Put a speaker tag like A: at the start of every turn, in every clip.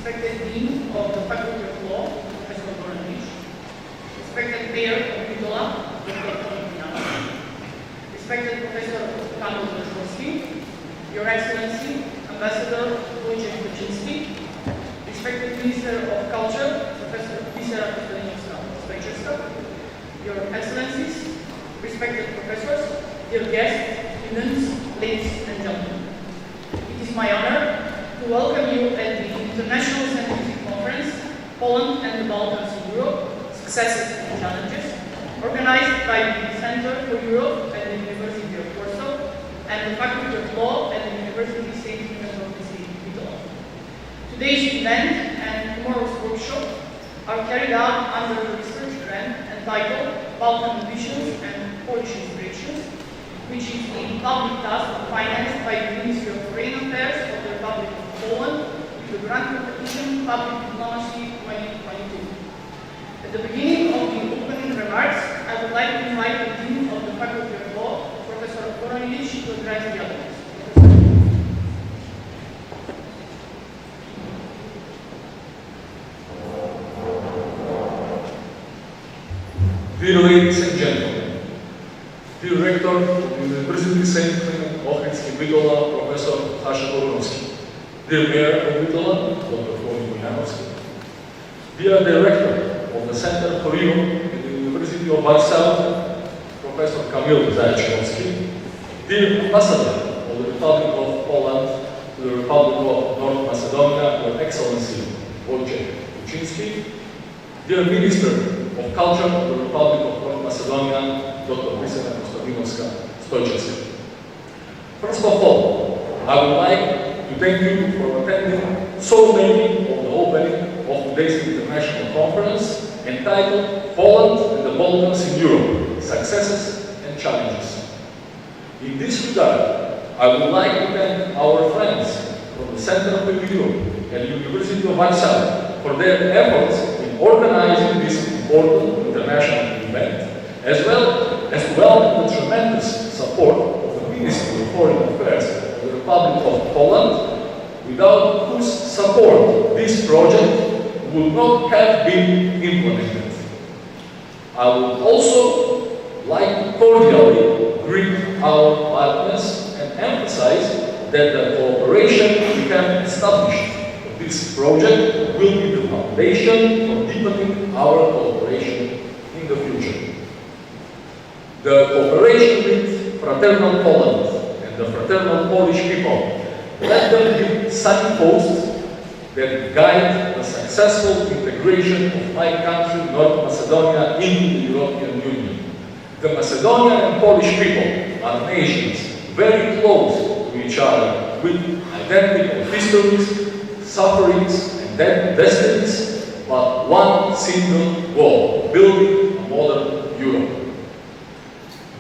A: respected Dean of the Faculty of Law, Professor Balkans, respected Mayor of Bitola, Dr. respected Professor Karol Wojciechowski, Your Excellency, Ambassador Wojciech Kuczynski, respected Minister of Culture, Professor Lisa Spejczewska, Your Excellencies, respected professors, dear guests, students, ladies and gentlemen. It is my honor to welcome you at the International Scientific Conference, Poland and the Balkans in Europe, Successes and Challenges, organized by the Center for Europe at the University of Warsaw and the Faculty of Law at the University St. University Bitola. Today's event and tomorrow's workshop are carried out under the research grant entitled Balkan Ambitions and Polish Inspirations, which is a public task financed by the Ministry of Foreign Affairs of the Republic of Poland with the grant competition Public Diplomacy 2022. At the beginning of the opening remarks, I would like to invite the Dean of the Faculty of Law, Professor Koroniewicz, to address the audience.
B: Dear ladies and gentlemen, dear Rector of the University St. Clement Ochrydzki Bitola, Professor Staszek Orlowski, dear Mayor of Bitola, Dr. Wojciech, dear Director of the Center for Europe at the University of Warsaw, Professor Kamil Zajeczkowski, dear Ambassador of the Republic of Poland to the Republic of North Macedonia, Your Excellency Wojciech Kuczynski, dear Minister of Culture of the Republic of North Macedonia, Dr. Lisa Spejczewska. First of all, I would like to thank you for attending so many of the opening of today's international conference entitled Poland and the Balkans in Europe, Successes and Challenges. In this regard, I would like to thank our friends from the Center for Europe and the University of Warsaw for their efforts in organizing this important international event, as well as to welcome the tremendous support of the Ministry of Foreign Affairs of the Republic of Poland, without whose support this project would not have been implemented. I would also like to cordially greet our partners and emphasize that the cooperation we have established for this project will be the foundation for deepening our cooperation in the future. The cooperation with Fraternal Poland and the Fraternal Polish people, let them be signposts that guide the successful integration of my country, North Macedonia, into the European Union. The Macedonian and Polish people are nations very close to each other, with identical histories, sufferings, and destinies, but one single goal: building a modern Europe.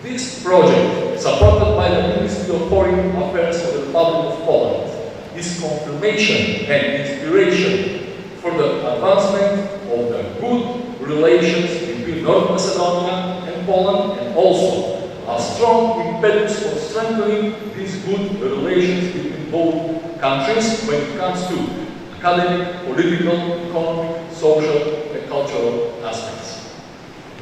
B: This project, supported by the Ministry of Foreign Affairs of the Republic of Poland, is confirmation and inspiration for the advancement of the good relations between North Macedonia and Poland, and also a strong impetus for strengthening these good relations between both countries when it comes to academic, political, economic, social, and cultural aspects.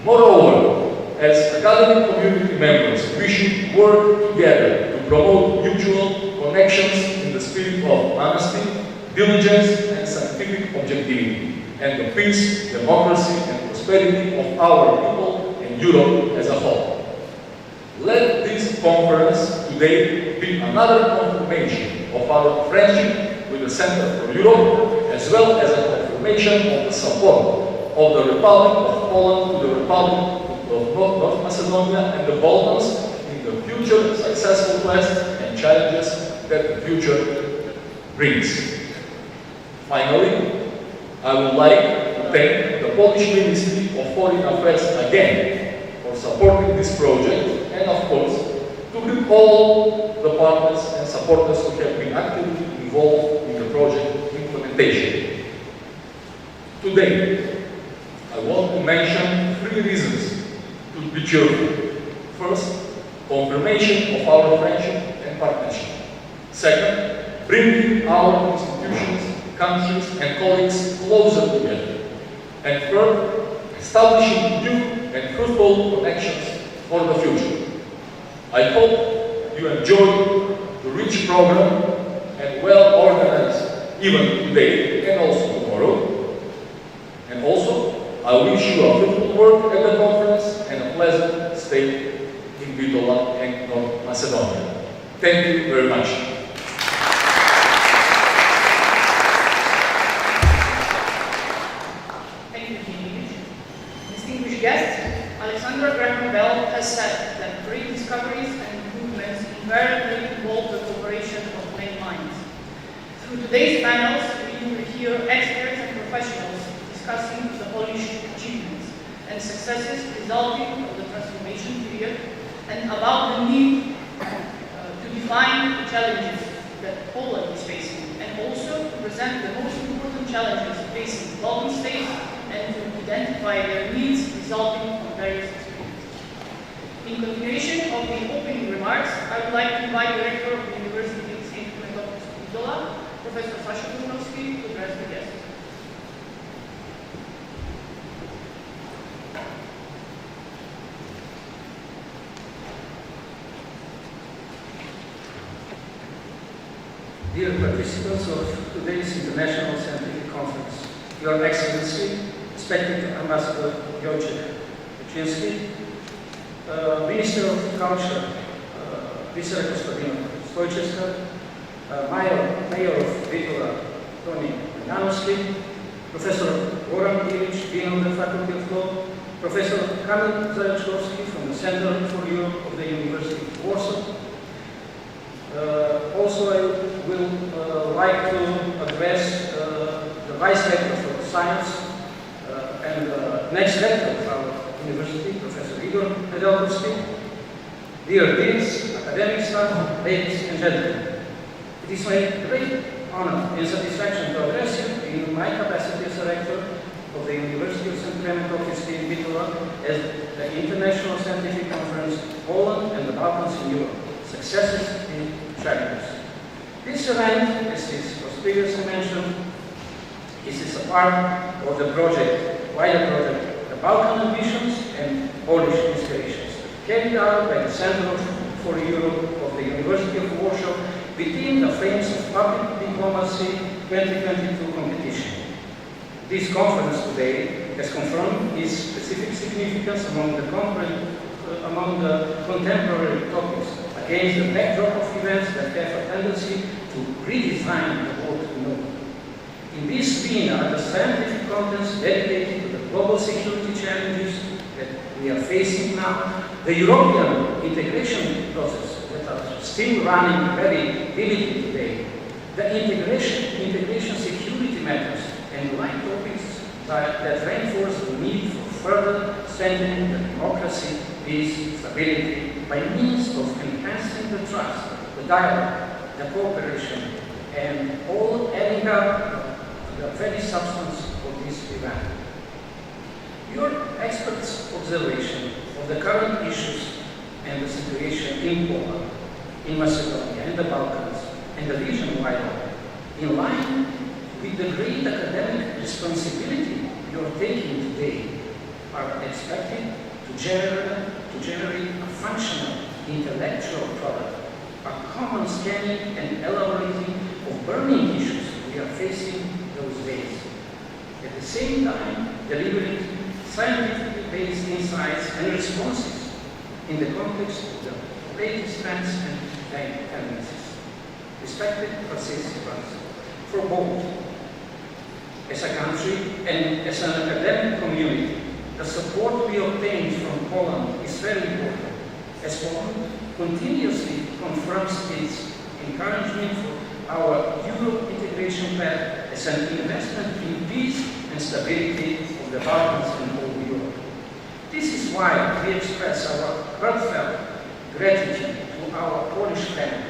B: Moreover, as academic community members, we should work together to promote mutual connections in the spirit of honesty, diligence, and scientific objectivity, and the peace, democracy, and prosperity of our people and Europe as a whole. Let this conference today be another confirmation of our friendship with the Center for Europe, as well as a confirmation of the support of the Republic of Poland to the Republic of North Macedonia and the Balkans in the future successful quests and challenges that the future brings. Finally, I would like to thank the Polish Ministry of Foreign Affairs again for supporting this project, and of course, to greet all the partners and supporters who have been actively involved in the project implementation. Today, I want to mention 3 reasons to be cheerful. First, confirmation of our friendship and partnership. Second, bringing our institutions, countries and colleagues closer together. And third, establishing new and fruitful connections for the future. I hope you enjoy the rich program and well-organized event today and also tomorrow. And also, I wish you a fruitful work at the conference and a pleasant stay in Bitola and North Macedonia. Thank you very much.
A: Thank you, Dimitrij. Distinguished guests, Alexander Graham Bell has said that great discoveries and improvements invariably involve the cooperation of many minds. Through today's panels, we will hear experts and professionals discussing the Polish achievements and successes resulting from the transformation period and about the need to define the challenges that Poland is facing, and also to present the most important challenges facing the Balkan states and to identify their needs resulting from various experiences. In continuation of the opening remarks, I would like to invite the Rector of the University of St. Bitola, Professor Sasha Kurnovsky, to address the guests.
C: Dear participants of today's International Scientific Conference, Your Excellency, respected Ambassador Wojciech Kuczynski, Minister of Culture, Vice Gospodin Stojczewska, Mayor of Bitola, Tony Janowski, Professor Goran Ilic, Dean of the Faculty of Law, Professor Kamil Zaleczkowski from the Center for Europe of the University of Warsaw. Also, I will like to address the Vice Rector for Science and next Rector of our University, Professor Igor Nedelkowski. Dear Deans, academic staff, ladies and gentlemen, it is my great honor and satisfaction to address you in my capacity as a Rector of the University of St. Clement in Bitola as the International Scientific Conference, Poland and the Balkans in Europe, Successes and Challenges. This event, as was previously mentioned, is a part of the project, wider project, the Balkan Ambitions and Polish Inspirations, carried out by the Center for Europe of the University of Warsaw within the frames of Public Diplomacy 2022 competition. This conference today has confirmed its specific significance among the contemporary topics against the backdrop of events that have a tendency to redesign the world we know. In this vein are the scientific contents dedicated to the global security challenges that we are facing now, the European integration process that are still running very vividly today, the integration security matters, and like topics that reinforce the need for further strengthening the democracy, peace, stability, by means of enhancing the trust, the dialogue, the cooperation, and all adding up to the very substance of this event. Your experts' observation of the current issues and the situation in Poland, in Macedonia, and the Balkans, and the region wider, in line with the great academic responsibility you are taking today, are expected to generate a functional intellectual product, a common scanning and elaborating of burning issues we are facing those days. At the same time, delivering scientifically based insights and responses in the context of the latest trends and tendencies. Respected participants, for both as a country and as an academic community, the support we obtained from Poland is very important, as Poland continuously confirms its encouragement for our Euro integration path as an investment in peace and stability of the Balkans and all Europe. This is why we express our heartfelt gratitude to our Polish friends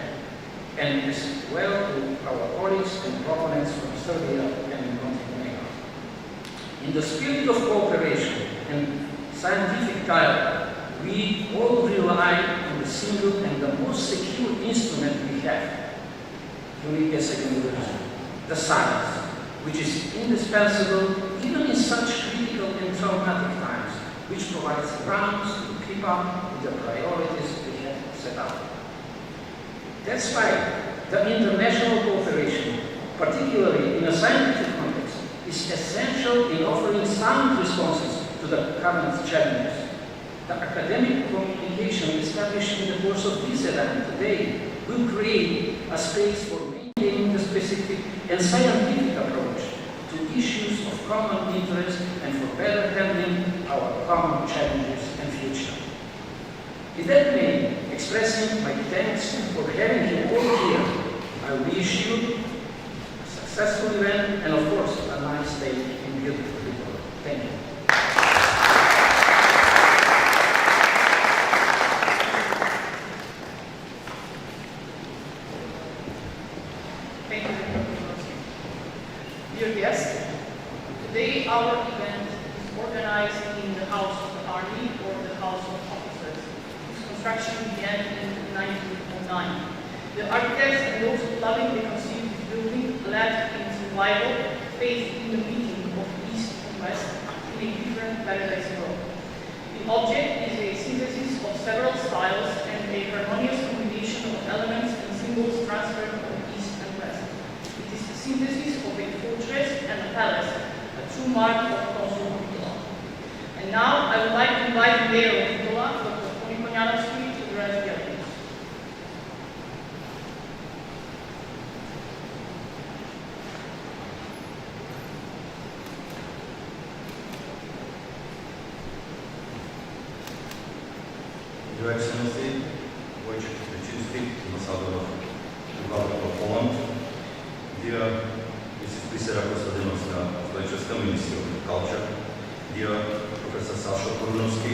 C: and as well to our colleagues and proponents from Serbia and Montenegro. In the spirit of cooperation and scientific dialogue, we all rely on the single and the most secure instrument we have, the science, which is indispensable even in such critical and traumatic times, which provides grounds to keep up with the priorities we have set out. That's why the international cooperation, particularly in a scientific context, is essential in offering sound responses to the current challenges. The academic communication established in the course of this event today will create a space for maintaining the specific and scientific approach to issues of common interest and for better handling our common challenges and future. With that name, expressing my thanks for having you all here, I wish you a successful event and of course a nice day in beautiful Victoria. Thank you.
A: Thank you, dear guests. Today our event is organized in the House of the Army or the House of Officers, whose construction began in 1909. The architects and those who lovingly conceived this building led its revival, faith in the meeting of East and West in a different paradise world. The object is a synthesis of several styles and a harmonious combination of elements and symbols transferred from East and West. It is the synthesis of a fortress and a palace, a true mark of Kosovo Bitola. And now I would like to invite the mayor of Bitola, Dr. Toni Konjanovski, to address the audience.
D: Your Excellency, Wojciech Wyczyński, Ambassador of the Republic of Poland, dear Mrs. Priscilla Kostadinowska, Vice Minister of Culture, dear Professor Sasha Kornowski,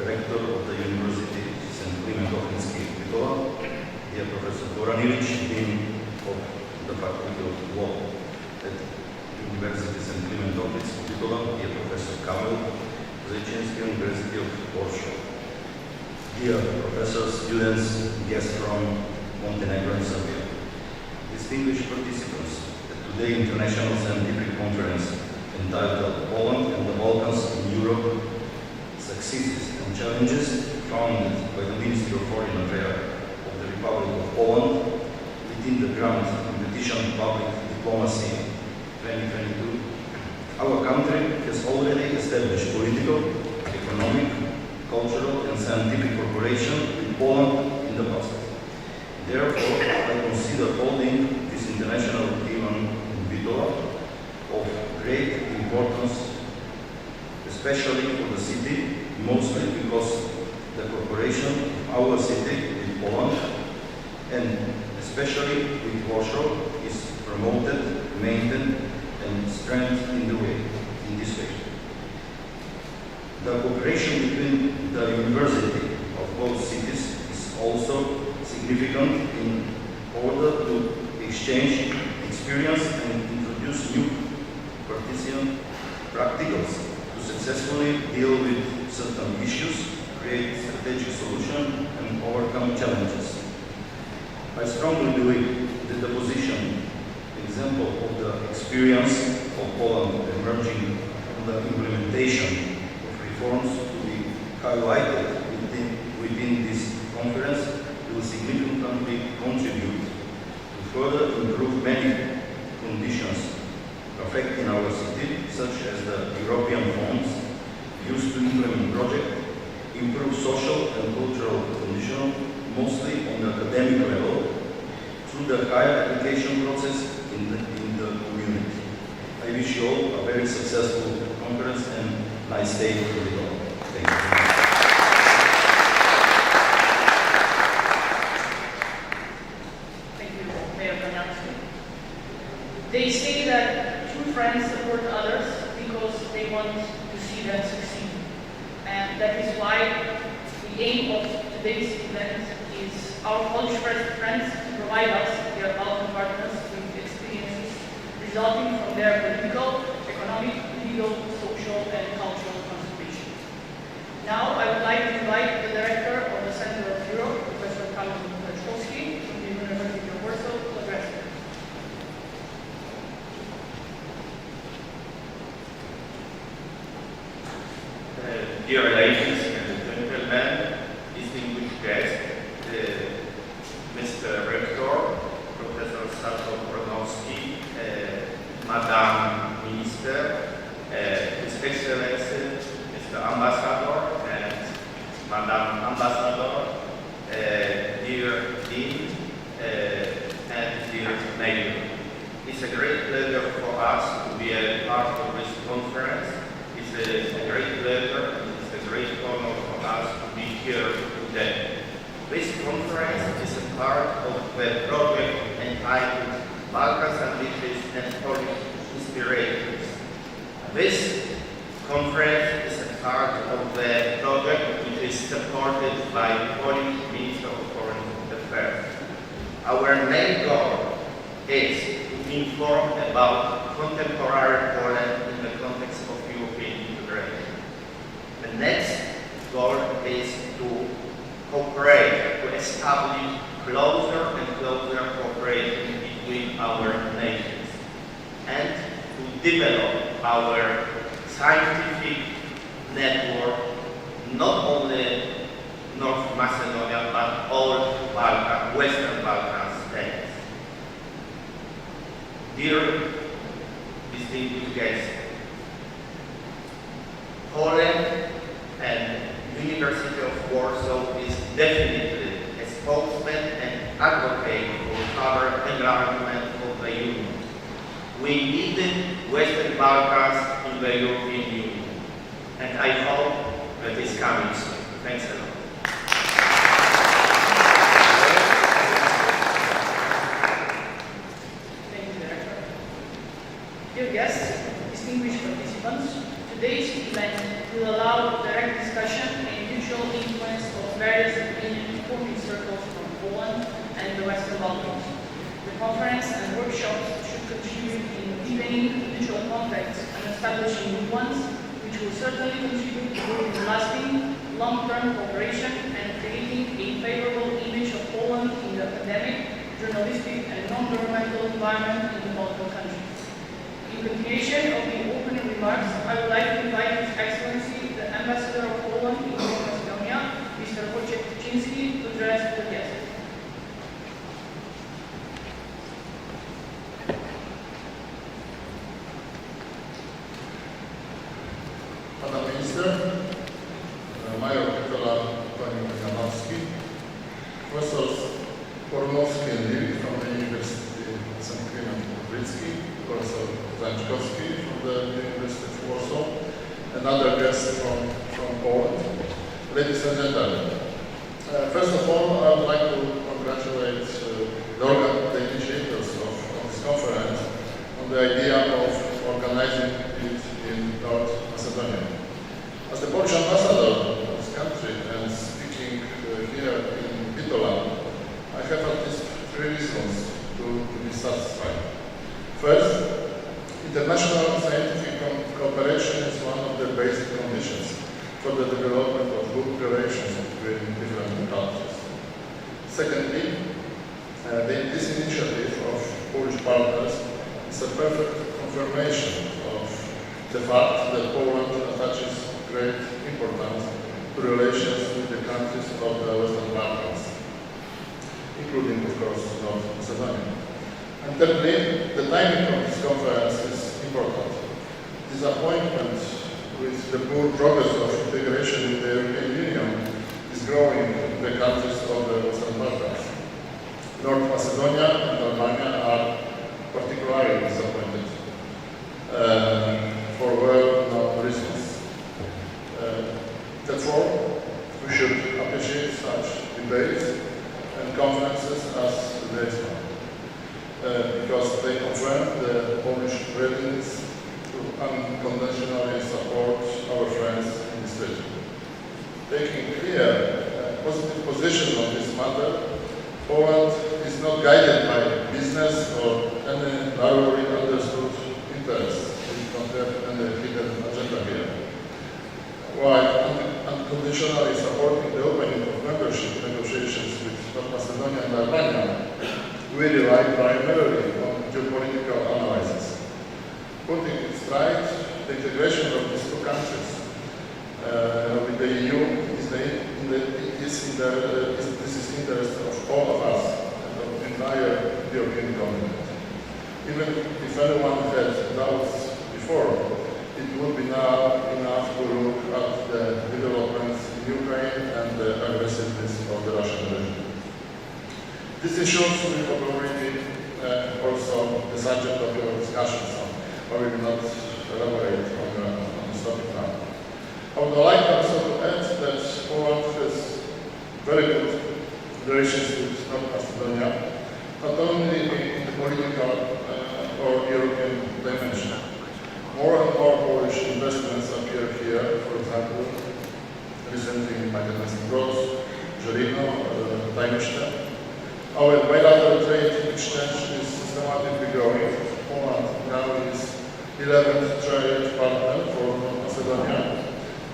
D: Rector of the University St. Clement Ochrydzki, Bitola, dear Professor Goran Ilic, Dean of the Faculty of Law at University St. Clement Ochrydzki, Bitola, dear Professor Kamil Zajczynski, University of Warsaw. Dear professors, students, guests from Montenegro and Serbia, distinguished participants at today's International Scientific Conference entitled Poland and the Balkans in Europe, Successes and Challenges, founded by the Ministry of Foreign Affairs of the Republic of Poland within the Grand Competition Public Diplomacy 2022. Our country has already established political, economic, cultural and scientific cooperation with Poland in the past. Therefore, I consider holding this international event in Bitola of great importance, especially for the city, mostly because the cooperation of our city with Poland and especially with Warsaw is promoted, maintained and strengthened in this way. The cooperation between the university of both cities is also significant in order to exchange experience and introduce new partisan practicals to successfully deal with certain issues, create strategic solutions and overcome challenges. I strongly believe that the position, example of the experience of Poland emerging from the implementation reforms to be highlighted within this conference will significantly contribute to further improve many conditions affecting our city, such as the European funds used to implement projects, improve social and cultural conditions, mostly on the academic level, through the higher application process in the community. I wish you all a very successful conference and nice day for you all. Thank you.
A: Thank you, Mayor Konjanovski. why the aim of today's event is our Polish friends to provide us, their Balkan partners, with experiences resulting from their political, economic, legal, social, and cultural transformation. Now, I would like to invite the Director of the Center of Europe, Professor Karol Lechkowski, from the University of Warsaw, to address you.
E: Dear ladies and gentlemen, distinguished guests, Mr. Rector, Professor Sato Bronowski, Madam Minister, His Excellency, Mr. Ambassador and Madam Ambassador, dear Dean and dear Mayor. It's a great pleasure for us to be a part of this conference. It's a great pleasure and it's a great honor for us to be here today. This conference is a part of the project entitled Balkans Ambitions and Polish Inspirations. This conference is a part of the project which is supported by the Polish Minister of Foreign Affairs. Our main goal is to inform about contemporary Poland in the context of European integration. The next goal is to cooperate, to establish closer and closer cooperation between our nations, and to develop our scientific network, not only North Macedonia, but all Balkan, Western Balkan states. Dear distinguished guests, Poland and University of Warsaw is definitely a spokesman and advocate for further enlargement of the Union. We needed Western Balkans in the European Union, and I hope that is coming soon. Thanks a lot.
A: Thank you, Director. Dear guests, distinguished participants, today's event will allow direct discussion and mutual influence of various opinion-forming circles from Poland and the Western Balkans. The conference and workshops should contribute in deepening mutual contacts and establishing new ones, which will certainly contribute to building lasting, long-term cooperation and creating a favorable image of Poland in the academic, journalistic, and non-governmental environment in the Balkan countries. In continuation of the opening remarks, I would like to invite His Excellency, the Ambassador of Poland in North Macedonia, Mr. Wojciech Kuczynski, to address the guests.
F: Pana Minister, Major Kapela Pani Janowski, Professors Bornowski and Lili from the University of St. Clement Brytyjski, Professor Zajczkowski from the University of Warsaw, and other guests from Poland. Ladies and gentlemen, first of all, I would like to congratulate the initiators of this conference on the idea of organizing it in North Macedonia. As the Polish ambassador of this country and speaking here in Bitola, I have at least three reasons to be satisfied. First, international scientific cooperation is one of the basic conditions for the development of good relations between different countries. Secondly, this initiative of Polish partners is a perfect confirmation of the fact that Poland attaches great importance to relations with the countries of the Western Balkans, including, of course, North Macedonia. And thirdly, the timing of this conference is important. Disappointment with the poor progress of integration in the European Union is growing in the countries of the Western Balkans. North Macedonia and Albania are particularly disappointed for well-known reasons. Therefore, we should appreciate such debates and conferences as today's one, because they confirm the Polish readiness to unconditionally support our friends in this region. taking clear positive position on this matter, Poland is not guided by business or any narrowly understood interests. We don't have any hidden agenda here. While unconditionally supporting the opening of membership negotiations with North Macedonia and Albania, we rely primarily on geopolitical analysis. Putting it right, the integration of these two countries with the EU is in the interest of all of us and of the entire European continent. Even if anyone had doubts before, it would be now enough to look at the developments in Ukraine and the aggressiveness of the Russian regime. These issues will probably also the subject of your discussion, so I will not elaborate on this topic now. I would like also to add that Poland has very good relations with North Macedonia, not only in the political or European dimension. More and more Polish investments appear here, for example, recently in Makedonian Gross, Żelino, Tajmyśle. Our bilateral trade exchange is systematically growing. Poland now is 11th trade partner for North Macedonia,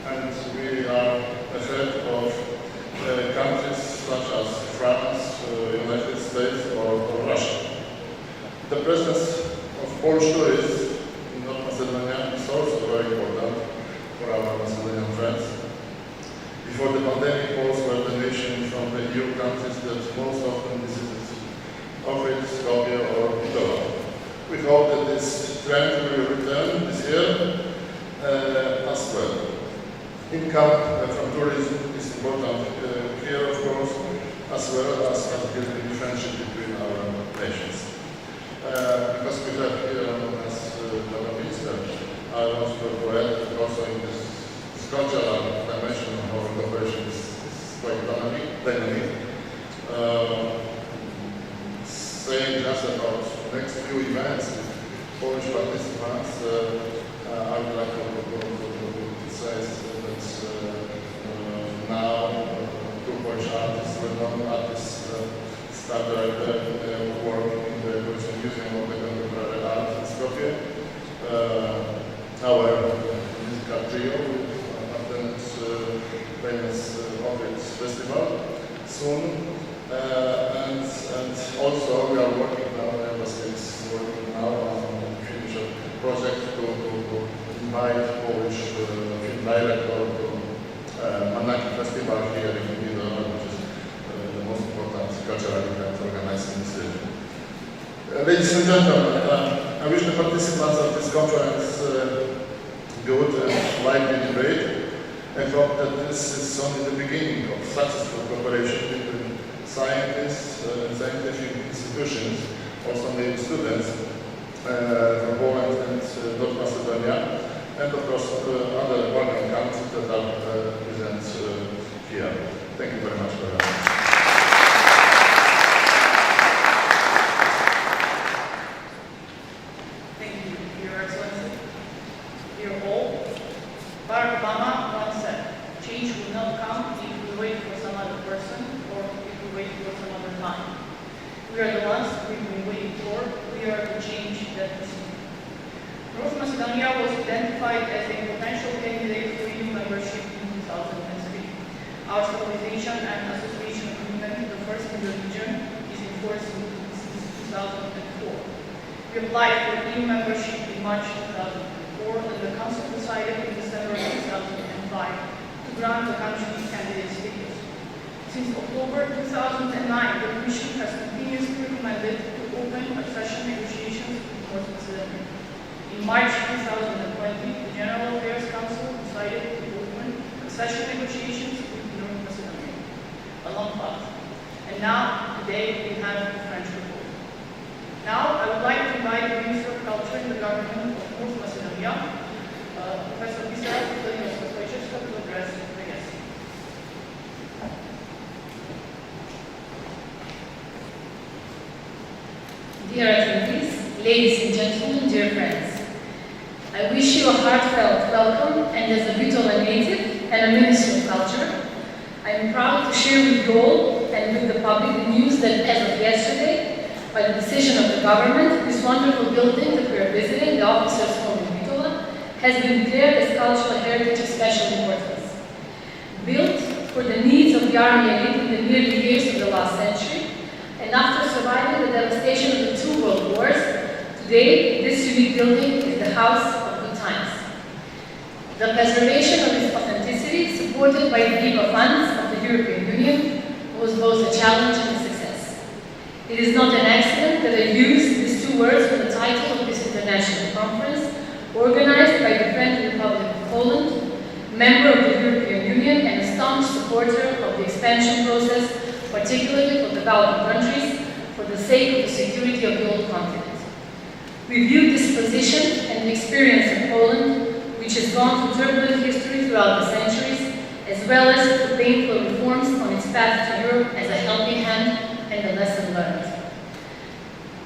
F: and we are ahead of countries such as France, United States, or Russia. The presence of Polish tourists in North Macedonia is also very important for our Macedonian friends. Before the pandemic, Poles were the nation from the EU countries that most often visited Ohrid, Skopje, or Bitola. We hope that this trend will return this year as well. Income from tourism is important here, of course, as well as building friendship between our nations. Because we have here as the minister, I want to add also in this cultural dimension of our cooperation is quite dynamic. Saying just about the next few events with Polish participants, I would like to say that now two Polish artists, well-known artists, started work in the Polish Museum of Contemporary Art in Skopje. Our musical trio will attend famous Ohrid festival soon. And also we are working now, Embassy is working now on a Finnish project to invite Polish film director to Manaki Festival here in Bitola, which is the most important cultural event organized in this region. Ladies and gentlemen, I wish the participants of this conference good and lively debate. I hope that this is only the beginning of successful cooperation between scientists, scientific institutions, also maybe students from Poland and North Macedonia, and of course other Balkan countries that are present here. Thank you very much for your attention.
A: Thank you, Your Excellency. Dear all, Barack Obama once said, change will not come if we wait for some other person or if we wait for some other time. We are the ones we've been waiting for. We are the change that we see. North Macedonia was identified as a potential candidate for EU membership in 2003. Our stabilization and association agreement, the first in the region, is in force since 2004. We applied for EU membership in March 2004, and the Council decided in December 2005 to grant the country candidate status. Since October 2009, the Commission has continuously recommended to open accession negotiations with North Macedonia. In March 2020, the General Affairs Council decided to open accession negotiations with North Macedonia, a long path. And now, today, we have the French proposal. Now, I would like to invite the Minister of Culture in the government of North Macedonia, Professor Bisera to address the guests.
G: Dear attendees, ladies and gentlemen, dear friends, I wish you a heartfelt welcome, and as a Bitola native and a Minister of Culture, I am proud to share with you all and with the public the news that as of yesterday, by the decision of the government, this wonderful building that we are visiting, the Officers' Home in Bitola, has been declared as cultural heritage of special importance. Built for the needs of the army elite in the early years of the last century, and after surviving the devastation of the two world wars, today this unique building is the house of good times. The preservation of its authenticity, supported by the IPA funds of the European Union, was both a challenge and a success. It is not an accident that I use these two words for the title of this international conference, organized by the Friendly Republic of Poland, member of the European Union and a staunch supporter of the expansion process, particularly for the Balkan countries, for the sake of the security of the old continent. We view this position and the experience of Poland, which has gone through turbulent history throughout the centuries, as well as through painful reforms on its path to Europe, as a helping hand and a lesson learned.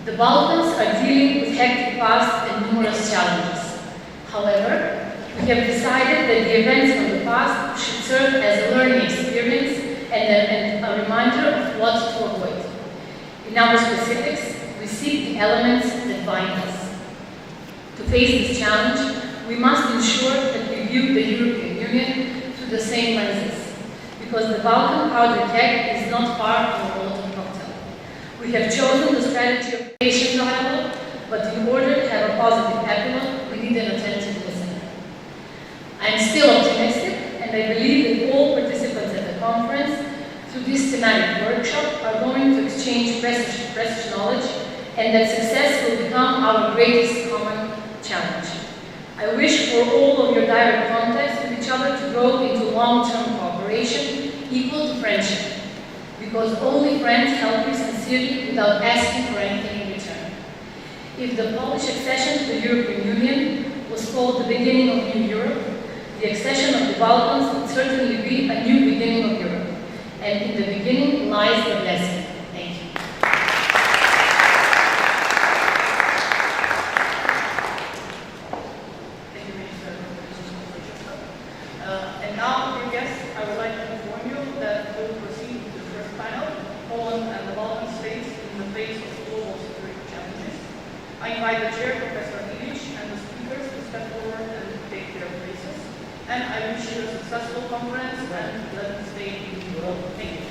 G: The Balkans are dealing with hectic past and numerous challenges. However, we have decided that the events from the past should serve as a learning experience and a reminder of what to avoid. In our specifics, we seek the elements that bind us. To face this challenge, we must ensure that we view the European Union through the same lenses, because the Balkan powder keg is not far from a Molotov cocktail. We have chosen the strategy of patient dialogue, but in order to have a positive epilogue, we need an attentive listener. I am still optimistic, and I believe that all participants at the conference, through this thematic workshop, are going to exchange precious knowledge, and that success will become our greatest common challenge. I wish for all of your direct contacts with each other to grow into long-term cooperation equal to friendship, because only friends help you sincerely without asking for anything in return. If the Polish accession to the European Union was called the beginning of New Europe, the accession of the Balkans would certainly be a new beginning of Europe, and in the beginning lies the blessing. Thank you.
A: Thank you, Minister. And now, dear guests, I would like to inform you that we will proceed with the first panel, Poland and the Balkan states in the face of global security challenges. I invite the chair, Professor Ilic, and the speakers to step forward and take their places. And I wish you a successful conference and let me stay in Europe. Thank you.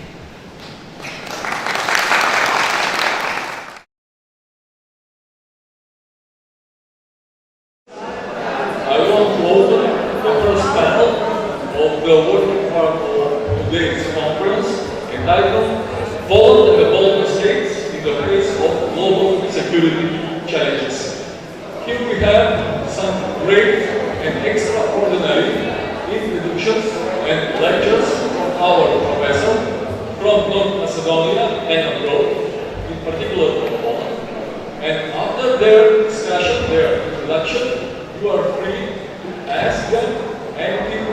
B: I want to open the first panel of the working part of today's conference, entitled Poland and the Balkan States in the face of global security challenges. Here we have some great and extraordinary introductions and lectures from our professor from North Macedonia and abroad, in particular from Poland. And after their discussion, their introduction, you are free to ask them anything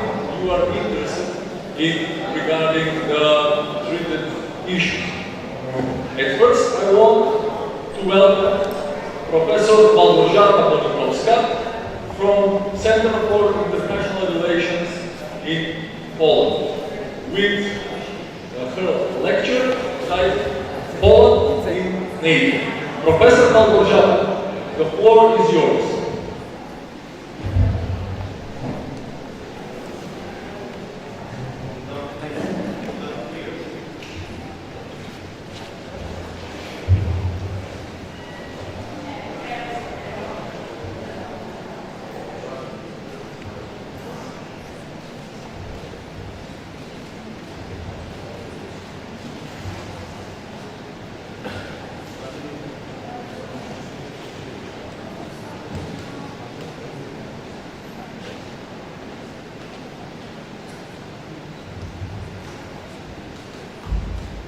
B: you are interested in regarding the treated issues. At first, I want to welcome Professor Małgorzata Ponikowska from Center for International Relations in Poland, with her lecture titled Poland in NATO. Professor Małgorzata, the floor is yours.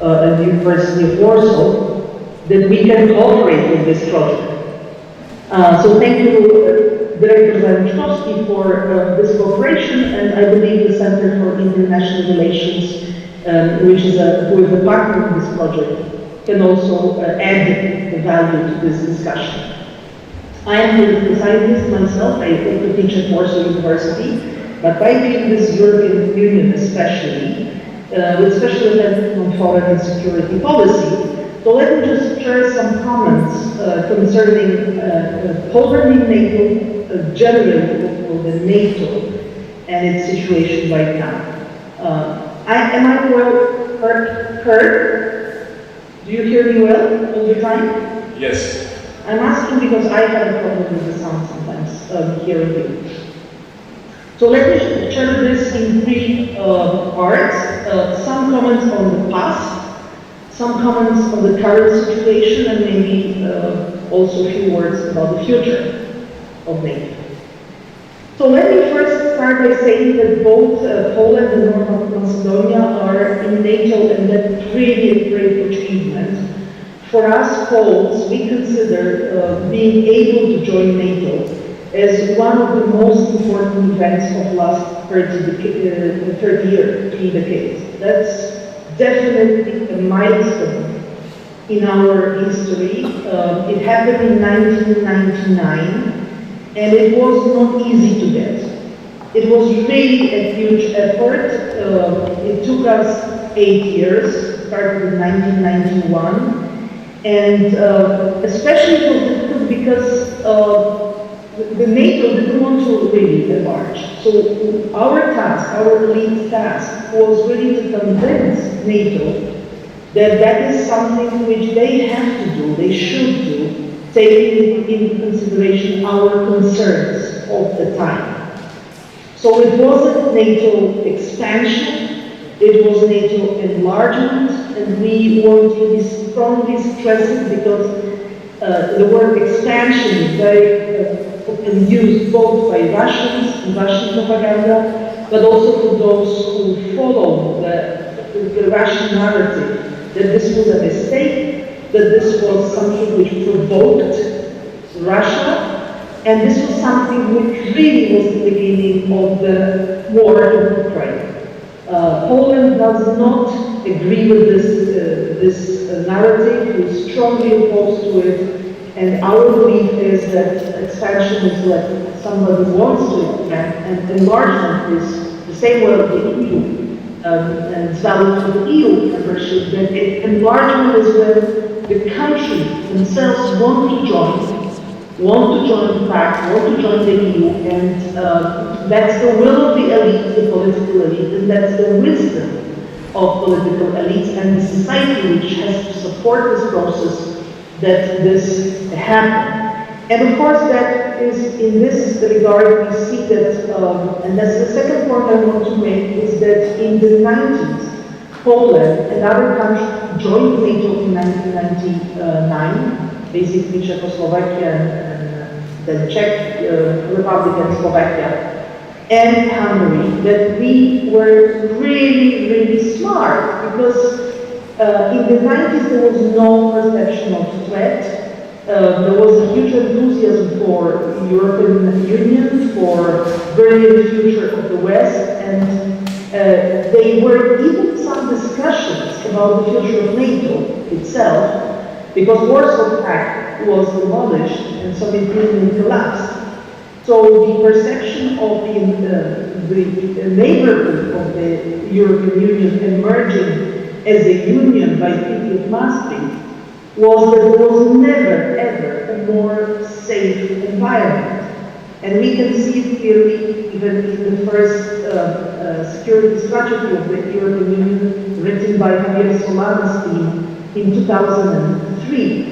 H: And the University of Warsaw, that we can cooperate in this project. So thank you, Director Zajączkowski, for this cooperation, and I believe the Center for International Relations, which is who is a partner in this project, can also add the value to this discussion. I am a scientist myself. I teach at Warsaw University, but I feel this European Union especially with special emphasis on foreign and security policy. So let me just share some comments concerning Poland in NATO, generally for the NATO and its situation right now. Am I well heard? Do you hear me well all the time?
B: Yes.
H: I'm asking because I have a problem with the sound sometimes, hearing you. So let me share this in three parts. Some comments on the past, some comments on the current situation, and maybe also a few words about the future of NATO. So let me first start by saying that both Poland and North Macedonia are in NATO, and that's really a great achievement. For us Poles, we consider being able to join NATO as one of the most important events of last 30 years, 3 decades. That's definitely a milestone in our history. It happened in 1999, and it was not easy to get. It was really a huge effort. It took us 8 years, started in 1991, and especially it was difficult because the NATO didn't want to really enlarge. So our task, our elite task, was really to convince NATO that that is something which they have to do, they should do, taking into consideration our concerns of the time. So it wasn't NATO expansion, it was NATO enlargement, and we want to strongly stress it because the word expansion is very often used both by Russians and Russian propaganda, but also for those who follow the Russian narrative that this was a mistake, that this was something which provoked Russia, and this was something which really was the beginning of the war in Ukraine. Poland does not agree with this narrative. We strongly opposed to it, and our belief is that expansion is what somebody wants to expand, and enlargement is the same way of the EU. And it's valid for the EU membership, that enlargement is when the country themselves want to join the pact, want to join the EU, and that's the will of the elite, the political elite, and that's the wisdom of political elites and the society which has to support this process, that this happen. And of course, that is, in this regard, we see that, and that's the second point I want to make, is that in the 90s, Poland and other countries joined NATO in 1999, basically Czechoslovakia and the Czech Republic and Slovakia, and Hungary, that we were really, really smart, because in the 90s there was no perception of threat. There was a huge enthusiasm for European Union, for brilliant future of the West, and there were even some discussions about the future of NATO itself, because Warsaw Pact was demolished and Soviet Union collapsed. So the perception of the neighborhood of the European Union emerging as a union by Treaty of Maastricht was that there was never, ever a more safe environment. And we can see it clearly even in the first security strategy of the European Union, written by Javier Solana's team in 2003.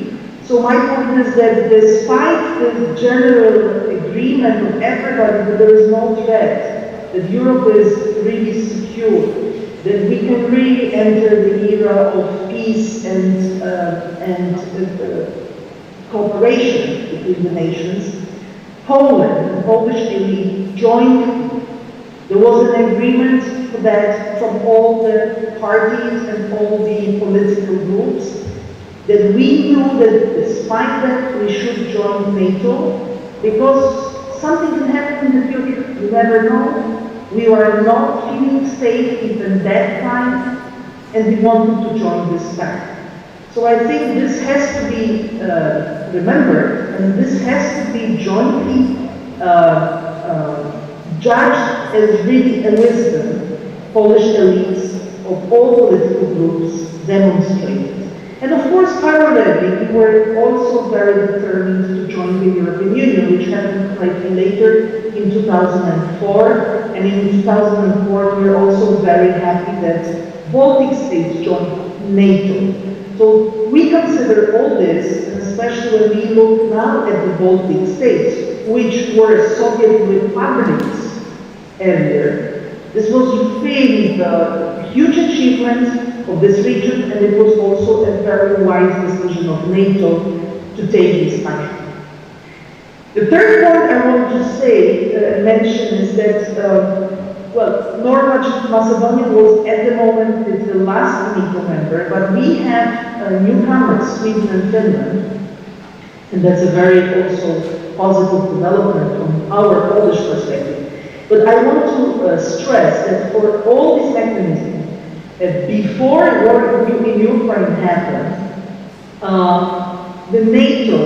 H: So my point is that despite the general agreement of everybody that there is no threat, that Europe is really secure, that we can really enter the era of peace and cooperation between the nations, Poland, the Polish elite, joined. There was an agreement for that from all the parties and all the political groups, that we knew that despite that we should join NATO, because something can happen in the future. You never know. We are not feeling safe even that time, and we wanted to join this pact. So I think this has to be remembered, and this has to be jointly judged as really a wisdom. Polish elites, of all political groups demonstrated. And of course, parallelly, we were also very determined to join the European Union, which happened slightly later in 2004. And in 2004, we were also very happy that Baltic states joined NATO. So we consider all this, and especially when we look now at the Baltic states, which were Soviet republics earlier, this was really the huge achievement of this region, and it was also a very wise decision of NATO to take this country. The third point I want to say, mention is that, well, North Macedonia was at the moment the last NATO member, but we have newcomers, Sweden and Finland, and that's a very also positive development from our Polish perspective. But I want to stress that for all these mechanisms, before war in Ukraine happened, the NATO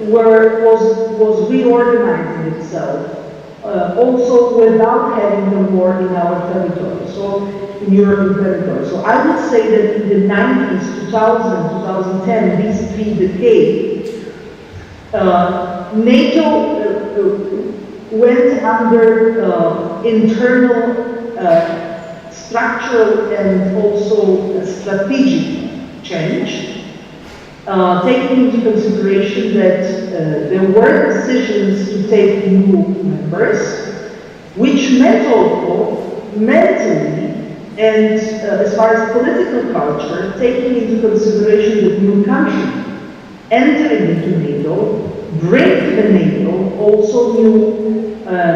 H: was reorganizing itself, also without having the war in our territory, so in European territory. So I would say that in the 90s, 2000, 2010, these 3 decades, NATO went under internal structural and also strategic change, taking into consideration that there were decisions to take new members, which meant also mentally and as far as political culture, taking into consideration the new country entering into NATO, bring to the NATO also new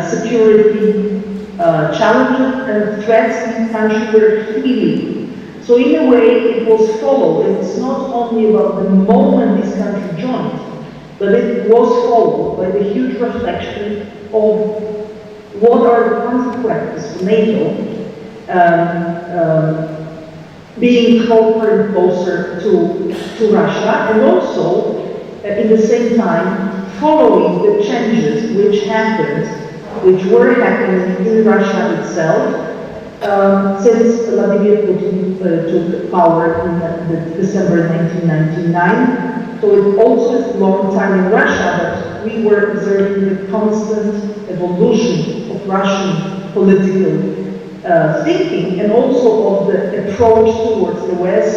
H: security challenges and threats in the country were feeling. So in a way, it was followed. It's not only about the moment this country joined, but it was followed by the huge reflection of what are the consequences for NATO being closer and closer to Russia, and also at the same time following the changes which were happening in Russia itself since Vladimir Putin took power in December 1999. So it also is a long time in Russia, but we were observing the constant evolution of Russian political thinking, and also of the approach towards the West.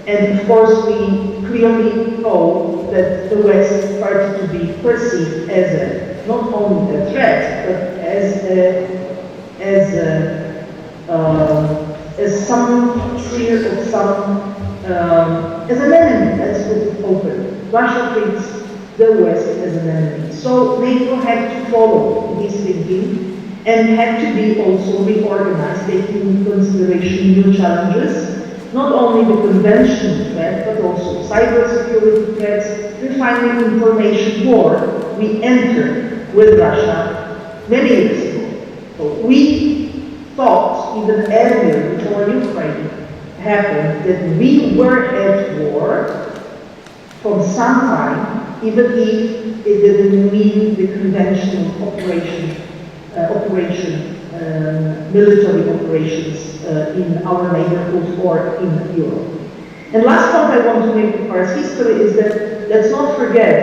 H: And of course, we clearly know that the West started to be perceived as not only a threat, but as some fear of some, as an enemy. Let's put it open. Russia treats the West as an enemy. So NATO had to follow this thinking and had to be also reorganized, taking into consideration new challenges, not only the conventional threat, but also cybersecurity threats, and finally information war we entered with Russia many years ago. So we thought, even earlier, before Ukraine happened, that we were at war for some time, even if it didn't mean the conventional military operations in our neighborhood or in Europe. And last point I want to make as far as history is that let's not forget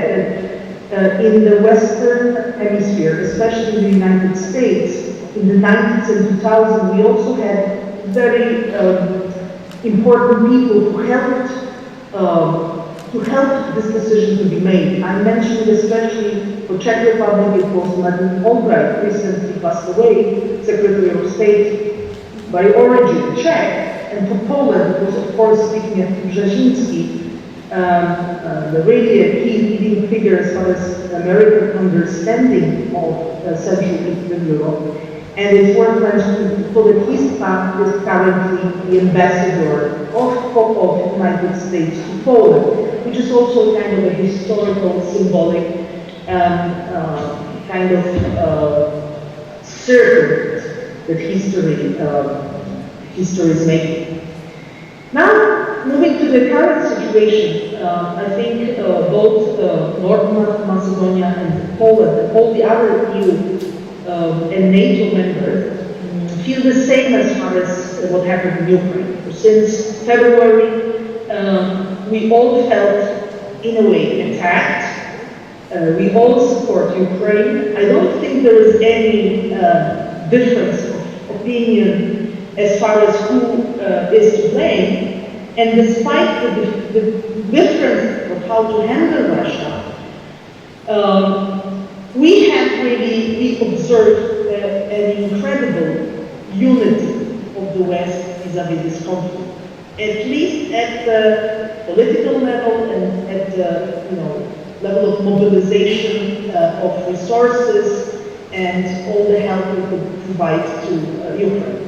H: that in the Western Hemisphere, especially in the United States, in the 90s and 2000s, we also had very important people who helped this decision to be made. I mentioned especially for Czech Republic, it was Madeleine Albright, recently passed away, Secretary of State by origin Czech, and for Poland, it was of course speaking of Brzezinski, the really a key leading figure as far as American understanding of Central Eastern Europe. And it's worth mentioning that his son is currently the ambassador of the United States to Poland, which is also kind of a historical, symbolic kind of circuit that history is making. Now, moving to the current situation, I think both North Macedonia and Poland and all the other EU and NATO members feel feel the same as far as what happened in Ukraine. Since February, we all felt, in a way, attacked. We all support Ukraine. I don't think there is any difference of opinion as far as who is to blame. And despite the difference of how to handle Russia, we observed an incredible unity of the West vis-à-vis this conflict, at least at the political level and at the level of mobilization of resources and all the help we could provide to Ukraine.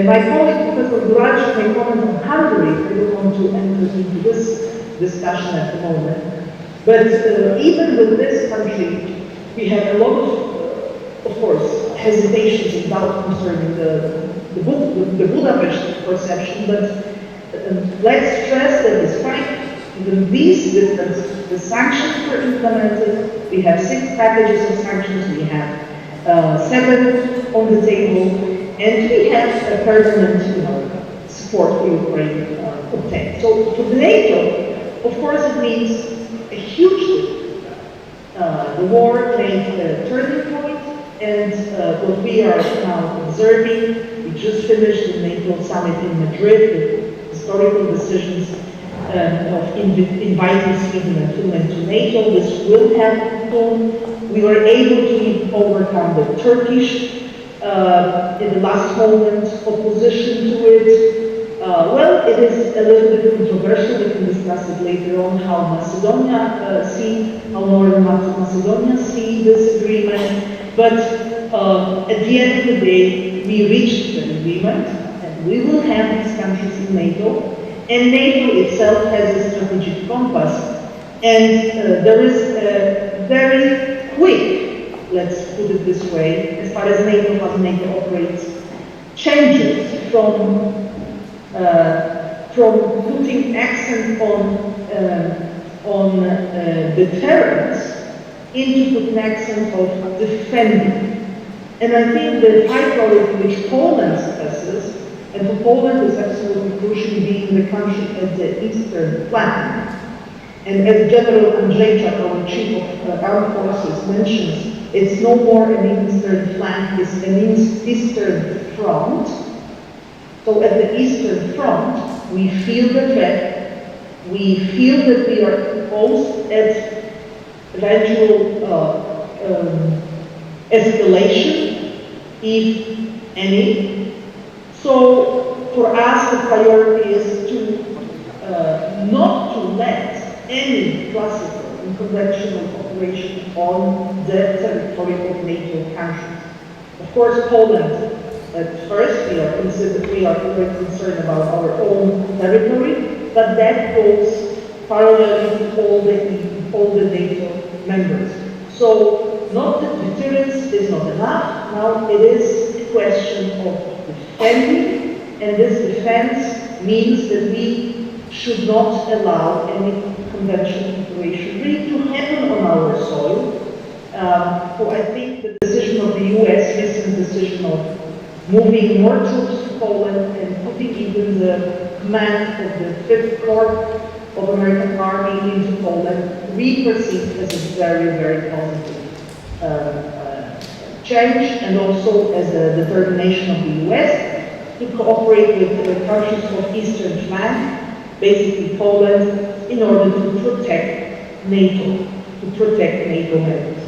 H: My colleague, Professor Guraj, may comment on Hungary. I don't want to enter into this discussion at the moment. But even with this country, we have a lot of course, hesitations and doubt concerning the Budapest perception, but let's stress that despite even these differences, the sanctions were implemented. We have 6 packages of sanctions, we have 7 on the table, and we have a permanent support for Ukraine obtained. So for the NATO, of course, it means a huge leap. The war made a turning point, and what we are now observing, we just finished the NATO summit in Madrid with historical decisions of inviting Sweden and Finland to NATO. This will happen soon. We were able to overcome the Turkish, in the last moment, opposition to it. Well, it is a little bit controversial. We can discuss it later on how Northern Macedonia see this agreement. But at the end of the day, we reached an agreement, and we will have these countries in NATO. And NATO itself has a strategic compass, and there is a very quick, let's put it this way, as far as how NATO operates, changes from putting accent on deterrence into putting accent of defending. And I think the high priority which Poland possesses, and for Poland is absolutely crucial being the country at the eastern flank. And as General Andrzejczak, our chief of armed forces, mentions, it's no more an eastern flank, it's an eastern front. So at the eastern front, we feel the threat, we feel that we are exposed at eventual escalation, if any. So for us, the priority is to not to let any classical and conventional operation on the territory of NATO countries. Of course, Poland, at first, we are very concerned about our own territory, but that goes parallel with all the NATO members. So, not that deterrence is not enough. Now, it is a question of defending, and this defense means that we should not allow any conventional operation really to happen on our soil. So I think the decision of the US, recent decision of moving more troops to Poland and putting even the command of the 5th Corps of American Army into Poland, we perceive as a very, very positive change, and also as a determination of the US to cooperate with the countries of Eastern flank, basically Poland, in order to protect NATO, members.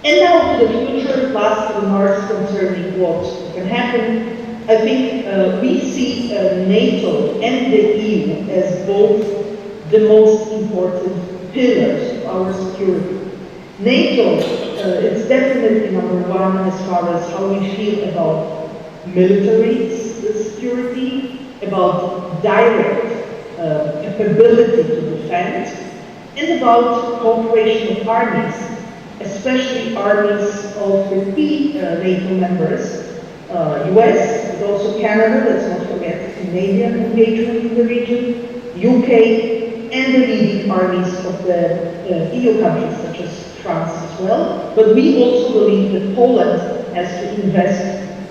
H: And now to the future, last remarks concerning what can happen. I think we see NATO and the EU as both the most important pillars of our security. NATO is definitely number one as far as how we feel about military security, about direct capability to defend, and about cooperation of armies, especially armies of the key NATO members, US, but also Canada, let's not forget Canadian engagement in the region, UK, and the leading armies of the EU countries, such as France as well. But we also believe that Poland has to invest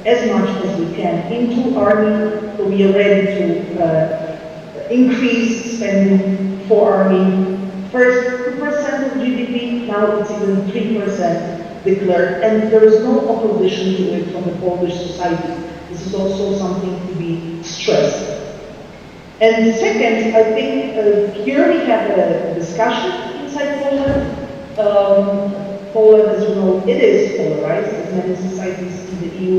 H: as much as we can into army, so we are ready to increase spending for army. First 2% of GDP, now it's even 3% declared, and there is no opposition to it from the Polish society. This is also something to be stressed. And second, I think here we have a discussion inside Poland. Poland, as you know, it is polarized, as many societies in the EU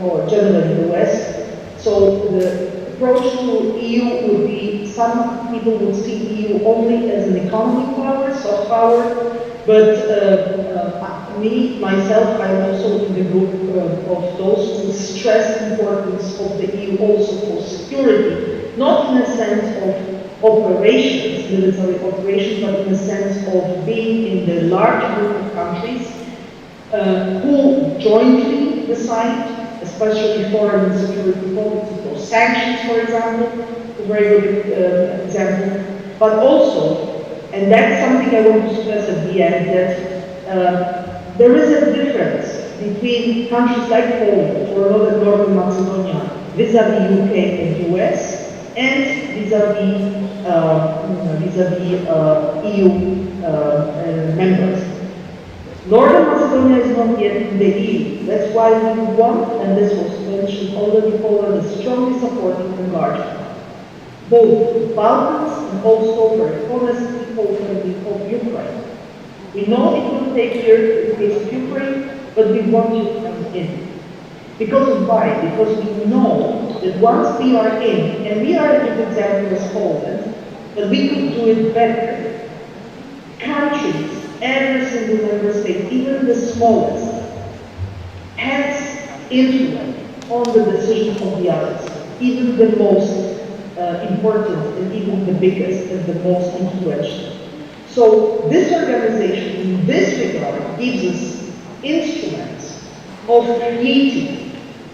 H: or generally in the West. So the approach to EU would be, some people would see EU only as an economic power, soft power, but me, myself, I'm also in the group of those who stress the importance of the EU also for security, not in a sense of operations, military operations, but in a sense of being in the large group of countries who jointly decide, especially foreign and security policy, or sanctions, for example, a very good example, but also, and that's something I want to stress at the end, that there is a difference between countries like Poland or Northern Macedonia vis-à-vis UK and US, and vis-à-vis EU members. Northern Macedonia is not yet in the EU. That's why we want, and this was mentioned already, Poland is strongly supporting enlargement. Both the Balkans and also, very honestly, openly of Ukraine. We know it will take years in the case of Ukraine, but we want you to come in. Because of why? Because we know that once we are in, and we are a good example as Poland, but we could do it better. Countries, every single member state, even the smallest, has influence on the decision of the others, even the most important and even the biggest and the most influential. So this organization in this regard gives us instruments of creating,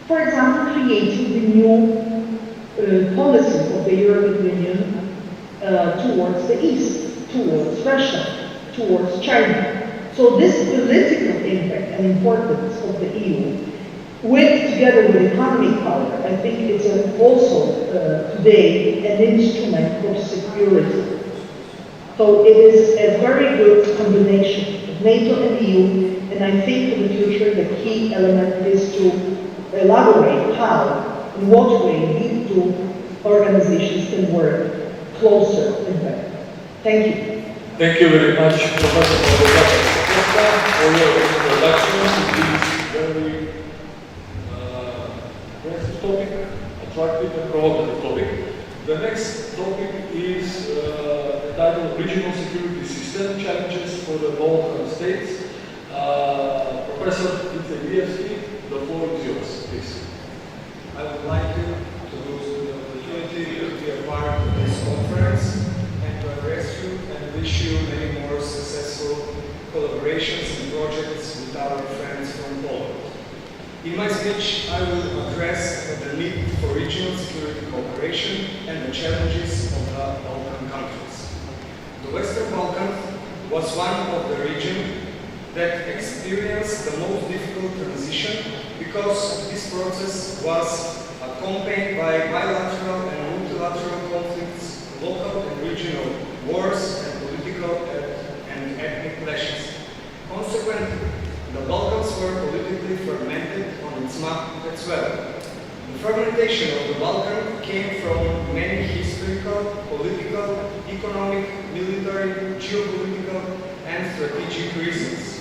H: for example, creating the new policy of the European Union towards the East, towards Russia, towards China. So this political impact and importance of the EU, together with economic power, I think it's also today an instrument of security. So it is a very good combination of NATO and EU, and I think for the future the key element is to elaborate how, in what way these two organizations can work closer and better. Thank you.
B: Thank you very much, Professor Costa, for your introduction to this very impressive topic, attractive and provocative topic. The next topic is entitled Regional Security System Challenges for the Balkan States. Professor Vitalievsky, the floor is yours, please.
I: I would like to use the opportunity to be a part of this conference and to address you and wish you many more successful collaborations and projects with our friends from Poland. In my speech, I will address the need for regional security cooperation and the challenges of the Balkan countries. The Western Balkans was one of the regions that experienced the most difficult transition because this process was accompanied by bilateral and multilateral conflicts, local and regional wars, and political and ethnic clashes. Consequently, the Balkans were politically fragmented on its map as well. The fragmentation of the Balkans came from many historical, political, economic, military, geopolitical, and strategic reasons.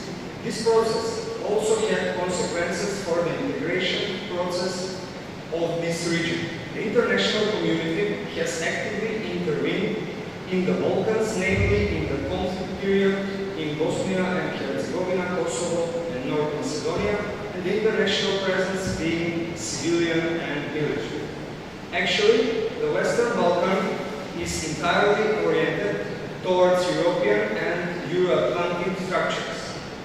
I: This process also had consequences for the integration process of this region. The international community has actively intervened in the Balkans, namely in the conflict period in Bosnia and Herzegovina, Kosovo, and North Macedonia, and the international presence being civilian and military. Actually, the Western Balkan is entirely oriented towards European and Euro-Atlantic structures.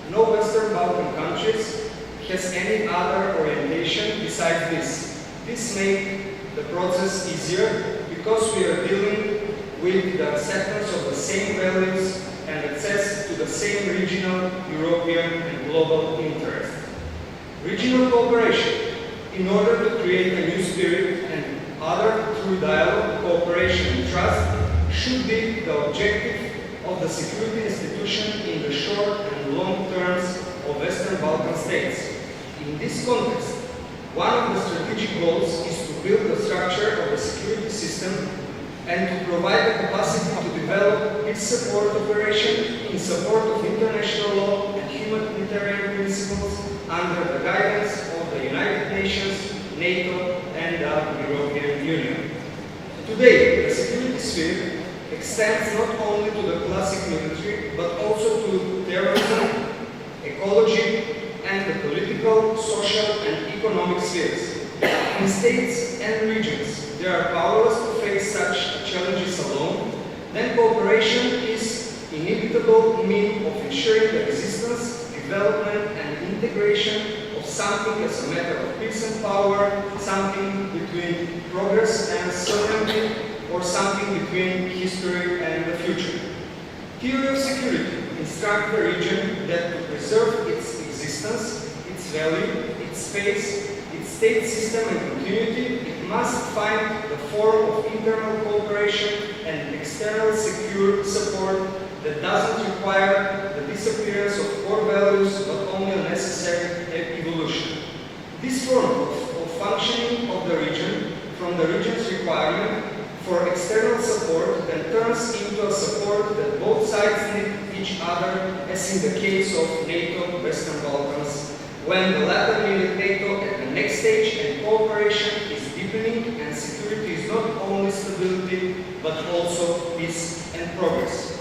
I: No Western Balkan countries has any other orientation besides this. This makes the process easier because we are dealing with the acceptance of the same values and access to the same regional, European and global interests. Regional cooperation in order to create a new spirit, and other through dialogue, cooperation and trust should be the objective of the security institution in the short and long terms of Western Balkan states. In this context, one of the strategic goals is to build the structure of the security system and to provide the capacity to develop its support operation in support of international law and humanitarian principles under the guidance of the United Nations, NATO, and the European Union. Today, the security sphere extends not only to the classic military, but also to terrorism, ecology, and the political, social, and economic spheres. In states and regions, they are powerless to face such challenges alone, then cooperation is inevitable means of ensuring the existence, development, and integration of something as a matter of peace and power, something between progress and sovereignty, or something between history and the future. Theory of security instructs the region that to preserve its existence, its value, its space, its state system and continuity, it must find the form of internal cooperation and external secure support that doesn't require the disappearance of core values, but only a necessary evolution. This form of functioning of the region from the region's requirement for external support then turns into a support that both sides need each other, as in the case of NATO Western Balkans, when the latter needed NATO at the next stage and cooperation is deepening and security is not only stability but also peace and progress.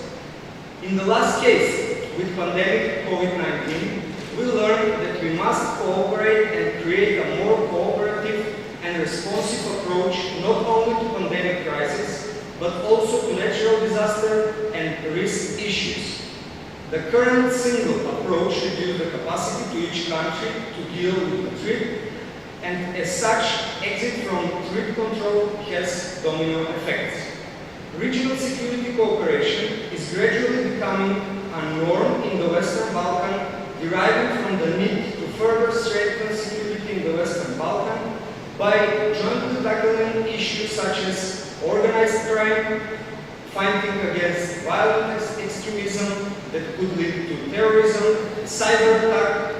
I: In the last case, with pandemic COVID-19, we learned that we must cooperate and create a more cooperative and responsive approach not only to pandemic crisis, but also to natural disaster and risk issues. The current single approach reduces the capacity to each country to deal with the threat, and as such, exit from threat control has domino effects. Regional security cooperation is gradually becoming a norm in the Western Balkan, deriving from the need to further strengthen security in the Western Balkan by jointly tackling issues such as organized crime, fighting against violent extremism that could lead to terrorism, cyber attack,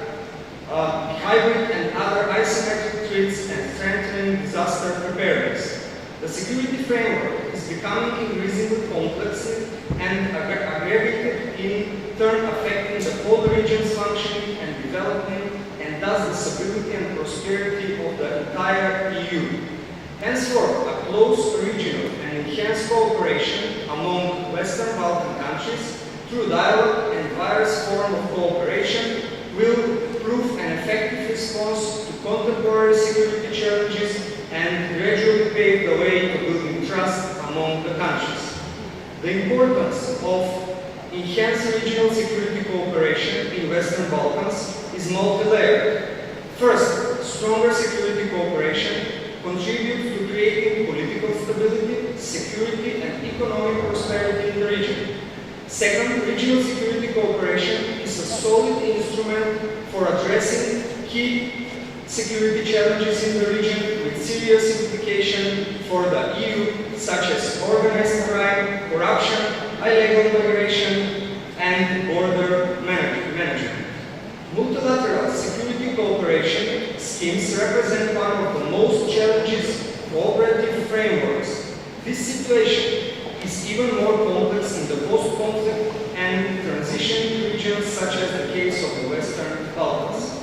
I: hybrid and other asymmetric threats, and strengthening disaster preparedness. The security framework is becoming increasingly complex and aggravated, in turn affecting the whole region's functioning and development, and thus the stability and prosperity of the entire EU. Henceforth, a close regional and enhanced cooperation among Western Balkan countries through dialogue and various forms of cooperation will prove an effective response to contemporary security challenges and gradually pave the way to building trust among the countries. The importance of enhanced regional security cooperation in Western Balkans is multi-layered. First, stronger security cooperation contributes to creating political stability, security, and economic prosperity in the region. Second, regional security cooperation is a solid instrument for addressing key security challenges in the region with serious implications for the EU, such as organized crime, corruption, illegal migration, and border management. Multilateral security cooperation schemes represent one of the most challenging cooperative frameworks. This situation is even more complex in the post-conflict and transition regions, such as the case of the Western Balkans.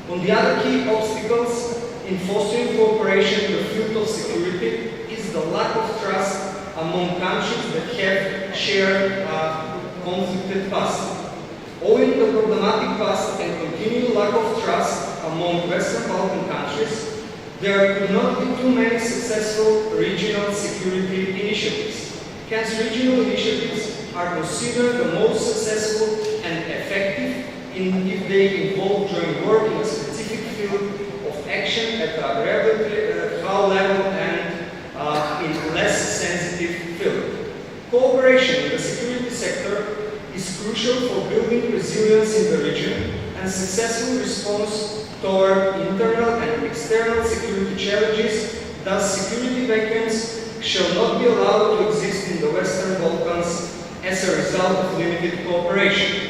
I: On the other key obstacles in fostering cooperation in the field of security is the lack of trust among countries that have shared a conflicted past. Owing to the problematic past and continued lack of trust among Western Balkan countries, there could not be too many successful regional security initiatives. Hence, regional initiatives are considered the most successful and effective if they involve joint work in a specific field of action at a relatively high level and in less sensitive field. Cooperation in the security sector is crucial for building resilience in the region and successful response toward internal and external external security challenges, thus security vacuums shall not be allowed to exist in the Western Balkans as a result of limited cooperation.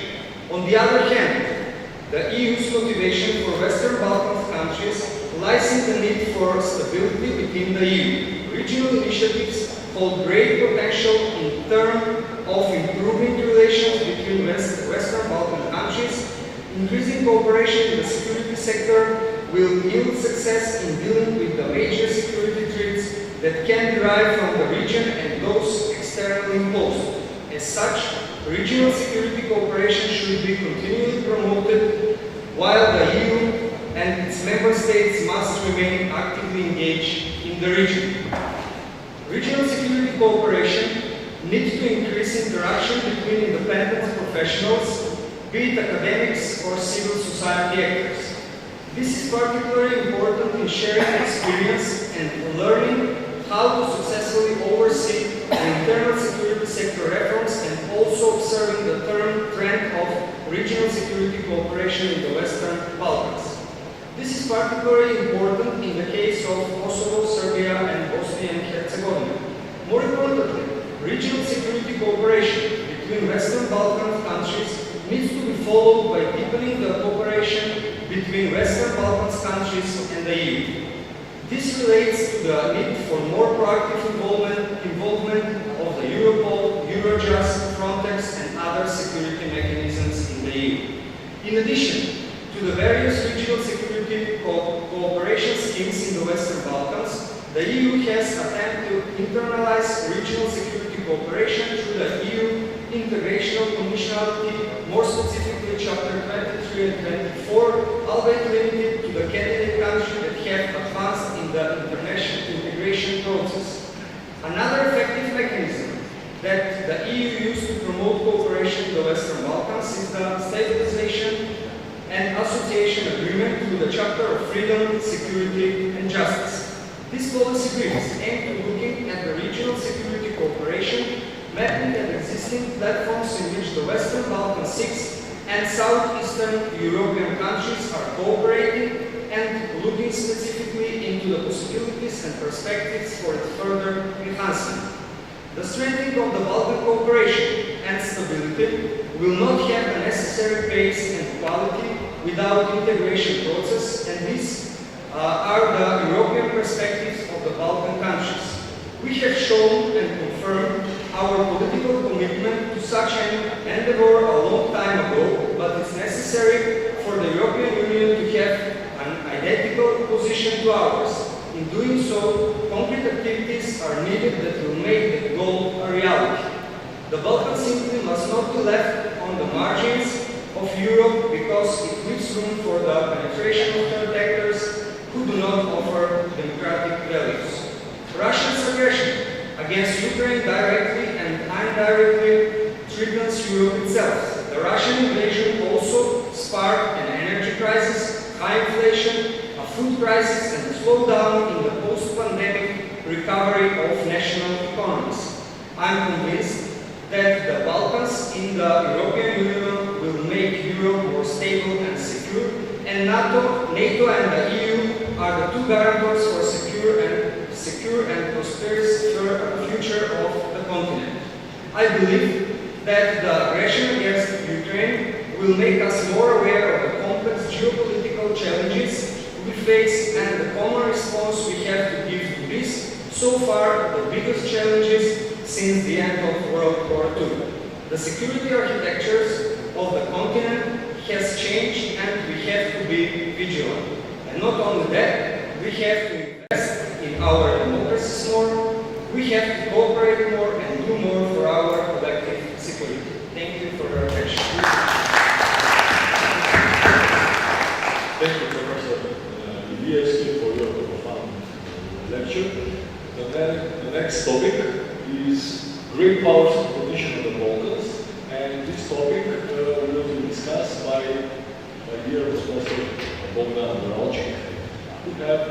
I: On the other hand, the EU's motivation for Western Balkan countries lies in the need for stability within the EU. Regional initiatives hold great potential in terms of improving relations between Western Balkan countries. Increasing cooperation in the security sector will yield success in dealing with the major security threats that can derive from the region and those externally imposed. As such, regional security cooperation should be continually promoted, while the EU and its member states must remain actively engaged in the region. Regional security cooperation needs to increase interaction between independent professionals, be it academics or civil society actors. This is particularly important in sharing experience and learning how to successfully oversee the internal security sector reforms and also observing the trend of regional security cooperation in the Western Balkans. This is particularly important in the case of Kosovo, Serbia, and Bosnia and Herzegovina. More importantly, regional security cooperation between Western Balkan countries needs to be followed by deepening the cooperation between Western Balkans countries and the EU. This relates to the need for more proactive involvement of the Europol, Eurojust, Frontex, and other security mechanisms in the EU. In addition to the various regional security cooperation schemes in the Western Balkans, the EU has attempted to internalize regional security cooperation through the EU Integrational Conditionality, more specifically Chapter 23 and 24, albeit limited to the candidate countries that have advanced in the international integration process. Another effective mechanism that the EU used to promote cooperation in the Western Balkans is the Stabilization and Association Agreement through the Chapter of Freedom, Security and Justice. These policy briefs aim to looking at the regional security cooperation, mapping at existing platforms in which the Western Balkan 6 and Southeastern European countries are cooperating, and looking specifically into the possibilities and perspectives for its further enhancement. The strengthening of the Balkan cooperation and stability will not have the necessary pace and quality without integration process, and these are the European perspectives of the Balkan countries. We have shown and confirmed our political commitment to such an endeavor a long time ago, but it's necessary for the European Union to have an identical position to ours. In doing so, concrete activities are needed that will make the goal a reality. The Balkans simply must not be left on the margins of Europe because it leaves room for the penetration of third actors who do not offer democratic values. Russia's aggression against Ukraine directly and indirectly threatens Europe itself. The Russian invasion also sparked an energy crisis, high inflation, a food crisis, and a slowdown in the post-pandemic recovery of national economies. I am convinced that the Balkans in the European Union will make Europe more stable and secure, and NATO and the EU are the two guarantors for secure and prosperous future of the continent. I believe that the aggression against Ukraine will make us more aware of the complex geopolitical challenges we face and the common response we have to give to this, so far the biggest challenges since the end of World War II. The security architectures of the continent has changed and we have to be vigilant. And not only that, we have to invest in our democracies more, we have to cooperate more and do more for our collective security. Thank you for your attention.
B: Thank you, Professor Ilieski, for your profound lecture. The next topic is great powers of competition of the Balkans, and this topic will be discussed by dear Professor Bogdan Doralczyk, who have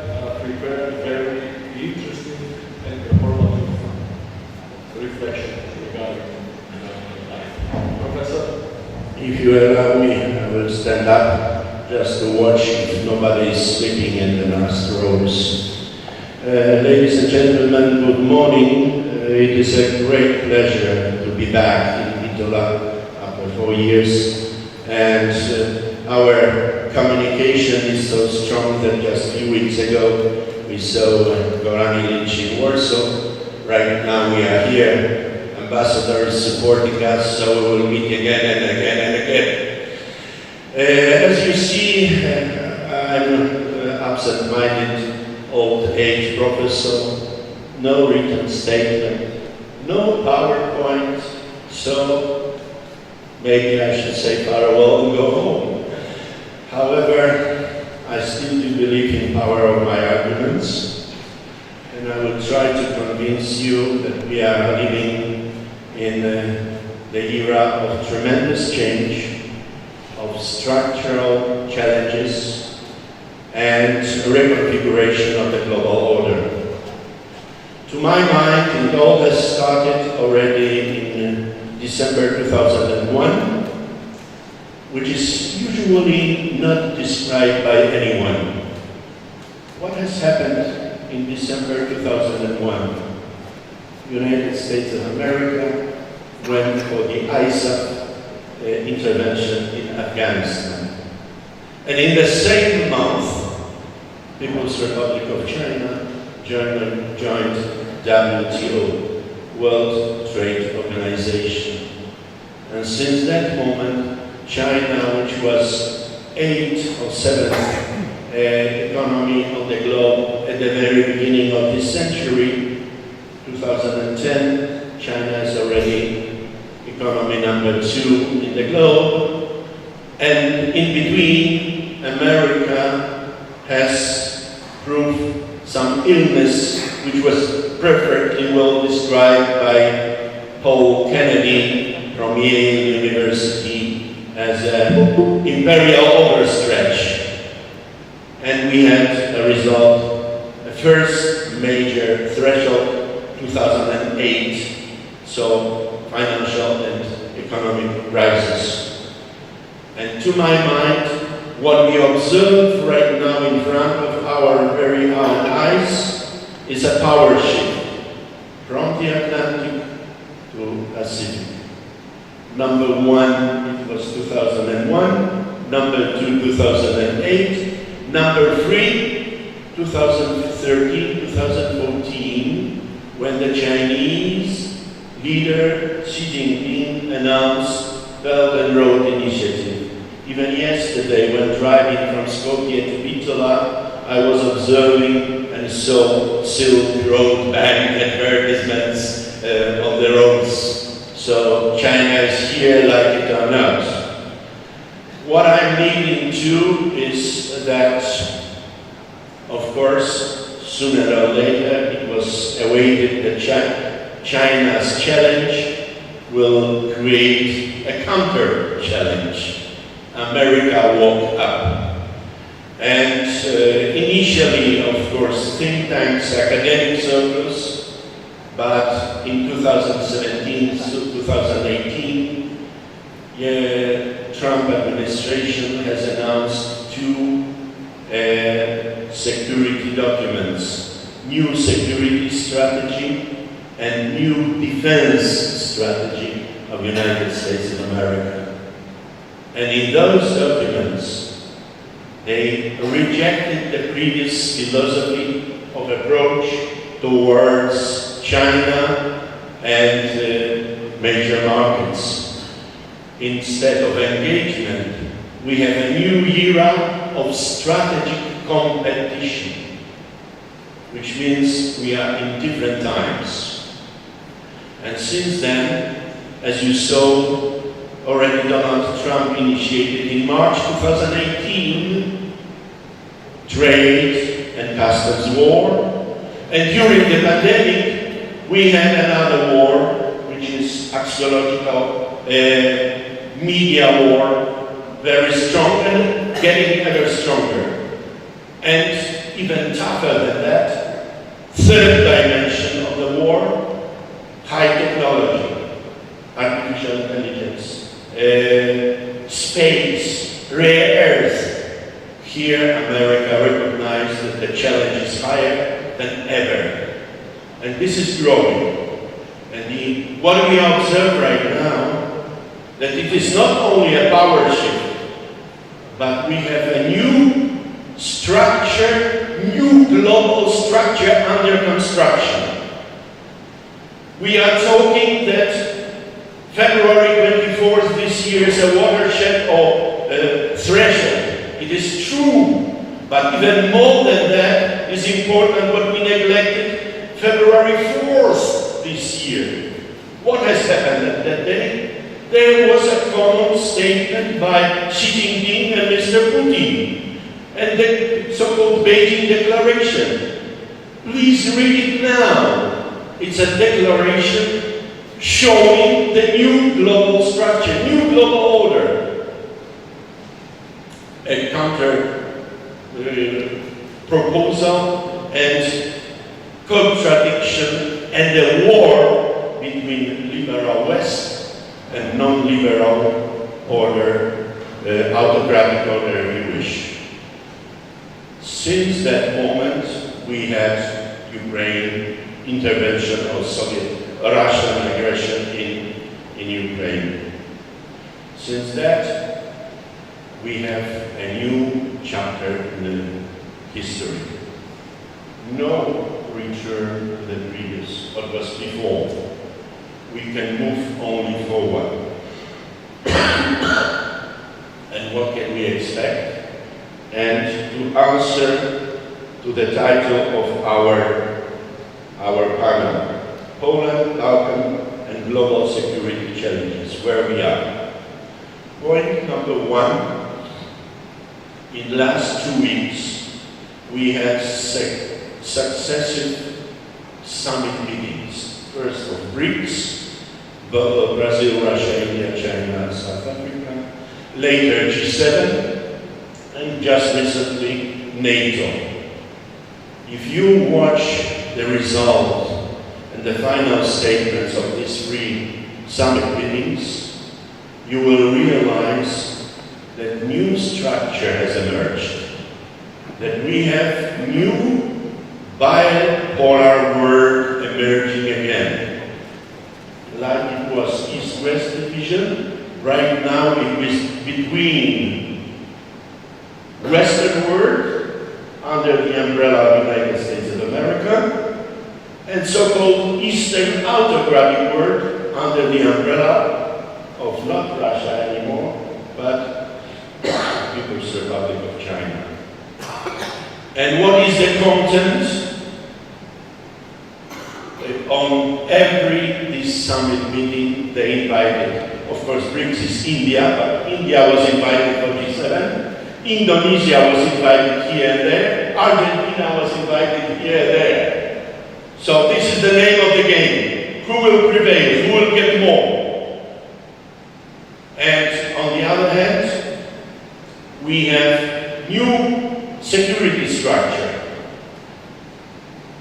B: prepared very interesting and informative reflection regarding life. Professor?
J: If you allow me, I will stand up just to watch if nobody is sleeping in the last rows. Ladies and gentlemen, good morning. It is a great pleasure to be back in Bitola after 4 years, and our communication is so strong that just a few weeks ago we saw Gorani Lynch in Warsaw. Right now we are here, ambassadors supporting us, so we will meet again and again and again. As you see, I'm absent-minded old age professor, no written statement, no PowerPoint, so maybe I should say farewell and go home. However, I still do believe in the power of my arguments, and I will try to convince you that we are living in the era of tremendous change, of structural challenges, and reconfiguration of the global order. To my mind, it all has started already in December 2001, which is usually not described by anyone. What has happened in December 2001? United States of America went for the ISAF intervention in Afghanistan. And in the same month, People's Republic of China joined WTO, World Trade Organization. And since that moment, China, which was 8th or 7th economy of the globe at the very beginning of this century, 2010, China is already economy number 2 in the globe. And in between, America has proved some illness, which was perfectly well described by Paul Kennedy from Yale University as an imperial overstretch. And we had a result, the first major threshold, 2008, so financial and economic crisis. And to my mind, what we observe right now in front of our very own eyes is a power shift from the Atlantic to Pacific. Number 1, it was 2001. Number 2, 2008. Number 3, 2013, 2014, when the Chinese leader Xi Jinping announced Belt and Road Initiative. Even yesterday, when driving from Skopje to Bitola, I was observing and saw Silk Road Bank advertisements on the roads. So China is here, like it or not. What I'm leading to is that, of course, sooner or later, it was awaited that China's challenge will create a counter-challenge. America woke up. And initially, of course, think tanks, academic circles, but in 2017, 2018, the Trump administration has announced 2 security documents, new security strategy and new defense strategy of the United States of America. And in those documents, they rejected the previous philosophy of approach towards China and major markets. Instead of engagement, we have a new era of strategic competition, which means we are in different times. And since then, as you saw, already Donald Trump initiated in March 2018 trade and customs war. And during the pandemic, we had another war, which is axiological media war, very strong and getting ever stronger. And even tougher than that, third dimension of the war, high technology, artificial intelligence, space, rare earth, Here, America recognized that the challenge is higher than ever. And this is growing. And what we observe right now, that it is not only a power shift, but we have a new structure, new global structure under construction. We are talking that February 24th this year is a watershed or threshold. It is true, but even more than that is important what we neglected February 4th this year. What has happened at that day? There was a common statement by Xi Jinping and Mr. Putin, and the so-called Beijing Declaration. Please read it now. It's a declaration showing the new global structure, new global order. A counter proposal and contradiction and a war between liberal West and non-liberal order, autocratic order, if you wish. Since that moment, we had Ukraine intervention of Russian aggression in Ukraine. Since that, we have a new chapter in the history. No return to the previous, what was before. We can move only forward. And what can we expect? And to answer to the title of our panel, Poland, Balkans, and Global Security Challenges, where we are. Point number one, in the last 2 weeks, we had successive summit meetings. First of BRICS, Brazil, Russia, India, China, South Africa. Later G7, and just recently NATO. If you watch the result and the final statements of these 3 summit meetings, you will realize that new structure has emerged, that we have new bipolar world emerging again. Like it was East-West division, right now it is between Western world under the umbrella of the United States of America and so-called Eastern autocratic world under the umbrella of not Russia anymore, but People's Republic of China. And what is the content? On this summit meeting, they invited, of course, BRICS is India, but India was invited for G7. Indonesia was invited here and there. Argentina was invited here and there. So this is the name of the game. Who will prevail? Who will get more? And on the other hand, we have new security structure.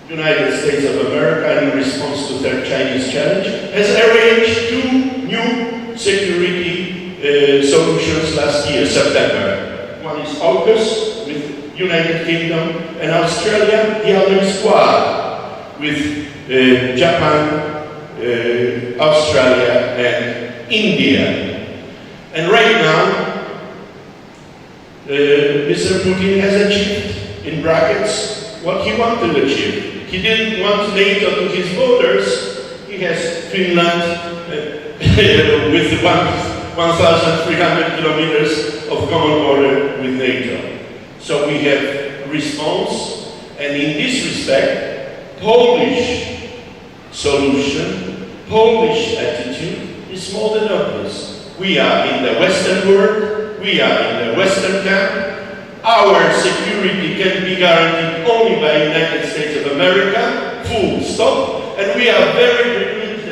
J: United States of America, in response to their Chinese challenge, has arranged 2 new security solutions last year, September. One is AUKUS with United Kingdom and Australia, the other is Quad with Japan, Australia and India. And right now, Mr. Putin has achieved, in brackets, what he wanted to achieve. He didn't want NATO to his borders. He has Finland with 1,300 kilometers of common border with NATO. So we have response, and in this respect, Polish solution, Polish attitude is more than obvious. We are in the Western world, we are in the Western camp. Our security can be guaranteed only by the United States of America, full stop, and we are very privileged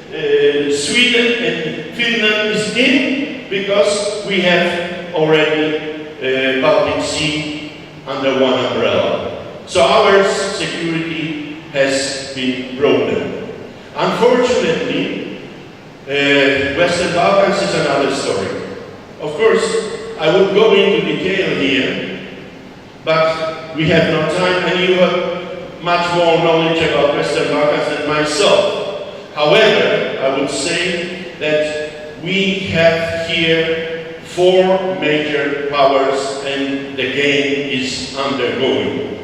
J: that Sweden and Finland is in, because we have already Baltic Sea under one umbrella. So our security has been broadened. Unfortunately, Western Balkans is another story. Of course, I would go into detail here, But we have no time, and you have much more knowledge about Western Balkans than myself. However, I would say that we have here 4 major powers, and the game is undergoing.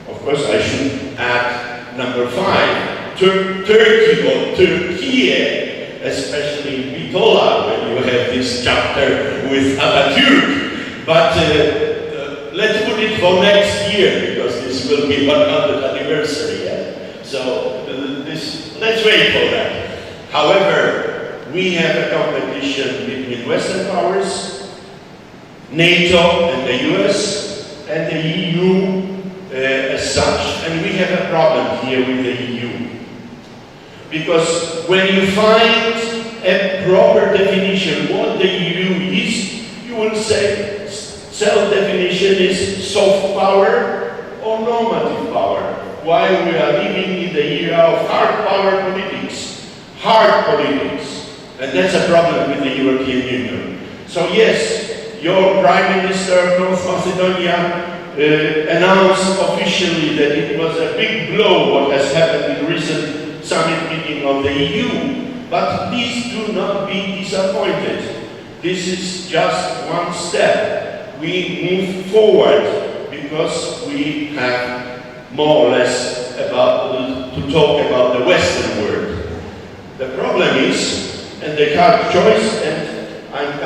J: Of course, I should add number 5, Turkey or Turkey, especially in Bitola, when you have this chapter with Atatürk. But let's put it for next year, because this will be 100th anniversary. Yeah? So let's wait for that. However, we have a competition between Western powers, NATO and the US, and the EU as such, and we have a problem here with the EU. Because when you find a proper definition what the EU is, you will say self-definition is soft power or normative power, while we are living in the era of hard power politics, hard politics, and that's a problem with the European Union. So yes, your Prime Minister of North Macedonia announced officially that it was a big blow what has happened in recent summit meeting of the EU, but please do not be disappointed. This is just one step. We move forward because we have more or less to talk about the Western world. The problem is, and the hard choice, and I'm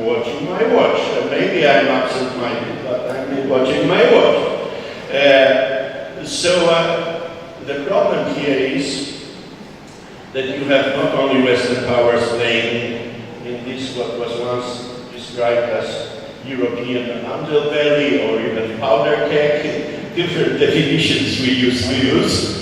J: watching my watch. Maybe I'm absent-minded, but I'm watching my watch. The problem here is that you have not only Western powers playing in this what was once described as European underbelly or even powder keg, different definitions we used to use.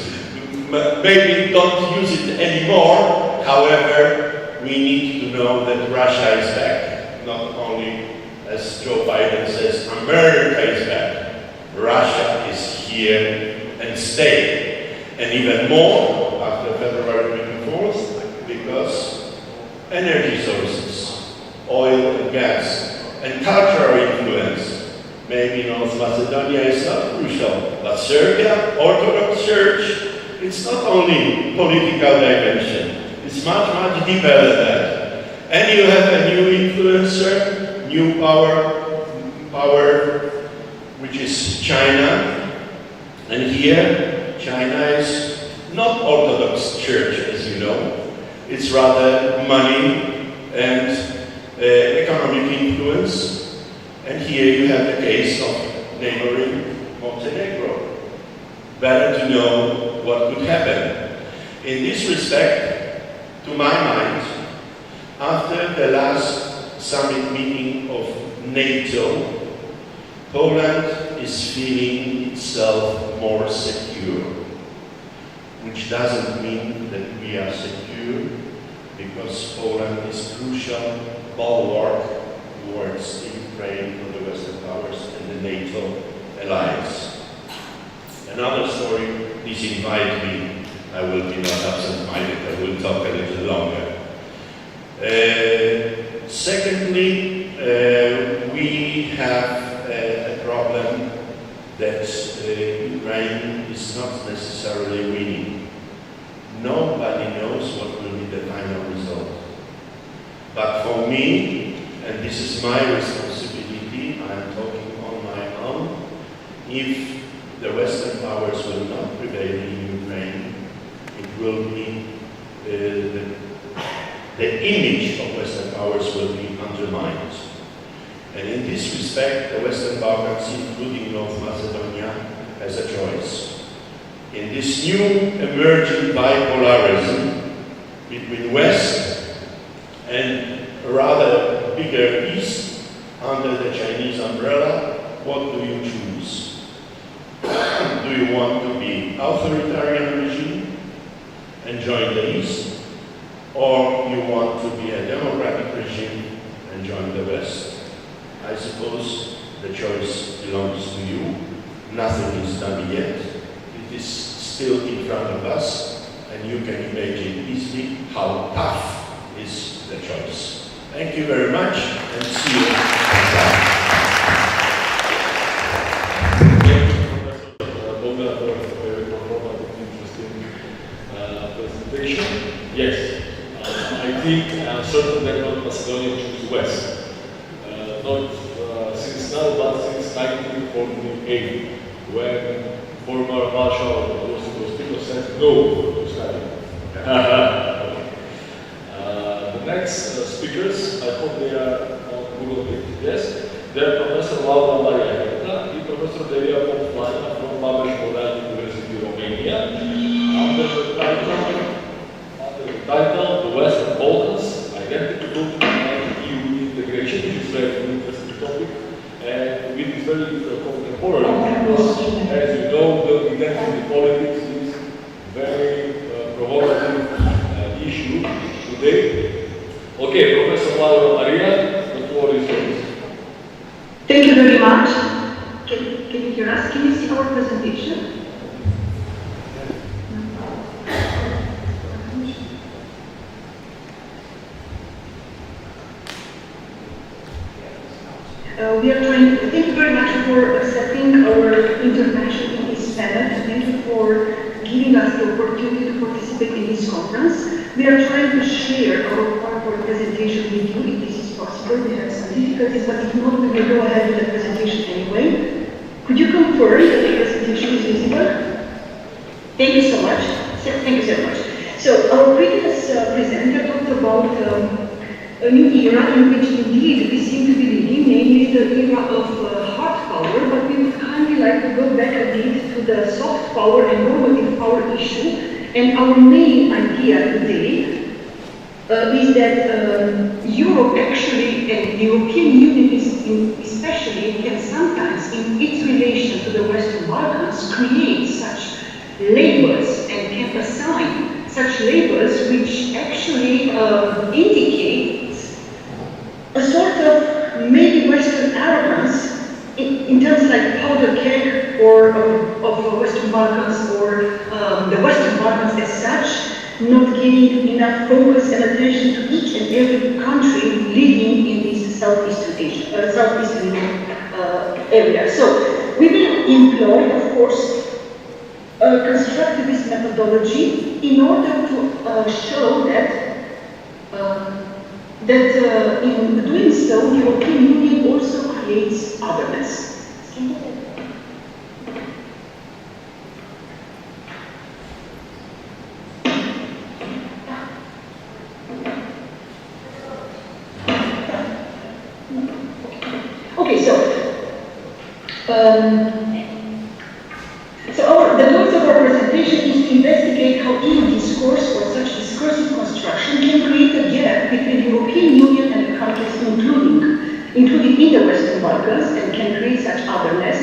J: Maybe don't use it anymore. However, we need to know that Russia is back. Not only, as Joe Biden says, America is back. Russia is here and staying. And even more after February 24th, because energy sources, oil and gas, and cultural influence. Maybe North Macedonia is not crucial, but Serbia, Orthodox Church, it's not only political dimension, it's much, much deeper than that. And you have a new influencer, new power, which is China. And here, China is not Orthodox Church, as you know. It's rather money and economic influence. And here you have the case of neighboring Montenegro. Better to know what could happen. In this respect, to my mind, after the last summit meeting of NATO, Poland is feeling itself more secure, which doesn't mean that we are secure, because Poland is crucial bulwark towards Ukraine for the Western powers and the NATO alliance. Another story, please invite me. I will be not absent-minded, I will talk a little longer. Secondly, we have a problem that Ukraine is not necessarily winning. Nobody knows what will be the final result. But for me, and this is my responsibility, I am talking on my own, if the Western powers will not prevail in Ukraine, it will be the image of Western powers will be undermined. And in this respect, the Western Balkans, including North Macedonia, has a choice. In this new emerging bipolarism between West and a rather bigger East under the Chinese umbrella, what do you choose? Do you want to be authoritarian regime and join the East? Or you want to be a democratic regime and join the West? I suppose the choice belongs to you. Nothing is done yet. It is still in front of us, and you can imagine easily how tough is the choice. Thank you very much, and see you next time.
B: moderator for a very informative, interesting presentation. Yes, I think certain that North Macedonia choose West. Not since now, but since 1948, when former Marshal Joseph Tito said no to Stalin. The next speakers, I hope they are on Google Meet. Yes, they are Professor Laura Maria Herta and Professor Delia Pomplana from Babeș-Bolyai University, Romania, under the title The Western Balkans, Identity and EU Integration, which is a very interesting topic, and it is very contemporary because, as you know, the identity politics is very provocative issue today. Okay, Professor Laura Maria, the floor is yours.
K: Thank you very much. Can you hear us? Can you see our presentation? We are trying to thank you very much for accepting our invitation in this panel, and thank you for giving us the opportunity to participate in this conference. We are trying to share our PowerPoint presentation with you if this is possible. We have some difficulties, but if not, we will go ahead with the presentation anyway. Could you confirm that the presentation is visible? Thank you so much. Thank you so much. So our previous presenter talked about a new era in which indeed we seem to be living, namely the era of hard power, but we would kindly like to go back a bit to the soft power and normative power issue. And our main idea today is that Europe actually, and the European Union especially, can sometimes, in its relation to the Western Balkans, create such labels and can assign such labels which actually indicate a sort of maybe Western arrogance in terms like powder keg or of Western Balkans or the Western Balkans as such, not giving enough focus and attention to each and every country living in this Southeastern area. So we will employ, of course, a constructivist methodology in order to show that in doing so, the European Union also creates otherness. Okay, the goals of our presentation is to investigate how EU discourse or such discursive construction can create a gap between the European Union and the countries including in the Western Balkans, and can create such otherness.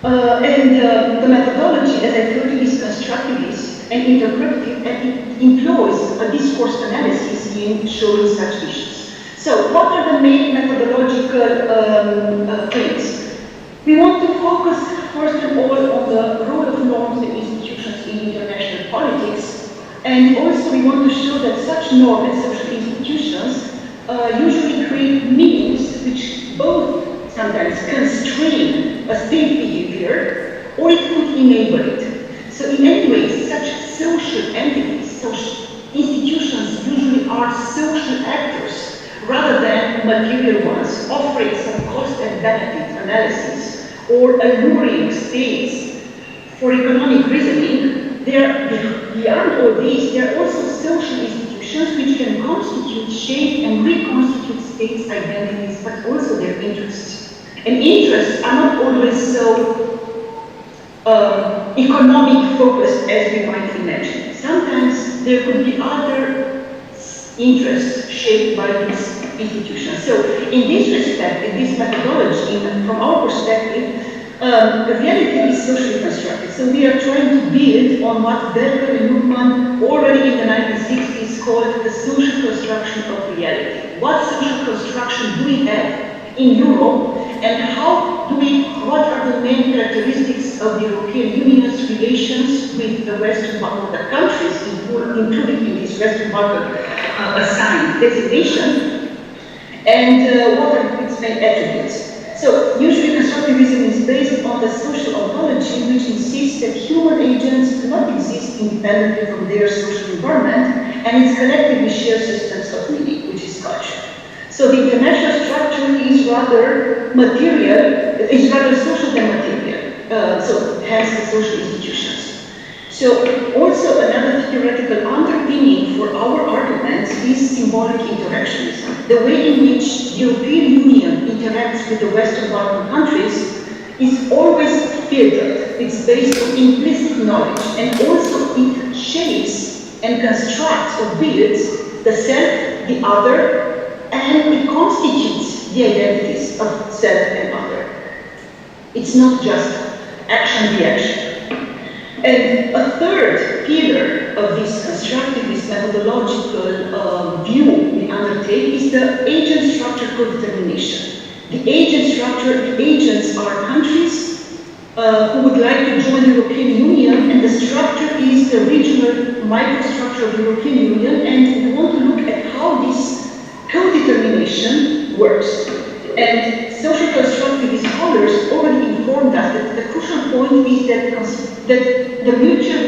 K: The methodology, as I told you, is constructivist and interpretive, and it employs a discourse analysis in showing such issues. So, what are the main methodological things? We want to focus first of all on the role of norms and institutions in international politics, and also we want to show that such norms and social institutions usually create meanings which both sometimes constrain a state behavior or it could enable it. So in any way, such social entities, social institutions usually are social actors rather than material ones, offering some cost and benefit analysis or alluring states for economic reasoning. Beyond all these, there are also social institutions which can constitute, shape, and reconstitute states' identities, but also their interests. And interests are not always so economic focused as we might imagine. Sometimes there could be other interests shaped by these institutions. So in this respect, in this methodology, from our perspective, the reality is socially constructed. So we are trying to build on what Berger and Luhmann already in the 1960s called the social construction of reality. What social construction do we have in Europe, and what are the main characteristics of the European Union's relations with the Western Balkan, the countries included in this Western Balkan assigned designation, and what are its main attributes? So usually constructivism is based on the social ontology, which insists that human agents do not exist independently from their social environment, and its collectively shared systems of meaning, which is culture. So the international structure is rather material, is rather social than material, so hence the social institutions. So also another theoretical underpinning for our arguments is symbolic interactionism. The way in which the European Union interacts with the Western Balkan countries is always filtered. It's based on implicit knowledge, and also it shapes and constructs or builds the self, the other, and it constitutes the identities of self and other. It's not just action-reaction. And a third pillar of this constructivist methodological view we undertake is the agent structure co-determination. The agent structure, the agents are countries who would like to join the European Union, and the structure is the regional microstructure of the European Union, and we want to look at how this co-determination works. And social constructivist scholars already informed us that the crucial point is that the mutual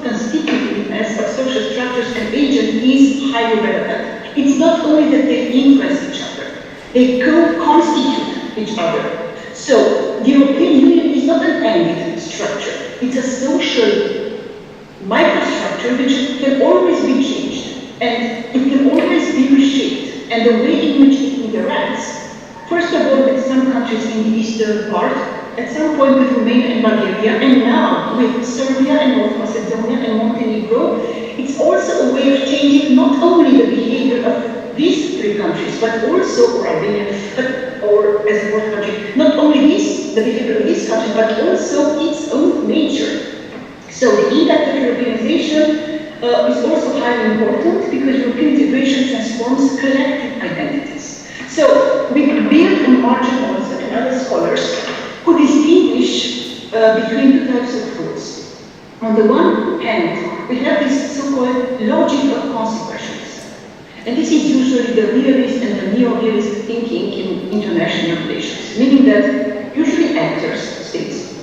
K: constitutiveness of social structures and agents is highly relevant. It's not only that they influence each other, they co-constitute each other. So the European Union is not an ended structure. It's a social microstructure which can always be changed, and it can always be reshaped. And the way in which it interacts, first of all with some countries in the eastern part, at some point with Romania and Bulgaria, and now with Serbia and North Macedonia and Montenegro, it's also a way of changing not only the behavior of these three countries, but also, or Albania, or as a fourth country, not only the behavior of this country, but also its own nature. So the impact of Europeanization is also highly important because European integration transforms collective identities. So we build on Martin also and other scholars who distinguish between two types of thoughts. On the one hand, we have this so-called logic of consequentialism. And this is usually the realist and the neo-realist thinking in international relations, meaning that usually actors, states,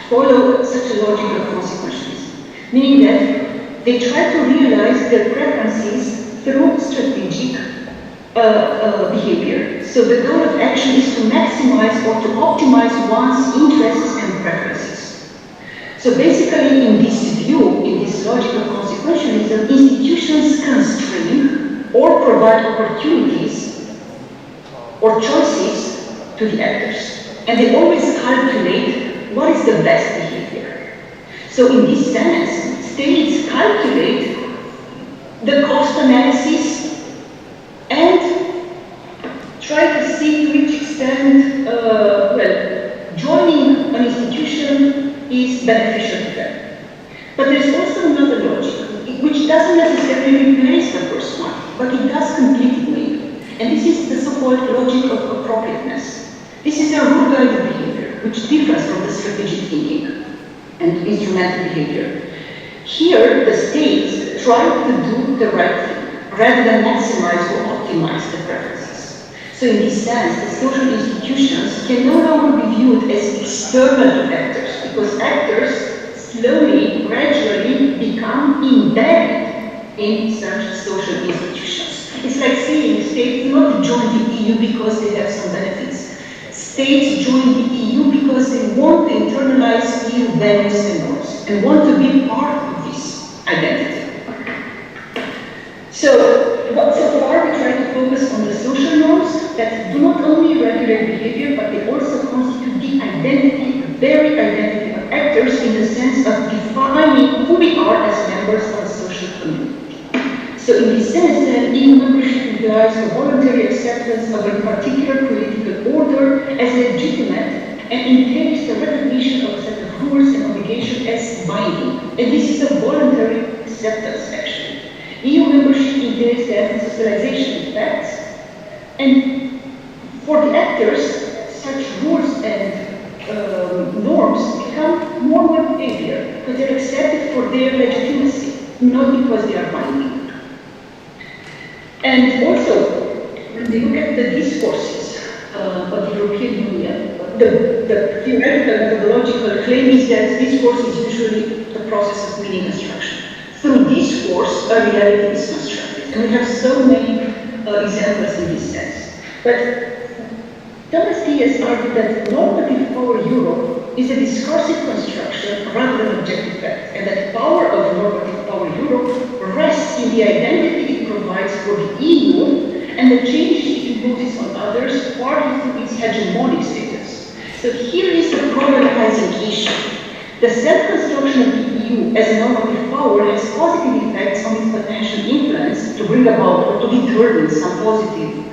K: follow such a logic of consequentialism, meaning that they try to realize their preferences through strategic behavior. So the goal of action is to maximize or to optimize one's interests and preferences. So basically in this view, in this logic of consequentialism, institutions constrain or provide opportunities or choices to the actors. And they always calculate what is the best behavior. So in this sense, states calculate the cost analysis and try to see to which extent, joining an institution is beneficial to them. But there's also another logic, which doesn't necessarily replace the first one, but it does complete it maybe. And this is the so-called logic of appropriateness. This is a rule-guided behavior, which differs from the strategic thinking and instrumental behavior. Here, the states try to do the right thing, rather than maximize or optimize the preferences. So in this sense, the social institutions can no longer be viewed as external to actors, because actors slowly, gradually become embedded in such social institutions. It's like saying states do not join the EU because they have some benefits. States join the EU because they want to internalize EU values and norms, and want to be part of this identity. So far we try to focus on the social norms that do not only regulate behavior, but they also constitute the identity, the very identity of actors in the sense of defining who we are as members of a social community. So in this sense, then, EU membership implies a voluntary acceptance of a particular political order as legitimate and entails the recognition of a set of rules and obligations as binding. And this is a voluntary acceptance, actually. EU membership entails the socialization of facts, and for the actors, such rules and norms become normal behavior because they're accepted for their legitimacy, not because they are binding. And also, when they look at the discourses of the European Union, but the theoretical methodological claim is that discourse is usually the process of meaning construction. Through discourse, a reality is constructed. And we have so many examples in this sense. But Thomas Diaz argued that normative power Europe is a discursive construction rather than objective fact, and that power of normative power Europe rests in the identity it provides for the EU and the changes it imposes on others, partly through its hegemonic status. So here is the problematizing issue. The self-construction of the EU as a normative power has positive effects on its potential influence to bring about or to determine some positive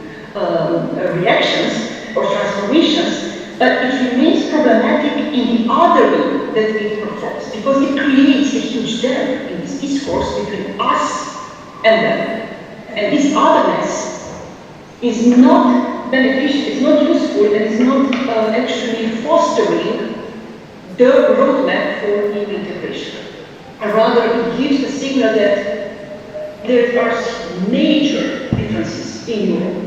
K: reactions or transformations, but it remains problematic in the othering that it performs, because it creates a huge gap in this discourse between us and them. And this otherness is not beneficial, it's not useful, and is not actually fostering the roadmap for EU integration. And rather, it gives the signal that there are major differences in Europe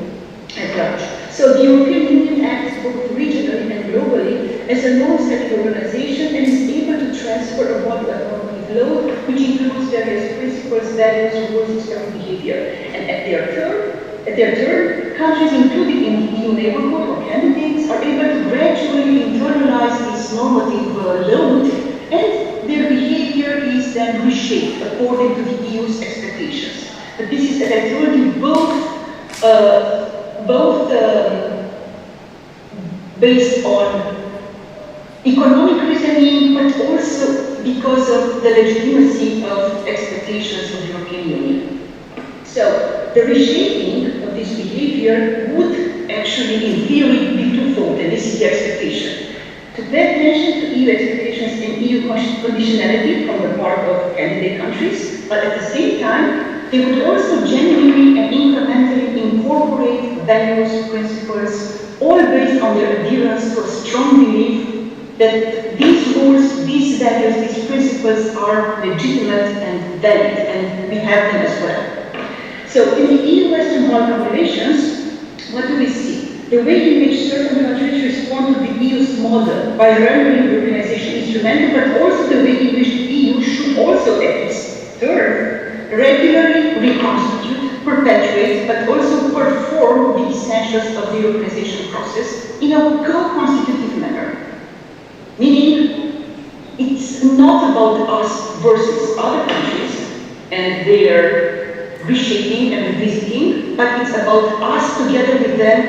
K: at large. So the European Union acts both regionally and globally as a norm-setting organization and is able to transfer a body of normative law, which includes various principles, values, rules, external behavior. And at their turn, countries included in the EU neighborhood or candidates are able to gradually internalize this normative load, and their behavior is then reshaped according to the EU's expectations. But this is, as I told you, both based on economic reasoning, but also because of the legitimacy of expectations of the European Union. So the reshaping of this behavior would actually, in theory, be twofold, and this is the expectation. To pay attention to EU expectations and EU conditionality on the part of candidate countries, but at the same time, they would also genuinely and incrementally incorporate values, principles, all based on their adherence to a strong belief that these rules, these values, these principles are legitimate and valid, and we have them as well. So in the EU-Western Balkan relations, what do we see? The way in which certain countries respond to the EU's model by rendering the organization instrumental, but also the way in which the EU should also, at its turn, regularly reconstitute, perpetuate, but also perform the essentials of the organization process in a co-constitutive manner. Meaning, it's not about us versus other countries and their reshaping and revisiting, but it's about us together with them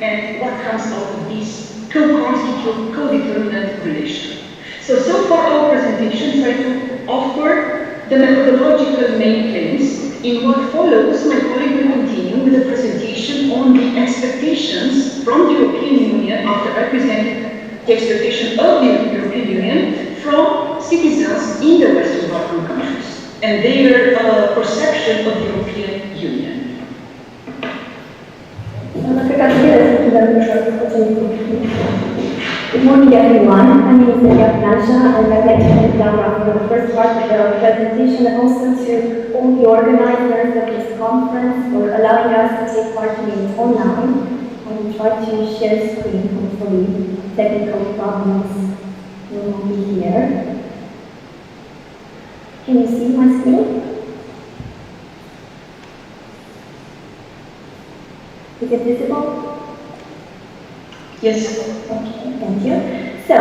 K: and what comes out of this co-constitute, co-determinant relation. So far our presentation tried to offer the methodological main claims. In what follows, my colleague will continue with a presentation on the expectations from the European Union after I presented the expectation of the European Union from citizens in the Western Balkan countries and their perception of the European Union.
L: Good morning, everyone. My name is Nadia Plansha, and I'd like to thank Laura for the first part of the presentation, and also to all the organizers of this conference for allowing us to take part in it online. I will try to share screen, hopefully technical problems will not be here. Can you see my screen? Is it visible?
K: Yes.
L: Okay, thank you. So,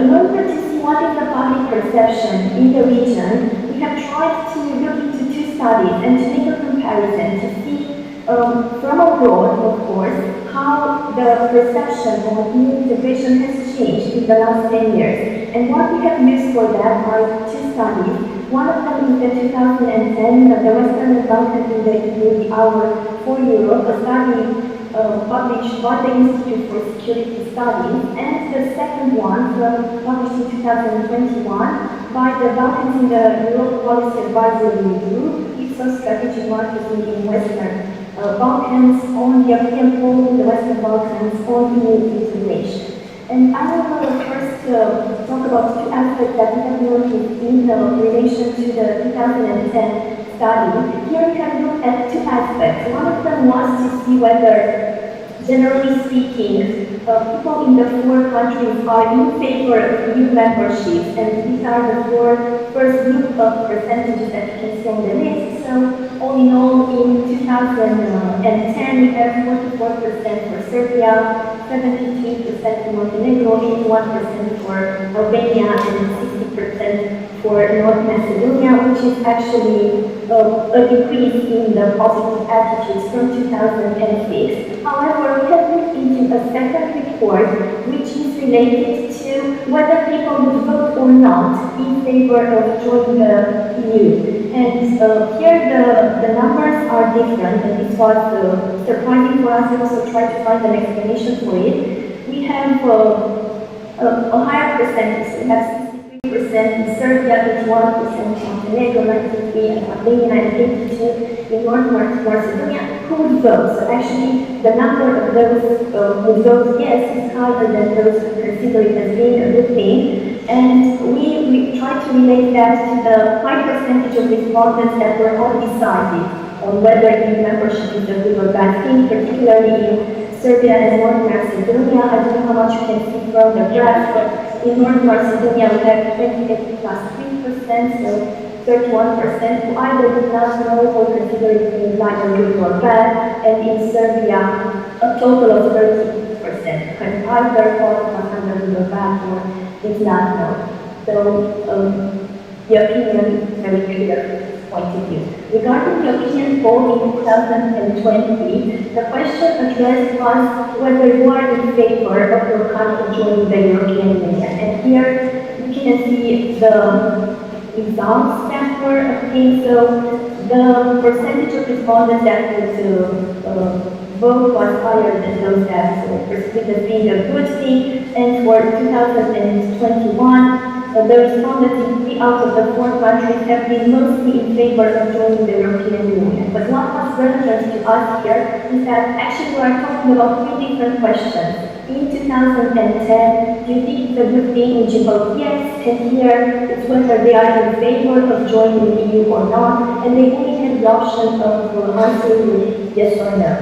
L: in order to see what is the public perception in the region, we have tried to look into two studies and to make a comparison to see from abroad, of course, how the perception of EU integration has changed in the last 10 years. And what we have used for that are two studies. One of them is the 2010, the Western Balkans in the EU, Hour for Europe, a study published by the Institute for Security Studies, and the second one published in 2021 by the Balkans in the Europe Policy Advisory Group, Ipsos Strategic Marketing in Western Balkans on the European Pole, the Western Balkans on EU integration. And I will first talk about two aspects that we have noticed in relation to the 2010 study. Here we have looked at two aspects. One of them was to see whether generally speaking, people in the four countries are in favor of EU membership, and these are the four first group of percentages that you can see on the list. So, all in all, in 2010, we have 44% for Serbia, 73% for Montenegro, 81% for Albania, and 60% for North Macedonia, which is actually a decrease in the positive attitudes from 2006. However, we have looked into a second report which is related to whether people would vote or not in favor of joining the EU. And here the numbers are different, and this was surprising for us. We also tried to find an explanation for it. We have a higher percentage. We have 63% in Serbia, 81% in Montenegro, 93% in Albania, and 82% in North Macedonia, who would vote. So actually, the number of those who vote yes is higher than those who consider it as being a good thing. And we try to relate that to the high percentage of respondents that were undecided on whether EU membership is a good or bad thing, particularly in Serbia and North Macedonia. I don't know how much you can see from the graph, but in North Macedonia we have 28 plus 3%, so 31% who either did not know or consider it being either good or bad, and in Serbia a total of 30% can either call it good or bad or did not know. So the opinion is very clear from this point of view. Regarding the opinion poll in 2020, the question addressed was whether you are in favor of your country joining the European Union. And here you can see the results that were obtained. So the percentage of respondents that would vote was higher than those that were perceived as being a good thing. And for 2021, the respondents in 3 out of the 4 countries have been mostly in favor of joining the European Union. But what was relevant to us here is that actually we are talking about 3 different questions. In 2010, do you think it's a good thing? Would you vote yes? And here it's whether they are in favor of joining the EU or not, and they only had the option of answering with yes or no.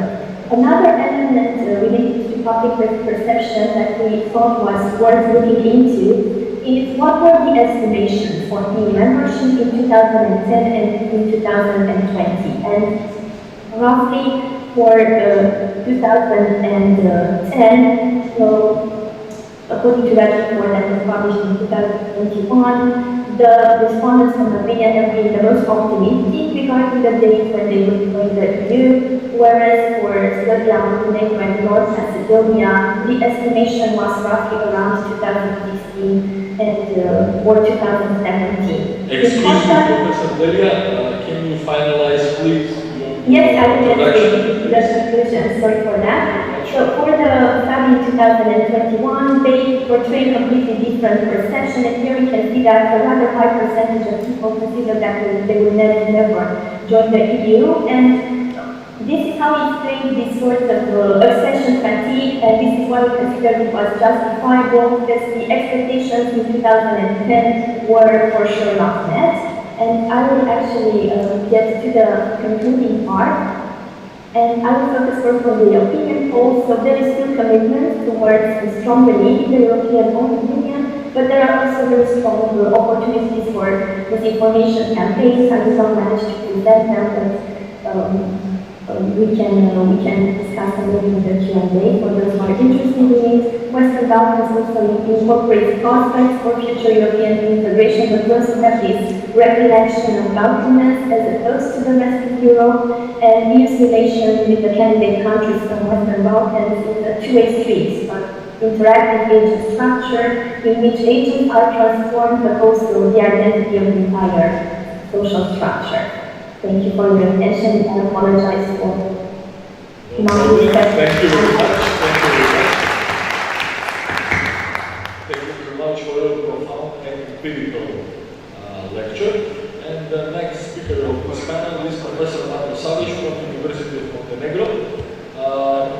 L: Another element related to public perception that we thought was worth looking into is what were the estimations for EU membership in 2010 and in 2020. And roughly for 2010, so according to that report that was published in 2021, the respondents from Albania have been the most optimistic regarding the date when they would join the EU, whereas for Serbia, Montenegro, and North Macedonia, the estimation was roughly around 2016 and or 2017.
B: Excuse me, Professor Delia, can you finalize, please?
L: Yes, I will get to the conclusion. Sorry for that. So for the study in 2021, they portray a completely different perception, and here we can see that a rather high percentage of people consider that they will never join the EU, and this is how we explain this sort of accession fatigue, and this is why we consider it was justifiable, because the expectations in 2010 were for sure not met. And I will actually get to the concluding part. And I will focus first on the opinion poll. So there is still commitment towards a strong belief in the European Union, but there are also very strong opportunities for disinformation campaigns. I will not manage to present them, but we can discuss them maybe in the Q&A for those who are interested in it. Western Balkans also incorporates prospects for future European integration, but we also have this recollection of Balkans as opposed to the rest of Europe, and EU's relation with the candidate countries from Western Balkans is a two-way street, interactive agent structure in which agents are transformed, but also the identity of the entire social structure. Thank you for your attention, and I apologize for not
B: Thank you very much. Thank you very much for your profound and critical lecture. And the next speaker of this panel is Professor Marko Savic from the University of Montenegro.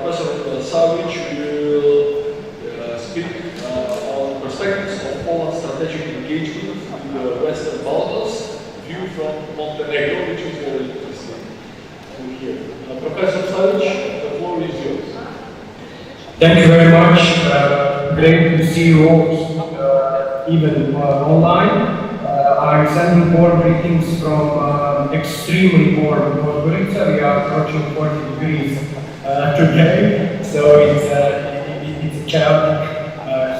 B: Professor Savic will speak on perspectives of Poland's strategic engagement with the Western Balkans, view from Montenegro, which is very interesting to hear. Professor Savic, the floor is yours.
M: Thank you very much. Great to see you all, even online. I'm sending warm greetings from extremely warm Podgorica. We are approaching 40 degrees today, so it's chaotic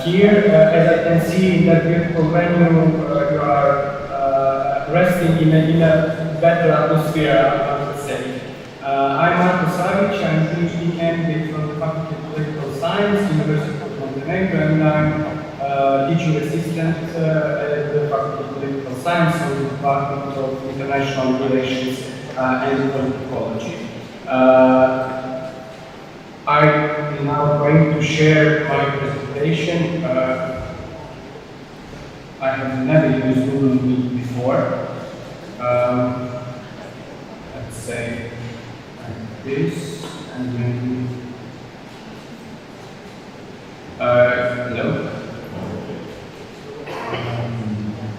M: here. As I can see in that beautiful menu, you are resting in a better atmosphere, I would say. I'm Marko Savic, I'm a PhD candidate from the Faculty of Political Science, University of Montenegro, and I'm teaching assistant at the Faculty of Political Science in the Department of International Relations and Politicology. I'm now going to share my presentation. I have never used Google Meet before. Let's say this, and then hello.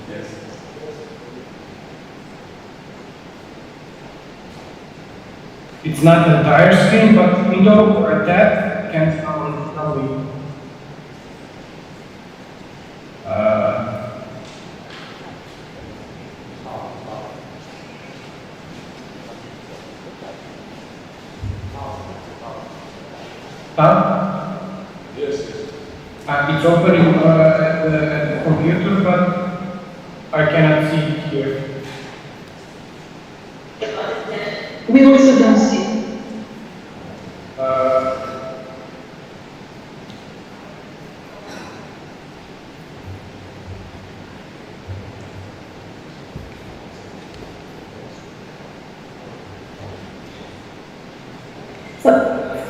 M: Yes. It's not the entire screen, but window or a tab can sound probably. Yes, yes. It's opening at the computer, but I cannot see it here.
K: We also don't see.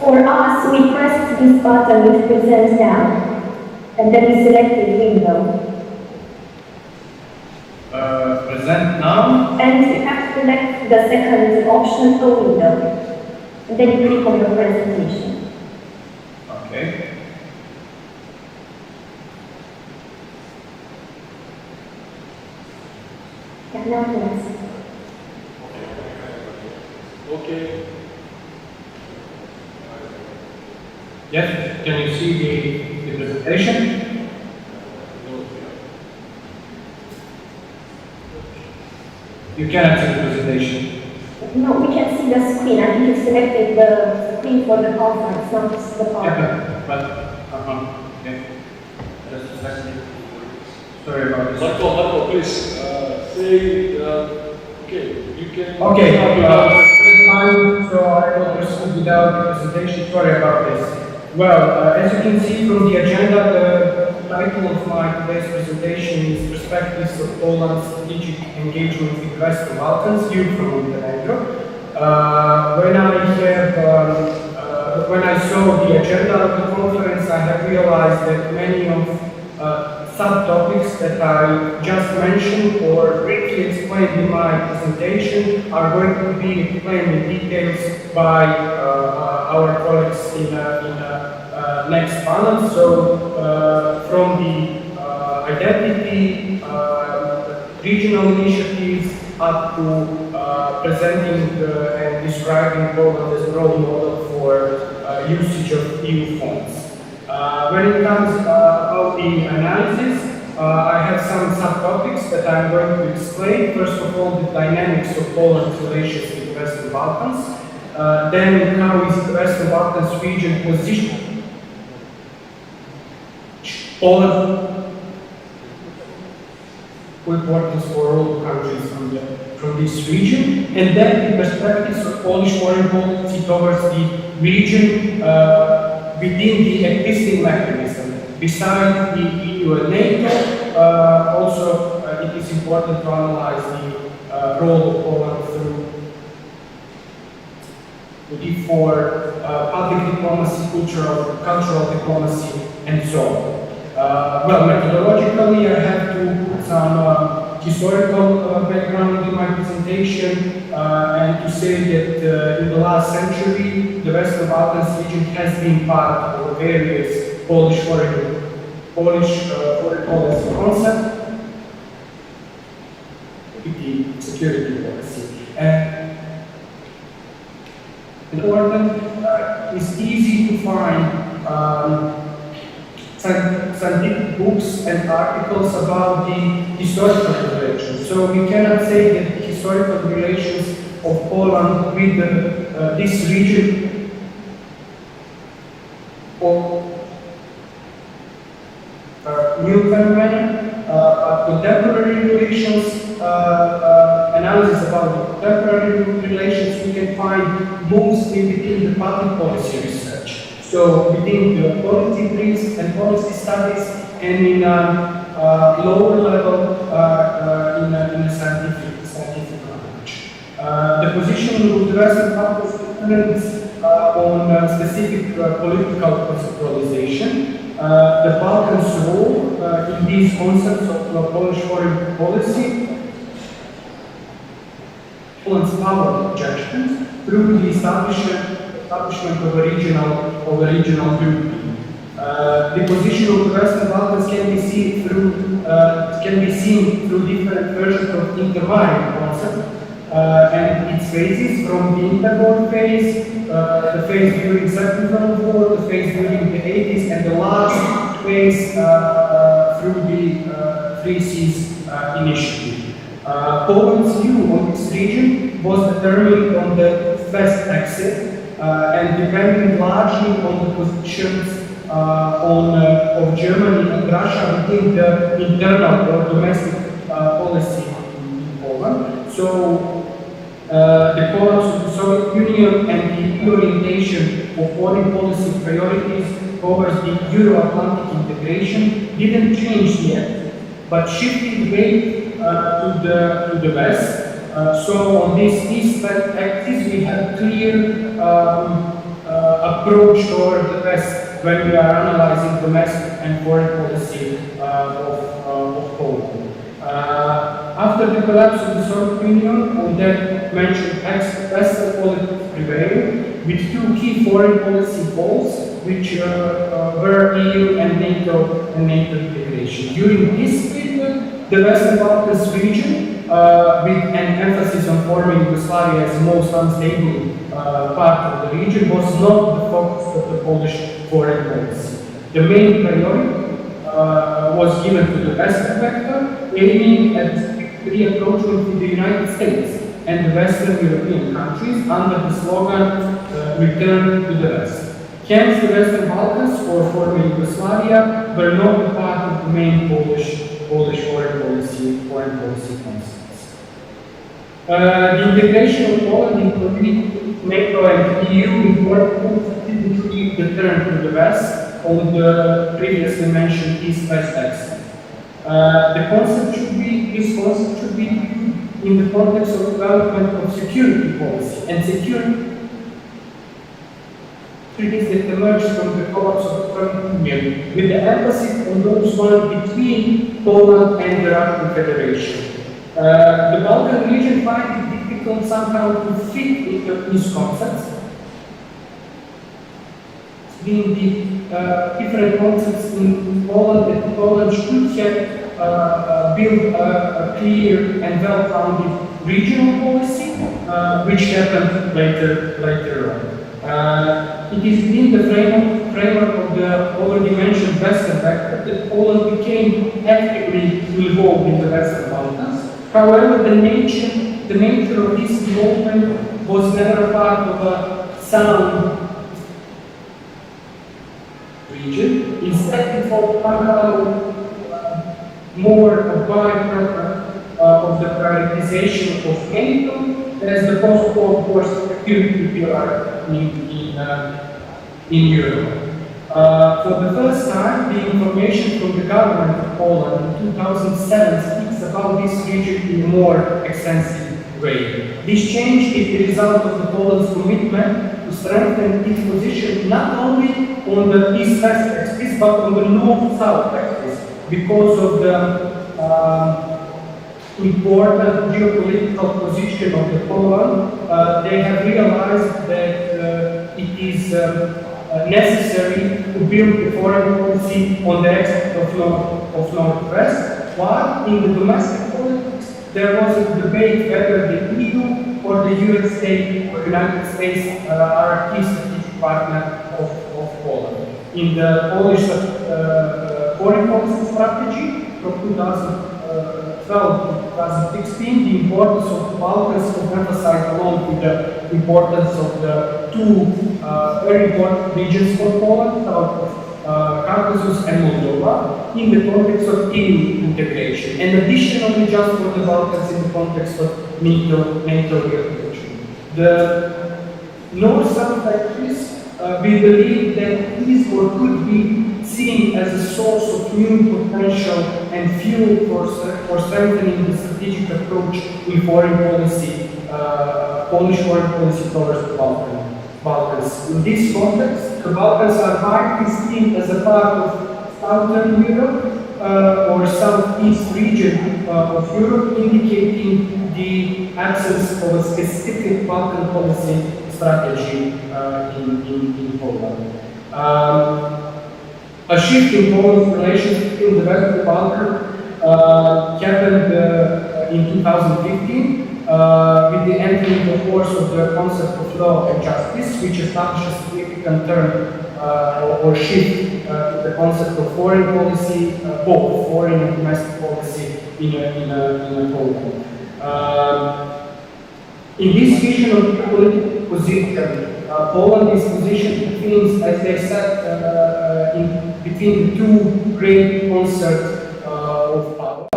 L: For us, we pressed this button which presents now, and then we selected window.
M: Present now?
L: And you have to select the second option, a window. And then you click on the presentation.
M: Okay.
L: Yeah, now yes.
M: Okay. Yes, can you see the presentation? You cannot see the presentation.
L: No, we can see the screen. I think you selected the screen for the conference, not the PowerPoint.
M: Yeah, but okay. Just a second. Sorry about this.
B: Marko, please say, okay, you can.
M: Okay, so I will proceed without the presentation. Sorry about this. Well, as you can see from the agenda, the title of my today's presentation is Perspectives of Poland's Strategic Engagement in the Western Balkans, you from Montenegro. When I saw the agenda of the conference, I have realized that many of subtopics that I just mentioned or briefly explained in my presentation are going to be explained in details by our colleagues in next panel. So from the identity, regional initiatives up to presenting and describing Poland as a role model for usage of EU funds. When it comes about the analysis, I have some subtopics that I'm going to explain. First of all, the dynamics of Poland's relations with the Western Balkans. Then how is the Western Balkans region positioned? Poland, importance for all countries from this region, and then the perspectives of Polish foreign policy towards the region within the existing mechanism. Besides the EU and NATO, also it is important to analyze the role of Poland through for public diplomacy, cultural diplomacy, and so on. Well, methodologically, I have to put some historical background in my presentation and to say that in the last century, the Western Balkans region has been part of various Polish foreign policy concept, the security policy. Important, it's easy to find scientific books and articles about the historical relations. So we cannot say that the historical relations of Poland with this region of new phenomenon, contemporary relations, analysis about contemporary relations, we can find mostly within the public policy research. So within the policy briefs and policy studies, and in lower level in a scientific knowledge. The position of the Western Balkans depends on specific political conceptualization. The Balkans' role in these concepts of Polish foreign policy, Poland's power judgment through the establishment of a regional group. The position of the Western Balkans can be seen through different versions of the intermarine concept and its phases, from the interwar phase, the phase during Second World War, the phase during the 80s, and the last phase through the Three Seas Initiative. Poland's view on this region was determined on the west axis and depending largely on the positions of Germany and Russia within the internal or domestic policy in Poland. So the collapse of the Soviet Union and the orientation of foreign policy priorities towards the Euro-Atlantic integration didn't change yet, but shifted weight to the west. So on this east-west axis, we have clear approach toward the west when we are analyzing domestic and foreign policy of Poland. After the collapse of the Soviet Union, on that mentioned Western politics prevailed, with two key foreign policy goals, which were EU and NATO integration. During this period, the Western Balkans region, with an emphasis on forming Yugoslavia as the most unstable part of the region, was not the focus of the Polish foreign policy. The main priority was given to the Western vector, aiming at reapproachment with the United States and the Western European countries under the slogan "Return to the West." Hence, the Western Balkans, or former Yugoslavia, were not a part of the main Polish foreign policy concepts. The integration of Poland into NATO and EU didn't really the turn to the West on the previously mentioned East-West axis. This concept should be in the context of development of security policy and security treaties that emerged from the collapse of the Soviet Union, with the emphasis on those one between Poland and the Russian Federation. The Balkan region finds it difficult somehow to fit into these concepts, being the different concepts in Poland, that Poland should have build a clear and well-founded regional policy, which happened later on. It is within the framework of the already mentioned Western vector that Poland became actively involved in the Western Balkans. However, the nature of this involvement was never a part of a sound region. Instead, it was somehow more a byproduct of the prioritization of NATO as the post-Cold War security pillar in Europe. For the first time, the information from the government of Poland in 2007 speaks about this region in a more extensive way. This change is the result of the Poland's commitment to strengthen its position not only on the east-west axis but on the north-south axis because of the important geopolitical position of the Poland. They have realized that it is necessary to build the foreign policy on the axis of northwest, while in the domestic politics there was a debate whether the EU or the USA or United States are a key strategic partner of Poland. In the Polish foreign policy strategy from 2012 to 2016, the importance of the Balkans was emphasized along with the importance of the two very important regions for Poland, south of Caucasus and Moldova, in the context of EU integration, and additionally just for the Balkans in the context of NATO integration. The North-South countries, we believe that is or could be seen as a source of new potential and fuel for strengthening the strategic approach in foreign policy, Polish foreign policy towards the Balkans. In this context, the Balkans are widely seen as a part of Southern Europe or Southeast region of Europe, indicating the absence of a specific Balkan policy strategy in Poland. A shift in Poland's relations between the Western Balkans happened in 2015 with the entry into force of the concept of law and justice, which established a significant turn or shift to the concept of foreign policy, both foreign and domestic policy in Poland. In this vision of political position, Poland is positioned between, as they said, between the two great concerts of power,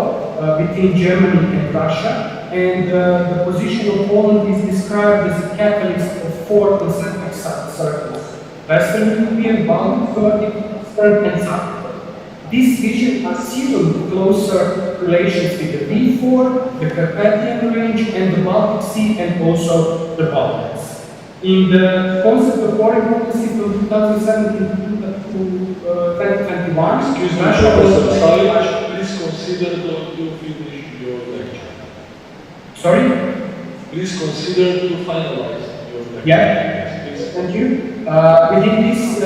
M: between Germany and Russia, and the position of Poland is described as a catalyst of four concentric circles: Western European, Baltic, Eastern, and South. This vision assumed closer relations with the V4, the Carpathian Range, and the Baltic Sea, and also the Balkans. In the concept of foreign policy from 2017 to 2021,
B: Excuse me, please consider to finish your lecture.
M: Sorry?
B: Please consider to finalize your lecture.
M: Yeah,
B: please.
M: thank you. Within this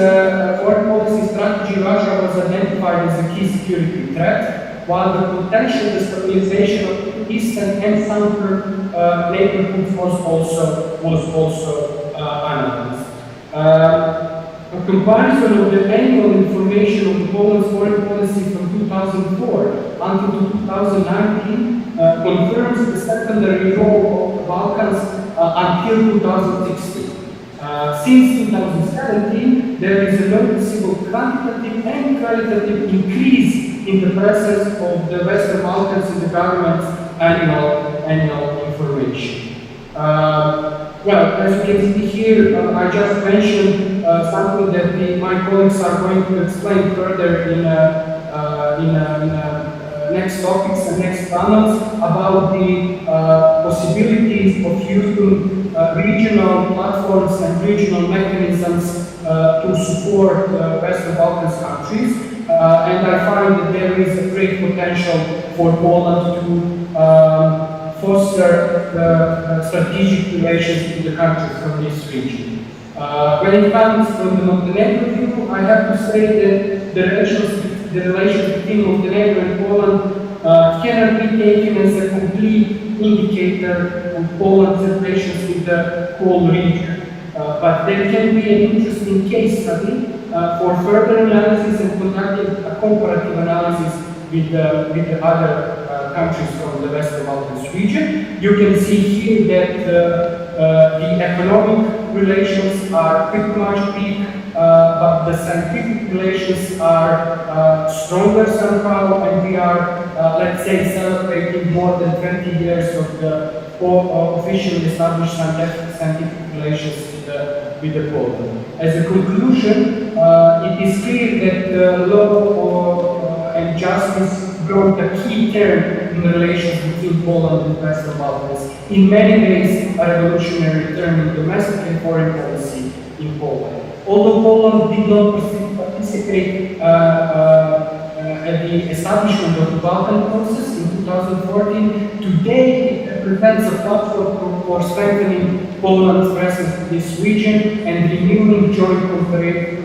M: foreign policy strategy, Russia was identified as a key security threat, while the potential destabilization of eastern and southern neighborhoods was also analyzed. A comparison of the annual information of Poland's foreign policy from 2004 until 2019 confirms the secondary role of the Balkans until 2016. Since 2017, there is a noticeable quantitative and qualitative increase in the presence of the Western Balkans in the government's annual information. Well, as you can see here, I just mentioned something that my colleagues are going to explain further in next topics and next panels about the possibilities of using regional platforms and regional mechanisms to support Western Balkans countries. And I find that there is a great potential for Poland to foster the strategic relations with the countries from this region. When it comes from the Montenegro view, I have to say that the relations between Montenegro and Poland cannot be taken as a complete indicator of Poland's relations with the whole region. But there can be an interesting case study for further analysis and conducting a comparative analysis with the other countries from the Western Balkans region. You can see here that the economic relations are pretty much weak, but the scientific relations are stronger somehow, and we are, let's say, celebrating more than 20 years of the officially established scientific relations with the Poland. As a conclusion, it is clear that law and justice brought a key term in the relations between Poland and Western Balkans. In many ways, a revolutionary term in domestic and foreign policy in Poland. Although Poland did not participate at the establishment of the Balkan process in 2014, today it represents a platform for strengthening Poland's presence in this region and renewing joint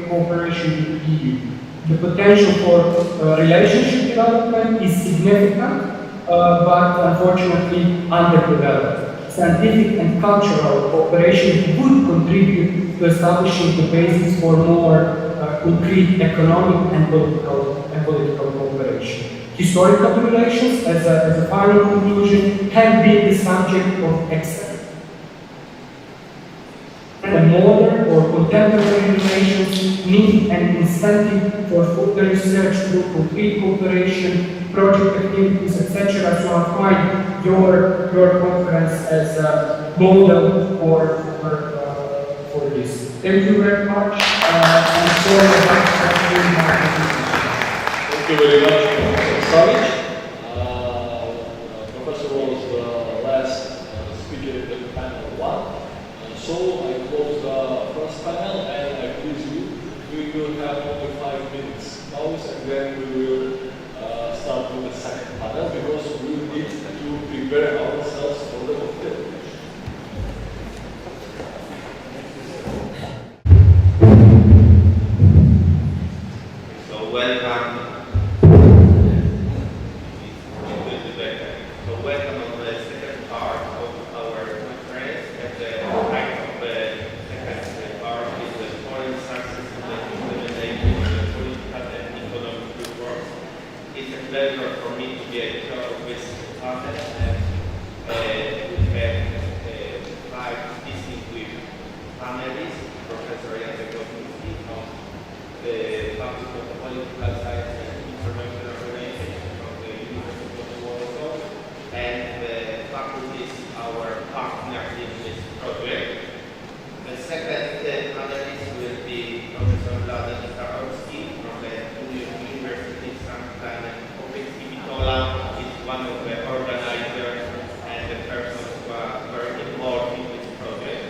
M: cooperation with the EU. The potential for relationship development is significant, but unfortunately underdeveloped. Scientific and cultural cooperation would contribute to establishing the basis for more concrete economic and political cooperation. Historical relations, as a final conclusion, have been the subject of excellence. And modern or contemporary relations need an incentive for further research through concrete cooperation, project activities, etc. So I find your conference as a model for this. Thank you very much. And for
B: Thank you very much, Professor Savic. Professor was the last speaker in the panel one. So I close the first panel and I please you, we will have only 5 minutes pause and then we will start with the second panel because we will need to prepare ourselves for the cocktail.
E: So welcome. So welcome on the second part of our conference. And the title of the second part is the foreign success in the implementation of the political and economic reforms. It's a pleasure for me to be a part of this panel, and we have 5 distinguished panelists: Professor Jacek Gowinski from the Faculty of Political Science and International Relations from the University of Warsaw, and the faculty is our partner in this project. The second panelist will be Professor Władysław Starowski from the University of St. Clement Bitola. Is one of the organizers and the persons who are very involved in this project.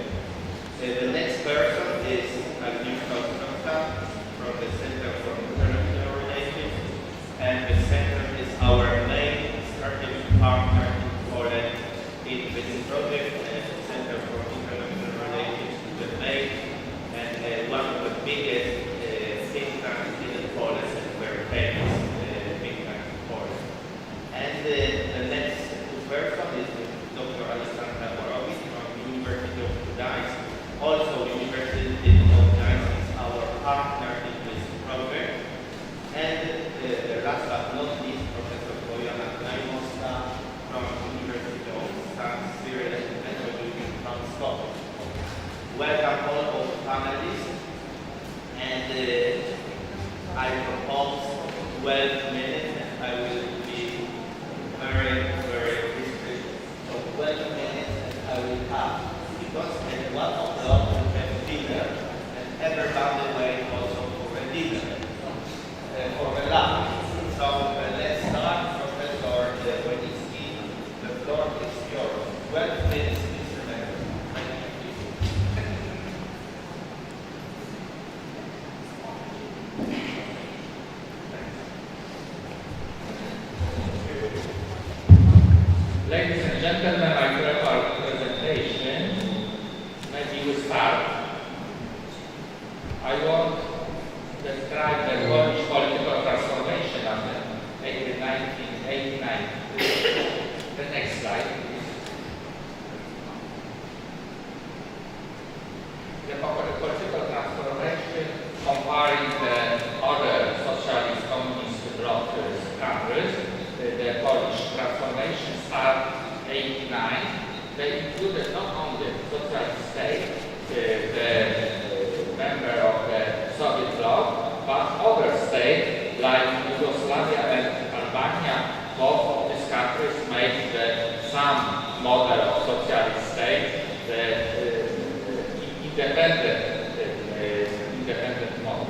E: The next person is Agnieszka Ostrowska from the Center for International Relations, and the center is our main strategic partner in Poland in this project, and the Center for International Relations is the main and one of the biggest think tanks in Poland and very famous think tank in Poland. And the next person is Dr. Alessandra Borowicz from the University of Gdańsk. Also, University of Gdańsk is our partner in this project. And last but not least, Professor Bojana Knajmowska from University of St. Cyril and Method from Scotland. Welcome all of the panelists, and I propose 12 minutes, and I will be very, very discreet. So 12 minutes, and I will have, because at 1 o'clock we have dinner, and everybody wait also for a dinner, for a lunch. So let's start, Professor Wojnicki. The floor is yours. 12 minutes, Mr. Mayor.
N: Ladies and gentlemen, I prepare a presentation. Maybe we start. I want to describe the Polish political transformation after 1989. The next slide, please. The political transformation comparing the other socialist communist bloc countries. The Polish transformation started in 1989. They included not only socialist state, the member of the Soviet bloc, but other states like Yugoslavia and Albania. Both of these countries made some model of socialist state, the independent model.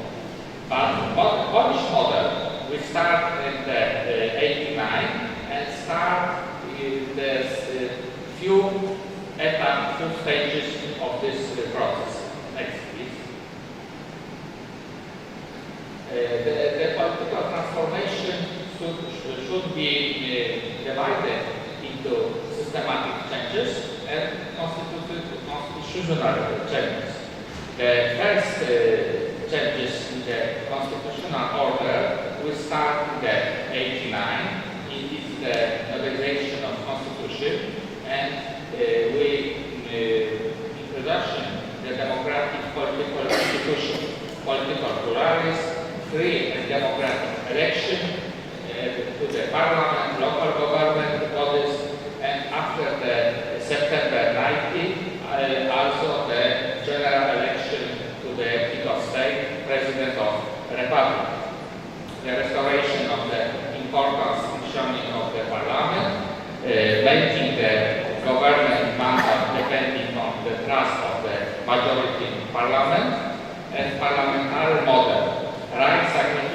N: But the Polish model, we start in the 89 and start in the few stages of this process. Next, please. The political transformation should be divided into systematic changes and constitutional changes. The first changes in the constitutional order will start in the 89. It is the novelization of constitution, and we introduction the democratic political institution. political pluralism, free and democratic election to the parliament, local government bodies, and after the September 90, also the general election to the head of state, president of the republic. The restoration of the important functioning of the parliament, making the government mandate depending on the trust of the majority in parliament, and parliamentary model, right sacrifice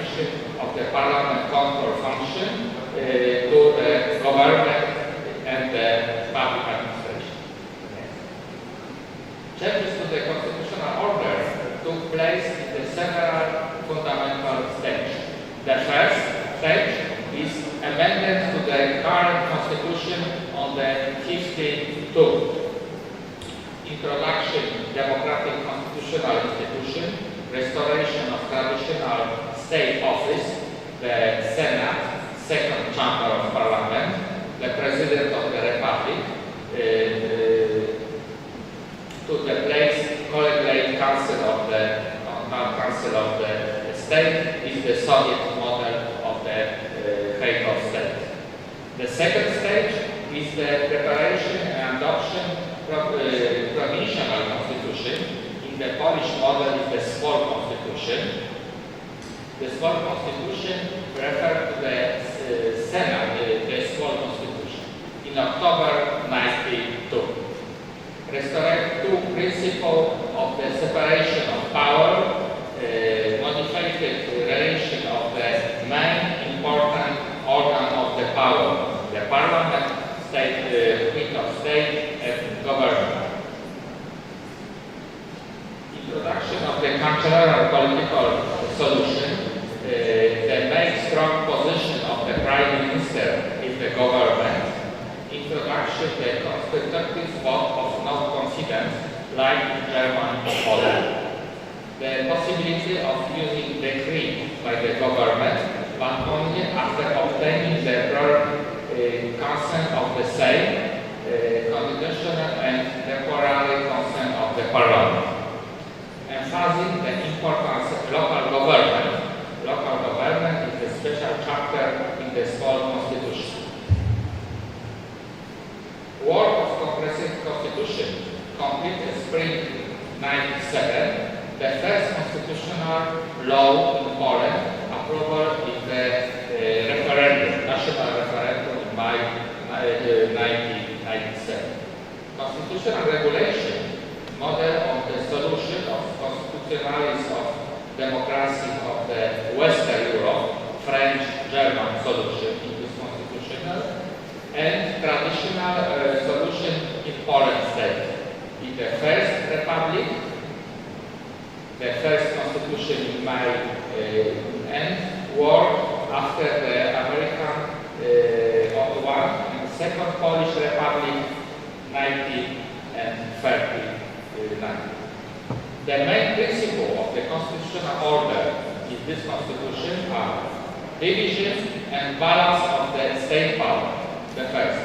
N: of the parliament control function to the government and the public administration. Changes to the constitutional order took place in the several fundamental stages. The first stage is amendment to the current constitution on the 52. Introduction democratic constitutional institution, restoration of traditional state office, the Senate, second chamber of parliament, the president of the republic, to the place collegiate council of the state is the Soviet model of the head of state. The second stage is the preparation and adoption of provisional constitution. In the Polish model is the small constitution. The small constitution refers to the Senate, the small constitution, in October 92. Restored two principles of the separation of power, modified the relation of the main important organ of the power, the parliament, state, head of state, and government. Introduction of the cancellian political solution, the main strong position of the prime minister is the government. Introduction the constitutive vote of no confidence, like in German model. The possibility of using decree by the government, but only after obtaining the consent of the same, constitutional and temporary consent of the parliament. Emphasizing the importance of local government. Local government is a special chapter in the small constitution. Work of comprehensive constitution completed spring 97. The first constitutional law in Poland approval in the referendum, national referendum in May 1997. Constitutional regulation model of the solution of constitutionalism of democracy of the Western Europe, French, German solution in this constitutional, and traditional solution in Poland state. In the first republic, the first constitution in May and war after the American one, and second Polish Republic 19 and 39. The main principle of the constitutional order in this constitution are division and balance of the state power, the first.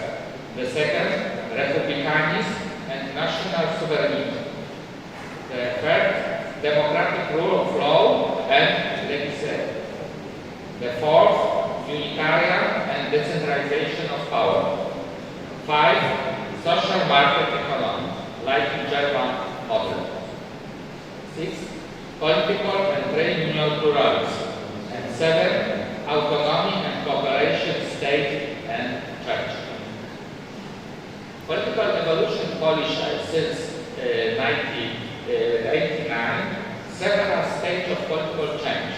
N: The second, republicanism and national sovereignty. The third, democratic rule of law and legislation. The fourth, unitarian and decentralization of power. 5, social market economy, like in German model. 6, political and trade union pluralism. And 7, autonomy and cooperation state and church. Political evolution Polish since 1989, several stages of political change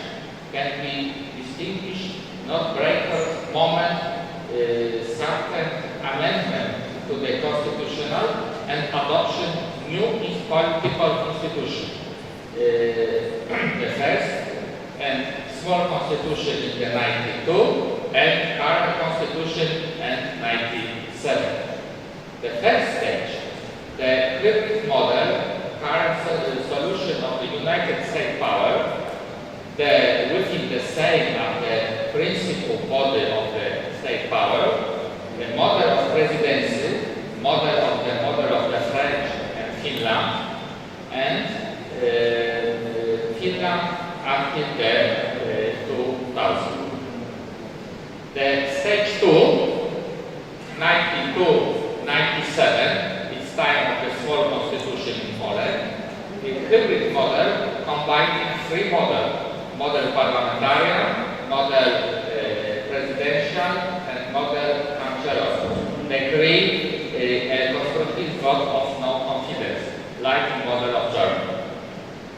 N: can be distinguished, not breakthrough moment, certain amendment to the constitutional and adoption new political institution. The first and small constitution in the 92 and current constitution in 97. The first stage, the hybrid model, current solution of the United States power, within the same as the principal body of the state power, the model of presidency, model of the French and Finland, and Finland hybrid model combining three models: model parliamentarian, model presidential, and model cancerous. They create a constructive vote of no confidence, like the model of Germany.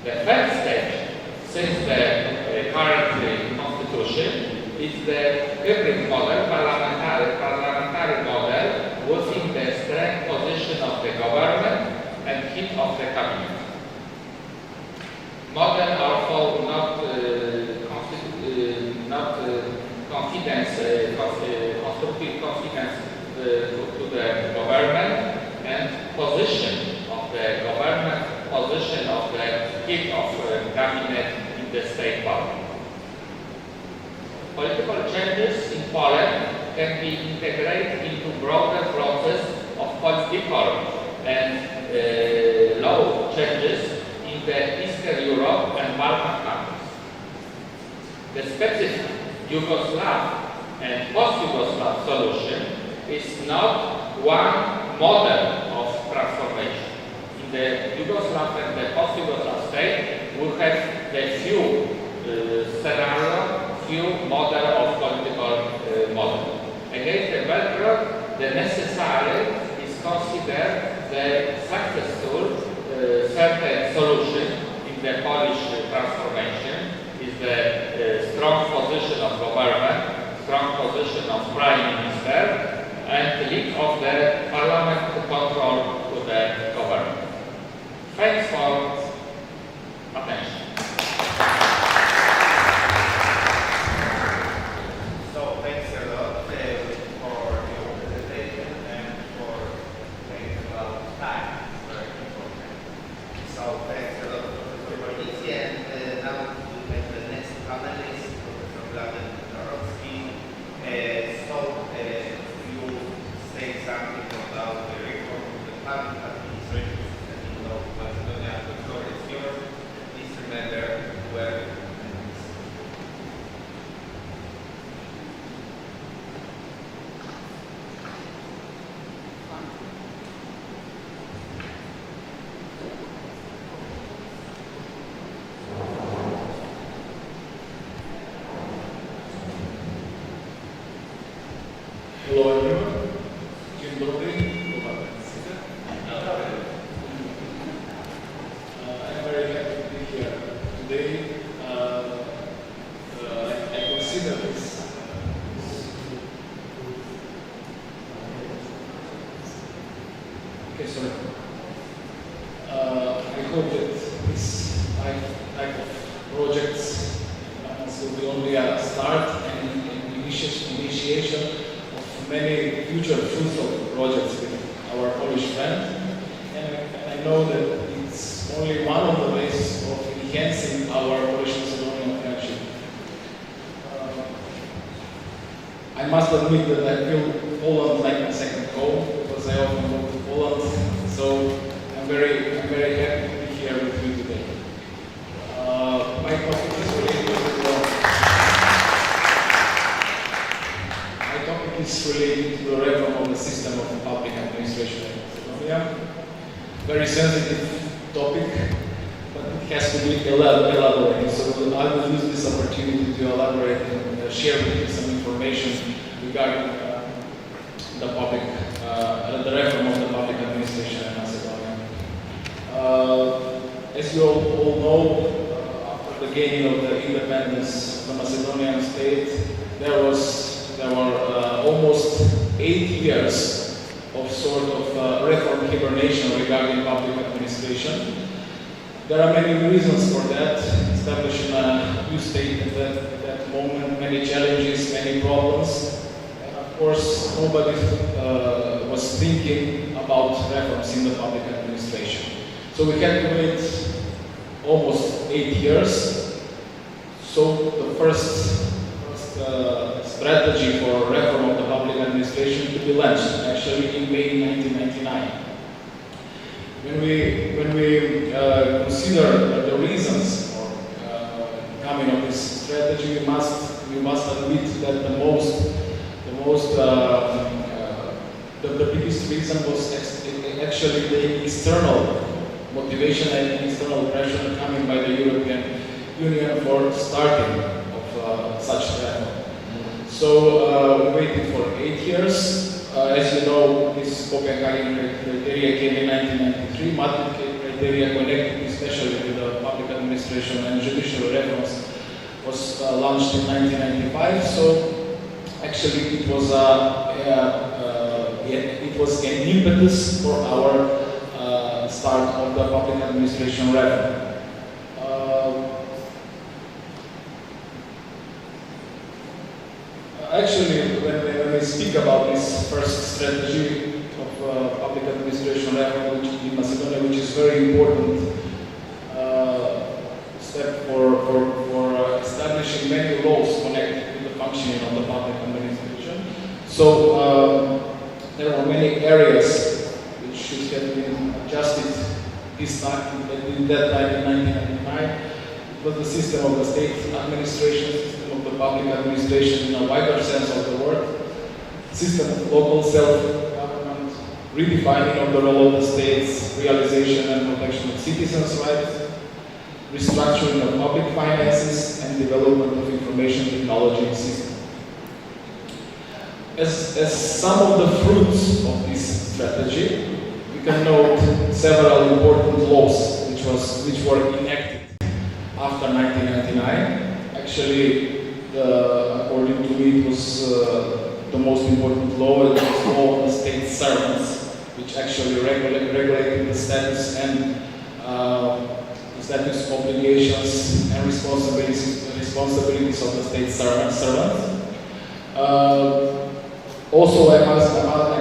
N: The third stage, since the current constitution, is the hybrid model, parliamentary model, using the strength position of the government and heat of the cabinet. Model also constructive confidence to the government and position of the government, position of the head of cabinet in the state parliament. Political changes in Poland can be integrated into broader process of political and law changes in the Eastern Europe and Balkan countries. The specific Yugoslav and post-Yugoslav solution is not one model of transformation. In the Yugoslav and the post-Yugoslav state, we have the few few model of political model. Against the backdrop, the necessary is considered the successful certain solution in the Polish transformation is the strong position of government, strong position of prime minister, and lead of the parliament to control to the government. Thanks for attention.
E: So thanks a lot for your presentation and for taking about time. Very important. So thanks a lot, Professor Bornicki. And now we have the next panelist, Professor Wladek Dorowski. You say something about the reform of the public administration system in North Macedonia. The floor is yours. Please remember where.
B: Hello everyone. Dzień dobry. I'm very happy to be here today. I consider this. Okay, sorry. I hope that this type of projects will be only a start and initiation many future fruitful projects with our Polish friend, and I know that it's only one of the ways of enhancing our Polish-Macedonian friendship. I must admit that I feel Poland like my second home because I often go to Poland, so I'm very happy to be here with you today. My topic is related to the reform of the system of public administration in Macedonia. Very sensitive topic, but it has to be elaborated. So I will use this opportunity to elaborate and share with you some information regarding the reform of the public administration in Macedonia. As you all know, after the gaining of the independence of the Macedonian state, there were almost 8 years of sort of reform hibernation regarding public administration. There are many reasons for that. Establishing a new state at that moment, many challenges, many problems. And of course, nobody was thinking about reforms in the public administration. So we had to wait almost 8 years. So the first strategy for reform of the public administration to be launched actually in May 1999. When we consider the reasons for coming of this strategy, we must admit that the biggest reason was actually the external
O: motivation and external pressure coming by the European Union for starting of such reform. So we waited for 8 years. As you know, this Copenhagen criteria came in 1993. Madrid criteria connected especially with the public administration and judicial reforms was launched in 1995. So actually it was an impetus for our start of the public administration reform. Actually, when we speak about this first strategy of public administration reform in Macedonia, which is very important step for establishing many laws connected with the functioning of the public administration. So there are many areas which should have been adjusted this time, at that time in 1999. It was the system of the state administration, system of the public administration in a wider sense of the word, system of local self-government, redefining of the role of the states, realization and protection of citizens' rights, restructuring of public finances, and development of information technology systems. As some of the fruits of this strategy, we can note several important laws which were enacted after 1999. Actually, according to me, it was the most important law. It was law on the state servants, which actually regulated the status and status, obligations, and responsibilities of the state servants. Also, I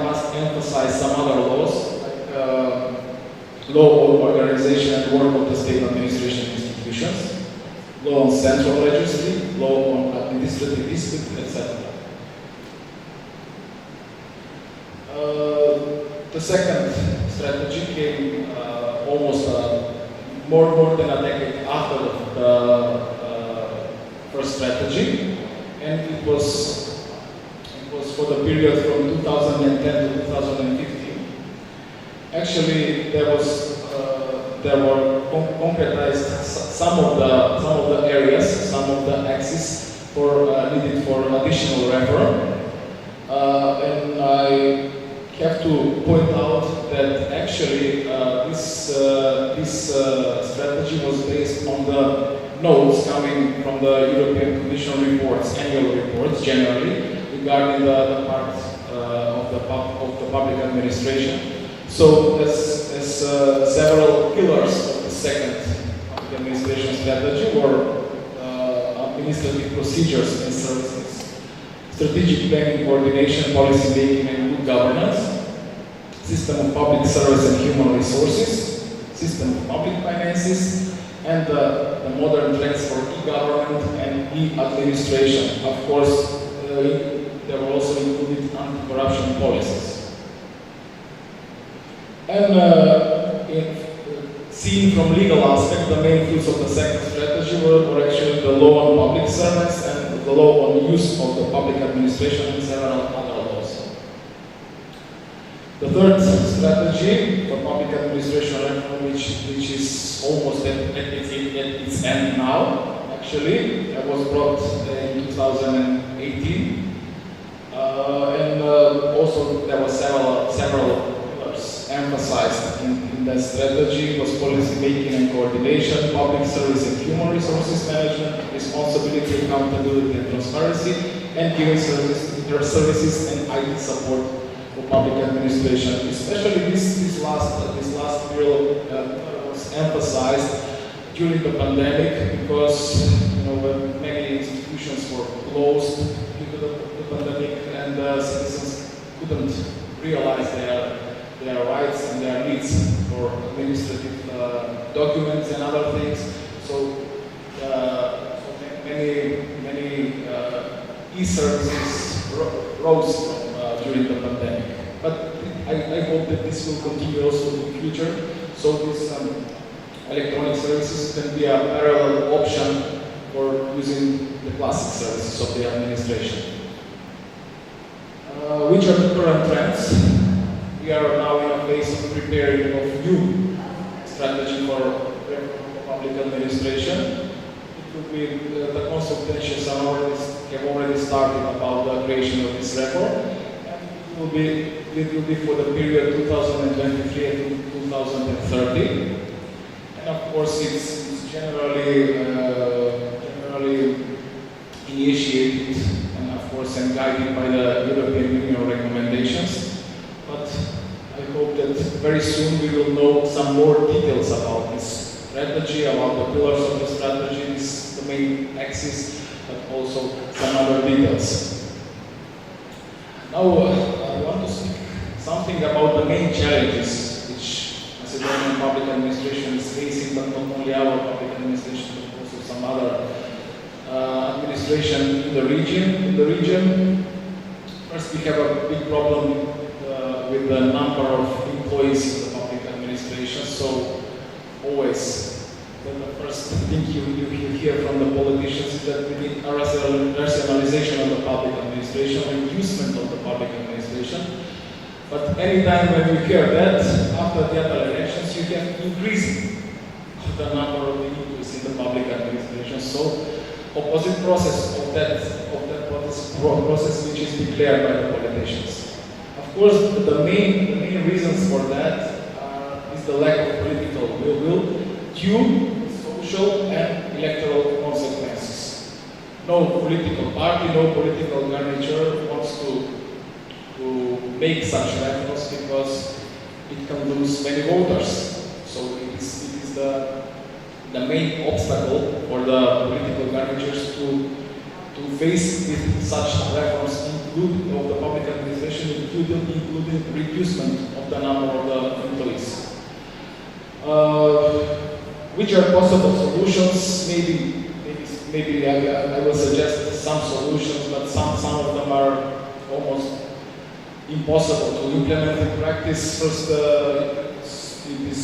O: must emphasize some other laws, like law on organization and work of the state administration institutions, law on central registry, law on administrative dispute, etc. The second strategy came almost more than a decade after the first strategy, and it was for the period from 2010 to 2015. Actually, there were concretized some of the areas, some of the axes needed for additional reform, and I have to point out that actually this strategy was based on the notes coming from the European Commission reports, annual reports generally, regarding the part of the public administration. So as several pillars of the second public administration strategy were administrative procedures and services, strategic planning, coordination, policy making and good governance, system of public service and human resources, system of public finances, and the modern trends for e-government and e-administration. Of course, there were also included anti-corruption policies. And seen from legal aspect, the main fruits of the second strategy were actually the law on public servants and the law on use of the public administration and several other laws. The third strategy for public administration reform, which is almost at its end now, actually, was brought in 2018. And also there were several pillars emphasized in that strategy. It was policy making and coordination, public service and human resources management, responsibility, accountability and transparency, and giving services and IT support for public administration. Especially this last period was emphasized during the pandemic because when many institutions were closed due to the pandemic and citizens couldn't realize their rights and their needs for administrative documents and other things. So many e-services rose during the pandemic. But I hope that this will continue also in the future. So these electronic services can be a parallel option for using the classic services of the administration. Which are the current trends? We are now in a phase of preparing of new strategy for public administration. It will be the consultations have already started about the creation of this reform, and it will be for the period 2023 to 2030. And of course, it's generally initiated and of course and guided by the European Union recommendations. But I hope that very soon we will know some more details about this strategy, about the pillars of the strategy, the main axis, but also some other details. Now I want to speak something about the main challenges which Macedonian public administration is facing, but not only our public administration, but also some other administration in the region. First, we have a big problem with the number of employees in the public administration. So always, the first thing you hear from the politicians is that we need a rationalization of the public administration, reducement of the public administration. But anytime when you hear that, after the other elections, you get increasing of the number of employees in the public administration. So opposite process of that process which is declared by the politicians. Of course, the main reasons for that is the lack of political will due social and electoral consequences. No political party, no political garniture wants to make such reforms because it can lose many voters. So it is the main obstacle for the political garnitures to face with such reforms of the public administration, including reducement of the number of the employees. Which are possible solutions? Maybe I will suggest some solutions, but some of them are almost impossible to implement in practice. First, it is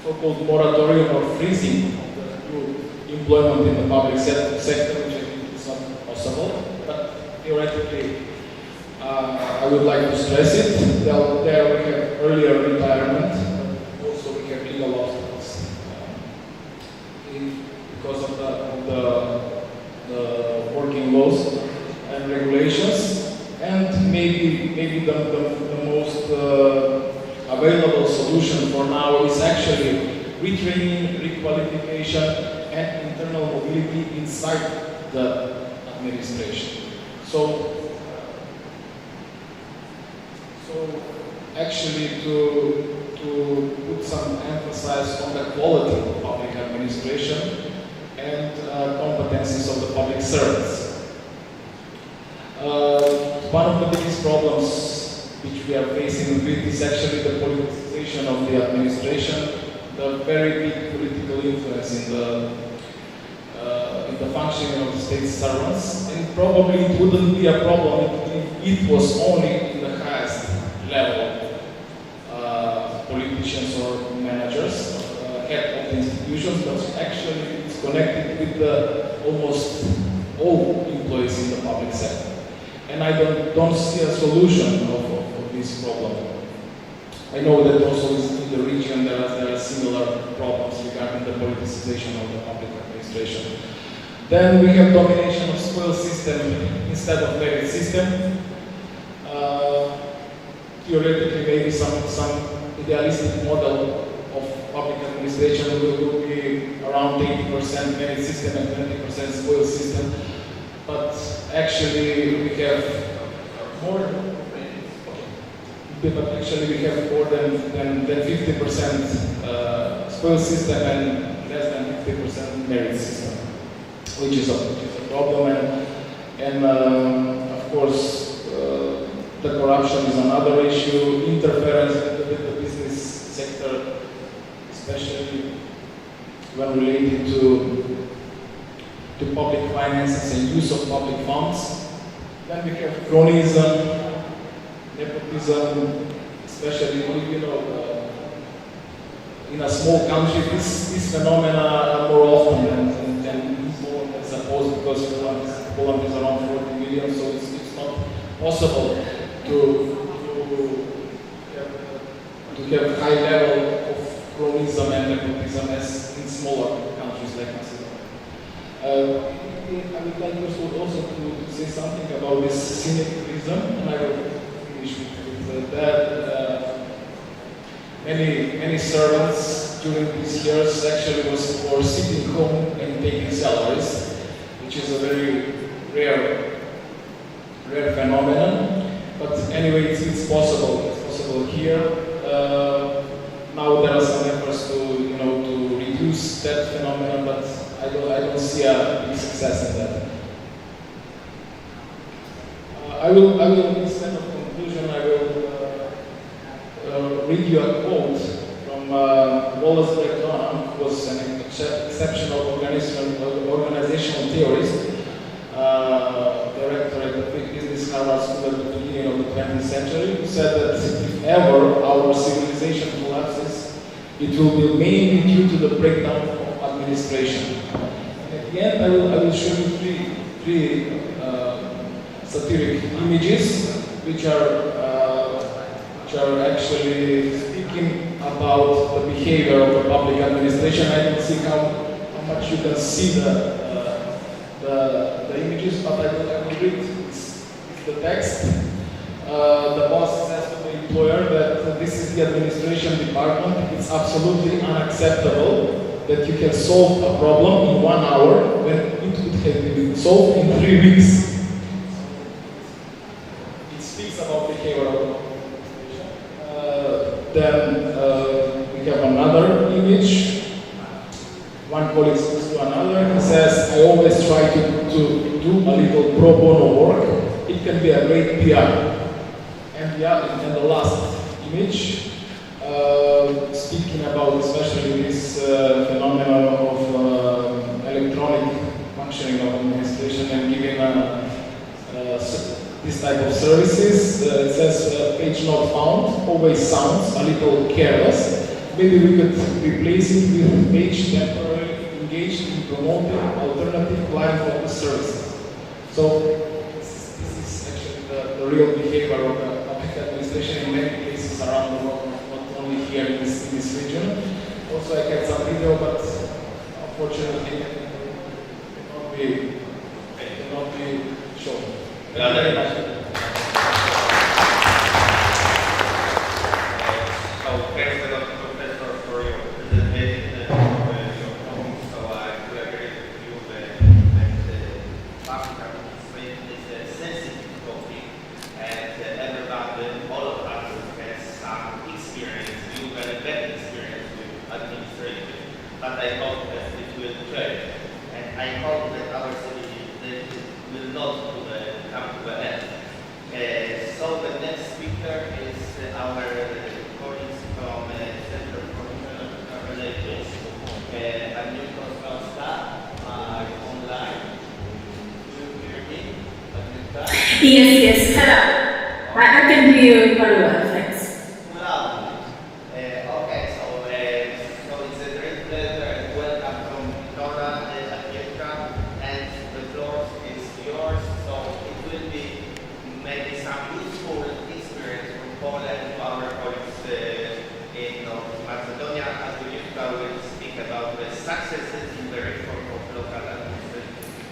O: so-called moratorium or freezing of the new employment in the public sector, which I think is not possible. But theoretically, I would like to stress it. There we have earlier retirement, but also we have legal obstacles because of the working laws and regulations. And maybe the most available solution for now is actually retraining, requalification, and internal mobility inside the administration. So actually to put some emphasis on the quality of public administration and competencies of the public servants. One of the biggest problems which we are facing with is actually the politicization of the administration, the very big political influence in the functioning of the state servants, and probably it wouldn't be a problem if it was only in the highest level politicians or managers, head of the institutions, but actually it's connected with almost all employees in the public sector. And I don't see a solution of this problem. I know that also in the region there are similar problems regarding the politicization of the public administration. Then we have domination of spoil system instead of merit system. Theoretically, maybe some idealistic model of public administration will be around 80% merit system and 20% spoil system. But actually we have more than 50% spoil system and less than 50% merit system, which is a problem. And of course, the corruption is another issue, interference with the business sector, especially when related to public finances and use of public funds. Then we have cronyism, nepotism, especially in a small country. These phenomena are more often than supposed, because Poland is around 40 million, so it's not possible to have high level of chronism and nepotism as in smaller countries like Macedonia. I would like also to say something about this syndicalism, and I will finish with that. Many servants during these years actually was for sitting home and taking salaries, which is a very rare phenomenon. But anyway, it's possible. It's possible here. Now there are some efforts to reduce that phenomenon, but I don't see a big success in that. I will instead of conclusion, I will read you a quote from Wallace McDonald, who was an exceptional organizational theorist, director at the Business Harvard School at the beginning of the 20th century, who said that if ever our civilization collapses, it will be mainly due to the breakdown of administration. And at the end, I will show you three satiric images, which are actually speaking about the behavior of the public administration. I don't see how much you can see the images, but I will read the text. The boss says to the employer that this is the administration department. It's absolutely unacceptable that you can solve a problem in 1 hour when it would have been solved in 3 weeks. It speaks about behavior of the administration. Then we have another image. One colleague speaks to another. He says, I always try to do a little pro bono work. It can be a great PR. And the last image, speaking about especially this phenomenon of electronic functioning of administration and giving this type of services. It says, page not found, always sounds a little careless. Maybe we could replace it with page temporarily engaged in promoting alternative client-focused services. So this is actually the real behavior of the public administration in many places around the world, not only here in this region. Also, I had some video, but unfortunately it cannot be shown. Thank you very much.
E: But I hope that it will change, and I hope that our city will not come to the end. So the next speaker is our colleagues from Center for International Relations, Agnieszka Ostrowska, online. Do you hear me, Agnieszka?
P: Yes, hello. I can hear you very well, thanks.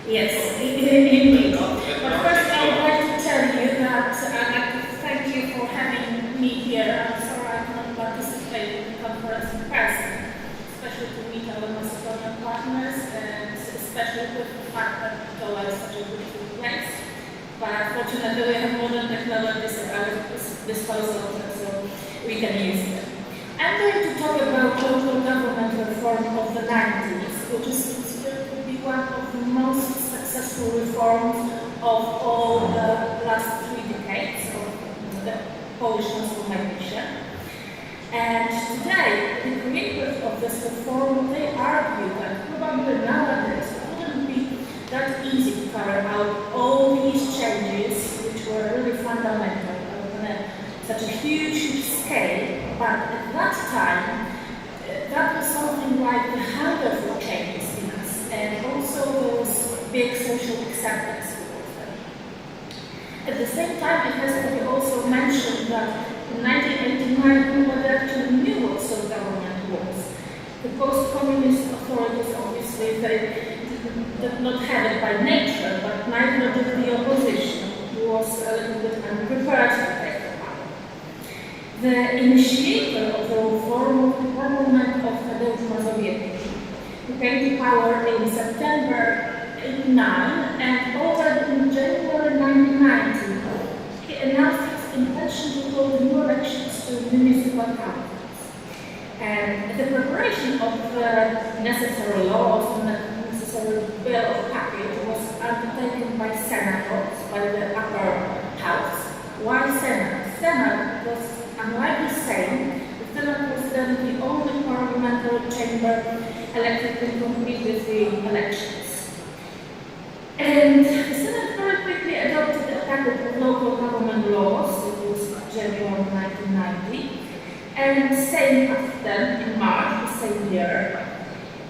P: Yes, indeed. But first I would like to tell you that I'd like to thank you for having me here. I'm sorry I cannot participate in the conference in person, especially to meet our Macedonian partners, and especially with the fact that Bitola is such a beautiful place. But fortunately we have modern technologies at our disposal, so we can use them. I'm going to talk about local government reform of the 90s, which is considered to be one of the most successful reforms of all the last 3 decades of the Polish transformation. And today, the creators of this reform, they argue that probably nowadays it wouldn't be that easy to carry out all these changes, which were really fundamental on such a huge scale. But at that time, that was something like the hunger for changes in us, and also there was big social acceptance towards them. At the same time, it has to be also mentioned that in 1989 we were actually communist authorities, obviously, they did not have it by nature, but neither did the opposition, who was a little bit unprepared to take the power. The initiator of the reform of the government of Tadeusz Mazowiecki, who came to power in September 1989, and already in January 1990, he announced his intention to hold new elections to municipal councils. And the preparation of the necessary laws and the necessary bill package was undertaken by senators, by the upper house. Why Senate? Senate was, unlike the Sejm, the Senate was then the only parliamentary chamber elected to compete with the elections. And the Senate very quickly adopted a package of local government laws. It was January 1990. And Sejm passed them in March the same year.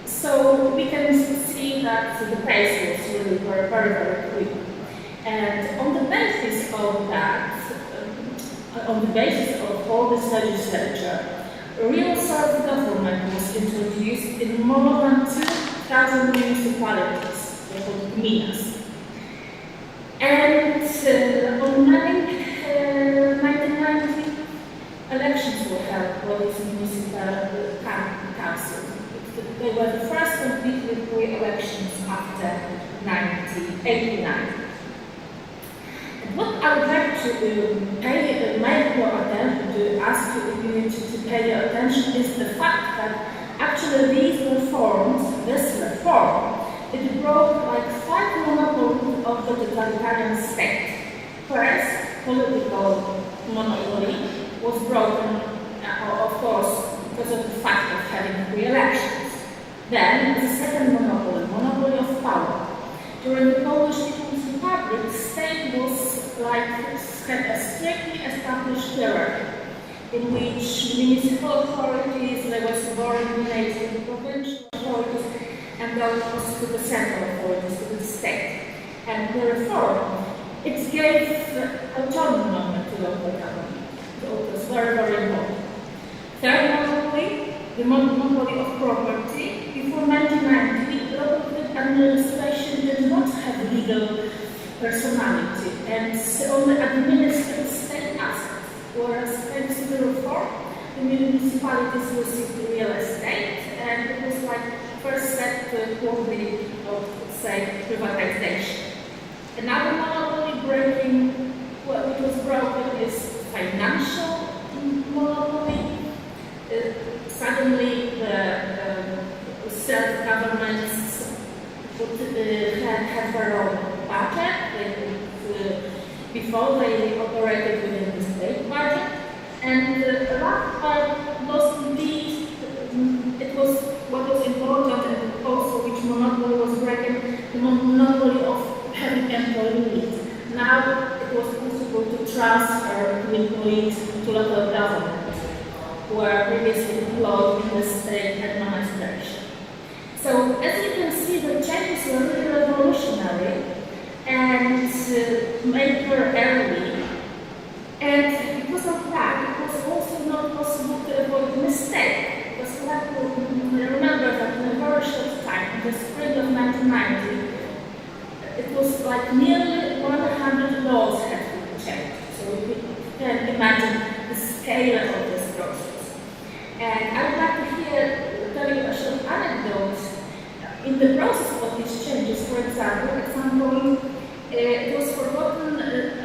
P: So we can see that the pace was really very, very quick. And on the basis of that, on the basis of all this legislature, real self-government was introduced in more than 2,000 municipalities, they called gminas. And on many 1990 elections were held for these municipal councils. They were the first completely free elections after 1989. And what I would like to make your attention, to ask you to pay your attention, is the fact that actually these reforms, this reform, it broke like 5 monopolies of the totalitarian state. First, political monopoly was broken, of course, because of the fact of having free elections. Then, the second monopoly of power. During the Polish People's Republic, the state was like had a strictly established hierarchy, in which municipal authorities, they were subordinated to the provincial authorities, and then also to the central authorities, to the state. And the reform, it gave autonomy to local government. So it was very, very important. Third monopoly, the monopoly of property. Before 1990, local administration did not have legal personality and only administered state assets, whereas thanks to the reform, the municipalities received real estate, and it was like the first step toward of, say, privatization. Another monopoly breaking, what was broken is financial monopoly. Suddenly, the self-governments had their own budget. Before they operated within the state budget, and the last part was indeed, it was what was important, and also which monopoly was breaking, the monopoly of having employees. Now it was possible to transfer employees to local government, who were previously employed in the state administration. So as you can see, the changes were really revolutionary and made her early. And because of that, it was also not possible to avoid mistake. Because we have to remember that in a very short time, in the spring of 1990, it was like nearly 100 laws had to be changed. So you can imagine the scale of this process. And I would like to tell you a short anecdote. In the process of these changes, for example, at some point, it was forgotten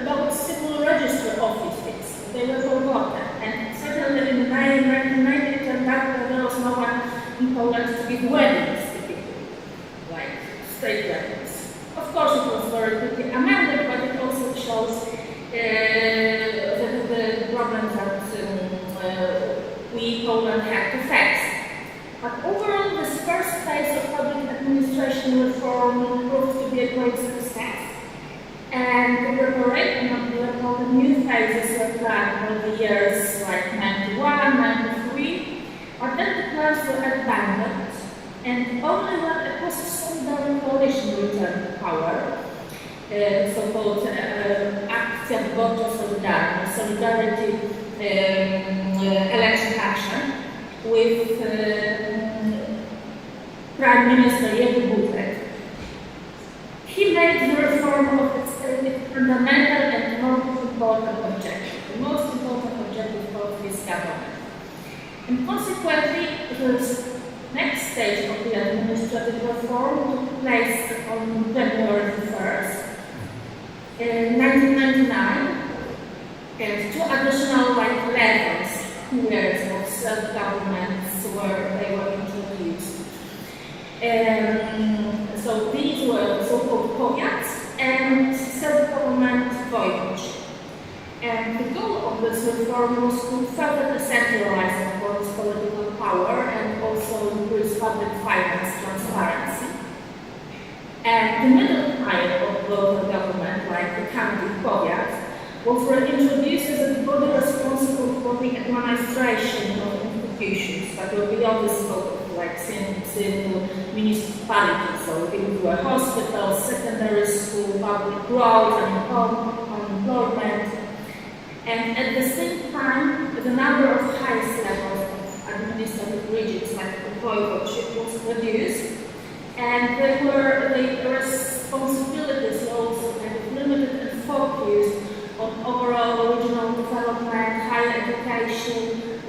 P: about civil register offices. They were forgotten. And certainly in May 1990, it turned out that there was no one in Poland to give weddings to people, like state weddings. Of course, it was very quickly amended, but it also shows the problems that we, Poland, had to face. But overall, this first phase of public administration reform proved to be a great success. And the preparation of the new phases were planned for the years like 91, 93, but then the plans were abandoned, and only when a post-Solidarny coalition returned to power, so-called Akcja Wyborcza Solidarna, Solidarity Election Action, with Prime Minister Jerzy Buzek. He made the reform of the state fundamental and most important objective, the most important objective of his government. And consequently, the next stage of the administrative reform took place on January 1st, 1999, and two additional levels, tiers of self-governments were introduced. So these were so-called powiats and self-government voivodeship. And the goal of this reform was to further decentralize, of course, political power and also increase public finance transparency. And the middle tier of local government, like the county powiat, was introduced as a body responsible for the administration of institutions that were beyond the scope of like simple municipalities. So things were hospitals, secondary school, public roads, unemployment. And at the same time, the number of highest levels of administrative regions, like the voivodeship, was reduced, and the responsibilities were also kind of limited and focused on overall regional development, higher education,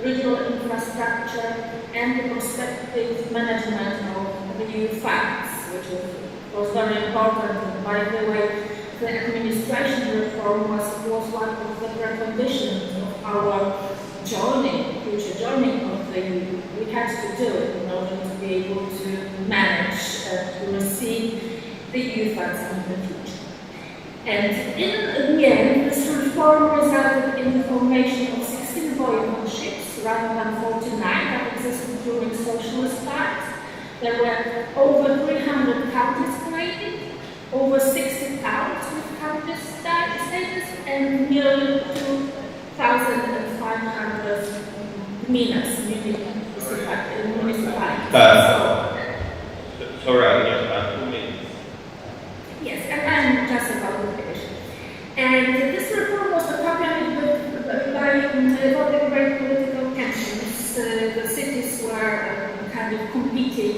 P: regional infrastructure, and the prospective management of the new funds, which was very important. And by the way, the administration reform was one of the preconditions of our future joining of the EU. We had to do it in order to be able to manage to receive the EU funds in the future. And in the end, this reform resulted in the formation of 16 voivodeships rather than 49 that existed during socialist times. There were over 300 counties created, over 60 towns with county status, and nearly 2,500 municipalities.
E: Sorry, just 2 minutes.
P: Yes, and I'm just about to finish. And this reform was accompanied by great political tensions. The cities were kind of competing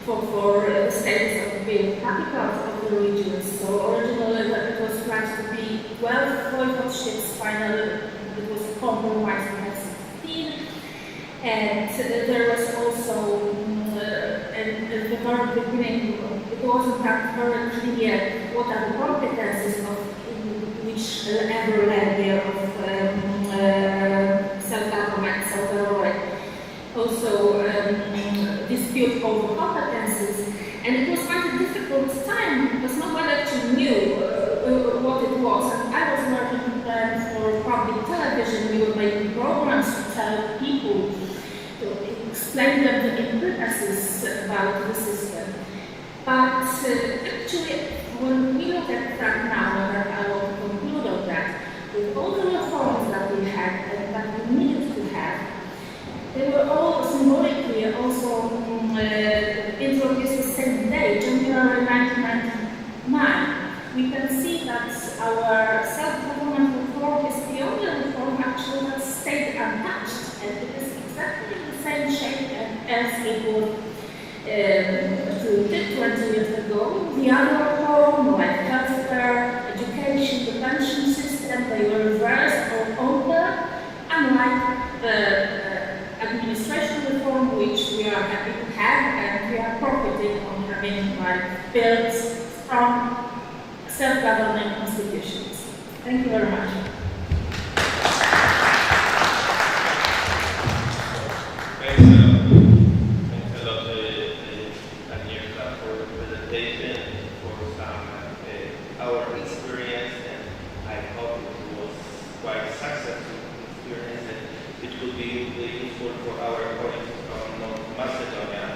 P: for the status of being capitals of the regions. So originally it was planned to be 12 voivodeships, finally it was compromised to have 16. And there was also, at the very beginning, it wasn't that very clear what are the competences of whichever level of self-government. So there were also dispute over competences, and it was quite a difficult time because nobody actually knew what it was. And I was working for public television. We were making programs to tell people, to explain them the intricacies about the system. But actually, when we look at that now, and I will conclude on that, with all the reforms that we had and that we needed to have, they were all symbolically also introduced the same day, January 1999. We can see that our self-government reform is the only reform actually that stayed untouched, and it is exactly the same shape as it was 20 years ago. The other reform, like healthcare, education, the pension system, they were reversed or altered, unlike the administration reform, which we are happy to have, and we are profiting on having built strong self-governing institutions. Thank you very much.
E: Thanks a lot, Agnieszka, for the presentation, for our experience, and I hope it was quite successful experience, and it will be useful for our colleagues from North Macedonia.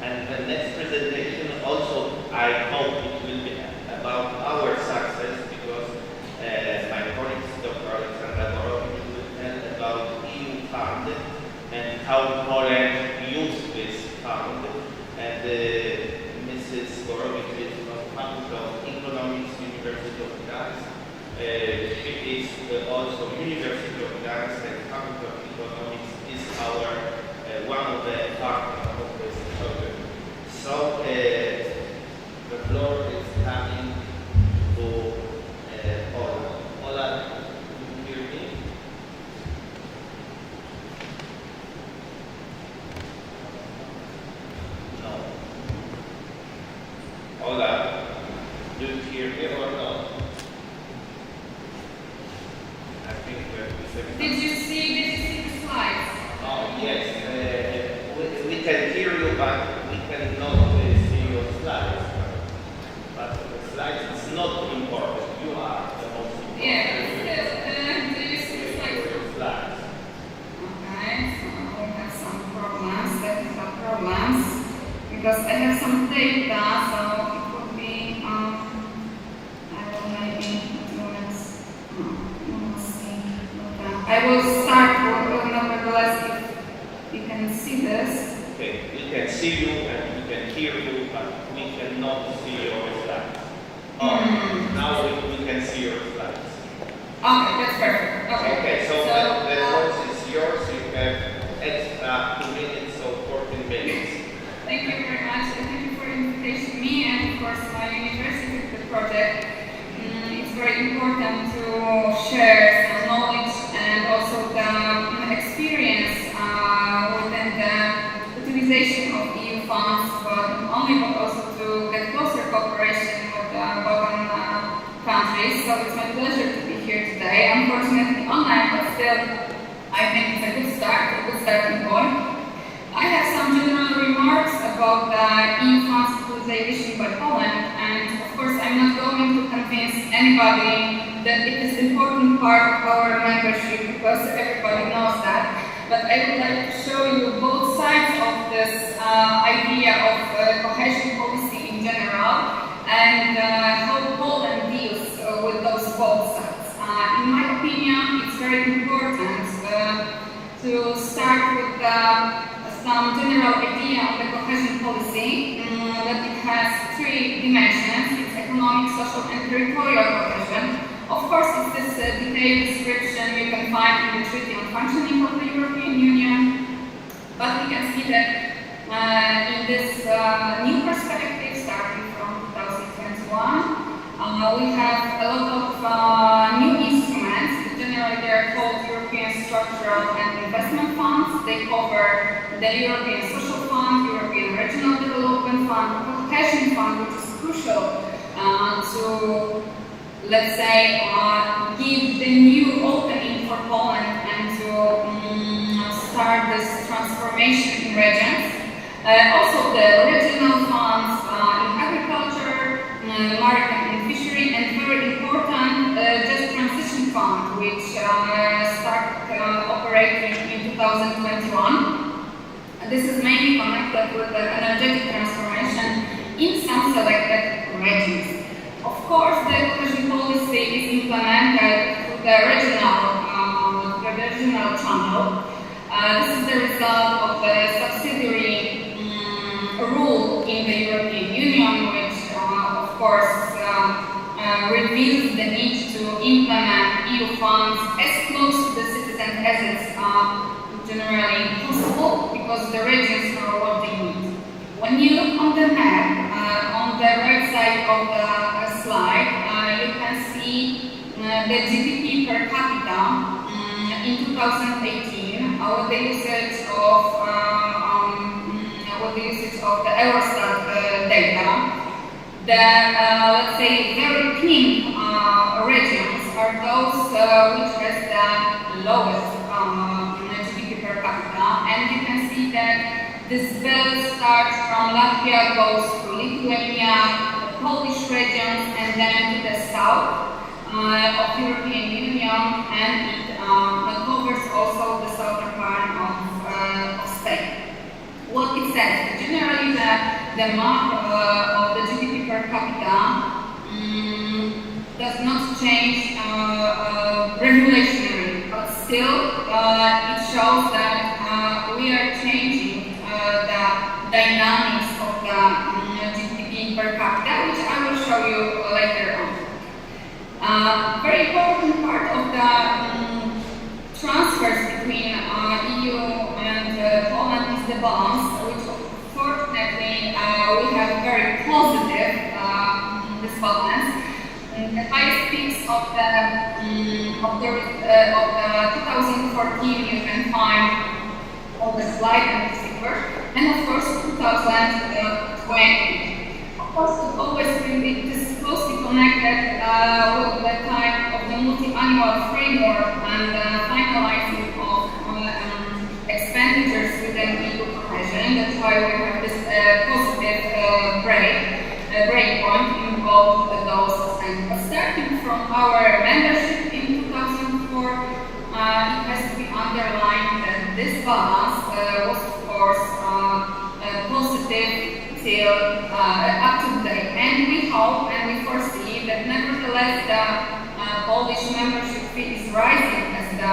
E: And the next presentation also, I hope it will be about our success, because my colleague, Dr. Alexandra Borowicz, will tell about EU fund and how Poland used this fund. And Mrs. Borowicz is from Faculty of Economics, University of Gdańsk. She is also University of Gdańsk, and Faculty of Economics is our one of the partners of this program. So hear me or not? I think
P: Did you see the slides?
E: Oh, yes. We can hear you, but we cannot see your slides. But the slides is not important. You are the most important.
P: Yeah. Do you see the slides?
E: Slides.
P: Okay, so we have some problems, technical problems, because I have some data, so it would be, I will maybe do it, we'll see. Okay. I will start with nevertheless, if you can see this.
E: Okay, we can see you and we can hear you, but we cannot see your slides. Now we can see your slides.
P: Okay, that's perfect.
E: Okay, so the voice is yours. You have extra 2 minutes, so 14 minutes.
P: Thank you very much. Thank you for inviting me and of course my university with the project. It's very important to share some knowledge and also the experience within the utilization of EU funds, but not only but also to get closer cooperation with the Balkan countries. So it's my pleasure to be here today. Unfortunately online, but still I think it's a good start, a good starting point. I have some general remarks about the EU funds utilization by Poland, and of course I'm not going to convince anybody that it is an important part of our membership because everybody knows that. But I would like to show you both sides of this idea of cohesion policy in general and how Poland deals with those both sides. In my opinion, it's very important to start with some general idea on the cohesion policy, that it has 3 dimensions. It's economic, social and territorial cohesion. Of course, it's this detailed description you can find in the Treaty on Functioning of the European Union, but we can see that in this new perspective starting from 2021, we have a lot of new instruments. Generally, they are called European Structural and Investment Funds. They cover the European Social Fund, European Regional Development Fund, Cohesion Fund, which is crucial to, let's say, give the new opening for Poland and to start this transformation in regions. Also, the regional funds in agriculture, maritime and fishery, and very important, just transition fund, which started operating in 2021. This is mainly connected with the energetic transformation in some selected regions. Of course, the cohesion policy is implemented through the regional channel. This is the result of the subsidiary rule in the European Union, which of course reveals the need to implement EU funds as close to the citizen as it's generally possible, because the regions are what they need. When you look on the map, on the right side of the slide, you can see the GDP per capita in 2018 with the usage of the Eurostat data. The let's say very pink regions are those which has the lowest GDP per capita, and you can see that this belt starts from Latvia, goes to Lithuania, the Polish regions, and then to the south of European Union, and it covers also the southern part of Spain. What it says, generally the map of the GDP per capita does not change regulationary, but still it shows that we are changing the dynamics of the GDP per capita, which I will show you later on. Very important part of the transfers between EU and Poland is the balance, which fortunately we have very positive this balance. The highest peaks of the 2014 you can find on the slide and the figure, and of course 2020. Of course, it always this
Q: closely connected with the time of the multi-annual framework and finalizing of expenditures within EU cohesion. That's why we have this positive breakpoint in both those. And starting from our membership in 2004, it has to be underlined that this balance was, of course, positive till up to date. And we hope and we foresee that nevertheless the Polish membership fee is rising as the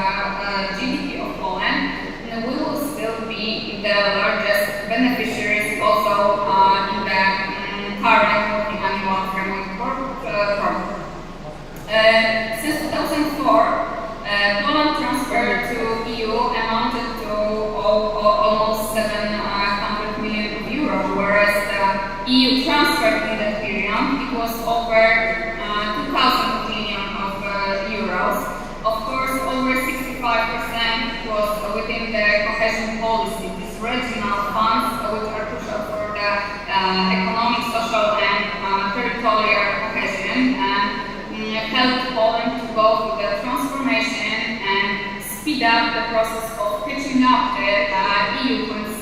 Q: GDP of Poland. And we will still be the largest beneficiaries also in the current multi-annual framework program. Since 2004, Poland transfer to EU amounted to almost 700 million euros, whereas the EU transfer in that period it was over 2,000 million of euros. Of course, over 65% was within the cohesion policy. These regional funds, which are crucial for the economic, social, and territorial cohesion, helped Poland to go through the transformation and speed up the process of catching up the EU 27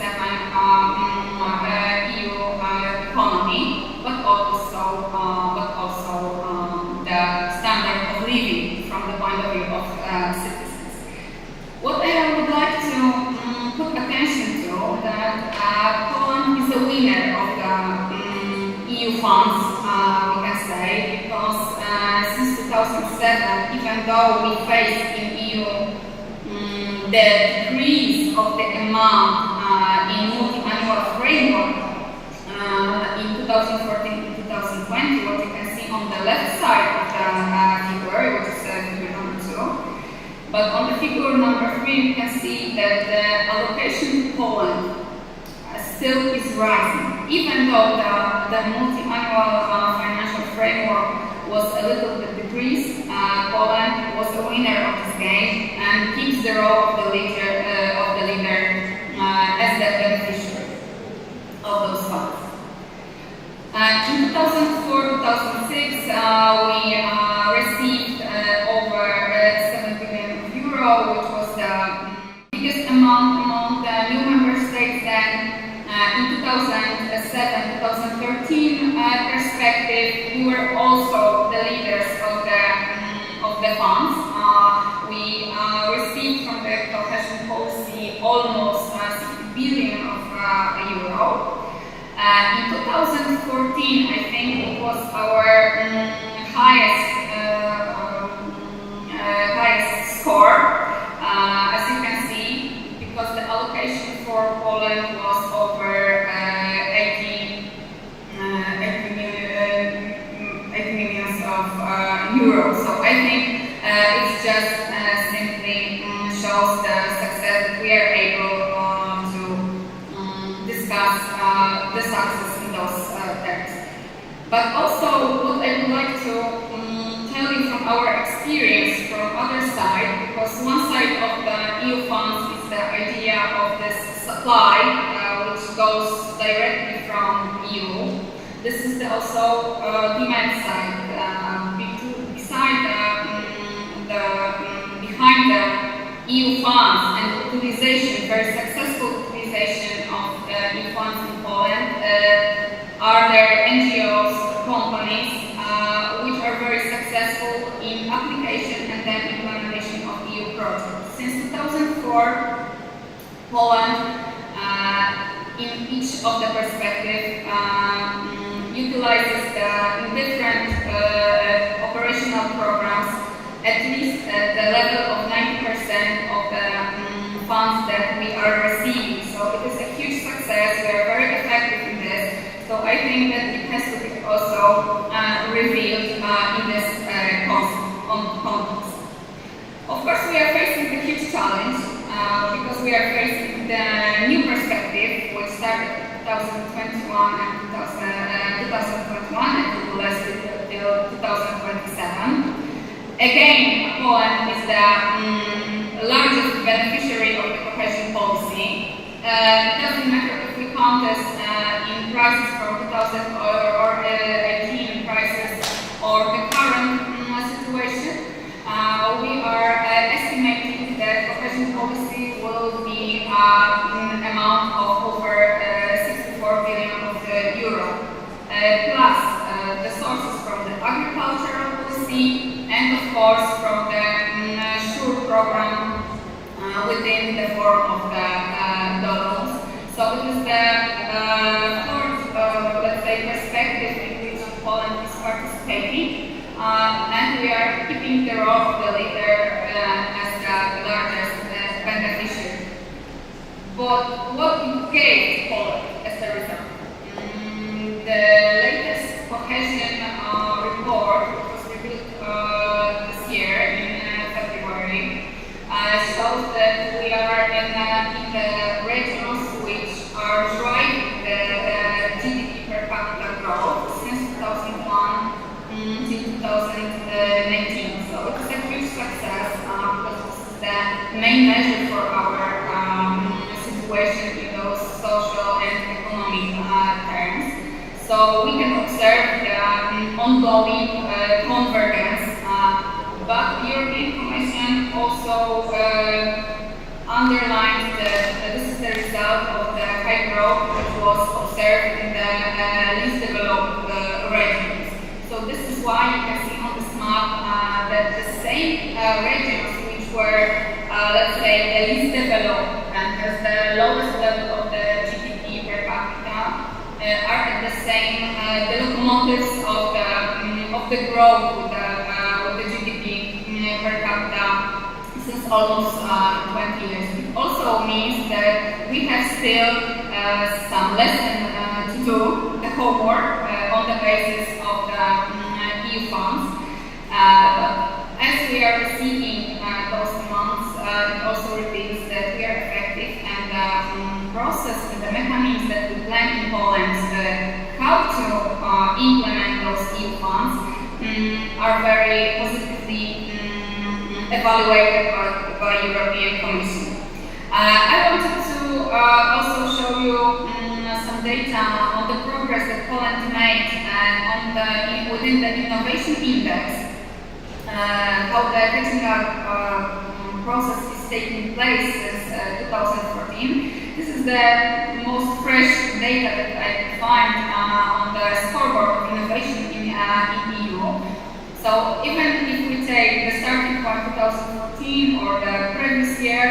Q: EU economy, but also the standard of living from the point of view of citizens. What I would like to put attention to that Poland is a winner of the EU funds, we can say, because since 2007, even though we faced in EU the decrease of the amount in multi-annual framework in 2014 to 2020, what you can see on the left side of the figure, which is figure number 2. But on the figure number 3, you can see that the allocation to Poland still is rising, even though the multi-annual financial framework was a little bit decreased. Poland was a winner of this game and keeps the role of the leader as the beneficiary of those funds. In 2004-2006, we received over 7 billion euro, which was the biggest amount among the new member states. Then in 2007-2013 perspective, we were also the leaders of the funds. We received from the cohesion policy almost 60 billion of euro. In 2014, I think it was our highest score, as you can see, because the allocation for Poland was over 80 million of euros. So I think it just simply shows the success that we are able to discuss the success in those terms. But also what I would like to tell you from our experience from other side, because one side of the EU funds is the idea of this supply, which goes directly from EU. This is also demand side. Behind the EU funds and utilization, very successful utilization of EU funds in Poland, are there NGOs, companies, which are very successful in application and then implementation of EU projects. Since 2004, Poland, in each of the perspectives, utilizes in different operational programs at least at the level of 90% of the funds that we are receiving. So it is a huge success. We are very effective in this. So I think that it has to be also revealed in this context. Of course, we are facing a huge challenge because we are facing the new perspective, which started 2021 and 2021 and will last till 2027. Again, Poland is the largest beneficiary of the cohesion policy. It doesn't matter if we count this in prices from 2018 prices amount of over 64 billion of euro. Plus the sources from the agricultural policy and of course from the SURE program within the form of the loans. So it is the fourth, let's say, perspective in which Poland is participating, and we are keeping the role of the leader as the largest beneficiary. But what it gave Poland as a result? The latest cohesion report, which was revealed this year in February, shows that we are in the regions which are driving the GDP per capita growth since 2001 to 2019. So it's a huge success because this is the main measure for our situation in those social and economic terms. So we can observe the ongoing convergence, but the European Commission also underlines that this is the result of the high growth which was observed in the least developed regions. So this is why you can see on this map that the same regions which were, let's say, the least developed and has the lowest level of the GDP per capita are at the same, the locomotives of the growth with the GDP per capita since almost 20 years. It also means that we have still some lesson to do, the homework on the basis of the EU funds. As we are receiving those amounts, it also reveals that we are effective and the process and the mechanisms that we plan in Poland how to implement those EU funds are very positively evaluated by European Commission. I wanted to also show you some data on the progress that Poland made within the innovation index. How the catching up process is taking place since 2014. This is the most fresh data that I could find on the scoreboard of innovation in EU. So even if we take the starting point 2014 or the previous year,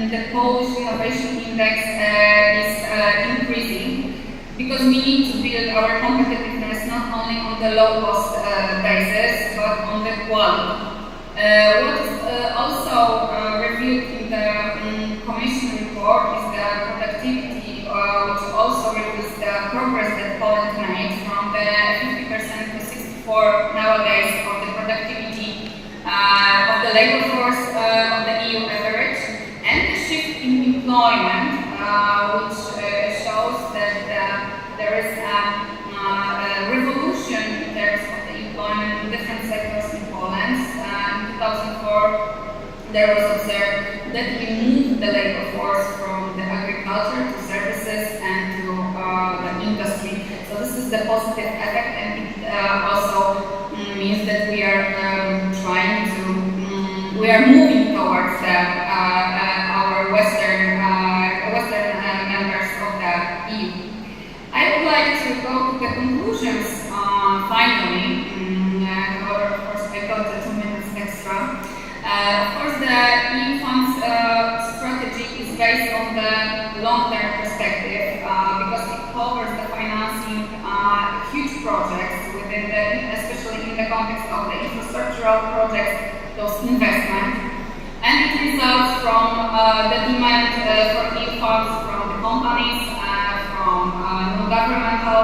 Q: the Polish innovation index is increasing because we need to build our competitiveness not only on the low-cost basis, but on the quality. What is also reviewed in the Commission report is the productivity, which also reveals the progress that Poland made from the 50% to 64% nowadays of the productivity of the labor force of the EU average, and the shift in employment, which shows that there is a revolution in terms of the employment in different sectors in Poland. In 2004, there was observed that we moved the labor force from the agriculture to services and to the industry. So this is the positive effect, and it also means that we are we are moving towards our Western members of the EU. I would like to go to the conclusions finally. However, of course, I got the 2 minutes extra. Of course, the EU funds strategy is based on the long-term perspective because it covers the financing huge projects within especially in the context of the infrastructural projects, those investments, and it results from the demand for EU funds from the companies, from non-governmental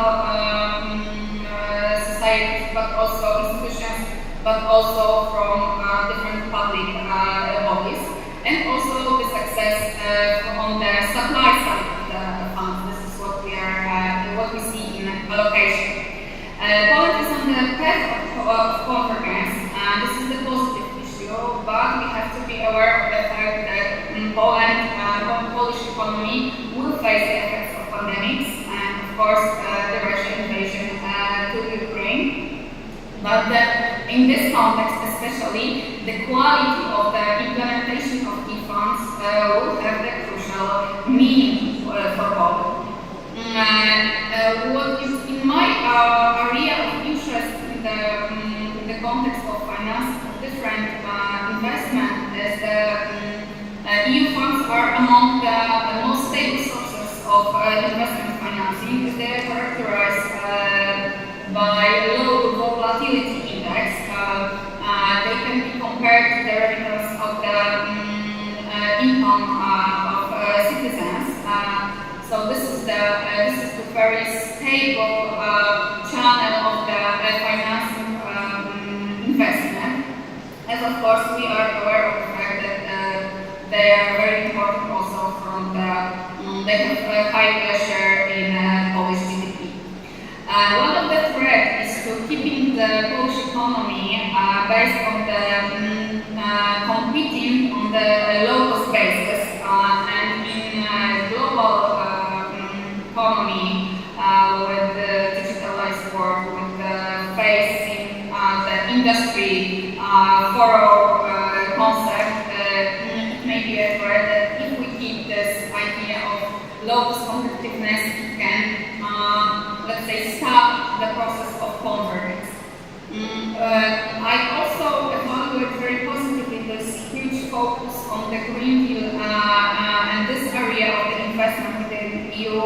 Q: societies, but also institutions, but also from different public bodies, and also the success on the supply side of the funds. This is what we see in allocation. Poland is on the path of convergence, and this is the positive issue, but we have to be aware of the fact that Poland, the Polish economy will face the effects of pandemics and, of course, the Russian invasion to Ukraine. But in this context, especially, the quality of the implementation of e-funds will have the crucial actual meaning for Poland. What is in my area of interest in the context of finance of different investment is the EU funds are among the most stable sources of investment financing, because they are characterized by low volatility index. They can be compared to the revenues of the income of citizens. So this is the very stable channel of the financing investment. As of course we are aware of the fact that they are very important also from they have a high share in Polish GDP. One of the threats is to keeping the Polish economy based on the competing on the low-cost basis, and in global economy with the digitalized world, with facing the industry 4.0 concept, it may be a threat that if we keep this idea of low-cost competitiveness, it can, let's say, stop the process of convergence. I also evaluate very positively this huge focus on the Green Deal and this area of the investment within EU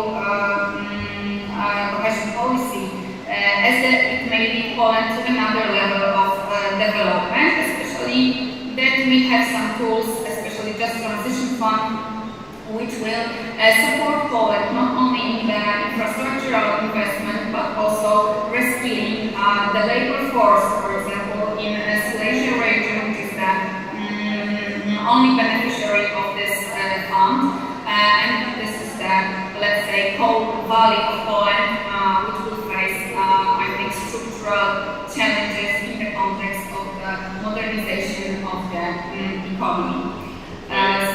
Q: cohesion policy, as it may lead Poland to another level of development, especially that we have some tools, especially Just Transition Fund, which will support Poland not only in the infrastructural investment but also reskilling the labor force, for example, in Silesia region, which is the only beneficiary of this fund. And this is the, let's say, coal valley of Poland, which will face, I think, structural challenges in the context of the modernization of the economy.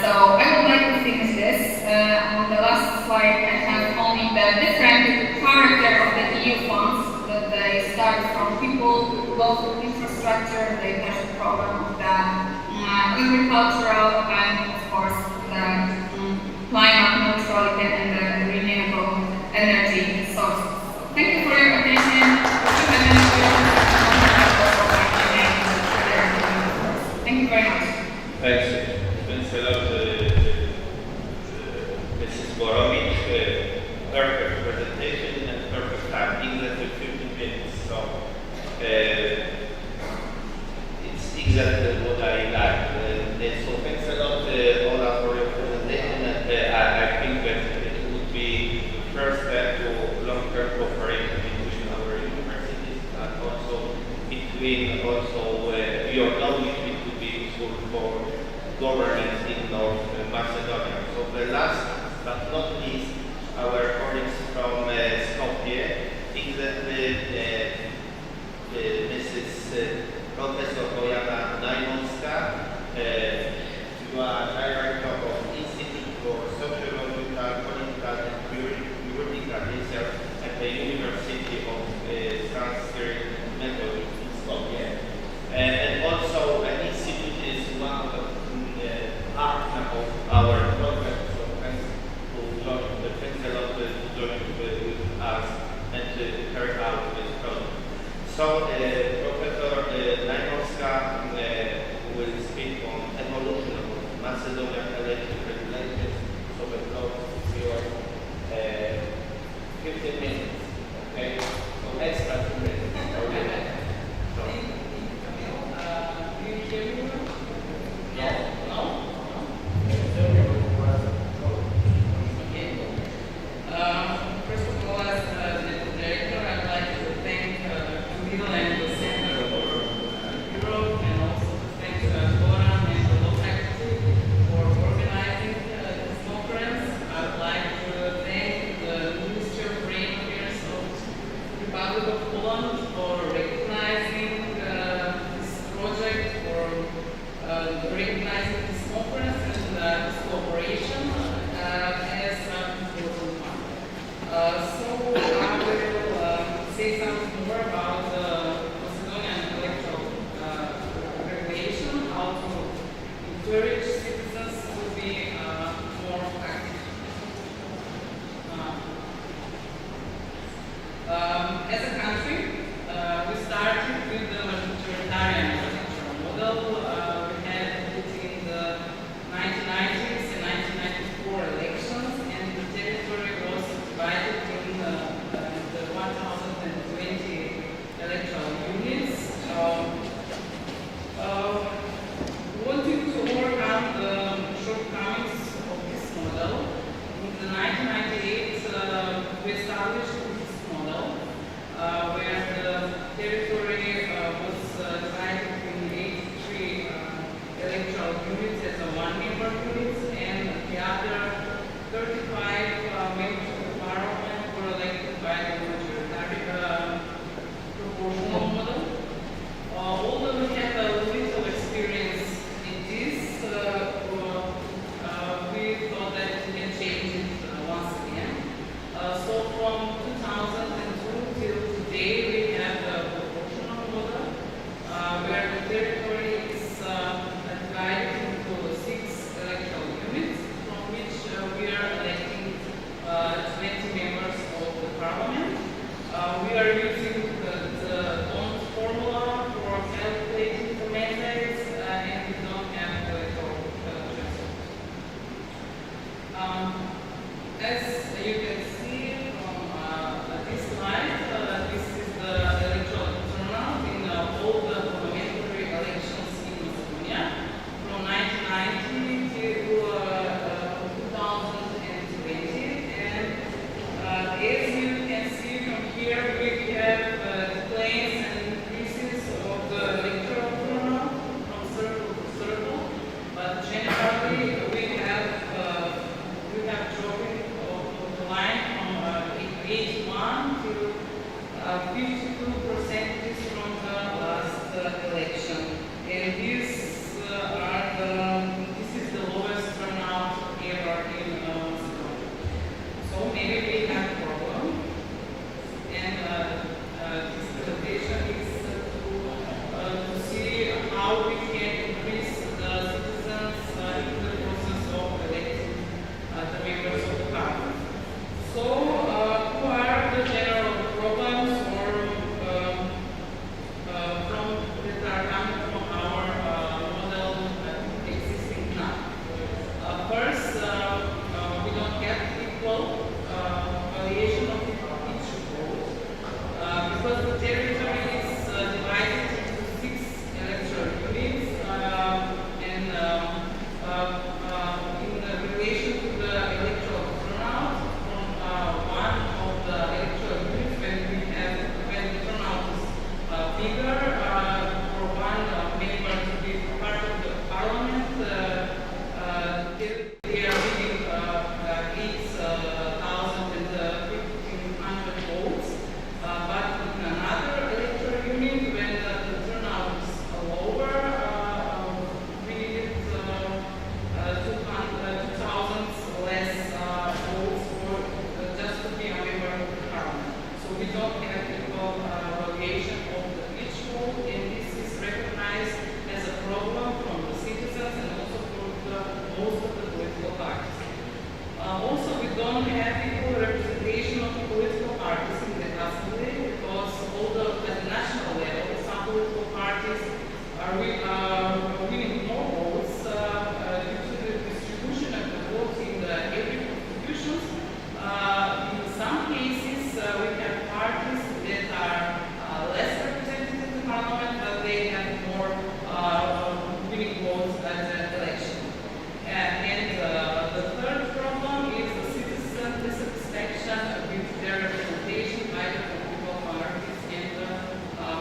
Q: So I would like to finish this. On the last slide, I have only the different character of the EU funds, that they start from people, go through infrastructure, they have the program of the agricultural, and of course the climate neutrality and the renewable energy sources. Thank you for your attention. Thank you very much.
E: Thanks. Thanks a lot, Mrs. Borowicz. Perfect presentation and perfect timing, less than 15 minutes. So it's exactly what I like. So thanks a lot, Ola, for your presentation. And I think that it would be the first step to long-term cooperation between our universities and also between your knowledge, it would be useful for governance in North Macedonia. So the last but not least, our colleagues from Skopje, exactly Mrs. Professor Bojana Najmowska, you are Director of Institute for Sociological, Political and Juridical Research at the University of Sanskrit Method in Skopje. And also an institute is one of the partners of our program, so thanks a lot to join with us and to carry out this project. So Professor Najmowska will speak on evolution of Macedonian electric regulations. So the floor is yours. 15 minutes. Okay? So extra 2 minutes. Okay.
R: First of all, as the director, I'd like to thank Camilo and the Center for Europe, and also to thank Goran and the Law Faculty for organizing this conference. I'd like to thank the Ministry of Foreign Affairs of the Republic of Poland for recognizing this project, for recognizing this conference and this cooperation as an important one. So I will say something more about the Macedonian electoral regulation, how to encourage citizens to be more active As a country, we started with the majoritarian electoral model. We had between the 1990s and 1994 elections, and the territory was divided in the 1,020 electoral units. Wanting to overcome the shortcomings of this model, in the 1998 we established this model where the territory was divided in 83 electoral units as a one-member units, and the other 35 members of the parliament were elected by the majority proportional model. Although we have a little experience in this, we thought that we can change it once again. So from 2002 till today, we have the proportional model, where the territory is divided into 6 electoral units, from which we are electing 20 members of the parliament. We are using the DONT formula for calculating the mandates, and we don't have the electoral threshold. As you can see from this slide, this is the electoral turnout in all the parliamentary elections in Macedonia from 1990 to 2020. And as you can see from here, we have declines and increases of the electoral turnout from circle to circle, but generally we have dropping of the line from 81 to 52% from the last election, and this is the lowest turnout ever in Macedonia. So maybe we have a problem, and this presentation is to see how we can increase the citizens in the process of electing the members of the parliament. So, who are the general problems or that are coming from our model existing now? First, we don't have equal valuation of each vote because the territory is divided into 6 electoral units, and in relation to the electoral turnout from one of the electoral units, when the turnout is bigger, for one member to be part of the parliament, they are giving 8,100 votes. But in another electoral unit, when the turnout is lower, we needed 2,000 less votes for just to be a member of the parliament. So we don't have equal valuation of each vote, and this is recognized as a problem from the citizens and also for most of the political parties. Also, we don't have equal representation of political parties in the assembly because although at the national level, some political parties are winning more votes due to the distribution of the votes in the every constitutions. In some cases, we have parties that are less represented in the parliament, but they have more winning votes at the election. And the third problem is the citizen dissatisfaction with their representation by the political parties and the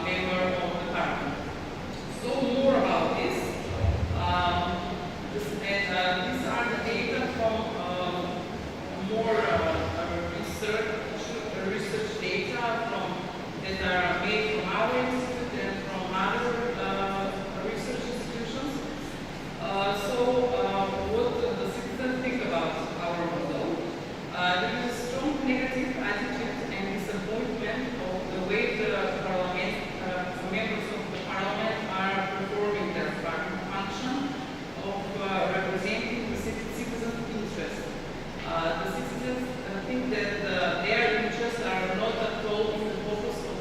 R: member of the parliament. So more about this. These are the data from more research data that are made from our institute and from other research institutions. What the citizens think about our model? There is a strong negative attitude and disappointment of the way the members of the parliament are performing their function of representing the citizens' interest. The citizens think that their interests are not at all in the focus of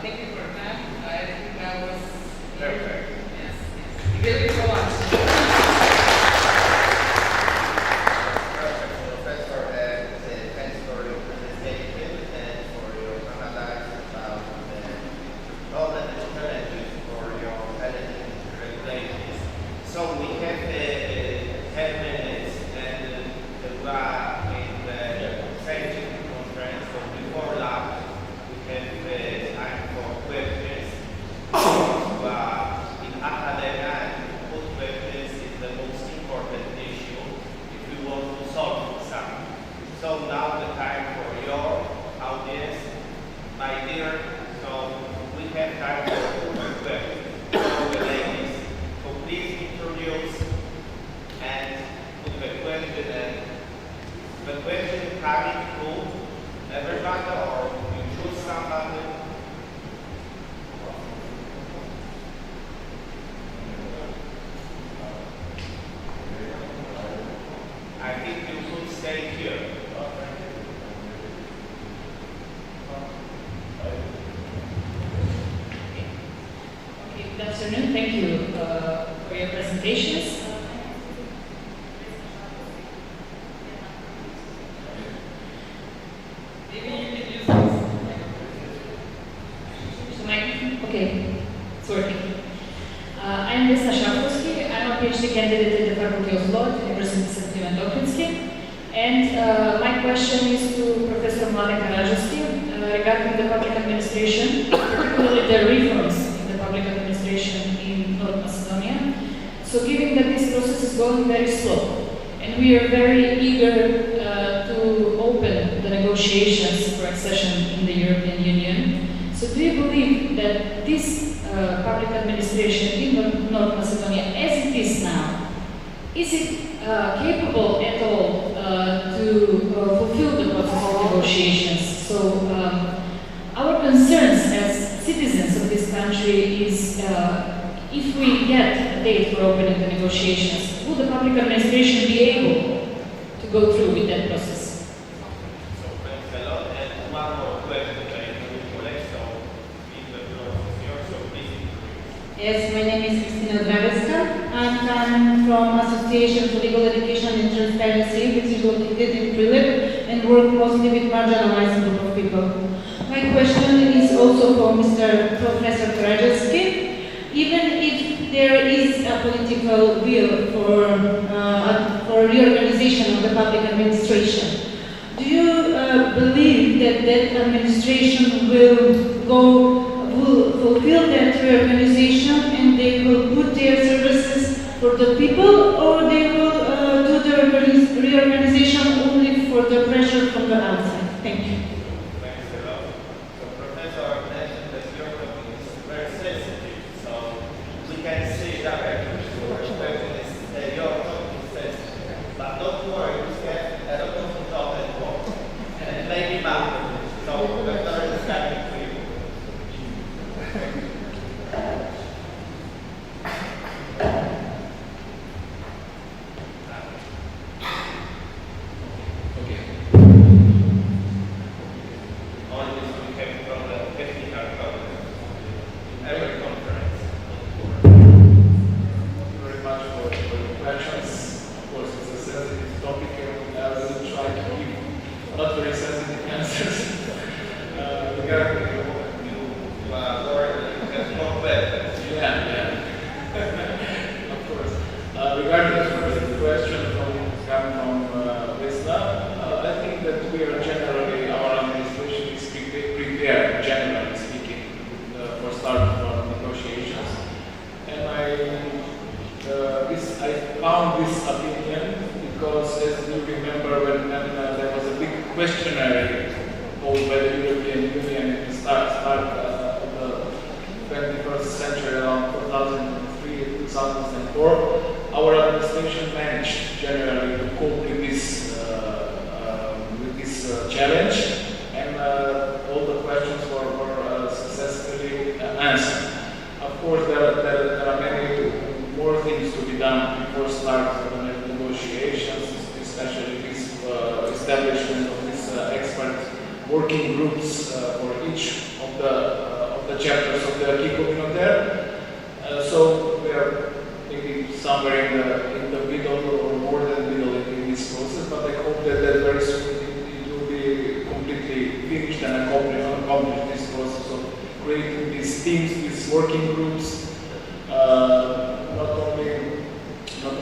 R: thank you for your time. I think that was
E: Perfect.
R: yes. Thank you so much.
E: Professor, thanks for your presentation and for your analysis about the problem and challenges for your energy regulations. So we have 10 minutes and we are in the scientific conference. So before lunch, we have time for questions. In academia, and put questions is the most important issue if we want to solve something. So now the time for your audience, my dear. So we have time for questions. So the ladies, so please introduce and put the question. And the question coming through everybody, or you choose somebody. I think you should stay here.
S: Okay, good afternoon. Thank you for your presentations.
R: Maybe you can use this.
S: Okay, it's working. I'm Vesna Šafovski. I'm a PhD candidate at the Faculty of Law at the University of St. Ivan Ohridski. And my question is to Professor Mladen Karađorski regarding the public administration, particularly the reforms in the public administration in North Macedonia. So given that this process is going very slow, and we are very eager to open the negotiations for accession in the European Union, so do you believe that this public administration in North Macedonia, as it is now, is it capable at all to fulfill the process of negotiations? So our concerns as citizens of this country is if we get a date for opening the negotiations, will the public administration be able to go through with that process?
E: So thanks a lot. And one more question.
T: Yes, my name is Kristina Draveska, and I'm from Association for Legal Education and Transparency, which is located in Prilep and work closely with marginalized group of people. My question is also for Mr. Professor Karađorski. Even if there is a political will for reorganization of the public administration, do you believe that that administration will fulfill that reorganization and they will put their services for the people, or they will do the reorganization only for the pressure from the outside? Thank you.
E: Thanks a lot. So Professor mentioned that your topic is very sensitive, so we can see directly your question is your topic is sensitive. But don't worry, we have a lot of talk and work, and maybe matter. So Professor is coming to you.
J: establishment of this expert
O: the chapters of the acquis communautaire. So we are maybe somewhere in the middle or more than middle in this process, but I hope that very soon it will be completely finished and accomplish this process of creating these teams, these working groups, not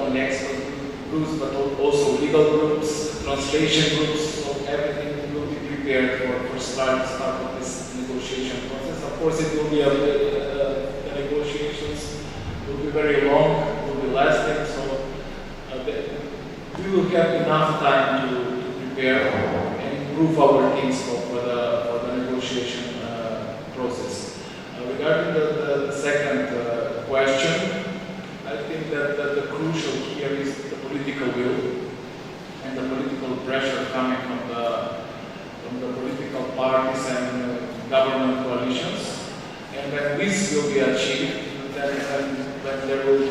O: only expert groups, but also legal groups, translation groups, so everything will be prepared for start of this negotiation process. Of course, it will be the negotiations will be very long, will be lasting, so we will have enough time to prepare and improve our teams for the negotiation process. Regarding the second question, I think that the crucial here is the political will and the political pressure coming from the political parties and government coalitions. And when this will be achieved, then there will be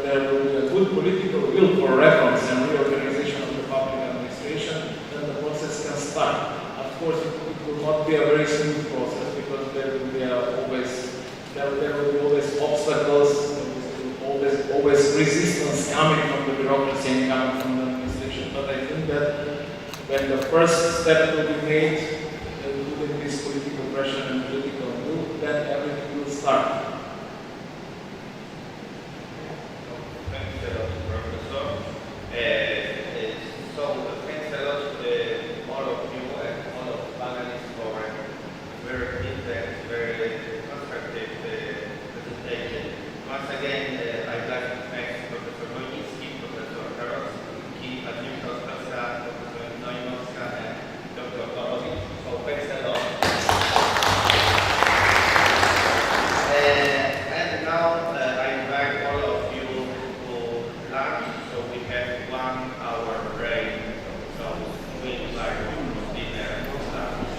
O: a good political will for reforms and reorganization of the public administration, then the process can start. Of course, it will not be a very smooth process because there will be always obstacles, always resistance coming from the bureaucracy and coming from the administration. But I think that when the first step will be made, including this political pressure and political will, then everything will start.
E: Thanks a lot, Professor. So thanks a lot all of you and all of the panelists for a very in-depth, very constructive presentation. Once again, I'd like to thank Professor Wojnicki, Professor Karolski, Admiral Stasa, Professor Neumanska, and Dr. Horowitz. So thanks a lot. And now I invite all of you to lunch. So we have 1 hour break. So we invite you to dinner and lunch.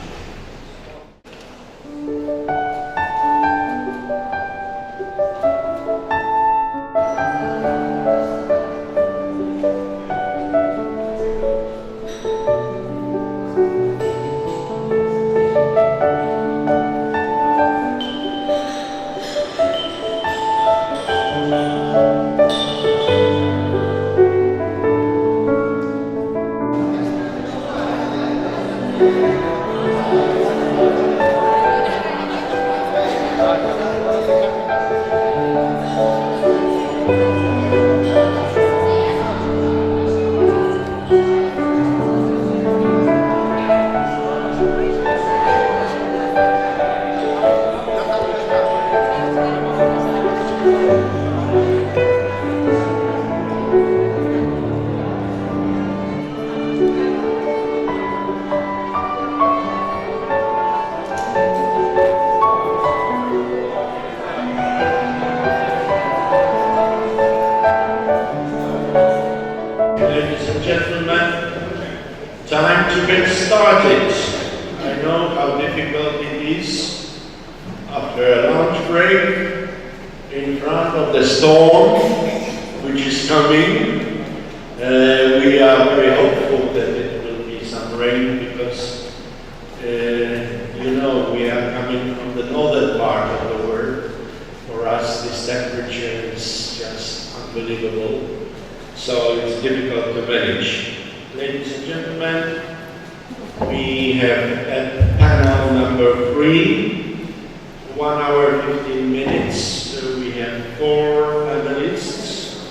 J: Ladies and gentlemen, time to get started. I know how difficult it is after a lunch break in front of the storm which is coming. We are very hopeful that it will be some rain because we are coming from the northern part of the world. For us this temperature is just unbelievable. So it's difficult to manage. Ladies and gentlemen, we have at panel number 3, 1 hour 15 minutes. We have 4 panelists.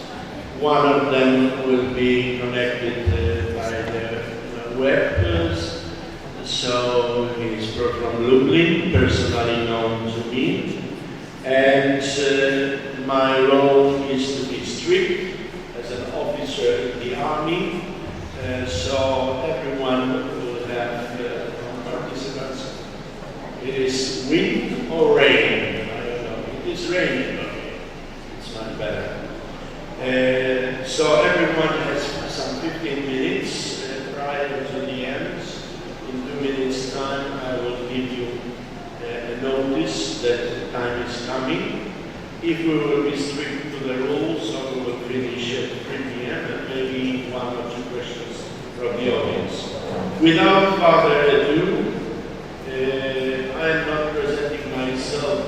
J: One of them will be connected by the web. So he's from Lublin, personally known to me. And my role is to be strict as an officer in the army, so everyone will have participants. It is wind or rain, I don't know. It is raining, okay. It's much better. So everyone has some 15 minutes prior to the end. In 2 minutes' time, I will give you a notice that time is coming. If we will be strict to the rules, so we will finish at 3 p.m. and maybe 1 or 2 questions from the audience. Without further ado, I am not presenting myself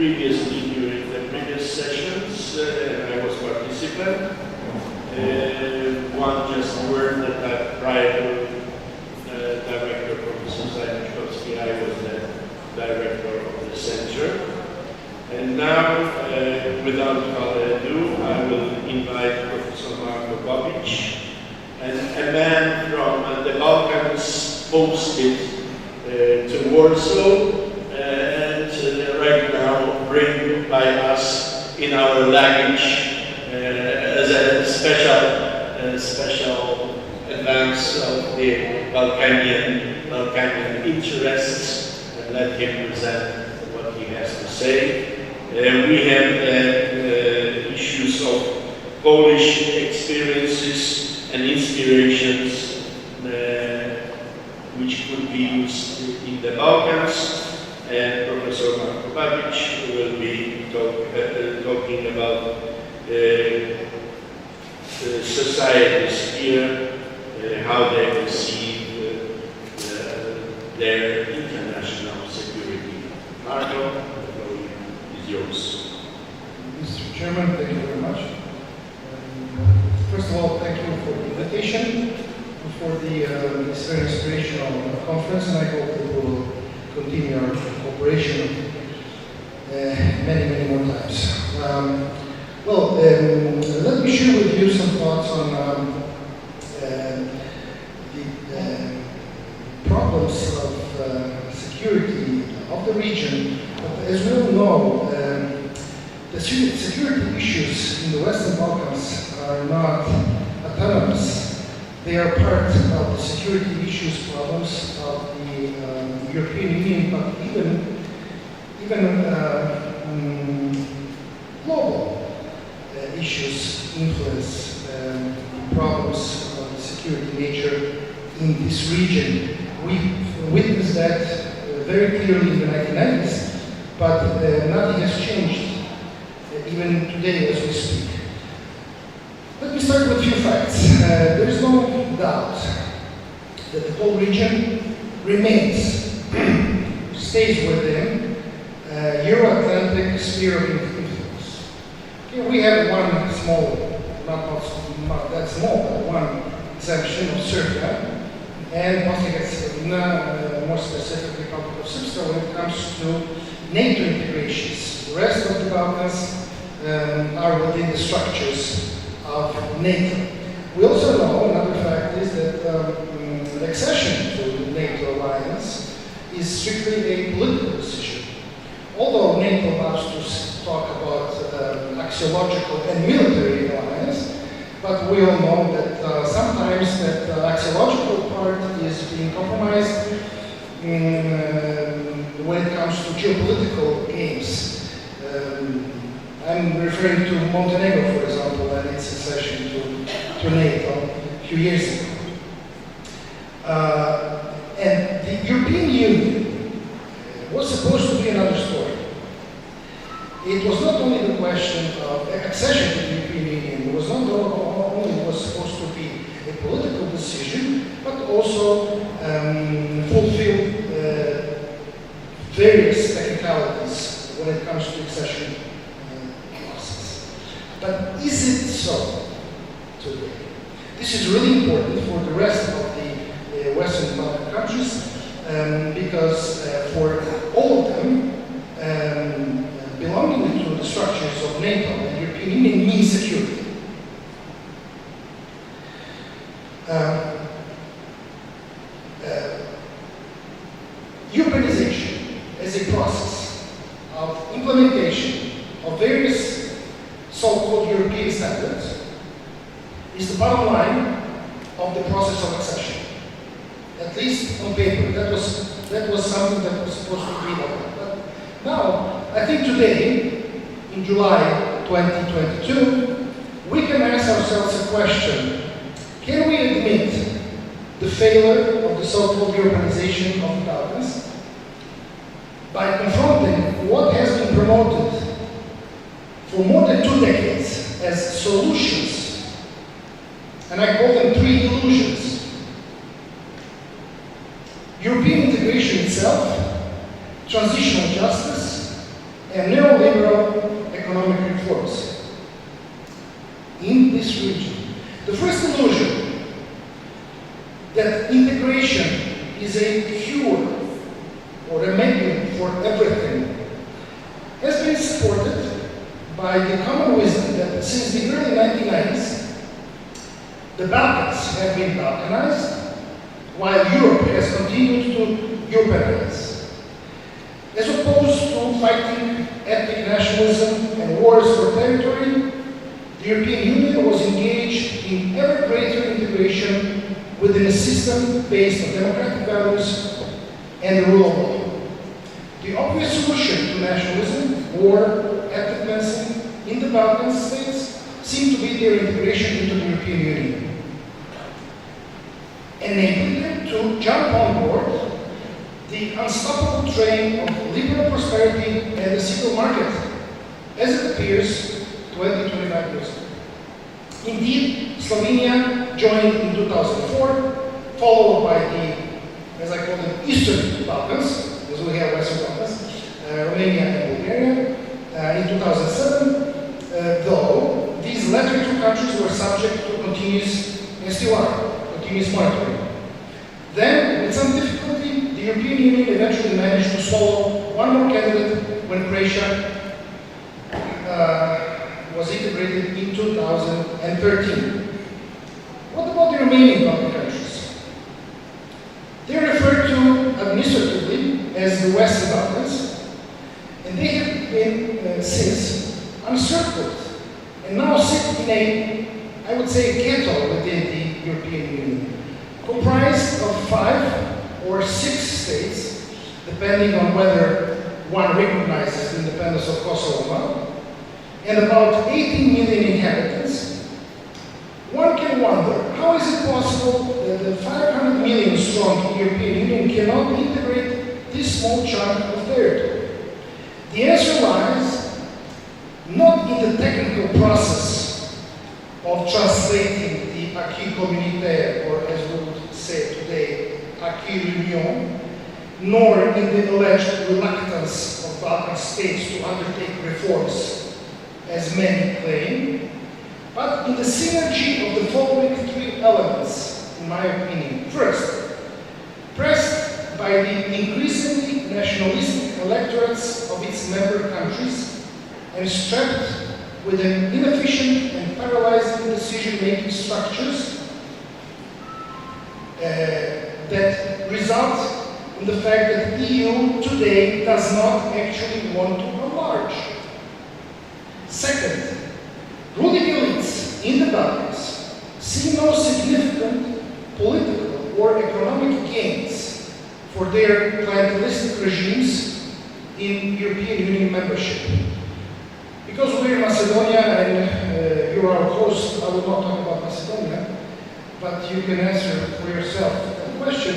J: previously during the previous sessions, and I was participant. One just word that prior to Director Professor Zajęczkowski, I was the director of the center. And now, without further ado, I will invite Professor Marko Babic, and a man from the Balkans posted to Warsaw, and right now bring by us in our luggage as a special advance of the Balkanian interests, and let him present what he has to say. We have issues of Polish experiences and inspirations which could be used in the Balkans, and Professor Marko Babic will be talking about societies here, how they perceive their international security. Marko, the floor is yours.
U: Mr. Chairman, thank you very much. First of all, thank you for the invitation for this very inspirational conference, and I hope that we will continue our cooperation many more times. Let me share with you some thoughts on the problems of security of the region. As we all know, the security issues in the Western Balkans are not autonomous. They are part of the security issues problems of the European Union, but even global issues influence problems of the security nature in this region. We witnessed that very clearly in the 1990s, but nothing has changed even today as we speak. Let me start with a few facts. There is no doubt that the whole region remains, stays within Euro-Atlantic sphere of influence. Here we have one small, not that small, but one exemption of Serbia, and Bosnia-Herzegovina, more specifically Republic of Srpska, when it comes to NATO integrations. The rest of the Balkans are within the structures of NATO. We also know, another fact is that the accession to the NATO alliance is strictly a political decision. Although NATO loves to talk about axiological and military alliance, but we all know that sometimes that axiological part is being compromised when it comes to geopolitical games. I'm referring to Montenegro, for example, and its accession to NATO a few years ago. And the European Union was supposed to be another story. It was not only the question of accession to the European Union, it was not only was supposed to be a political decision, but also fulfill various technicalities when it comes to accession process. But is it so today? This is really important for the rest of the Western Balkan countries because for all of them, belonging to the structures of NATO and European Union means security. Urbanization as a process of implementation of various so-called European standards is the bottom line of the process of accession. At least on paper, that was something that was supposed to be done. But now, I think today, in July 2022, we can ask ourselves a question: can we admit the failure of the so-called urbanization of the Balkans by confronting what has been promoted for more than 2 decades as solutions, and I call them 3 illusions: European integration itself, transitional justice, and neoliberal economic reforms in this region. The first illusion that integration is a cure or a remedy for everything has been supported by the common wisdom that since the early 1990s, the Balkans have been Balkanized, while Europe has continued to Europeanize. As opposed to fighting ethnic nationalism and wars for territory, the European Union was engaged in ever greater integration within a system based on democratic values and the rule of law. The obvious solution to nationalism, war, ethnic cleansing in the Balkan states seemed to be their integration into the European Union, enabling them to jump on board the unstoppable train of liberal prosperity and the single market, as it appears 20-25 years ago. Indeed, Slovenia joined in 2004, followed by the, as I call them, Eastern Balkans, because we have Western Balkans, Romania and Bulgaria, in 2007, though these latter two countries were subject to continuous, and still are, continuous monitoring. Then, with some difficulty, the European Union eventually managed to swallow one more candidate when Croatia was integrated in 2013. What about the remaining Balkan countries? They are referred to administratively as the Western Balkans, and they have been since encircled and now sit in a, I would say, ghetto within the European Union, comprised of 5 or 6 states, depending on whether one recognizes the independence of Kosovo, and about 18 million inhabitants. One can wonder, how is it possible that the 500 million strong European Union cannot integrate this small chunk of territory? The answer lies not in the technical process of translating the acquis communautaire, or as we would say today, acquis l'Union, nor in the alleged reluctance of Balkan states to undertake reforms, as many claim, but in the synergy of the following 3 elements, in my opinion. First, pressed by the increasingly nationalistic electorates of its member countries and strapped with an inefficient and paralyzing decision-making structures that result in the fact that the EU today does not actually want to enlarge. Second, ruling elites in the Balkans see no significant political or economic gains for their clientelistic regimes in European Union membership. Because we're in Macedonia and you're our host, I will not talk about Macedonia, but you can answer for yourself the question.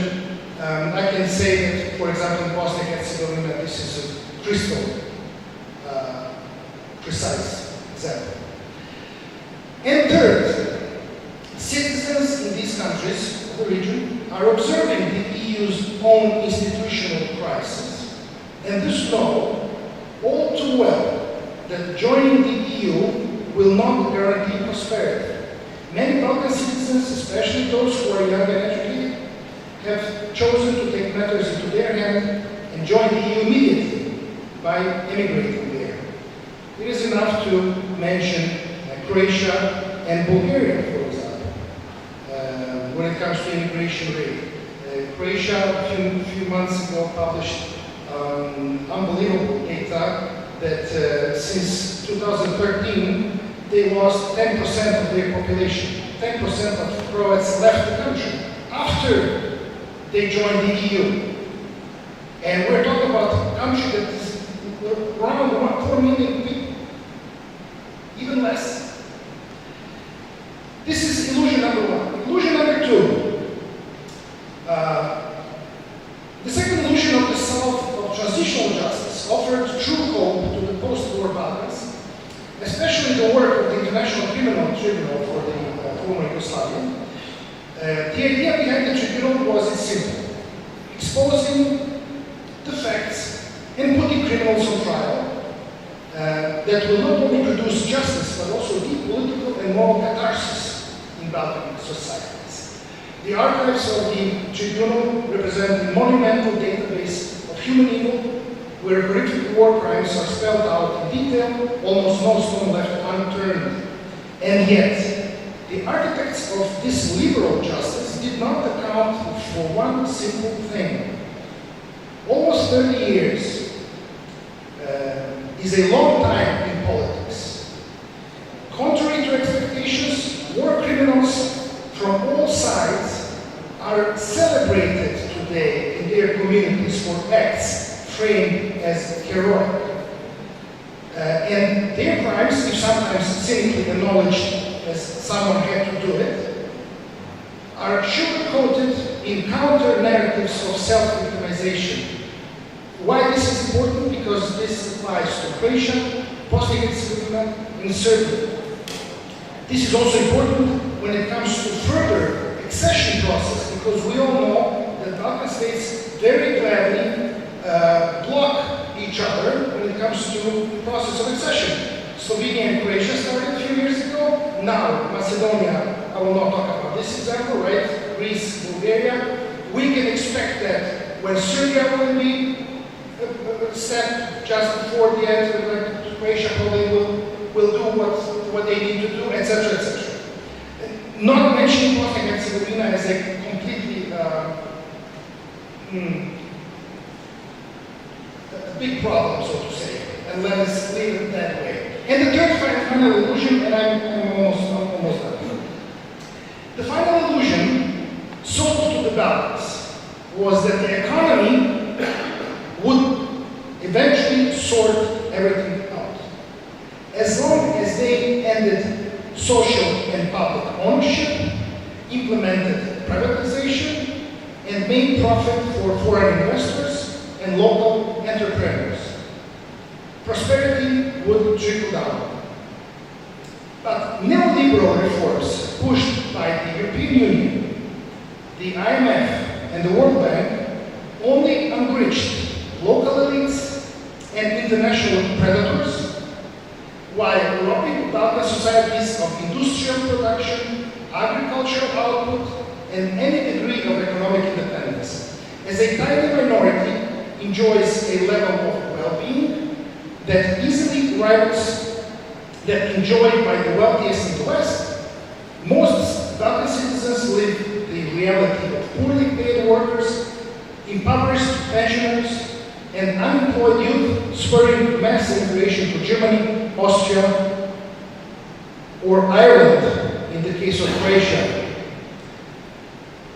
U: I can say that, for example, in Bosnia and Herzegovina, this is a crystal precise example. And third, citizens in these countries of the region are observing the EU's own institutional crisis, and thus know all too well that joining the EU will not guarantee prosperity. Many Balkan citizens, especially those who are young and educated, have chosen to take matters into their hand and join the EU immediately by emigrating there. It is enough to mention Croatia and Bulgaria, for example, when it comes to immigration rate. Croatia, a few months ago, published unbelievable data that since 2013, they lost 10% of their population. 10% of Croats left the country after they joined the EU. And we're talking about a country that is around 4 million people, even less. This is illusion number 1. Illusion number 2. The second illusion of the South of transitional justice offered true hope to the post-war Balkans, especially the work of the International Criminal Tribunal for the former Yugoslavia. The idea behind the tribunal was simple: exposing the facts and putting criminals on trial, that will not only produce justice, but also deep political and moral catharsis in Balkan societies. The archives of the tribunal represent a monumental database of human evil, where horrific war crimes are spelled out in detail, almost no stone left unturned. And yet, the architects of this liberal justice did not account for one simple thing. Almost 30 years is a long time in politics. Contrary to expectations, war criminals from all sides are celebrated today in their communities for acts framed as heroic. And their crimes, if sometimes cynically acknowledged as someone had to do it, are sugar-coated in counter-narratives of self-victimization. Why this is important? Because this applies to Croatia, Bosnia-Herzegovina, and Serbia. This is also important when it comes to further accession process, because we all know that Balkan states very gladly block each other when it comes to the process of accession. Slovenia and Croatia started a few years ago. Now, Macedonia, I will not talk about this example, right? Greece, Bulgaria. We can expect that when Serbia will be a step just before the end, like Croatia probably will do what they need to do, etc., etc. Not mentioning Bosnia and Herzegovina as a completely a big problem, so to say, and let us leave it that way. And the third final illusion, and I'm almost done. The final illusion sold to the Balkans was that the economy would eventually sort everything out. As long as they ended social and public ownership, implemented privatization, and made profit for foreign investors and local entrepreneurs, prosperity would trickle down. But neoliberal reforms pushed by the European Union, the IMF, and the World Bank only enriched local elites and international predators, while robbing Balkan societies of industrial production, agricultural output, and any degree of economic independence. As a tiny minority enjoys a level of well-being that easily rivals that enjoyed by the wealthiest in the West, most Balkan citizens live the reality of poorly paid workers, impoverished pensioners, and unemployed youth, spurring mass immigration to Germany, Austria, or Ireland in the case of Croatia.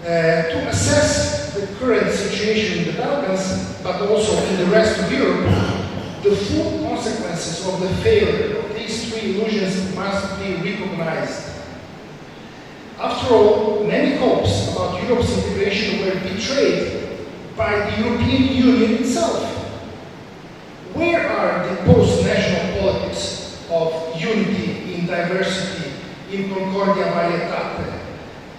U: To assess the current situation in the Balkans, but also in the rest of Europe, the full consequences of the failure of these three illusions must be recognized. After all, many hopes about Europe's integration were betrayed by the European Union itself. Where are the post-national politics of unity in diversity, in Concordia Varietate,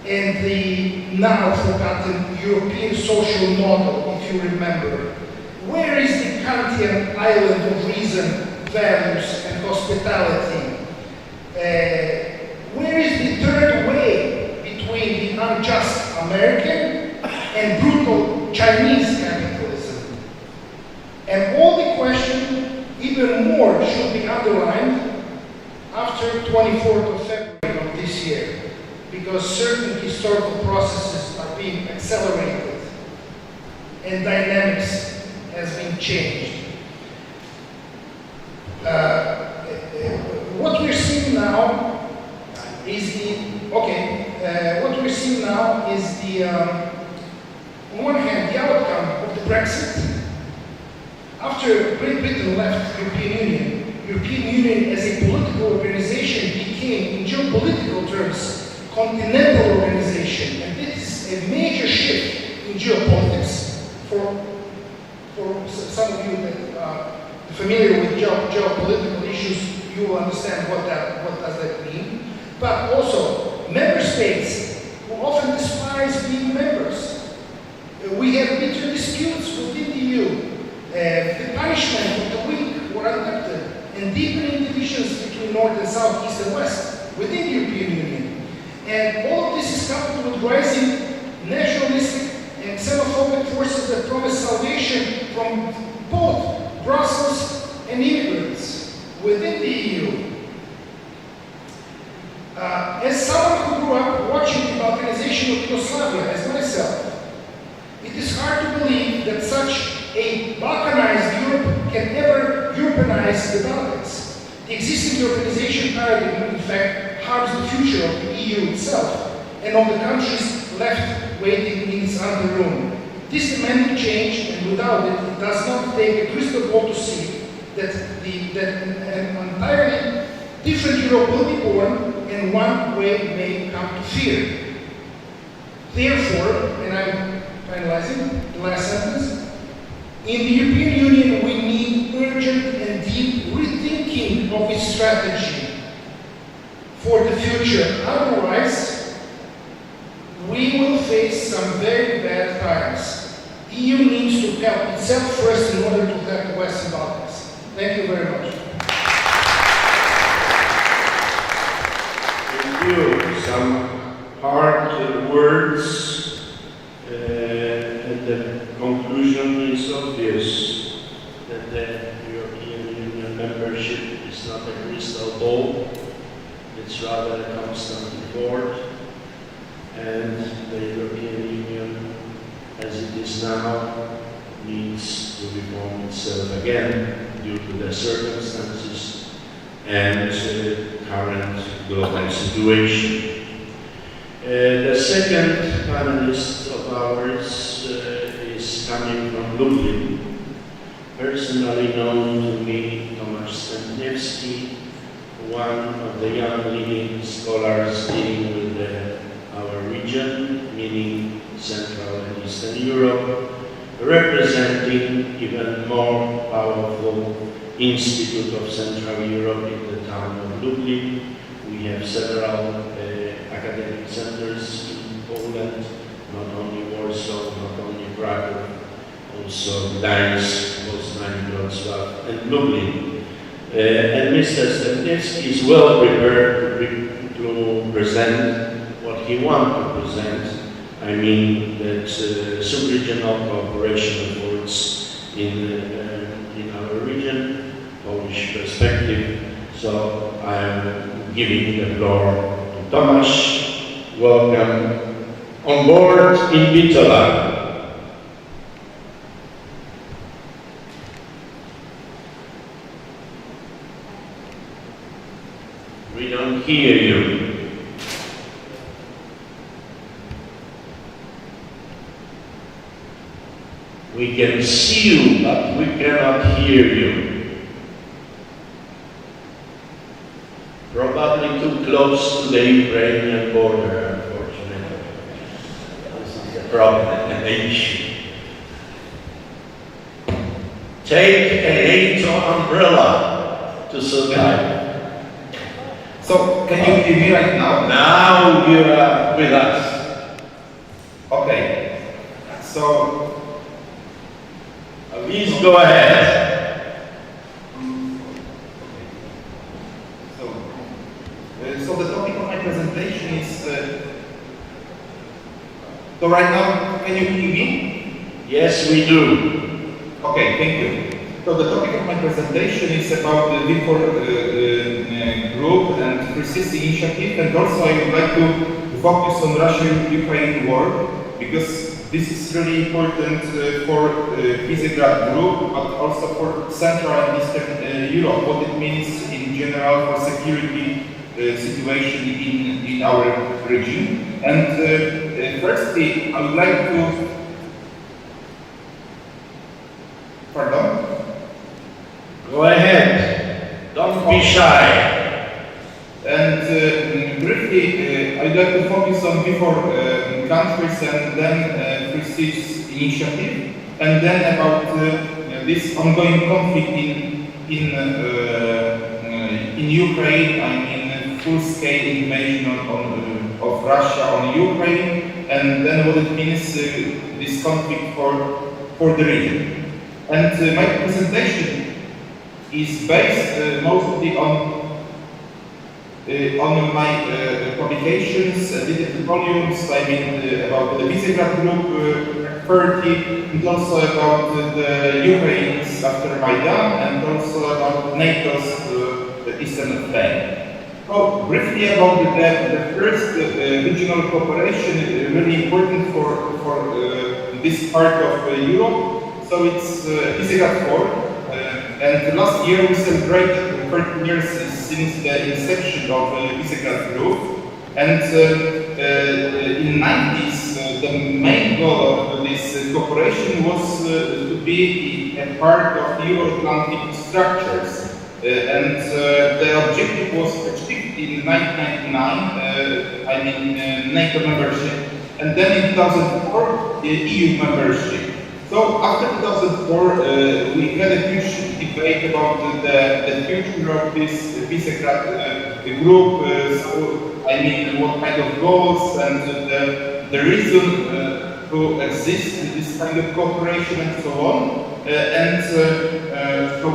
U: and the now forgotten European social model, if you remember? Where is the Kantian island of reason, values, and hospitality? Where is the third way between the unjust American and brutal Chinese capitalism? And all the question, even more, should be underlined after 24th of February of this year, because certain historical processes are being accelerated and dynamics has been changed. What we're seeing now is on one hand, the outcome of the Brexit. After Great Britain left the European Union as a political organization became, in geopolitical terms, continental organization, and this is a major shift in geopolitics. For some of you that are familiar with geopolitical issues, you will understand what does that mean. But also, member states who often despise being members. We have bitter disputes within the EU. The punishment of the weak were adopted, and deepening divisions between North and South, East and West within the European Union. And all of this is coupled with rising nationalistic and xenophobic forces that promise salvation from both Brussels and immigrants within the EU. As someone who grew up watching the Balkanization of Yugoslavia, as myself, it is hard to believe that such a Balkanized Europe can ever Europeanize the Balkans. The existing Europeanization paradigm, in fact, harms the future of the EU itself and of the countries left waiting in its under room. This demanding change, and without it, it does not take a crystal ball to see that an entirely different Europe will be born, and one way may come to fear. Therefore, and I'm finalizing the last sentence, in the European Union we need urgent and deep rethinking of its strategy for the future. Otherwise, we will face some very bad times. The EU needs to help itself first in order to help the Western Balkans. Thank you very much.
J: Thank you. Some hard words, and the conclusion is obvious that the European Union membership is not a crystal ball, it's rather a constant effort, and the European Union, as it is now, needs to reform itself again due to the circumstances and current global situation. The second panelist of ours is coming from Lublin, personally known to me, Tomasz Stępniewski, one of the young leading scholars dealing with our region, meaning Central and Eastern Europe, representing even more powerful Institute of Central Europe in the town of Lublin. We have several academic centers in Poland, not only Warsaw, not only Kraków, also Gdańsk, Poznań, Wrocław, and Lublin. And Mr. Stępniewski is well prepared to present what he wants to present. I mean that sub-regional cooperation efforts in our region, Polish perspective. So I am giving the floor to Tomasz. Welcome on board in Bitola. We don't hear you. We can see you, but we cannot hear you. Probably too close to the Ukrainian border, unfortunately. This is the problem and the issue. Take a NATO umbrella to survive.
C: So, can you hear me right now?
J: Now you are with us.
C: Okay. So,
J: please go ahead.
C: So the topic of my presentation is. So right now, can you hear me?
J: Yes, we do.
C: Okay, thank you. So the topic of my presentation is about the V4 group and Persist initiative, and also I would like to focus on Russia-Ukraine war, because this is really important for Visegrad group, but also for Central and Eastern Europe, what it means in general for security situation in our region. And firstly, I would like to... Pardon?
J: Go ahead. Don't be shy.
C: And briefly, I'd like to focus on V4 countries and then Prestige initiative, and then about this ongoing conflict in Ukraine. I mean, full-scale invasion of Russia on Ukraine, and then what it means this conflict for the region. And my presentation is based mostly on my publications, edited volumes, I mean about the Visegrad Group 30, and also about the Ukraine's after Maidan, and also about NATO's Eastern Flank. So briefly about the first regional cooperation, really important for this part of Europe. So it's Visegrad 4. And last year we celebrated 30 years since the inception of Visegrad Group. And in the 90s, the main goal of this cooperation was to be a part of Euro-Atlantic structures. And the objective was achieved in 1999, I mean NATO membership, and then in 2004, EU membership. So after 2004, we had a huge debate about the future of this Visegrad group. So I mean, what kind of goals and the reason to exist in this kind of cooperation and so on. So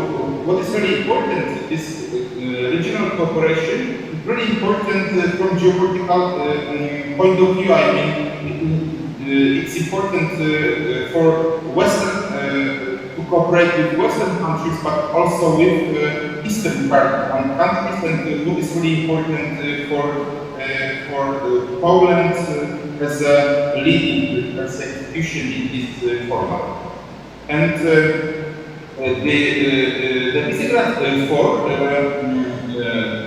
C: what is really important, this regional cooperation, is really important from geopolitical point of view. I mean, it's important for Western to cooperate with Western countries, but also with Eastern part countries, and what is really important for Poland as a leading institution in this format. And the Visegrad 4,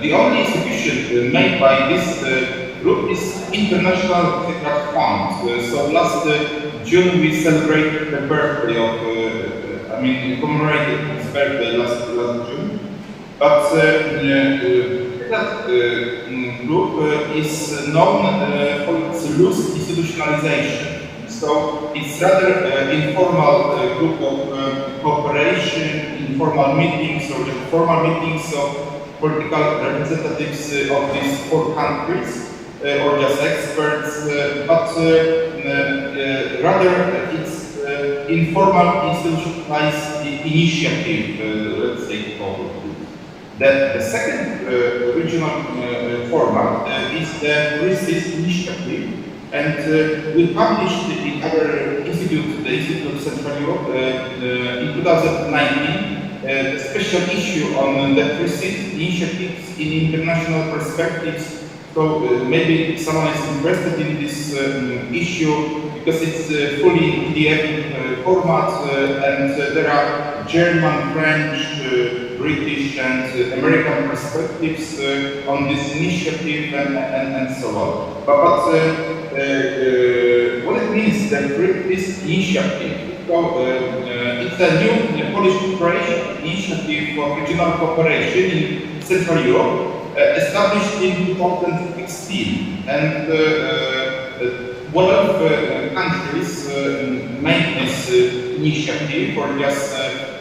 C: the only institution made by this group is International Visegrad Fund. So last June we celebrated the birthday of, commemorated his birthday last June. But that group is known for its loose institutionalization. So it's rather informal group of cooperation, informal meetings or just formal meetings of political representatives of these 4 countries or just experts, but rather it's informal institutionalized initiative, let's say called. The second regional format is the Resist initiative. And we published in our institute, the Institute of Central Europe, in 2019, the special issue on the Resist initiatives in international perspectives. So maybe someone is interested in this issue because it's fully in PDF format, and there are German, French, British, and American perspectives on this initiative and so on. But what it means that this initiative, so, it's a new Polish-Croatian initiative for regional cooperation in Central Europe, established in 2016, and 12 countries made this initiative, or just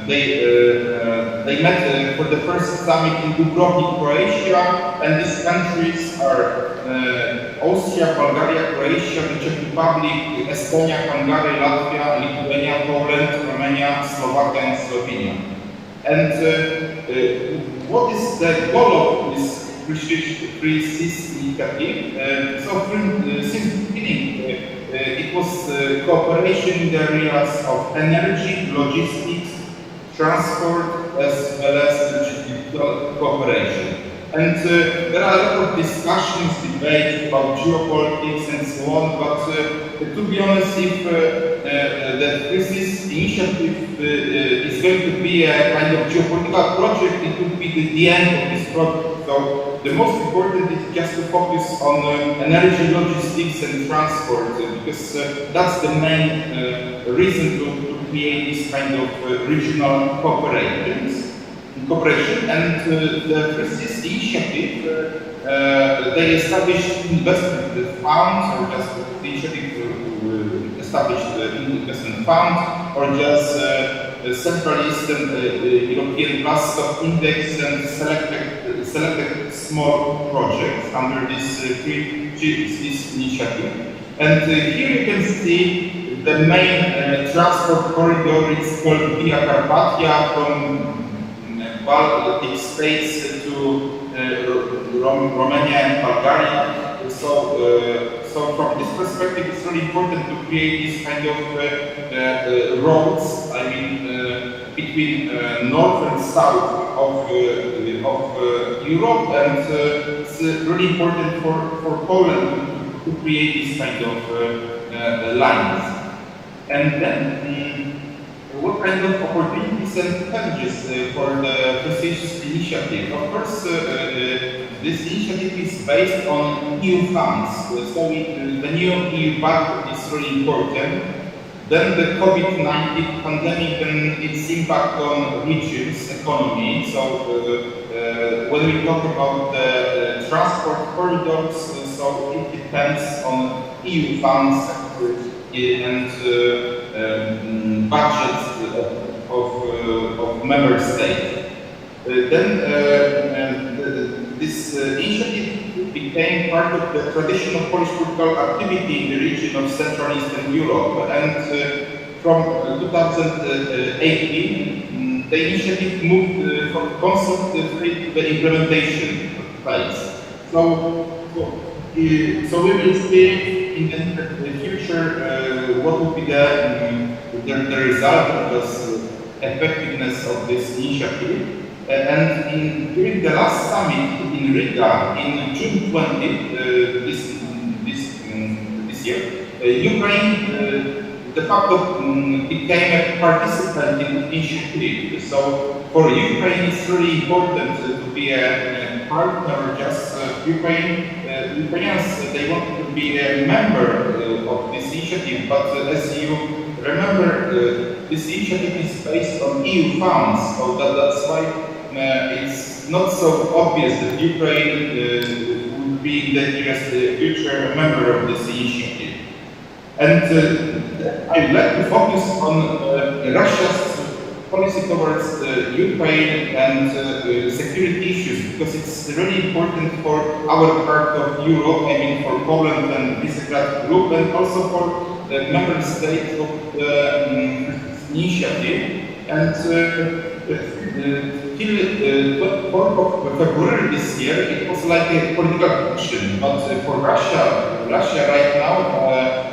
C: they met for the first summit in Dubrovnik, Croatia, and these countries are Austria, Bulgaria, Croatia, the Czech Republic, Estonia, Hungary, Latvia, Lithuania, Poland, Romania, Slovakia, and Slovenia. And what is the goal of this Resist initiative? So since the beginning, it was cooperation in the areas of energy, logistics, transport, as well as digital cooperation. And there are a lot of discussions, debates about geopolitics and so on, but to be honest, if the Resist initiative is going to be a kind of geopolitical project, it would be the end of this project. So the most important is just to focus on energy, logistics and transport, because that's the main reason to create this kind of regional cooperation. And the Resist initiative, they established investment funds, or just the initiative established investment fund, or just Central Eastern European Plus Stock Index, and selected small projects under this this initiative. And here you can see the main transport corridor. It's called Via Carpathia from Baltic states to Romania and Bulgaria. So from this perspective, it's really important to create this kind of roads, I mean, between north and south of Europe, and it's really important for Poland to create this kind of lines. And then, what kind of opportunities and challenges for the prestigious initiative? Of course, this initiative is based on EU funds, so the new EU budget is really important. Then the COVID-19 pandemic and its impact on regions' economy. So when we talk about the transport corridors, so it depends on EU funds and budgets of member states. This initiative became part of the traditional Polish political activity in the region of Central and Eastern Europe, and from 2018 the initiative moved from concept to the implementation phase. So we will see in the future what will be the result of this effectiveness of this initiative. During the last summit in Riga in June 20 this year, Ukraine de facto became a participant in the initiative. So for Ukraine, it's really important to be a partner. Just Ukrainians, they want to be a member of this initiative, but as you remember, this initiative is based on EU funds, so that's why it's not so obvious that Ukraine would be in the nearest future a member of this initiative. And I'd like to focus on Russia's policy towards Ukraine and security issues, because it's really important for our part of Europe, I mean for Poland and Visegrad Group, and also for the member states of the initiative. And till 24th of February this year, it was like a political question. But for Russia right now,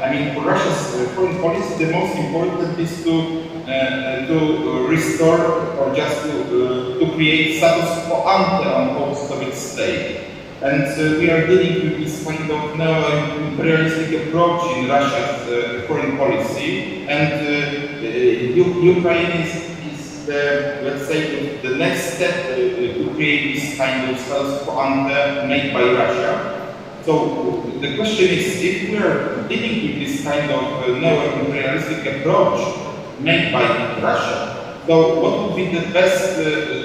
C: I mean, for Russia's foreign policy, the most important is to restore or just to create status quo ante on post-Soviet state. And we are dealing with this kind of neo-imperialistic approach in Russia's foreign policy. And Ukraine is let's say, the next step to create this kind of status quo ante made by Russia. So the question is, if we are dealing with this kind of neo-imperialistic approach made by Russia, so what would be the best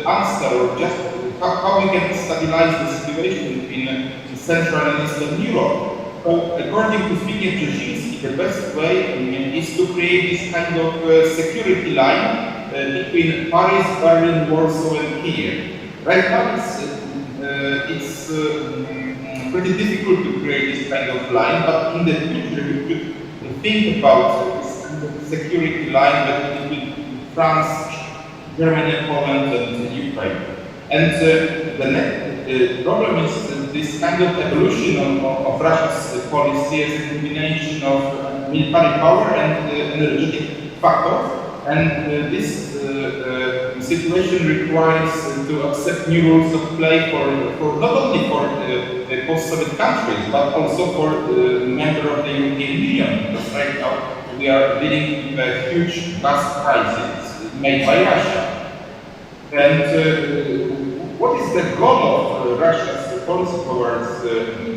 C: answer, or just how we can stabilize the situation in Central and Eastern Europe? So according to Zbigniew Brzezinski, the best way is to create this kind of security line between Paris, Berlin, Warsaw, and Kiev. Right now, it's pretty difficult to create this kind of line, but in the future, we could think about this kind of security line between France, Germany, Poland, and Ukraine. And the next problem is this kind of evolution of Russia's policy as a combination of military power and energetic factors. And this situation requires to accept new rules of play for not only for post-Soviet countries, but also for members of the European Union. Because right now we are dealing with a huge gas crisis made by Russia. And what is the goal of Russia's policy towards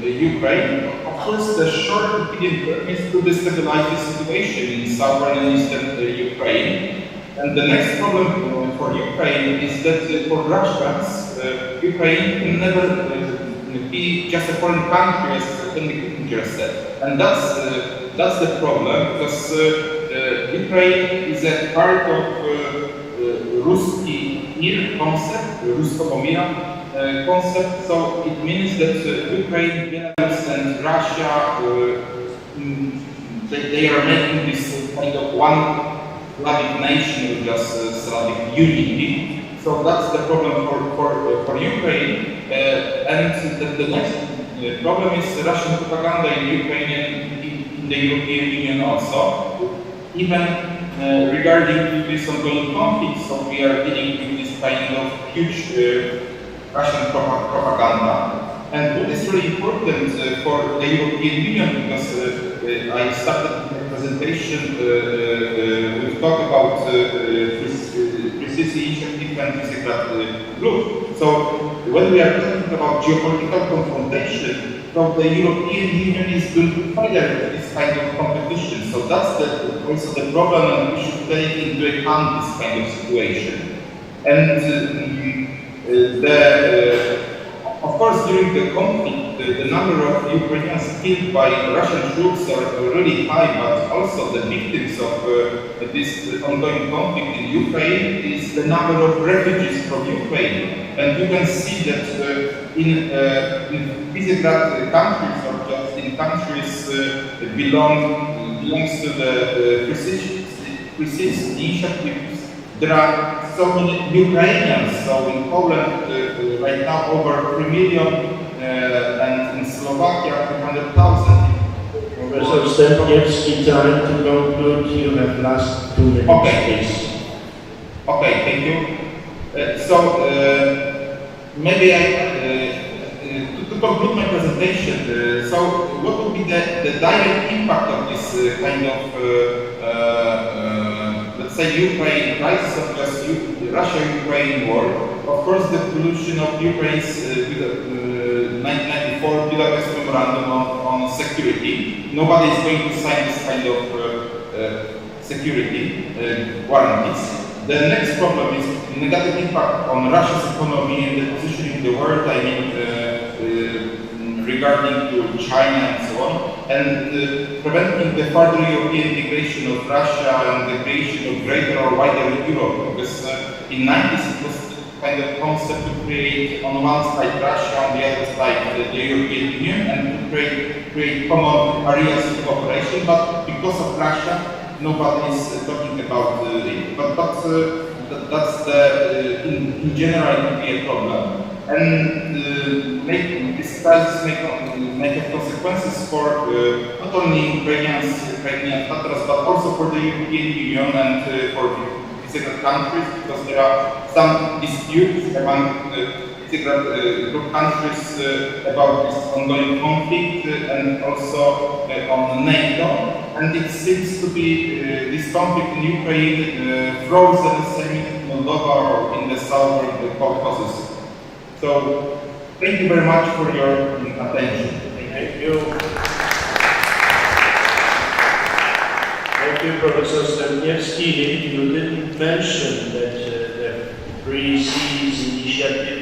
C: Ukraine? Of course, the short and medium term is to destabilize the situation in southern and eastern Ukraine. And the next problem for Ukraine is that for Russians, Ukraine can never be just a foreign country, as Henry Kissinger said. And that's the problem, because Ukraine is a part of Ruski Mir concept, Ruskого Mira concept. So it means that Ukraine, Belarus, and Russia, they are making this kind of one Slavic nation with just Slavic unity. So that's the problem for Ukraine. And the next problem is Russian propaganda in Ukraine and in the European Union also. Even regarding this ongoing conflict, so we are dealing with this kind of huge Russian propaganda. And what is really important for the European Union, because I started the presentation with talk about Precision Initiative and Visegrad Group. So when we are talking about geopolitical confrontation, so the European Union is going to further this kind of competition. So that's also the problem, and we should take into account this kind of situation. And of course, during the conflict, the number of Ukrainians killed by Russian troops are really high, but also the victims of this ongoing conflict in Ukraine is the number of refugees from Ukraine. And you can see that in Visegrad countries, or just in countries belongs to the Precision Initiative, there are so many Ukrainians. So in Poland, right now over 3 million, and in Slovakia 200,000.
J: Professor Stępiński, time to conclude. You have last 2 minutes, please.
C: Okay, thank you. Maybe to conclude my presentation, so what would be the direct impact of this kind of let's say Ukraine crisis, of just Russia-Ukraine war? Of course, the evolution of Ukraine's 1994 Budapest Memorandum on security. Nobody is going to sign this kind of security guarantees. The next problem is negative impact on Russia's economy and the position in the world, I mean, regarding to China and so on, and preventing the further European integration of Russia and the creation of greater or wider Europe, because in 90s it was kind of concept to create on one side Russia, on the other side the European Union, and to create common areas of cooperation, but because of Russia, nobody is talking about it. But that's in general it will be a problem. And this crisis may have consequences for not only Ukrainian Tatars, but also for the European Union and for Visegrad countries, because there are some disputes among Visegrad group countries about this ongoing conflict and also on NATO. And it seems to be this conflict in Ukraine frozen, same in Moldova or in the south or in the Caucasus. So, thank you very much for your attention.
J: Thank you. Thank you, Professor Stępiński. You didn't mention that the Free Seas Initiative,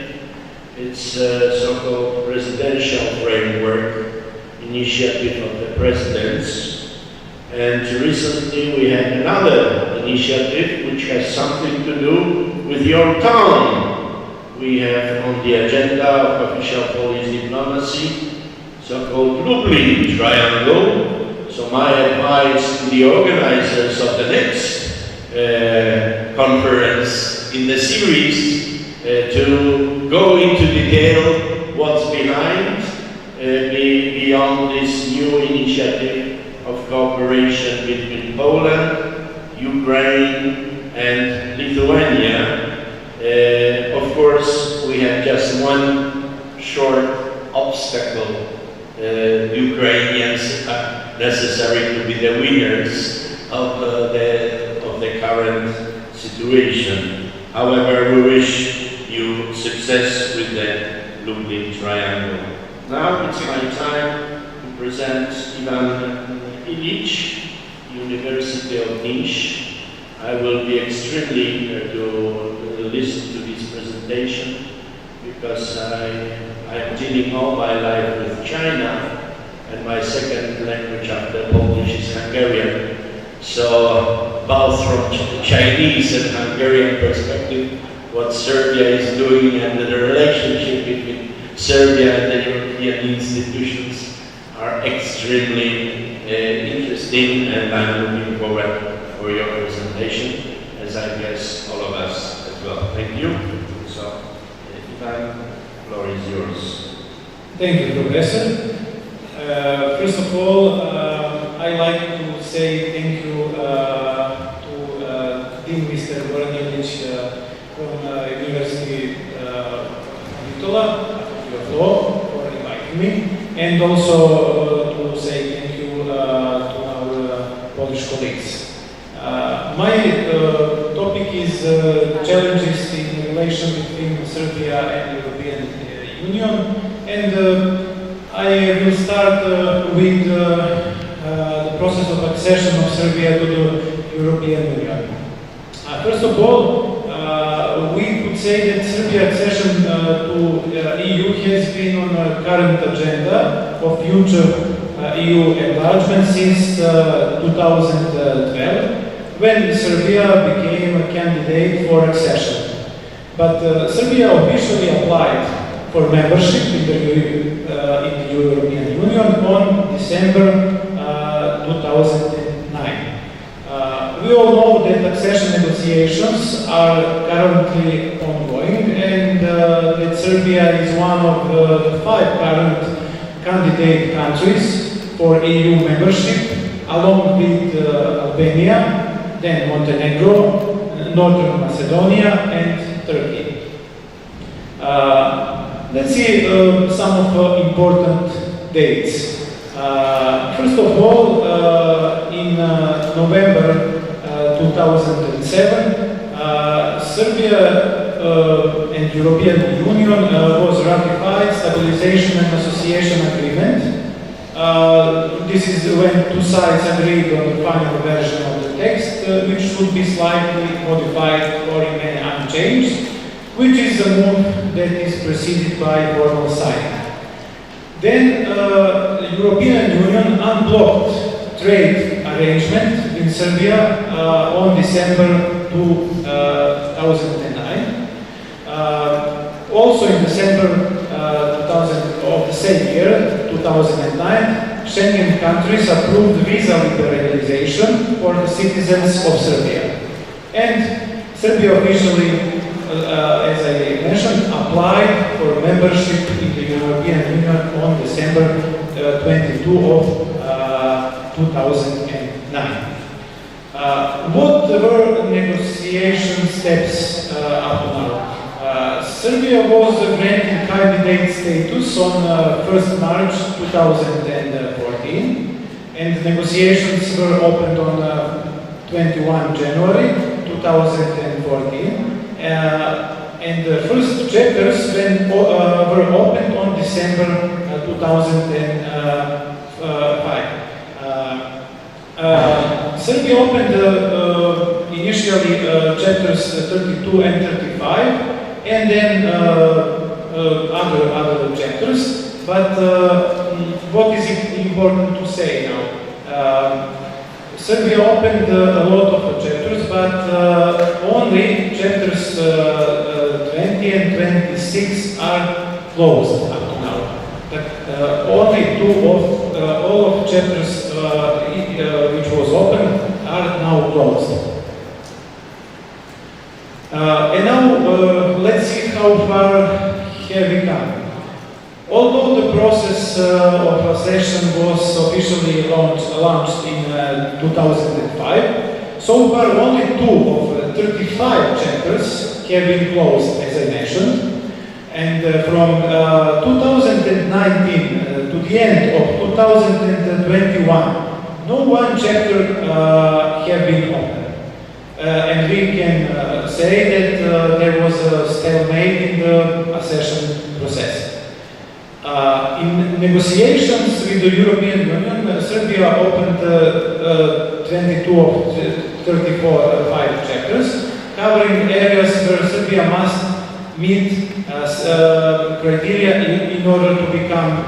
J: it's a so-called presidential framework initiative of the presidents. And recently we had another initiative which has something to do with your town. We have on the agenda of official Polish diplomacy so-called Lublin Triangle. So my advice to the organizers of the next conference in the series to go into detail what's behind, beyond this new initiative of cooperation between Poland, Ukraine and Lithuania. Of course, we have just one short obstacle. Ukrainians are necessary to be the winners of the current situation. However, we wish you success with the Lublin Triangle. Now it's my time to present Ivan Illich, University of Niš. I will be extremely to listen to this presentation because I am dealing all my life with China, and my second language after Polish is Hungarian. So both from Chinese and Hungarian perspective, what Serbia is doing and the relationship between Serbia and the European institutions are extremely interesting, and I'm looking forward for your presentation, as I guess all of us as well. Thank you. So, Ivan, the floor is yours.
D: Thank you, Professor. First of all, I like to say thank you to Dean Mr. Goran from University of Bitola, Faculty of Law, for inviting me, and also to say thank you to our Polish colleagues. My topic is challenges in relation between Serbia and European Union, and I will start with the process of accession of Serbia to the European Union. First of all, we could say that Serbia's accession to EU has been on the current agenda of future EU enlargement since 2012, when Serbia became a candidate for accession. But Serbia officially applied for membership in the European Union on December 2009. We all know that accession negotiations are currently ongoing, and that Serbia is one of the 5 current candidate countries for EU membership, along with Albania, then Montenegro, Northern Macedonia, and Turkey. Let's see some of important dates. First of all, in November 2007, Serbia and European Union was ratified Stabilization and Association Agreement. This is when two sides agreed on the final version of the text, which should be slightly modified or remain unchanged, which is a move that is preceded by formal signing. Then the European Union unblocked trade arrangement in Serbia on December 2009. Also in December of the same year, 2009, Schengen countries approved visa liberalization for the citizens of Serbia. And Serbia officially, as I mentioned, applied for membership in the European Union on December 22 of 2009. What were negotiation steps up to now? Serbia was granted candidate status on 1st March 2014, and negotiations were opened on 21 January 2014. And the first chapters were opened on December 2005. Serbia opened initially chapters 32 and 35, and then other chapters. But what is important to say now? Serbia opened a lot of chapters, but only chapters 20 and 26 are closed up to now. But only all of chapters which was open are now closed. And now let's see how far have we come. Although the process of accession was officially launched in 2005, so far only 2 of 35 chapters have been closed, as I mentioned. And from 2019 to the end of 2021, no one chapter have been opened. And we can say that there was a stalemate in the accession process. In negotiations with the European Union, Serbia opened 22 of 35 chapters, covering areas where Serbia must meet criteria in order to become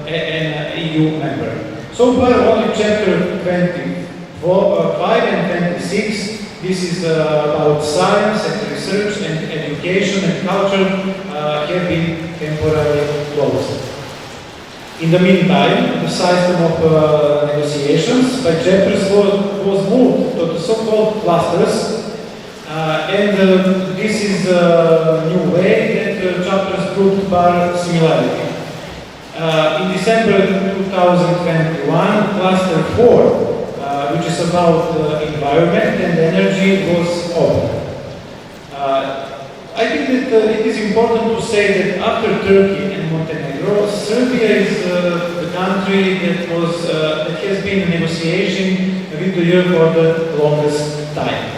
D: an EU member. So far, only chapter 25 and 26, this is about science and research and education and culture, have been temporarily closed. In the meantime, the system of negotiations by chapters was moved to the so-called clusters, This is a new way that chapters grouped by similarity. In December 2021, Cluster 4, which is about environment and energy, was opened. I think that it is important to say that after Turkey and Montenegro, Serbia is the country that has been in negotiation with the EU for the longest time.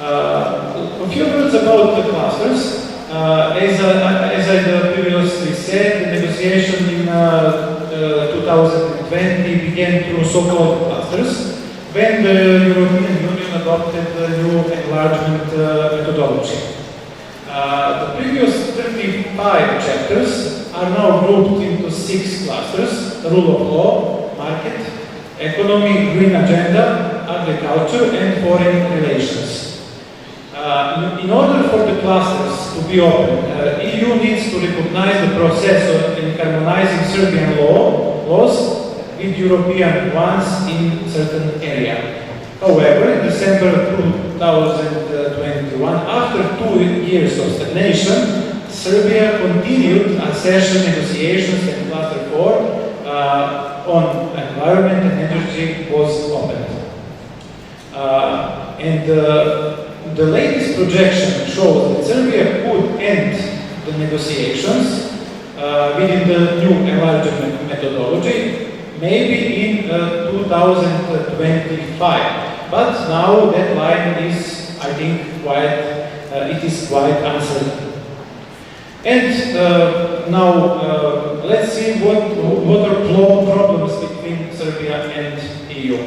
D: A few words about the clusters. As I previously said, the negotiation in 2020 began through so-called clusters when the European Union adopted the new enlargement methodology. The previous 35 chapters are now grouped into 6 clusters: rule of law, market, economy, green agenda, agriculture, and foreign relations. In order for the clusters to be open, EU needs to recognize the process in harmonizing Serbian laws with European ones in certain area. However, in December 2021, after 2 years of stagnation, Serbia continued accession negotiations, and Cluster 4 on environment and energy was opened. The latest projection shows that Serbia could end the negotiations within the new enlargement methodology, maybe in 2025. But now that line is, I think, it is quite uncertain. And now let's see what are problems between Serbia and EU.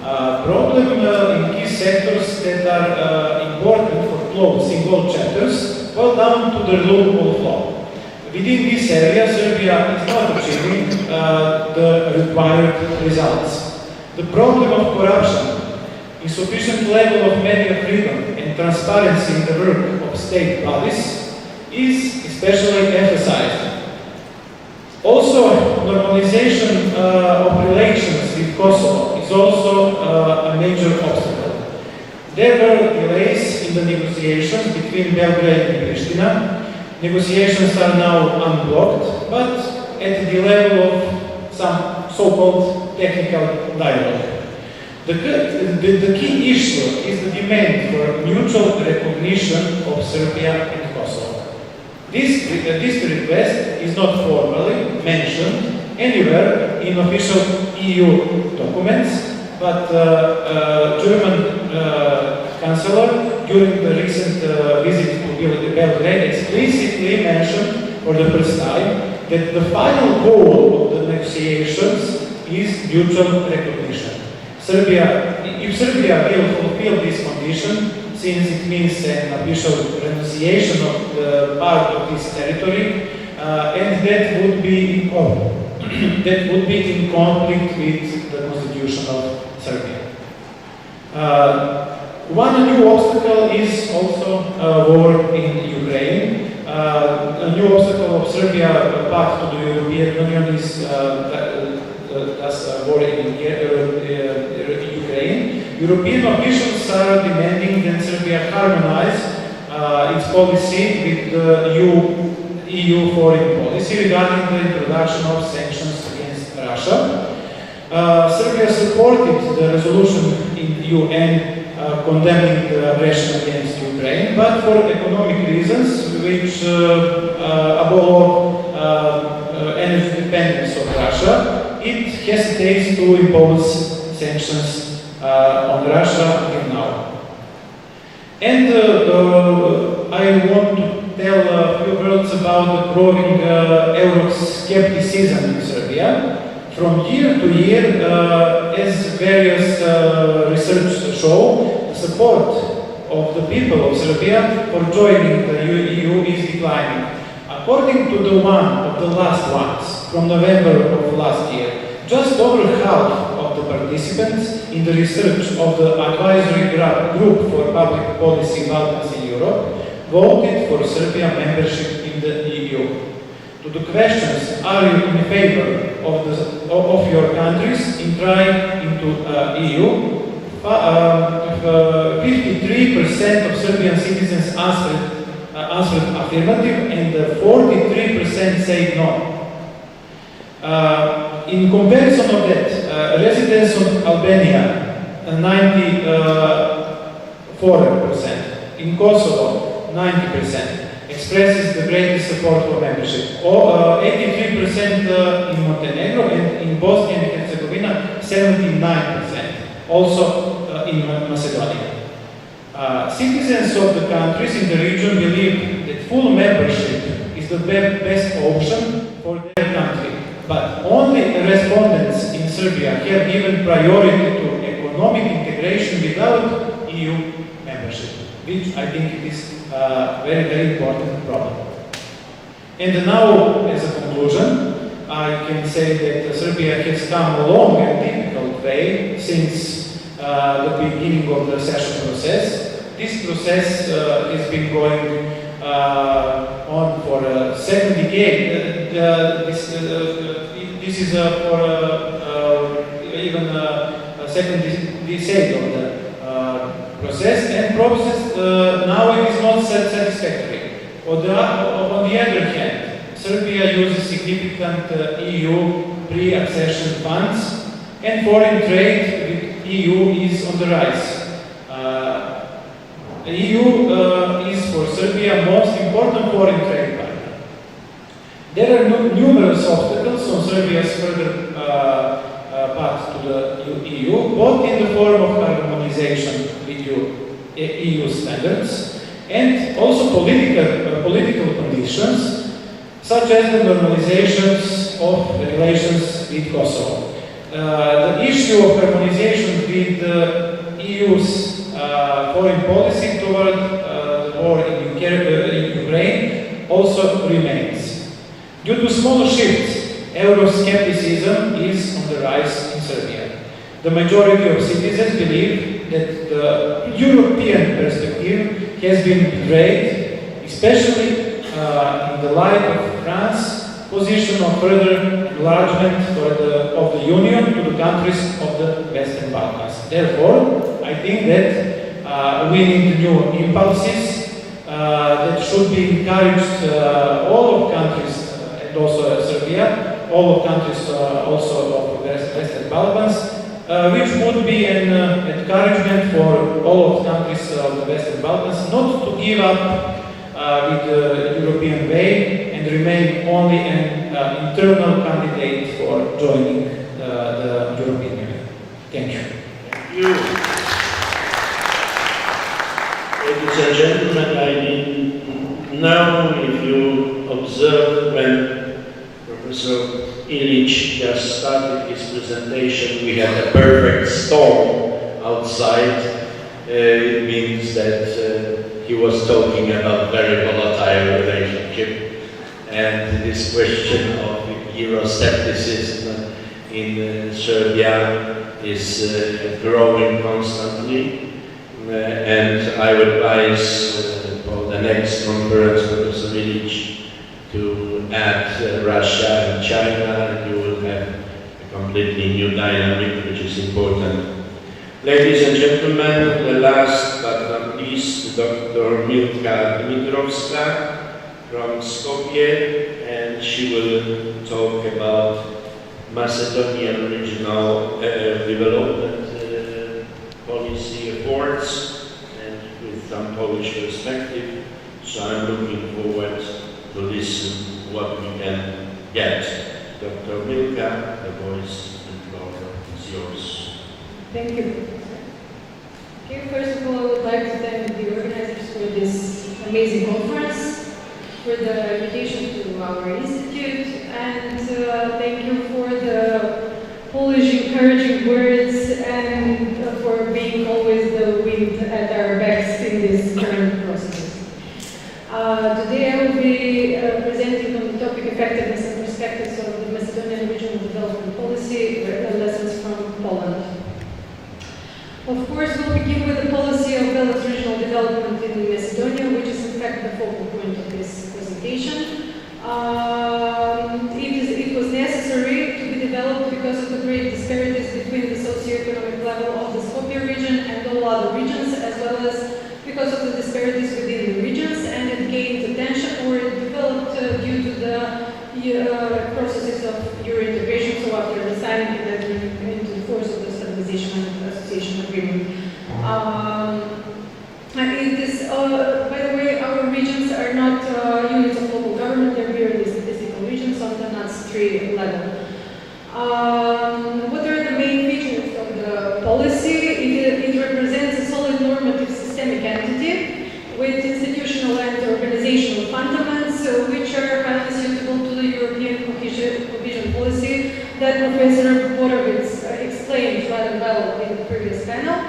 D: Problem in key sectors that are important for closing all chapters boil down to the rule of law. Within this area, Serbia is not achieving the required results. The problem of corruption, insufficient level of media freedom, and transparency in the work of state bodies is especially emphasized. Also, normalization of relations with Kosovo is also a major obstacle. There were delays in the negotiations between Belgrade and Pristina. Negotiations are now unblocked, but at the level of some so-called technical dialogue. The key issue is the demand for mutual recognition of Serbia and Kosovo. This request is not formally mentioned anywhere in official EU documents, but German Chancellor, during the recent visit to Belgrade, explicitly mentioned for the first time that the final goal of the negotiations is mutual recognition. If Serbia will fulfill this condition, since it means an official renunciation of the part of this territory, and that would be in conflict with the constitution of Serbia. One new obstacle is also war in Ukraine. A new obstacle of Serbia path to the European Union is war in Ukraine. European officials are demanding that Serbia harmonize its policy with the EU foreign policy regarding the introduction of sanctions against Russia. Serbia supported the resolution in UN condemning the aggression against Ukraine, but for economic reasons, which above all energy dependence of Russia, it hesitates to impose sanctions on Russia until now. And I want to tell a few words about the growing Euroscepticism in Serbia. From year to year, as various research show, the support of the people of Serbia for joining the EU is declining. According to the one of the last ones, from November of last year, just over half of the participants in the research of the Advisory Group for Public Policy Balkans in Europe voted for Serbia membership in the EU. To the questions, are you in favor of your countries in trying into EU? 53% of Serbian citizens answered affirmative, and 43% said no. In comparison of that, residents of Albania, 94%, in Kosovo, 90%, expresses the greatest support for membership. 83% in Montenegro, and in Bosnia and Herzegovina, 79%, also in Macedonia. Citizens of the countries in the region believe that full membership is the best option for their country, but only respondents in Serbia have given priority to economic integration without EU membership, which I think is a very, very important problem. And now, as a conclusion, I can say that Serbia has come a long and difficult way since the beginning of the accession process. This process has been going on for a second decade. This is for even a second decade of the process, and process now it is not satisfactory. On the other hand, Serbia uses significant EU pre-accession funds, and foreign trade with EU is on the rise. The EU is for Serbia most important foreign trade partner. There are numerous obstacles on Serbia's further path to the EU, both in the form of harmonization with EU standards and also political conditions, such as the normalizations of relations with Kosovo. The issue of harmonization with the EU's foreign policy toward the war in Ukraine also remains. Due to small shifts, Euroscepticism is on the rise in Serbia. The majority of citizens believe that the European perspective has been betrayed, especially in the light of France's position of further enlargement of the Union to the countries of the Western Balkans. Therefore, I think that we need new impulses that should be encouraged all of countries, and also Serbia, all of countries also of the Western Balkans, which would be an encouragement for all of countries of the Western Balkans not to give up with the European way and remain only an internal candidate for joining the European Union. Thank you.
J: Thank you. Ladies and gentlemen, I now, if you observe when Professor Ilic just started his presentation, we had a perfect storm outside. It means that he was talking about very volatile relationship, and this question of Euroscepticism in Serbia is growing constantly. And I would advise for the next conference, Professor Ilic, to add Russia and China, and you will have a completely new dynamic, which is important. Ladies and gentlemen, the last but not least, Dr. Milka Dmitrovska from Skopje, and she will talk about Macedonian regional development policy efforts and with some Polish perspective. So I'm looking forward to listen what we can get. Dr. Milka, the voice and floor is yours.
S: Thank you. Okay, first of all, I would like to thank the organizers for this amazing conference, for the invitation to our institute, and thank you for the Polish encouraging words and for being always the wind at our backs in this current process. Today I will be presenting on the topic effectiveness and perspectives of the Macedonian regional development policy, lessons from Poland. Of course, we'll begin with the policy of balanced regional development in Macedonia, which is in fact the focal point of this presentation. It was necessary to be developed because of the great disparities between the
T: which are highly suitable to the European cohesion policy that Professor Borovitz explained rather well in the previous panel.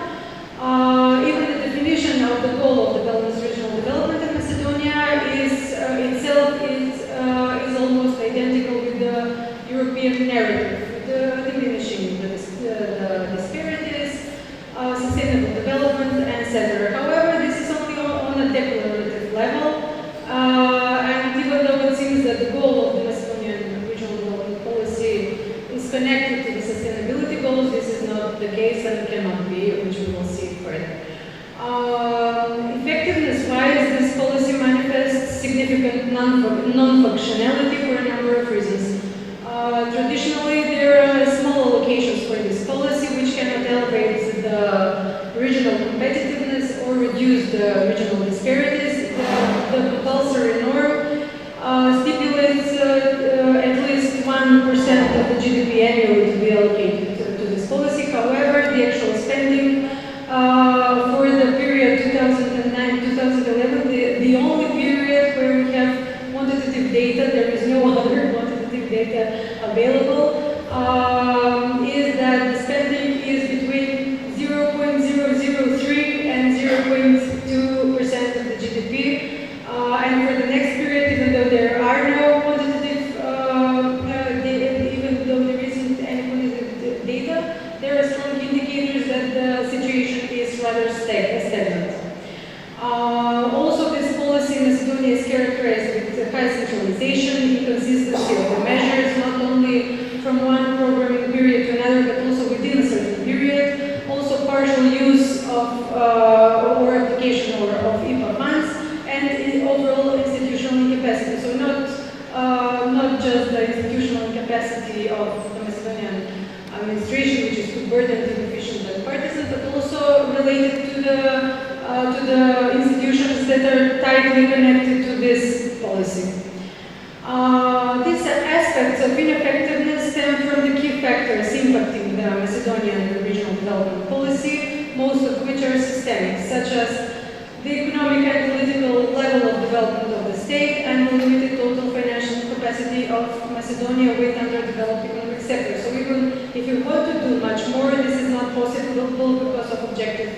T: Even the definition of the goal of the balanced regional development in Macedonia is itself is almost identical with the European narrative, the diminishing the disparities, sustainable development, etc. However, this is only on a declarative level, and even though it seems that the goal of the Macedonian regional development policy is connected to the sustainability goals, this is not the case and cannot be, which we will see further. Effectiveness-wise, this policy manifests significant non-functionality for a number of reasons. Traditionally, there are small allocations for this policy which cannot elevate the regional competitiveness or reduce the regional disparities. The compulsory norm stipulates at least 1% of the GDP annually to be allocated to this policy. However, the actual spending for the period 2009-2011, the only period where we have quantitative data, there is no other quantitative data available, is that the spending is between 0.003 and 0.2% of the GDP. And for the next period, even though there are no quantitative, even though there isn't any quantitative data, there are strong indicators that the situation is rather stagnant. Also, this policy in Macedonia is characterized with high centralization, inconsistency of the measures, not only from one programming period to another, but also within a certain period. Also, partial use of or application of IPA funds, and overall institutional incapacity. So not just the institutional incapacity of the Macedonian administration, which is too burdened, inefficient, and partisan, but also related to the institutions that are tightly connected to this policy. These aspects of ineffectiveness stem from the key factors impacting the Macedonian regional development policy, most of which are systemic, such as the economic and political level of development of the state and the limited total financial capacity of Macedonia with underdeveloped economic sector. So even if you want to do much more, this is not possible because of objective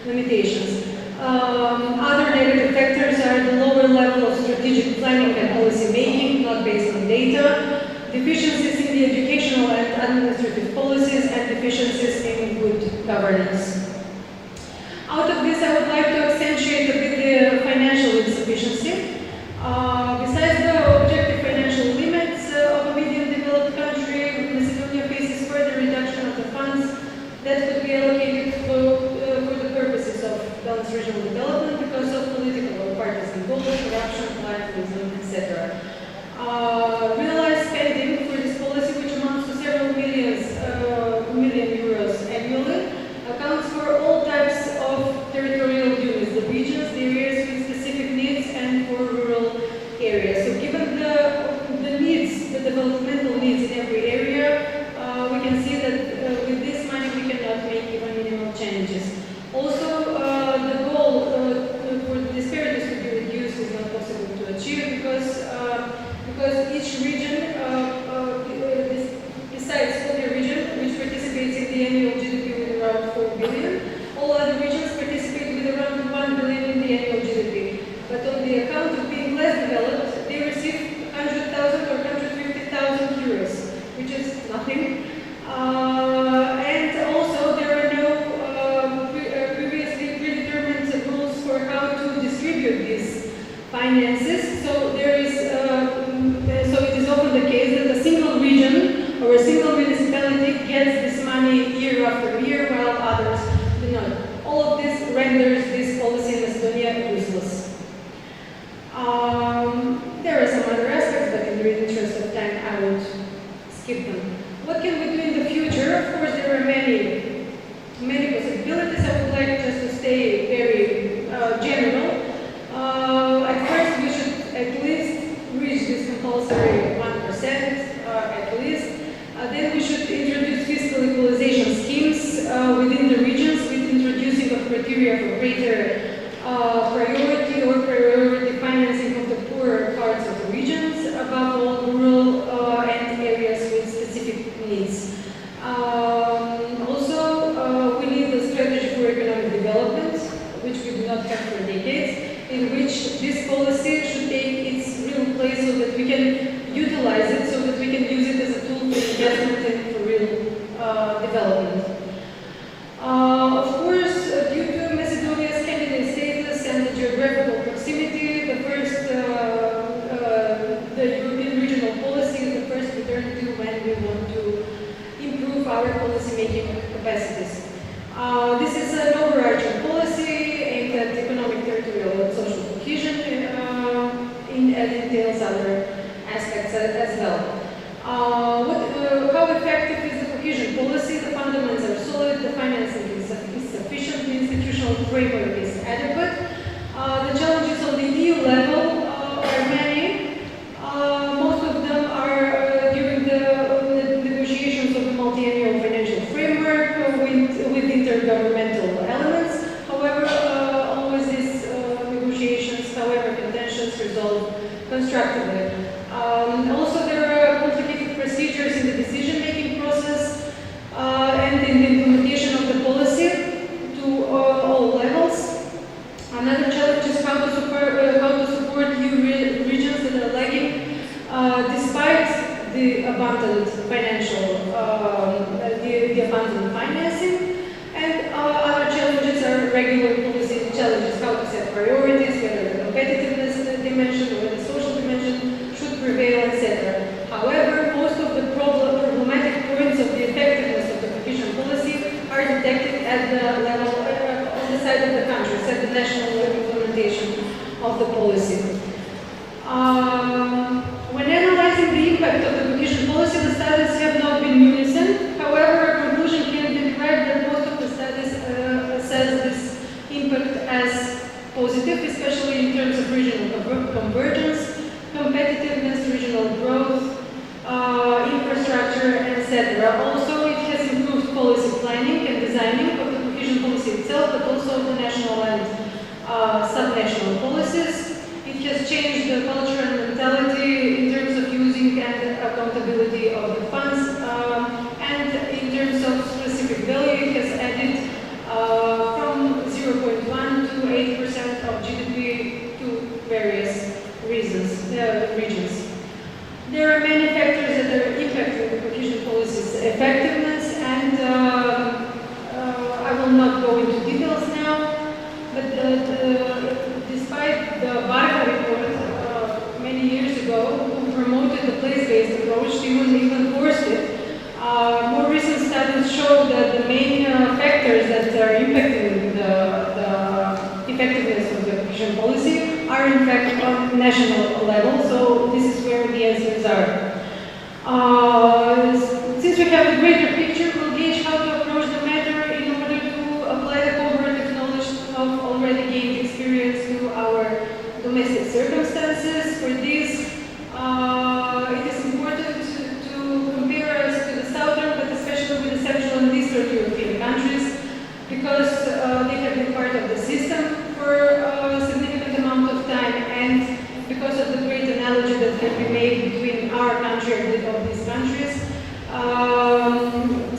T: limitations. Other negative factors are the lower level of strategic planning and policy making, not based on data, deficiencies in the educational and administrative policies, and deficiencies in good governance. Out of this, I would like to accentuate a bit the financial insufficiency. Besides the objective financial limits of a medium-developed country, Macedonia faces further reduction of the funds that could be allocated for the purposes of balanced regional development because of political or partisan goals, corruption, clientelism, etc. Realized spending for this policy, which amounts to several million euros annually, accounts for all types of territorial units, the regions, the areas with specific needs, and for rural areas. So given the needs, the developmental needs in every area, we can see that with this money we cannot make even minimal changes. Also, the goal for the disparities to be reduced is not possible to achieve because each region, besides Skopje region, which participates in the annual GDP with around 4 billion, all other regions participate with around 1 billion in the annual GDP. But on the account of being less developed, they receive 100,000 or 150,000 euros, which is nothing. And also, there are no previously predetermined rules for how to distribute these finances. So there is, so it is often the case that a single region or a single municipality gets this money year after year, while others do not. All of this renders this policy in Macedonia useless. There are some other aspects, but in the interest of time, I would skip them. What can we do in the future? Of course, there are many possibilities. I would like just to stay very general. At first, we should at least reach this compulsory 1% at least. Then we should introduce fiscal equalization schemes within the regions with introducing of criteria for greater priority or priority financing of the poorer parts of the region. these other aspects as well. How effective is the cohesion policy? The fundamentals are solid, the financing is sufficient, the institutional framework is adequate. The challenges on the EU level are many. Most of them are during the negotiations of the multi-annual financial framework with intergovernmental elements. However, always these negotiations, however contentious, resolve constructively. Also, there are complicated procedures in the decision-making process and in the implementation of the policy to all levels. Another challenge is how to support new regions that are lagging despite the abundant abundant financing. And other challenges are regular policy challenges, how to set priorities, whether the competitiveness dimension or the social dimension should prevail, etc. However, most of the problematic points of the effectiveness of the cohesion policy are detected at the level on the side of the countries, at the national implementation of the policy. When analyzing the impact of the cohesion policy, the studies have not been unison. However, a conclusion can be derived that most of the studies assess this impact as positive, especially in terms of regional convergence, competitiveness, regional growth, infrastructure, etc. Also, it has improved policy planning and designing of the cohesion policy itself, but also the national and subnational policies. It has changed the culture and mentality in terms of using and accountability of the funds, and in terms of specific value, it has added from 0.1 to 8% of GDP to various regions. There are many factors that are impacting the cohesion policy's effectiveness, and I will not go into details now, but despite the Balkans report many years ago, who promoted the place-based approach, even forced it, more recent studies show that the main factors that are impacting the effectiveness of the cohesion policy are in fact on national level, so this is where the answers are. Since we have a greater picture, we'll gauge how to approach the matter in order to apply the cooperative knowledge of already gained experience to our domestic circumstances. For this, it is important to compare us to the southern, but especially with the Central and Eastern European countries, because they have been part of the system for a significant amount of time, and because of the great analogy that can be made between our country and of these countries.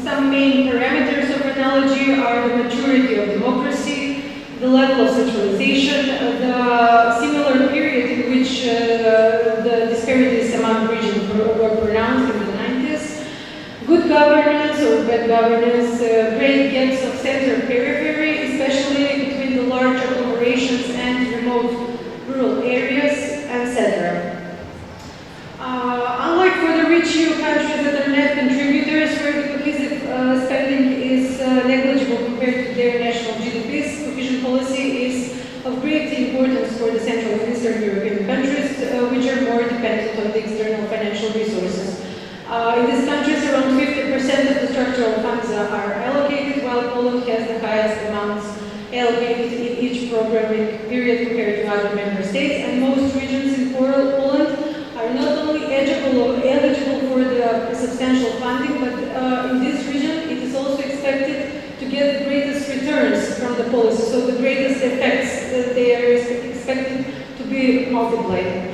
T: Some main parameters of analogy are the maturity of democracy, the level of centralization, the similar period in which the disparities among regions were pronounced in the 90s, good governance or bad governance, great gaps of center-periphery, especially between the large agglomerations and remote rural areas, etc. Unlike for the rich EU countries that are net contributors, where the cohesive spending is negligible compared to their national GDPs, cohesion policy is of great importance for the Central and Eastern European countries, which are more dependent on the external financial resources. In these countries, around 50% of the structural funds are allocated, while Poland has the highest amounts allocated in each programming period compared to other member states, and most regions in Poland are not only eligible for the substantial funding, but in this region it is also expected to get the greatest returns from the policy, so the greatest effects they are expected to be multiplied.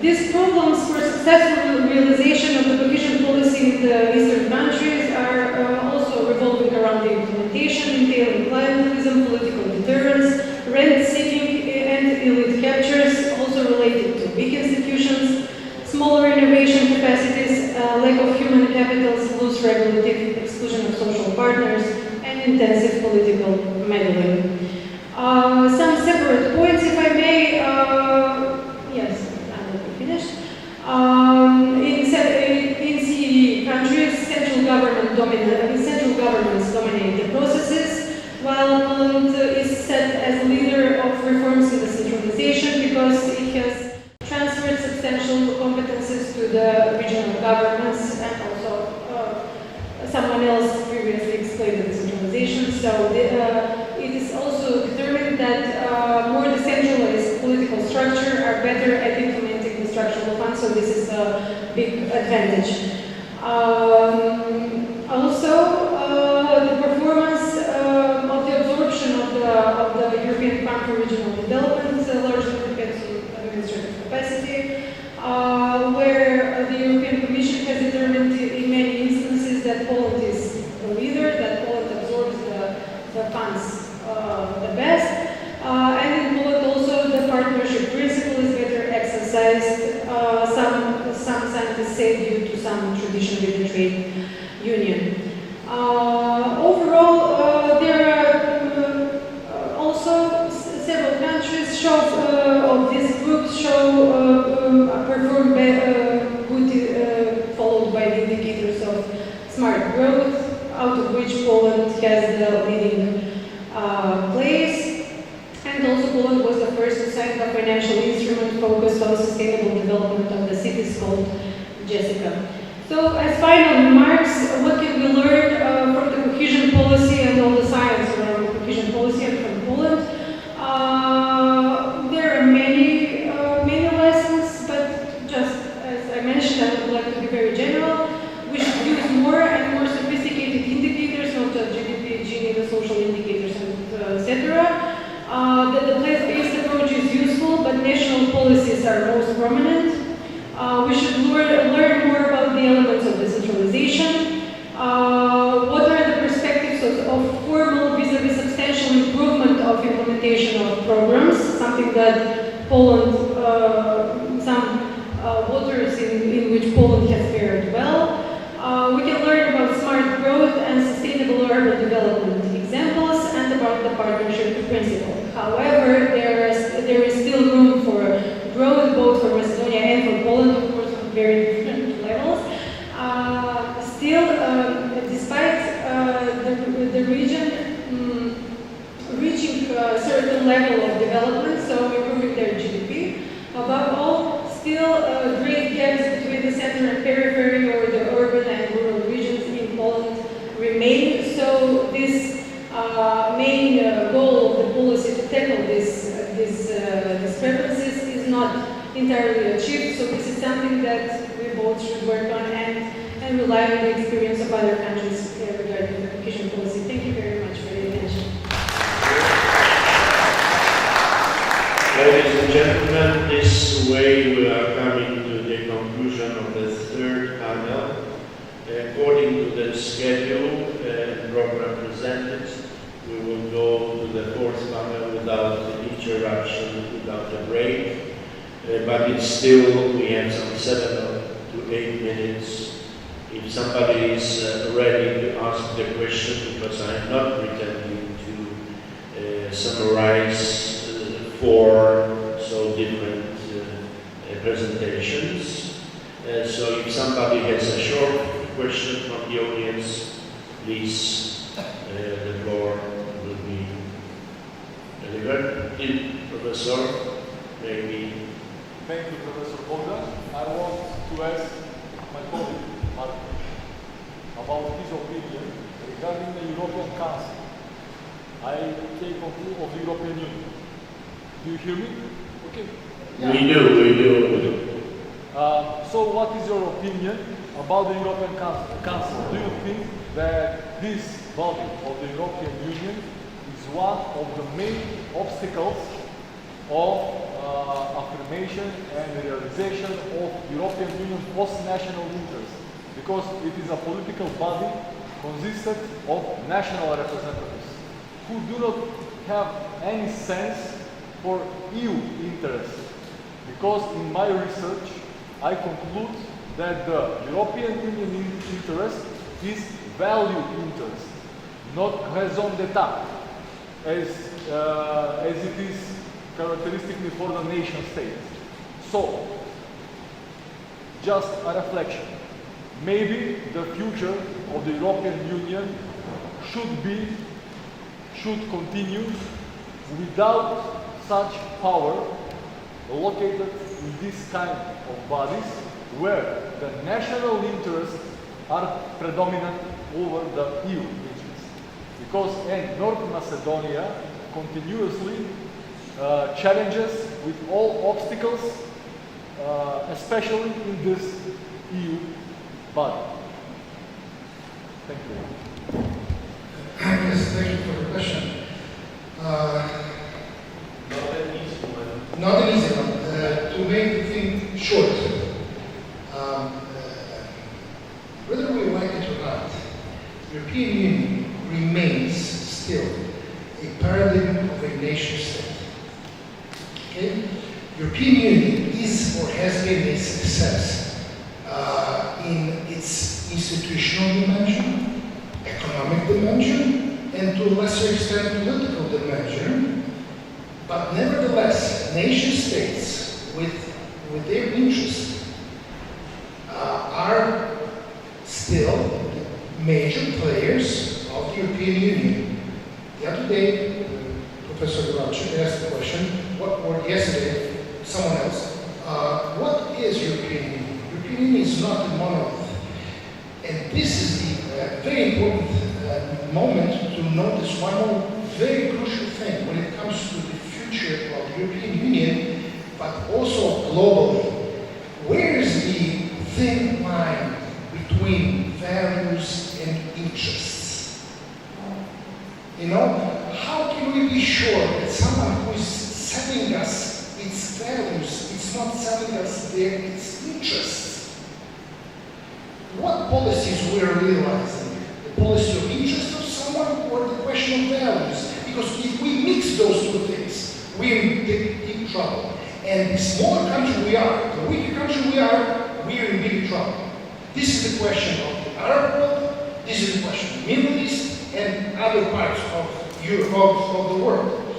T: These problems for successful realization of the cohesion policy in the eastern countries are also revolving around the implementation, entailing clientelism, political deterrence, rent-seeking and elite captures, also related to big institutions, smaller innovation capacities, lack of human capitals, loose regulative, exclusion of social partners, and intensive political meddling. Some separate points, if I may. Yes. Finished. In CEE countries, central governments dominate the processes, while Poland is set as leader of reforms in the central
F: proven that more decentralized political structure are better at implementing the structural funds, so this is a big advantage. Also, the performance of the absorption of the European Fund for Regional Development largely depends on administrative capacity, where the European Commission has determined in many instances that Poland is the leader, that Poland absorbs the funds the best, and in Poland also the partnership principle is better exercised, some scientists say due to some tradition with the trade union. Overall, there are also several countries of these groups perform good, followed by the indicators of smart growth, out of which Poland has the leading place. And also Poland was the first to sign a financial instrument focused on sustainable development of the cities called Jessica. So as final remarks, what can we learn from the cohesion policy and all the science around the cohesion policy and from Poland? There are many lessons, but just as I mentioned, I would like to be very general. We should use more and more sophisticated indicators, not the GDP, Gini, the social indicators, etc. That the place-based approach is useful, but national policies are most prominent. We should learn more about the elements of decentralization. What are the perspectives of formal vis-a-vis substantial improvement of implementation of programs, something that Poland, some waters in which Poland has fared well. We can learn about smart growth and sustainable urban development examples and about the partnership principle. However, there is still room for growth both for Macedonia and for Poland, of course, on very different levels. Still, despite the region reaching a certain level of development, so improving their GDP, above all, still great gaps between the center and periphery or the urban and rural regions in Poland remain. So this main goal of the policy to tackle these discrepancies is not entirely achieved. So this is something that we both should work on and rely on the experience of other countries regarding the cohesion policy. Thank you very much for the attention.
J: Ladies and gentlemen, this way we are coming to the conclusion of the third panel. According to the schedule and program presented, we will go to the fourth panel without interruption, without a break. But it's still, we have some 7 to 8 minutes. If somebody is ready to ask the question, because I'm not pretending to summarize 4 so different presentations. So if somebody has a short question from the audience, please, the floor will be delivered. Professor, maybe.
B: Thank you, Professor Bogdan. I want to ask my colleague, Mark, about his opinion regarding the European Council. I take on view of the European Union. Do you hear me? Okay.
J: Yeah. We do.
B: So what is your opinion about the European Council? Do you think that this body of the European Union is one of the main obstacles of affirmation and realization of European Union post-national interests? Because it is a political body consisted of national representatives who do not have any sense for EU interests. Because in my research, I conclude that the European Union interest is value interest, not raison d'etat, as it is characteristically for the nation state. So, just a reflection. Maybe the future of the European Union should continue without such power located in this kind of bodies where the national interests are predominant over the EU regions. Because in North Macedonia, continuously challenges, with all obstacles, especially in this EU body. Thank you.
U: Yes, thank you for the question. Not an easy one. To make the thing short, whether we like it or not, the European Union remains still a paradigm of a nation state. Okay? European Union is or has been a success in its institutional dimension, economic dimension, and to a lesser extent political dimension. But nevertheless, nation states with their interests are still major players of the European Union. The other day, Professor Gravchuk asked the question, or yesterday, someone else, what is European Union? European Union is not a monolith. And this is the very important moment to notice one more very crucial thing when it comes to the future of the European Union, but also globally. Where is the thin line between values and interests? You know, how can we be sure that someone who is selling us its values is not selling us its interests? What policies we are realizing? The policy of interest of someone or the question of values? Because if we mix those two things, we're in deep trouble. And the smaller country we are, the weaker country we are, we're in big trouble. This is the question of the Arab world, this is the question of the Middle East, and other parts of Europe, of the world.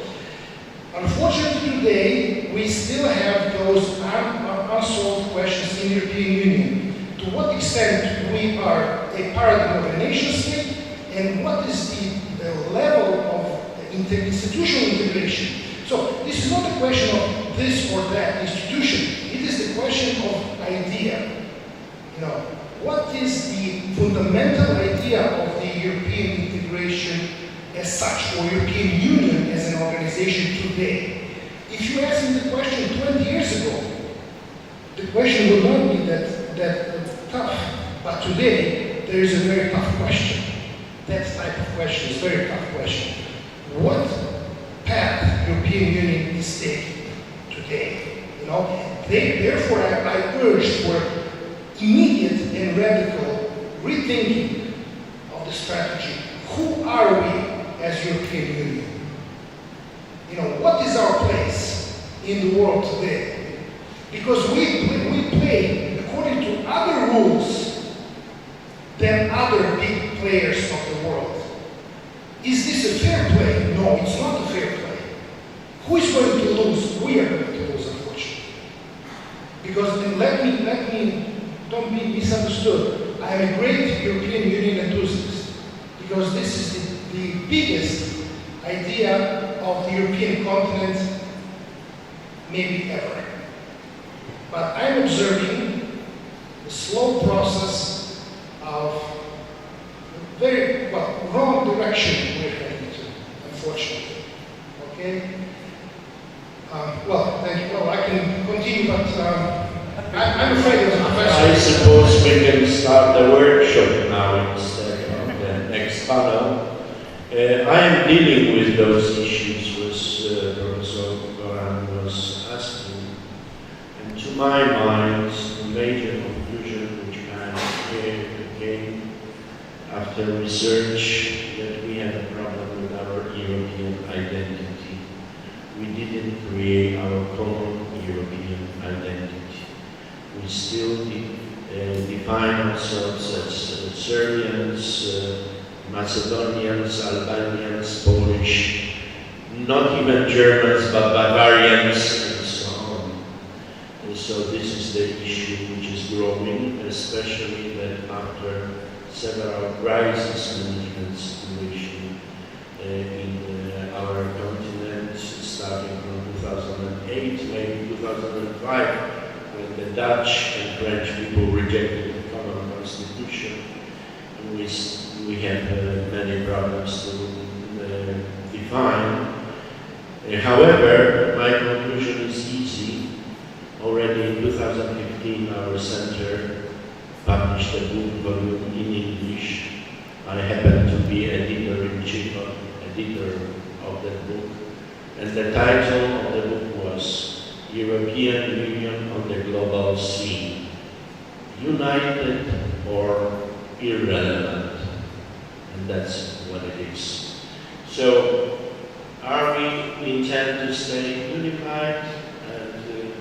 U: Unfortunately today, we still have those unsolved questions in the European Union. To what extent we are a paradigm of a nation state, and what is the level of institutional integration. So this is not a question of this or that institution. It is the question of idea. You know, what is the fundamental idea of the European integration as such, or European Union as an organization today? If you ask me the question 20 years ago, the question would not be that tough. But today, there is a very tough question. That type of question is a very tough question. What path European Union is taking today? You know, therefore I urge for immediate and radical rethinking of the strategy. Who are we as European Union? You know, what is our place in the world today? Because we play according to other rules than other big players of the world. Is this a fair play? No, it's not a fair play. Who is going to lose? We are going to lose, unfortunately. Because don't be misunderstood. I am a great European Union enthusiast because this is the biggest idea of the European continent maybe ever. But I'm observing the slow process of very wrong direction we're heading to, unfortunately. Okay? Thank you. Well, I can continue, but I'm afraid of the professor.
J: I suppose we can start the workshop now instead of the next panel. I am dealing with those issues which Professor Goran was asking. And to my mind, the major conclusion which I came after research that we had a problem with our European identity. We didn't create our common European identity. We still define ourselves as Serbians, Macedonians, Albanians, Polish, not even Germans, but Bavarians, and so on. And so this is the issue which is growing, especially that after several crisis management situations in our continent, starting from 2008, maybe 2005, when the Dutch and French people rejected the common constitution. We have many problems to define. However, my conclusion is easy. Already in 2015, our center published a book volume in English. I happened to be editor-in-chief, editor of that book, and the title of the book was European Union on the Global Scene, United or Irrelevant, and that's what it is. So, are we intend to stay unified and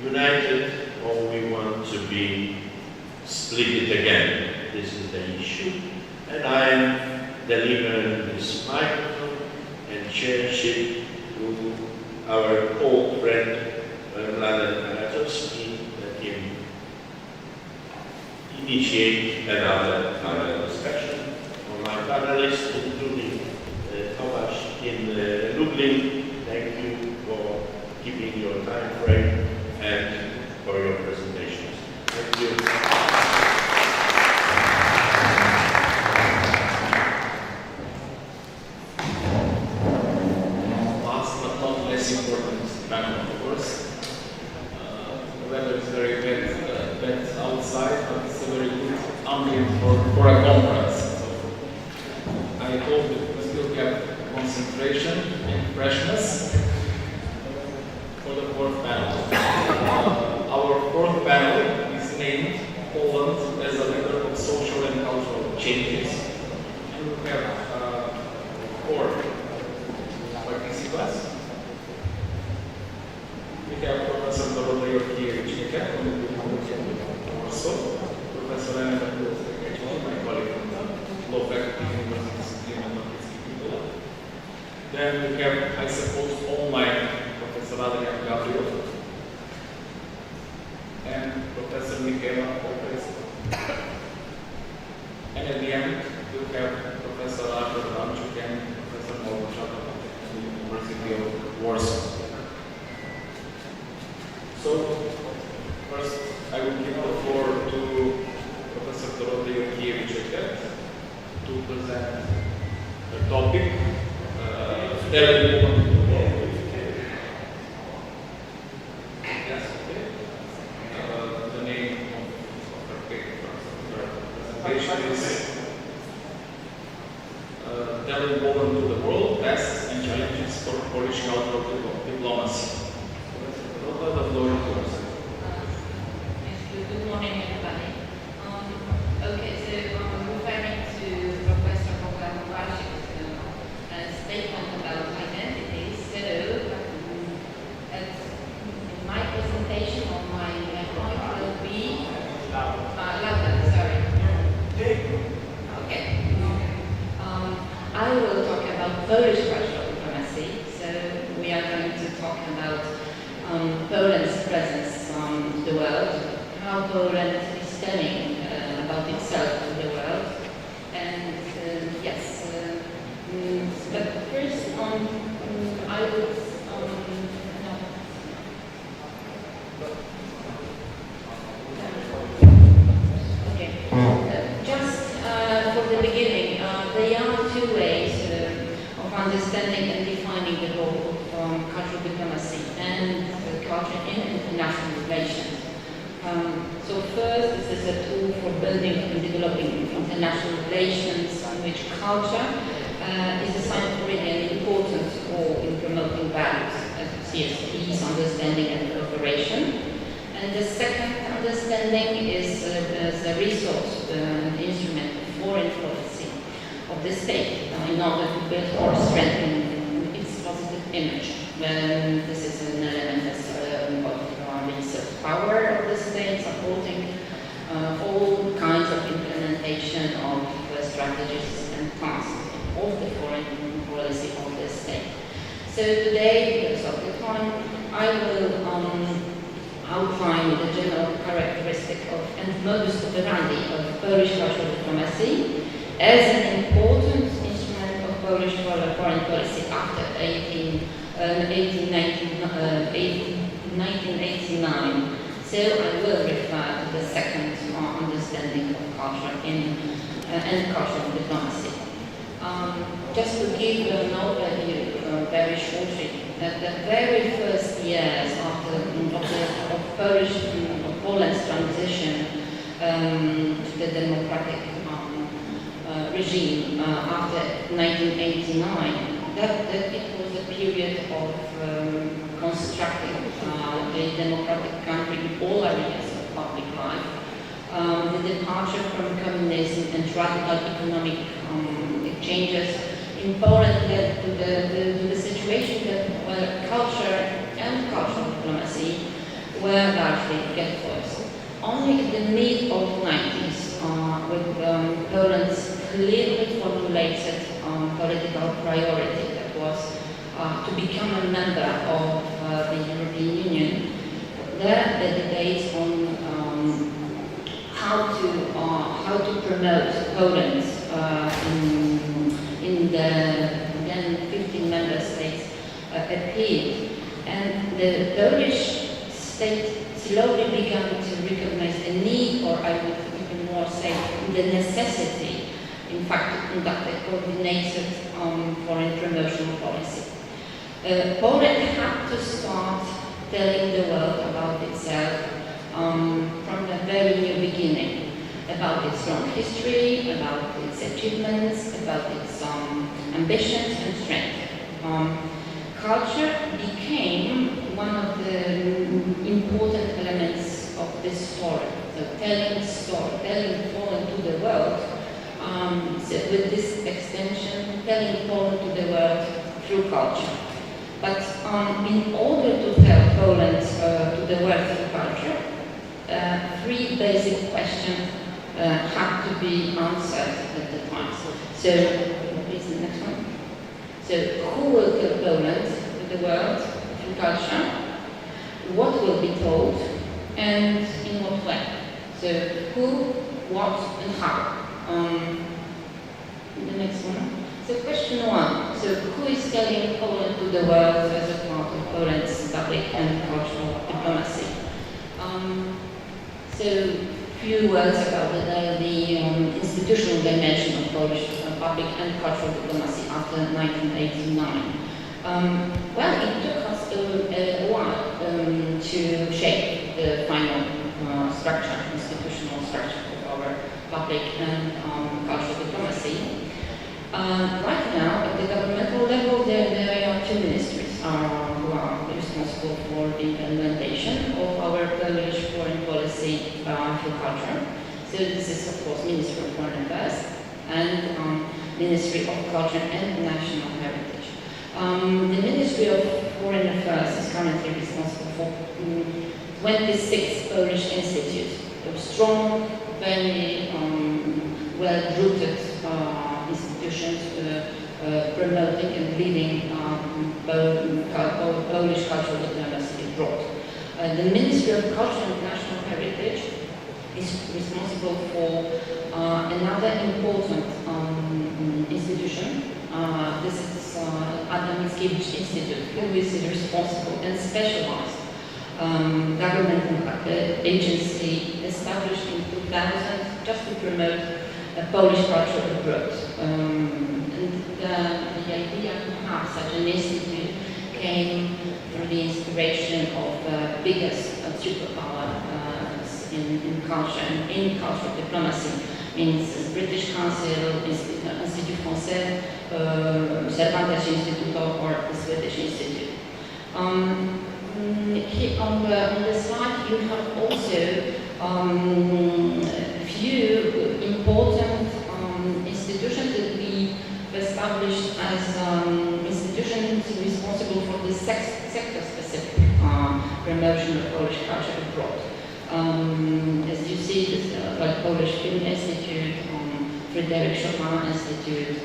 J: united, or we want to be split it again? This is the issue, and I am delivering this microphone and cherish it to our old friend Mladen Karatowski, that can initiate another panel discussion. For my panelists, including Tomasz in Lublin, thank you for keeping your time frame and for your presentations. Thank you.
D: Last but not less important panel, of course. The weather is very bad outside, but it's a very good ambient for a conference. So I hope that we still have concentration and freshness for the fourth panel. Our fourth panel is named Poland as a leader of social and cultural changes. And we have 4 participants. We have Professor Dorota Jorkiewicz from the University of Warsaw, Professor Elena Kulowska, my colleague from the Law Faculty University of Then we have, I suppose, online Professor Adrian Gabriel and Professor Michaela Lopez. And at the end, we have Professor Arthur Ramchuk and Professor Małgorzata from the University of Warsaw. So, first, I will give the floor to Professor Dorota Jorkiewicz to present the topic. Yes, okay. The name of her presentation is Telling Poland to the World, Tasks and Challenges for Polish Cultural Diplomacy. The floor is yours.
G: Good morning, everybody. Okay, so referring to Professor Bogdanowicz' statement about identity, so in my presentation on my point will be London, sorry. Okay. I will talk about Polish cultural diplomacy, so we are going to talk about Poland's presence on the world, how Poland is telling about itself to the world, and yes, but first I would just for the beginning, there are 2 ways of understanding and defining the role of cultural diplomacy and culture in international relations. So first, this is a tool for building and developing international relations in which culture is assigned really an important role in promoting values, as you see as peace, understanding and cooperation. And the second understanding is as a resource, an instrument of foreign policy of the state in order to build or strengthen its positive image. This is an element of resource power of the state, supporting all kinds of implementation of strategies and tasks of the foreign policy of the state. So today, because of the time, I will outline the general characteristic of and modus operandi of Polish cultural diplomacy as an important instrument of Polish foreign policy after 1989. So I will refer to the second understanding of culture and cultural diplomacy. Just to give an overview very shortly that the very first years of Poland's transition to the democratic regime after 1989, that it was a period of constructing a democratic country in all areas of public life. The departure from communism and radical economic changes in Poland led to the situation where culture and cultural diplomacy were largely forgetful. Only in the mid-90s, with Poland's clearly formulated political priority, that was to become a member of the European Union, there the debates on how to promote Poland in the then 15 member states appeared, and the Polish state slowly began to recognize the need, or I would even more say the necessity, in fact, to conduct a coordinated foreign promotional policy. Poland had to start telling the world about itself from the very new beginning, about its long history, about its achievements, about its ambitions and strength. Culture became one of the important elements of this story. So telling Poland to the world, so with this extension, telling Poland to the world through culture. But in order to tell Poland to the world through culture, three basic questions had to be answered at the time. So, please, the next one. So, who will tell Poland to the world through culture? What will be told, and in what way? So, who, what, and how? The next one. So, question one. So, who is telling Poland to the world as a part of Poland's public and cultural diplomacy? So, few words about the institutional dimension of Polish public and cultural diplomacy after 1989. Well, it took us a while to shape the final institutional structure of our public and cultural diplomacy. Right now, at the governmental level, there are two ministries who are responsible for the implementation of our Polish foreign policy through culture. So this is, of course, Ministry of Foreign Affairs and Ministry of Culture and National Heritage. The Ministry of Foreign Affairs is currently responsible for 26 Polish institutes, strong, very well-rooted institutions promoting and leading Polish cultural diplomacy abroad. The Ministry of Culture and National Heritage is responsible for another important institution. This is Adam Mickiewicz Institute, who is responsible and specialized government agency established in 2000 just to promote Polish culture abroad. The idea to have such an institute came through the inspiration of the biggest superpower in culture and in cultural diplomacy, means British Council, Institut Français, Cervantes Institute, or the Swedish Institute. Here on the slide, you have also few important institutions that we established as institutions responsible for the sector-specific promotion of Polish culture abroad. As you see, this, like Polish Film Institute, Frédéric Chopin Institute,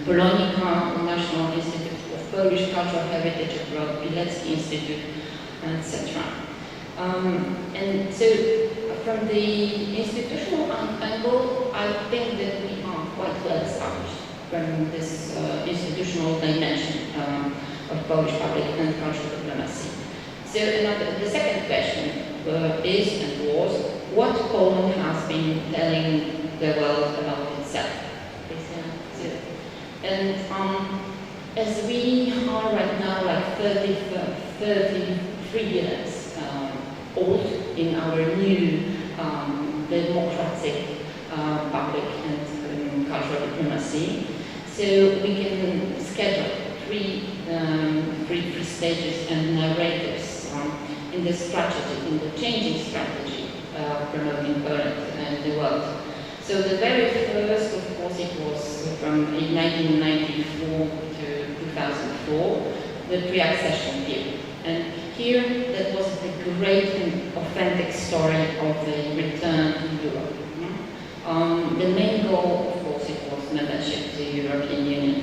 G: Polonica, National Institute of Polish Cultural Heritage abroad, Pilecki Institute, etc. And so, from the institutional angle, I think that we are quite well established from this institutional dimension of Polish public and cultural diplomacy. So, the second question is and was what Poland has been telling the world about itself. And as we are right now like 33 years old in our new democratic public and cultural diplomacy, so we can schedule three stages and narratives in the strategy, in the changing strategy promoting Poland and the world. So the very first, of course, it was from 1994 to 2004, the pre-accession period. And here, that was the great and authentic story of the return to Europe. The main goal, of course, it was membership to the European Union.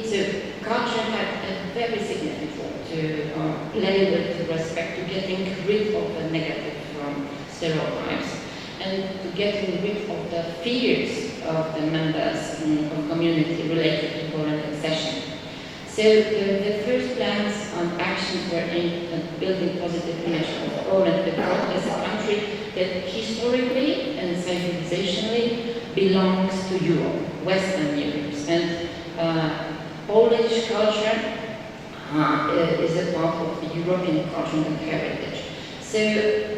G: So culture had a very significant role to play with respect to getting rid of the negative stereotypes and to getting rid of the fears of the members of the community related to Poland accession. So the first plans and actions were aimed at building positive image of Poland as a country that historically and civilizationally belongs to Europe, Western Europe. And Polish culture is a part of the European culture and heritage. So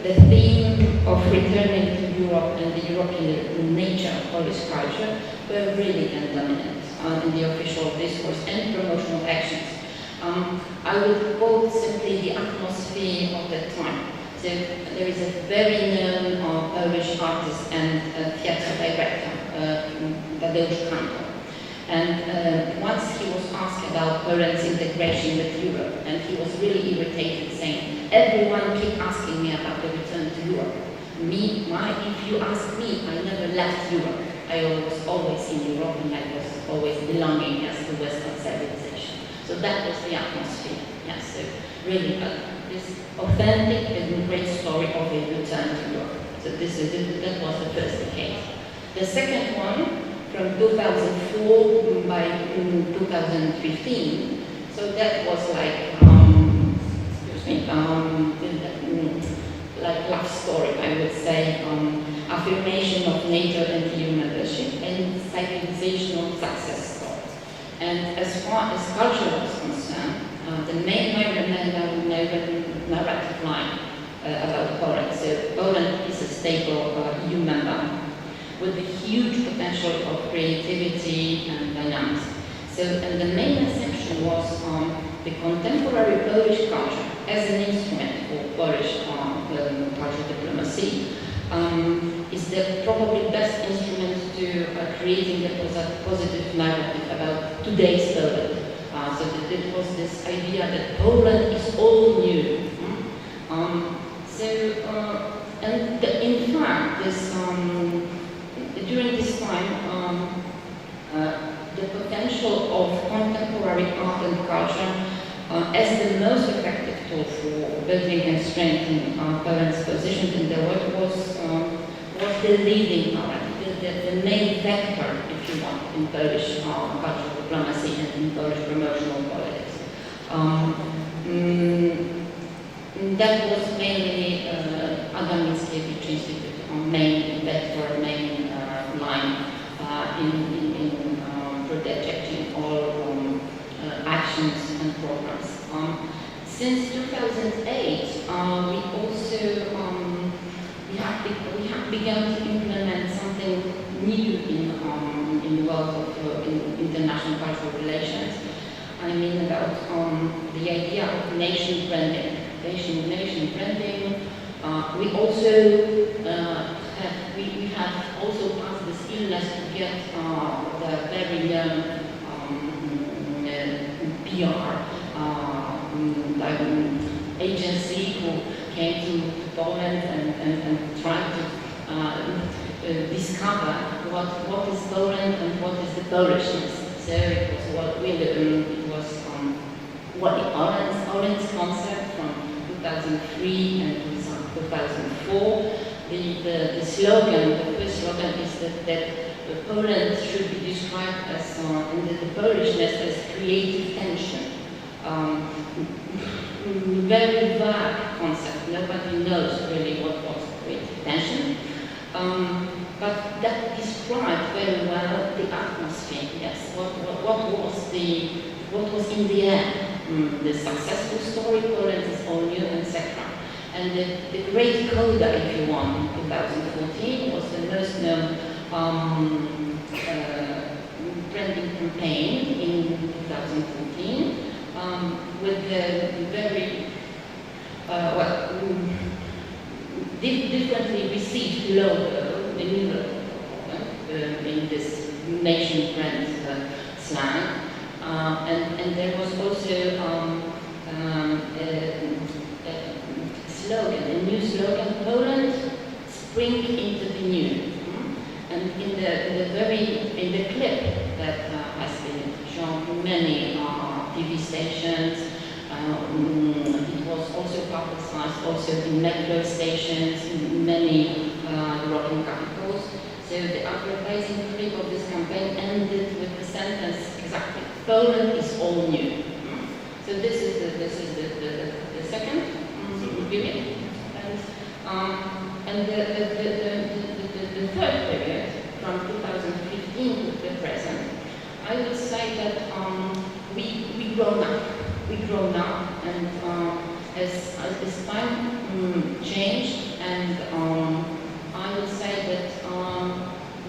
G: the theme of returning to Europe and the European nature of Polish culture were really dominant in the official discourse and promotional actions. I would quote simply the atmosphere of that time. So there is a very known Polish artist and theatre director, Tadeusz Kantor. And once he was asked about Poland's integration with Europe, and he was really irritated, saying, "Everyone keep asking me about the return to Europe. If you ask me, I never left Europe. I was always in Europe, and I was always belonging as to Western civilization." So that was the atmosphere. Yes, so really this authentic and great story of a return to Europe. So that was the first decade. The second one, from 2004 by 2015. So that was like, like love story, I would say, affirmation of NATO and EU membership and civilizational success story. And as far as culture was concerned, the main narrative line about Poland. So Poland is a stable EU member with a huge potential of creativity and dynamics. So, and the main assumption was the contemporary Polish culture as an instrument for Polish cultural diplomacy is the probably best instrument to creating a positive narrative about today's Poland. So that it was this idea that Poland is all new. In fact, this during this time, the potential of contemporary art and culture as the most effective tool for building and strengthening Poland's position in the world was the leading power, the main vector, if you want, in Polish cultural diplomacy and in Polish promotional politics. That was mainly Adam Mickiewicz Institute, main vector, main line in projecting all actions and programs. Since 2008, we also we have begun to implement something new in the world of international cultural relations. I mean about the idea of nation branding. Nation branding. We also we have also passed this illness to get the very young PR agency who came to Poland and tried to discover what is Poland and what is the Polishness. So it was what the Orange concept from 2003 and 2004. The slogan, the first slogan is that Poland should be described as, the Polishness as creative tension. Very vague concept, nobody knows really what was creative tension. but that described very well the atmosphere. Yes, what was in the end the successful story, Poland is all new, etc. And the great coda, if you want, in 2014 was the most known branding campaign in 2014 with the very differently received logo, the new logo in this nation brand slang. And there was also a new slogan, Poland, spring into the new. And in the clip that has been shown in many TV stations, it was also publicized also in metro stations, in many European capitals. So the advertising clip of this campaign ended with the sentence exactly, Poland is all new. So this is the second period, and the third period from 2015 to the present. I would say that we grown up, and as time changed, and I would say that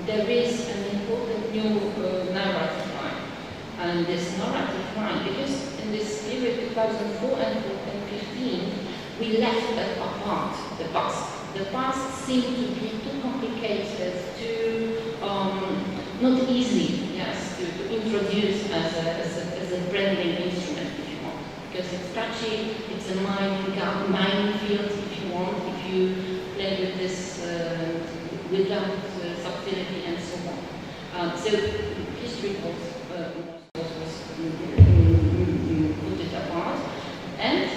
G: there is an important new narrative line, and this narrative line, because in this period 2004 and 2015, we left apart the past. The past seemed to be too complicated, too not easy, yes, to introduce as a branding instrument, if you want, because it's touchy, it's a minefield, if you want, if you play with this without subtlety and so on. So history was put it apart, and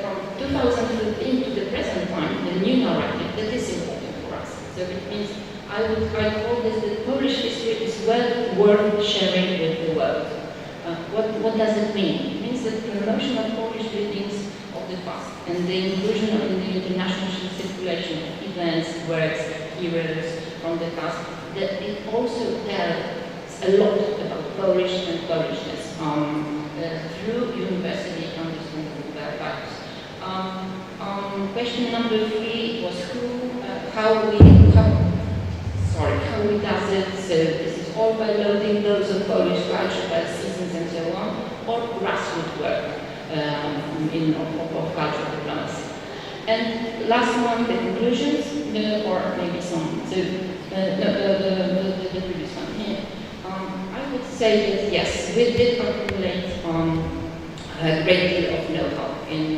G: from 2015 to the present time, the new narrative that is important for us. So it means I call this the Polish history is well worth sharing with the world. What does it mean? It means that the promotion of Polish buildings of the past and the inclusion in the international circulation of events, works, heroes from the past, that it also tells a lot about Polish and Polishness through university understanding values. Question number 3 was how we does it. So this is all by loading loads of Polish culture by seasons and so on, or grassroots work of cultural diplomacy. And last one, the conclusions, or maybe some. So the previous one here. I would say that yes, we did accumulate a great deal of know-how in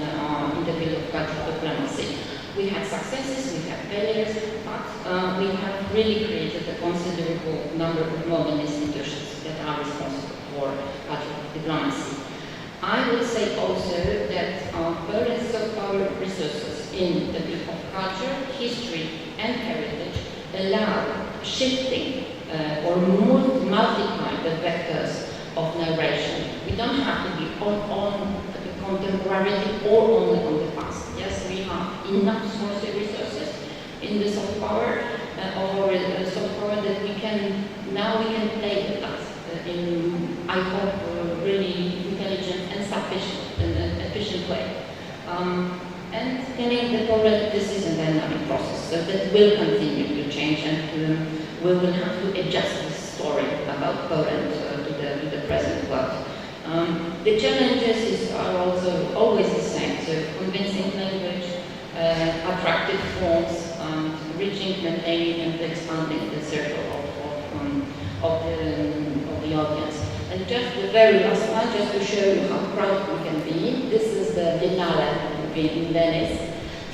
G: the field of cultural diplomacy. We had successes, we had failures, but we have really created a considerable number of modern institutions that are responsible for cultural diplomacy. I would say also that Poland's soft power resources in the field of culture, history, and heritage allow shifting or multiply the vectors of narration. We don't have to be on the contemporarity or only on the past. Yes, we have enough source resources in the soft power or soft power that we can play with that in, I hope, really intelligent and sufficient and efficient way. And telling the Poland, this is a dynamic process, so that will continue to change, and we will have to adjust the story about Poland to the present world. The challenges are also always the same, so convincing language, attractive forms, reaching, maintaining, and expanding the circle of the audience. And just the very last one, just to show you how proud we can be, this is the Biennale in Venice.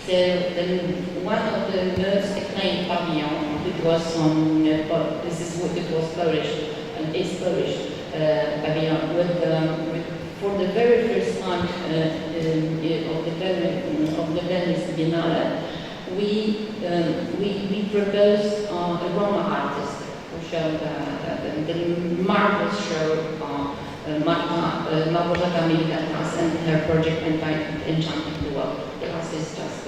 G: So one of the most acclaimed pavilion, it was it was Polish, and is Polish pavilion with for the very first time of the Venice Biennale, we proposed a Roma artist who showed the marvelous show Małgorzata Milka-Tass and her project entitled Enchanting the World. The Tass is just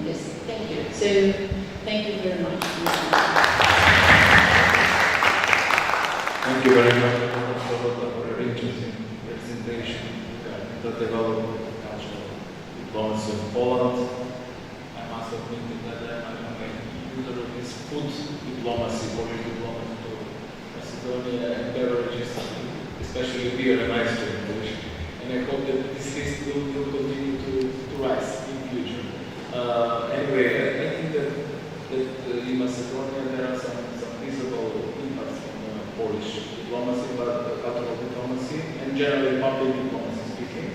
G: yes, thank you. So, thank you very much.
A: Thank you very much for your interesting presentation regarding the development of cultural diplomacy of Poland. I must admit that I'm a user of this food diplomacy, Polish diplomacy to Macedonia and beverages, especially beer and ice cream. And I hope that this list will continue to rise in future. Anyway, I think that in Macedonia there are some visible impacts from Polish diplomacy, but cultural diplomacy, and generally public diplomacy speaking.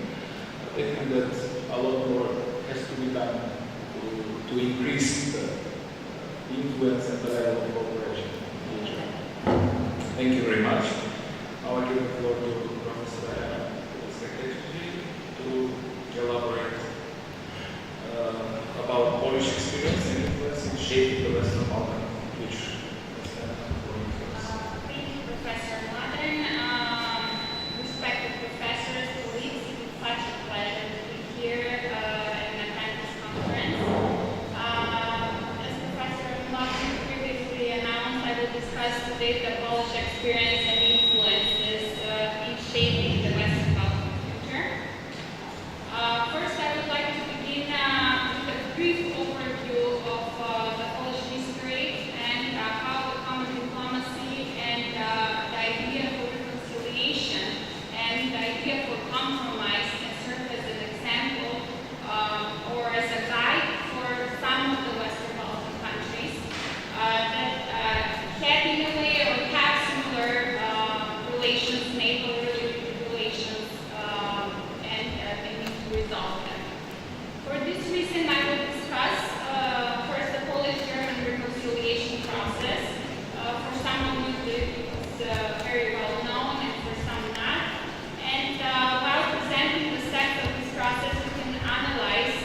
A: I think that a lot more has to be done to increase the influence and the level of cooperation in the future. Thank you very much. Now I give the floor to Professor to elaborate about Polish experience and influence in shaping the Western Balkan, which
V: Thank you, Professor Mladen. Respected professors, colleagues, it is such a pleasure to be here and attend this conference. As Professor Mladen previously announced, I will discuss today the Polish experience and influences in shaping the Western Balkan future. First, I would like to begin with a brief overview of the Polish history and how the common diplomacy and the idea for reconciliation and the idea for compromise can serve as an example or as a guide for some of the Western Balkan countries that had in a way or have similar relations, naval relations, and they need to resolve them. For this reason, I will discuss first the Polish-German reconciliation process. For some of you, it's very well known, and for some not. And while presenting the steps of this process, we can analyze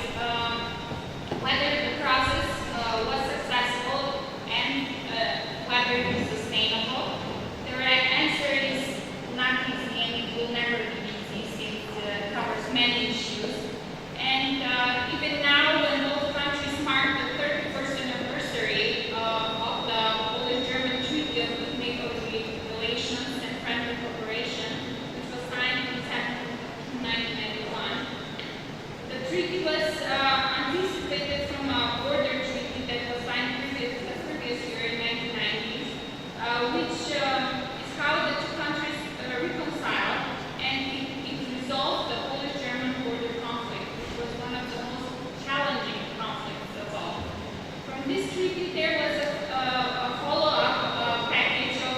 V: whether the process was successful and whether it is sustainable. The right answer is not easy, and it will never be easy since it covers many issues. And even now, when both countries mark the 31st anniversary of the Polish-German Treaty of Good Neighborly Relations and Friendly Cooperation, which was signed in December 1991, the treaty was anticipated from a border treaty that was signed the previous year in 1990s, which is how the two countries reconciled, and it resolved the Polish-German border conflict, which was one of the most challenging conflicts of all. From this treaty, there was a follow-up package of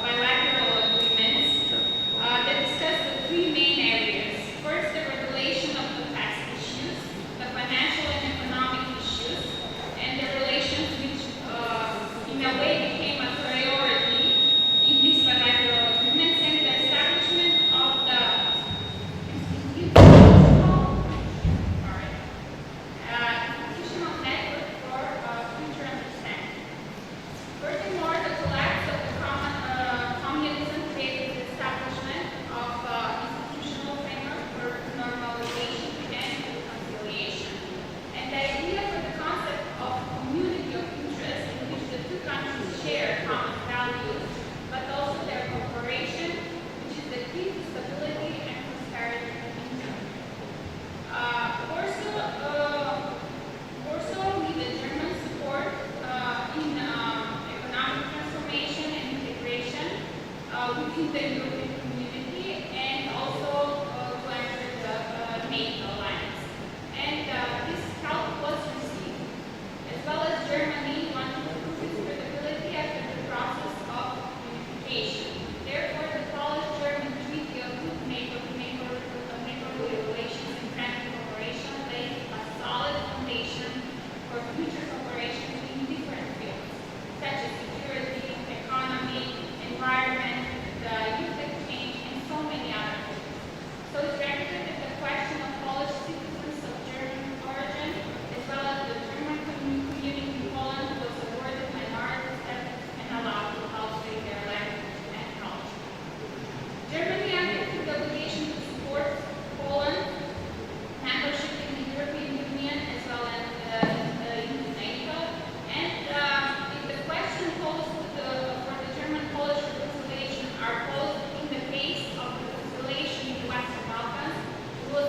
V: bilateral agreements that discussed the three main areas. First, the regulation of the past issues, the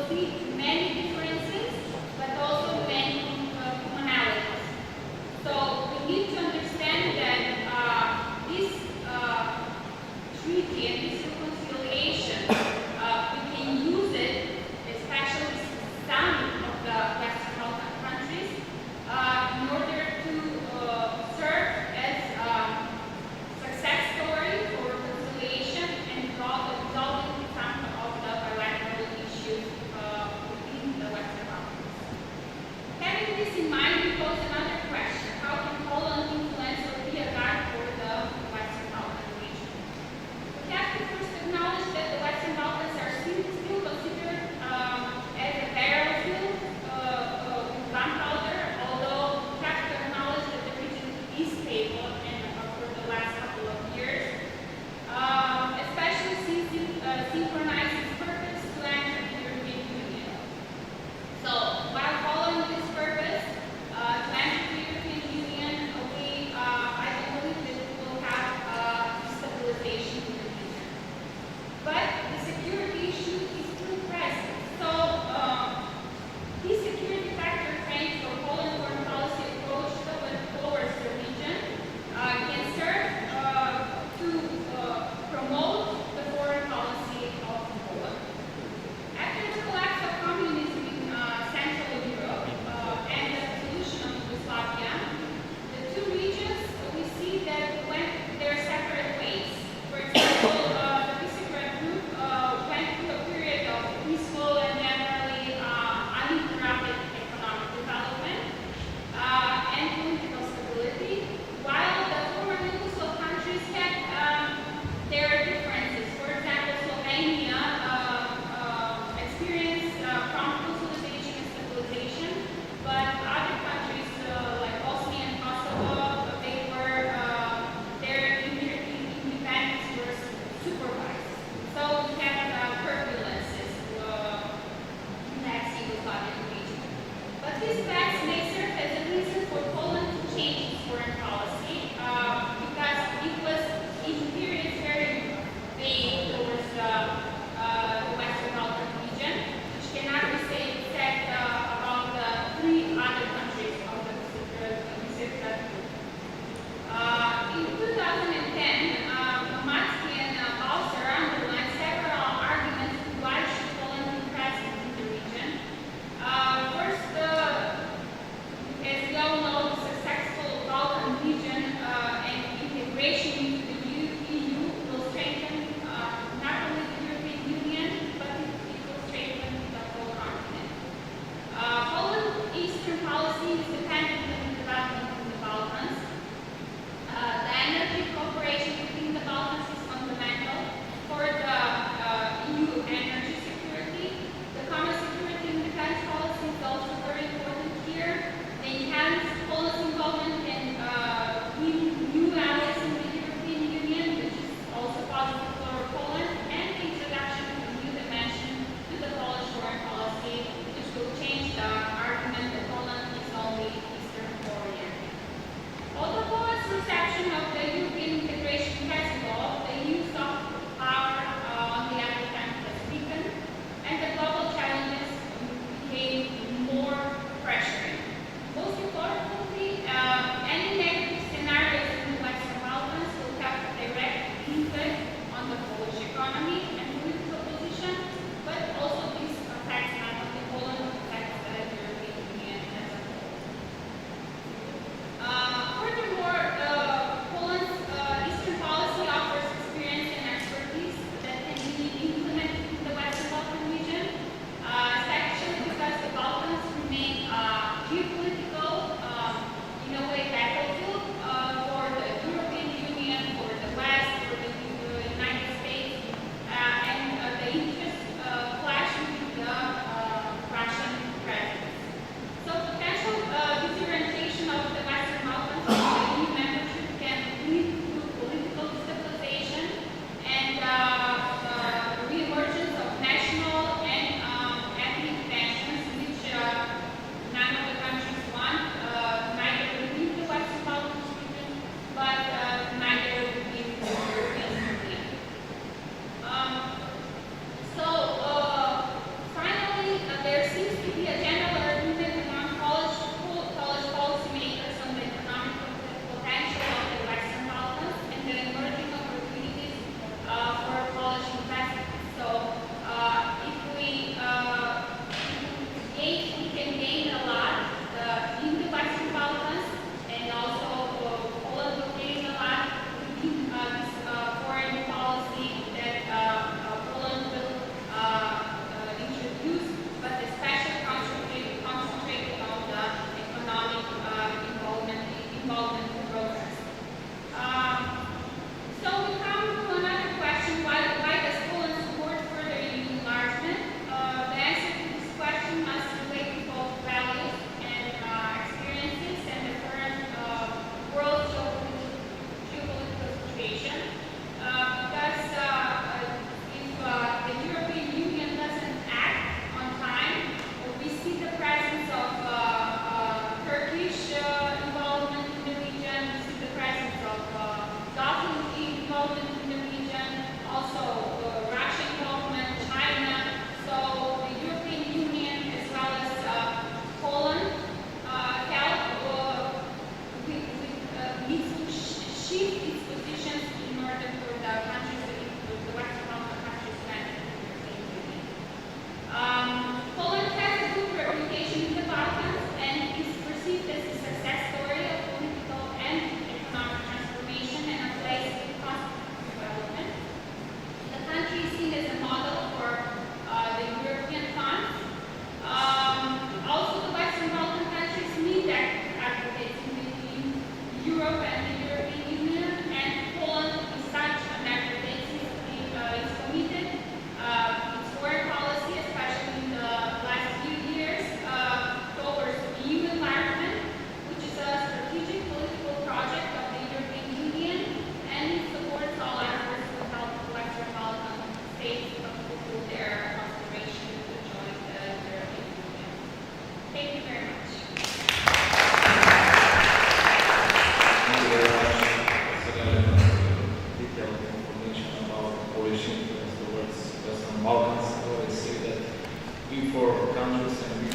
V: see many differences, but also many commonalities. So we need to understand that this treaty and this reconciliation, we can use it, especially some of the Western Balkan countries, in order to serve as a success story for reconciliation and resolving some of the bilateral issues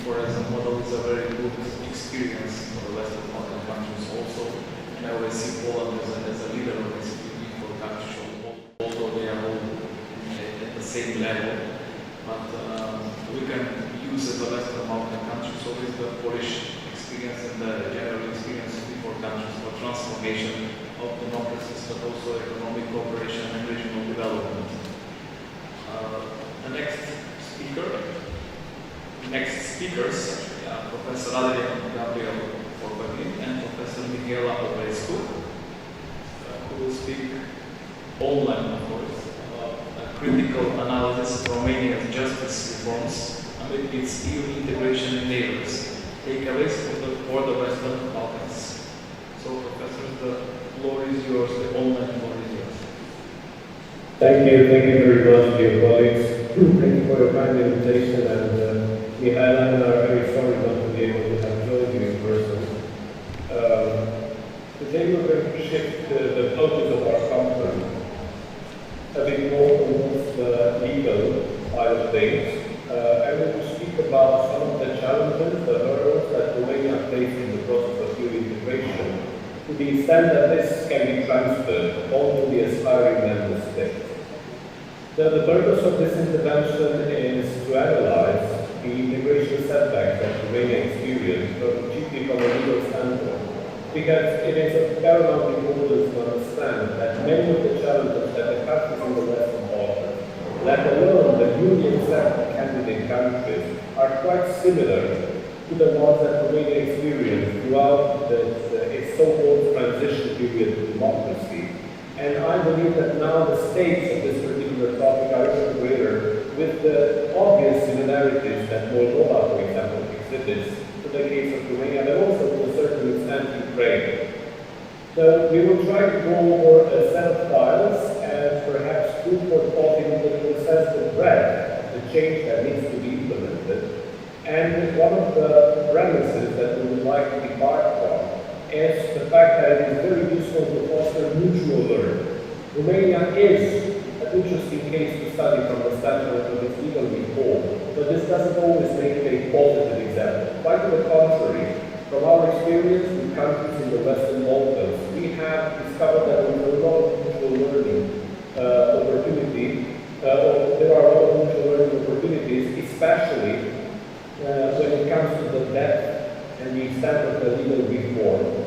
A: V4 as a model is a very good experience for the Western Balkan countries also. And I always see Poland as a leader of this V4 country, although they are all at the same level. But we can use as a Western Balkan countries always the Polish experience and the general experience of V4 countries for transformation of democracies, but also economic cooperation and regional development. The next speakers are Professor Adrian Gabriel Forbagin and Professor Michaela Popescu, who will speak online, of course, about a critical analysis of Romania's justice reforms amid its EU integration enablers, takeaways for the Western Balkans. So, Professor, the floor is yours, the online floor is yours.
H: Thank you very much, dear colleagues. Thank you for your kind invitation, and Michaela and I are very sorry not to be able to have joined you in person. Today we're going to shift the focus of our conference a bit more towards the legal side of things. I will speak about some of the challenges, the hurdles that Romania faces in the process of EU integration, to the extent that this can be transferred onto the aspiring member states. The purpose of this intervention is to analyze the integration setbacks that Romania experienced, chiefly from a legal standpoint, because it is of paramount importance to understand that many of the challenges that the countries in the Western Balkans, let alone the newly accepted candidate countries, are quite similar to the ones that Romania experienced throughout its so-called transition period to democracy. And I believe that now the stakes of this particular topic are even greater, with the obvious similarities that Moldova, for example, exhibits to the case of Romania, but also to a certain extent Ukraine. So we will try to go over a set of files and perhaps food for thought in order to assess the breadth of the change that needs to be implemented. And one of the premises that we would like to depart from is the fact that it is very useful to foster mutual learning. Romania is an interesting case to study from the standpoint of its legal reform, but this doesn't always make it a positive example. Quite to the contrary, from our experience with countries in the Western Balkans, we have discovered that there is a lot of mutual learning opportunity, there are a lot of mutual learning opportunities, especially when it comes to the depth and the extent of the legal reform.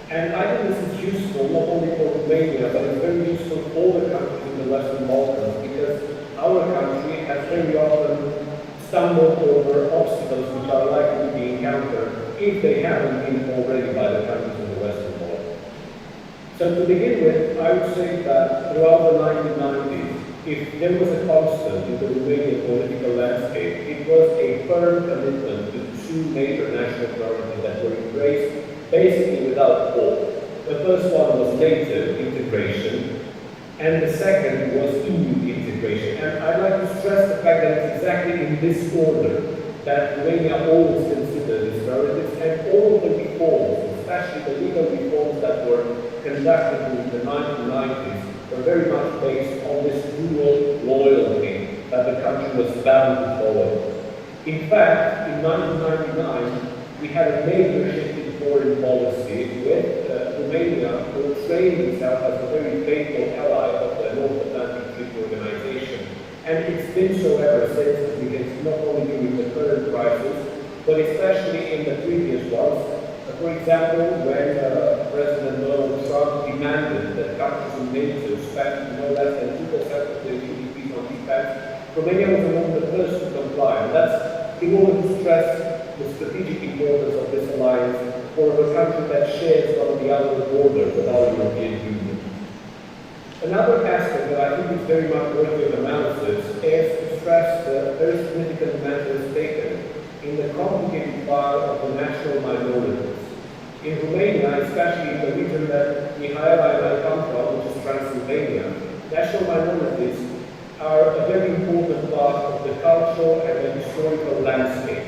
H: And I think this is useful not only for Romania, but it's very useful for all the countries in the Western Balkans, because our country has very often stumbled over obstacles which are likely to be encountered if they haven't been already by the countries in the Western Balkans. So to begin with, I would say that throughout the 1990s, if there was a constant in the Romanian political landscape, it was a firm commitment to two major national priorities that were embraced basically without fault. The first one was NATO integration, and the second was EU integration. And I'd like to stress the fact that it's exactly in this order that Romania always considered its priorities, and all of the reforms, especially the legal reforms that were conducted in the 1990s, were very much based on this dual loyalty that the country was bound to follow. In fact, in 1999, we had a major shift in foreign policy with Romania portraying itself as a very faithful ally of the North Atlantic Treaty Organization. And it's been so ever since, because not only during the current crisis, but especially in the previous ones. For example, when President Donald Trump demanded that countries in NATO spend no less than 2% of their GDP on defense, Romania was among the first to comply. And that's in order to stress the strategic importance of this alliance for a country that shares one of the outer borders with our European Union. Another aspect that I think is very much worthy of analysis is to stress the very significant measures taken in the complicated file of the national minorities. In Romania, especially in the region that Mihaela and I come from, which is Transylvania, national minorities are a very important part of the cultural and the historical landscape.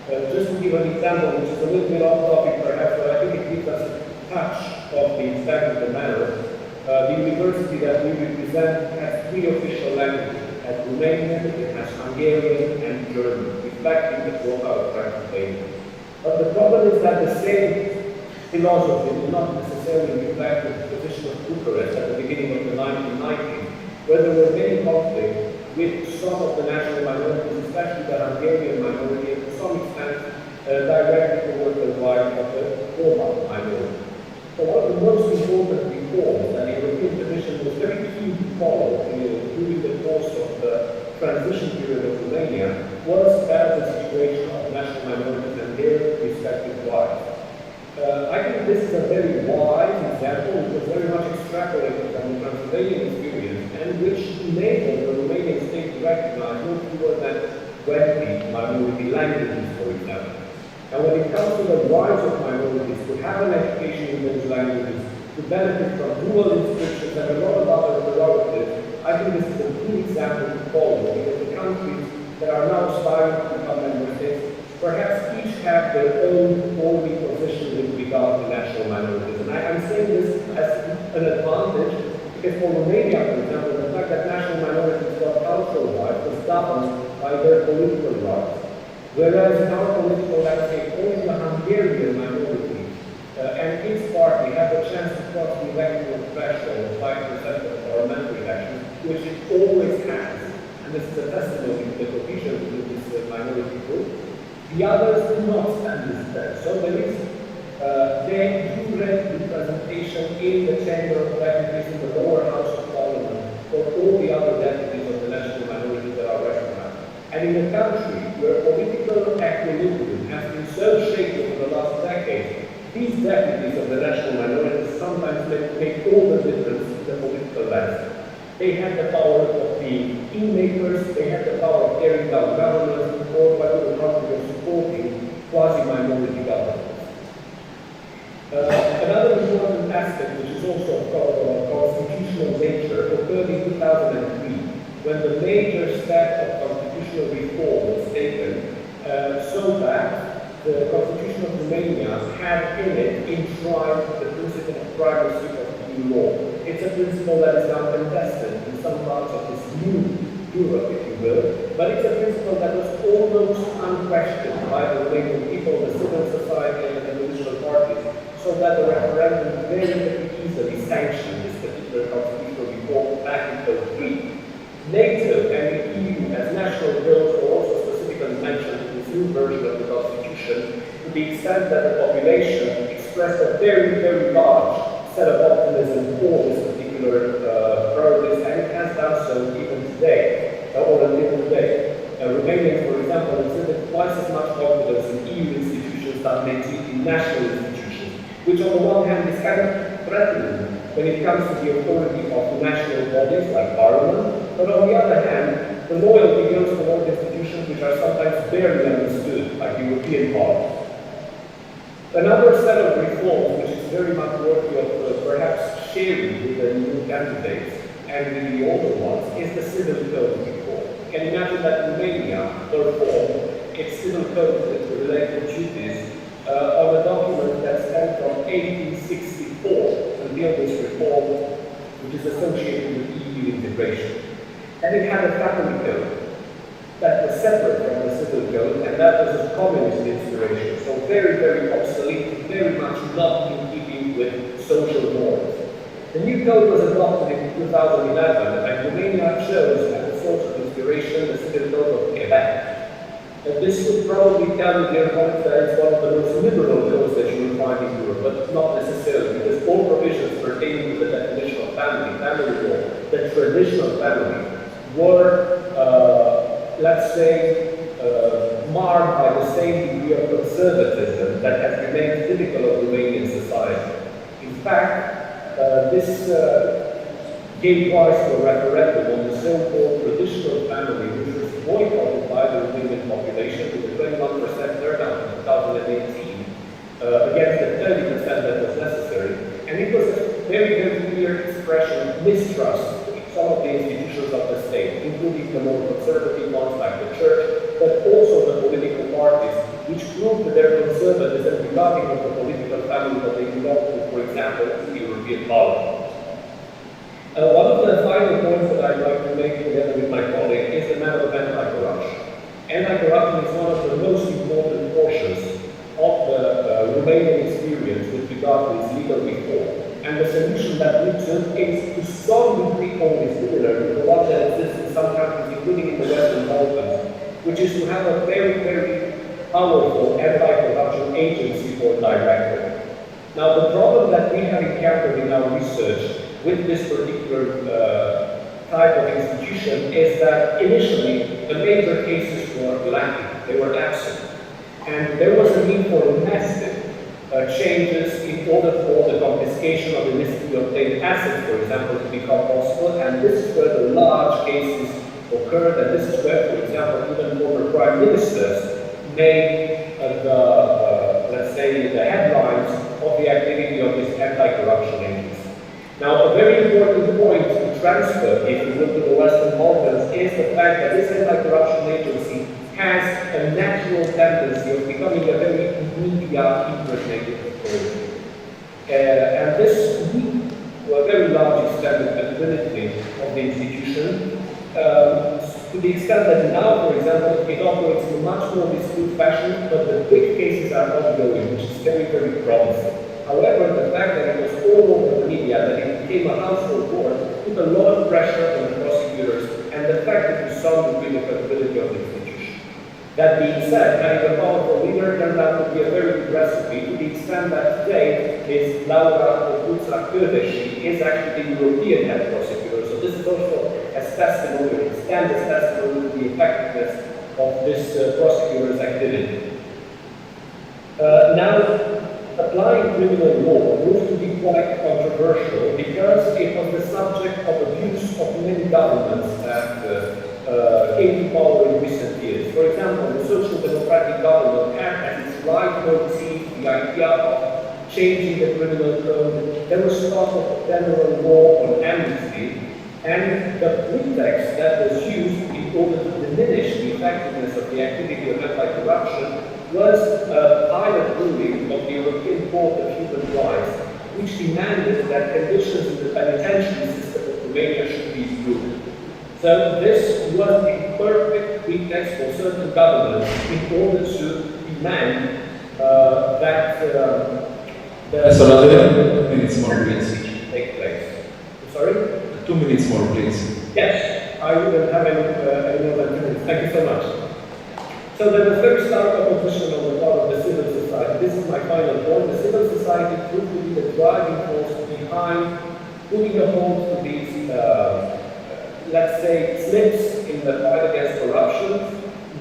H: Just to give an example, which is a little bit off topic perhaps, but I think it gives us a touch of the extent of the matter. The university that we represent has 3 official languages. It has Romanian, it has Hungarian, and German, reflecting the profile of Transylvania. But the problem is that the same philosophy did not necessarily reflect the position of Bucharest at the beginning of the 1990s, where there were many conflicts with some of the national minorities, especially the Hungarian minority, and to some extent directly towards the right of the Roma minority. So one of the most important reforms that the European Commission was very keen to follow during the course of the transition period of Romania was about the situation of national minorities and their respective rights. I think this is a very wise example, which was very much extrapolated from the Transylvanian experience and which enabled the Romanian state to recognize no fewer than 20 minority languages, for example. And when it comes to the rights of minorities to have an education in those languages, to benefit from dual inscriptions and a lot of other prerogatives, I think this is a good example to follow, because the countries that are now aspiring to become member states perhaps each have their own holy position with regard to national minorities. And I'm saying this as an advantage, because for Romania, for example, the fact that national minorities got cultural rights was governed by their political rights. Whereas in our political landscape, only the Hungarian minority and its party have the chance to cross the electoral threshold of 5% of parliamentary elections, which it always has. And this is a testimony to the cohesion of this minority group. The others do not stand this test. So there is de jure representation in the Chamber of Deputies in the lower house of Parliament for all the other deputies of the national minorities that are recognized. And in a country where political equilibrium has been so shaky over the last decade, these deputies of the national minorities sometimes make all the difference in the political landscape. They have the power of being kingmakers, they have the power of tearing down governments, or by the country of supporting quasi-minority governments. Another important aspect, which is also of constitutional nature, occurred in 2003, when the major step of constitutional reform was taken, so that the Constitution of Romania had in it enshrined the principle of primacy of EU law. It's a principle that is now contested in some parts of this new Europe, if you will, but it's a principle that was almost unquestioned by the Romanian people, the civil society, and the political parties, so that the referendum very easily sanctioned this particular constitutional reform back in 2003. NATO and the EU as national bills were also specifically mentioned in this new version of the Constitution, to the extent that the population expressed a very, very large set of optimism for this particular priorities, and it has done so even today, or until today. Romanians, for example, exhibit twice as much confidence in EU institutions than they do in national institutions, which on the one hand is kind of threatening when it comes to the authority of national bodies like Parliament, but on the other hand, the loyalty goes toward institutions which are sometimes barely understood, like the European Parliament. Another set of reforms which is very much worthy of perhaps sharing with the new candidates and with the older ones is the civil code reform. You can imagine that Romania performed its civil code with related duties on a document that spanned from 1864 until this reform, which is associated with EU integration. And it had a family code that was separate from the civil code, and that was of communist inspiration. So very, very obsolete, very much not in keeping with social norms. The new code was adopted in 2011, and Romania chose as a source of inspiration the civil code of Quebec. And this would probably tell you, dear friends, that it's one of the most liberal codes that you will find in Europe, but not necessarily, because all provisions pertaining to the definition of family law, the traditional family, were, let's say, marred by the same degree of conservatism that has remained typical of Romanian society. In fact, this gave rise to a referendum on the so-called traditional family, which was boycotted by the Romanian population with a 21% turnout in 2018, against the 30% that was necessary. And it was a very, very clear expression of mistrust in some of the institutions of the state, including the more conservative ones like the church, but also the political parties, which proved their conservatism regarding the political family that they belong to, for example, the European Parliament. One of the final points that I'd like to make together with my colleague is the matter of anti-corruption. Anti-corruption is one of the most important portions of Romanian experience with regard to its legal reform. And the solution that we took is to some degree only similar to the one that exists in some countries, including in the Western Balkans, which is to have a very, very powerful anti-corruption agency or directorate. Now, the problem that we have encountered in our research with this particular type of institution is that initially the major cases were lacking, they were absent. And there was a need for massive changes in order for the confiscation of illicitly obtained assets, for example, to become possible. And this is where the large cases occurred, and this is where, for example, even former prime ministers made let's say, the headlines of the activity of this anti-corruption agency. Now, a very important point to transfer, if you look to the Western Balkans, is the fact that this anti-corruption agency has a natural tendency of becoming a very media-impregnated authority. And this, to a very large extent, the credibility of the institution, to the extent that now, for example, it operates in a much more discreet fashion, but the big cases are ongoing, which is very, very promising. However, the fact that it was all over the media, that it became a household word, put a lot of pressure on the prosecutors, and the fact that to some degree the credibility of the institution. That being said, having a powerful leader turned out to be a very good recipe, to the extent that today is Laura Kudza-Kövesi is actually the European head prosecutor. So this is also as testimony, it stands as testimony to the effectiveness of this prosecutor's activity. Now, applying criminal law proved to be quite controversial because it was the subject of abuse of many governments that came to power in recent years. For example, the Social Democratic government had as its right motive the idea of changing the criminal code. There was talk of general law on amnesty, and the pretext that was used in order to diminish the effectiveness of the activity of anti-corruption was a pilot ruling of the European Court of Human Rights, which demanded that conditions in the penitentiary system of Romania should be improved. So this was the perfect pretext for certain governments in order to demand that
A: Mr. Adrian, 2 minutes more, please.
H: Take place. Sorry?
A: 2 minutes more, please.
H: Yes, I wouldn't have any more than 2 minutes. Thank you so much. So there was very stark opposition on the part of the civil society. This is my final point. The civil society proved to be the driving force behind putting a hold to these, let's say, slips in the fight against corruption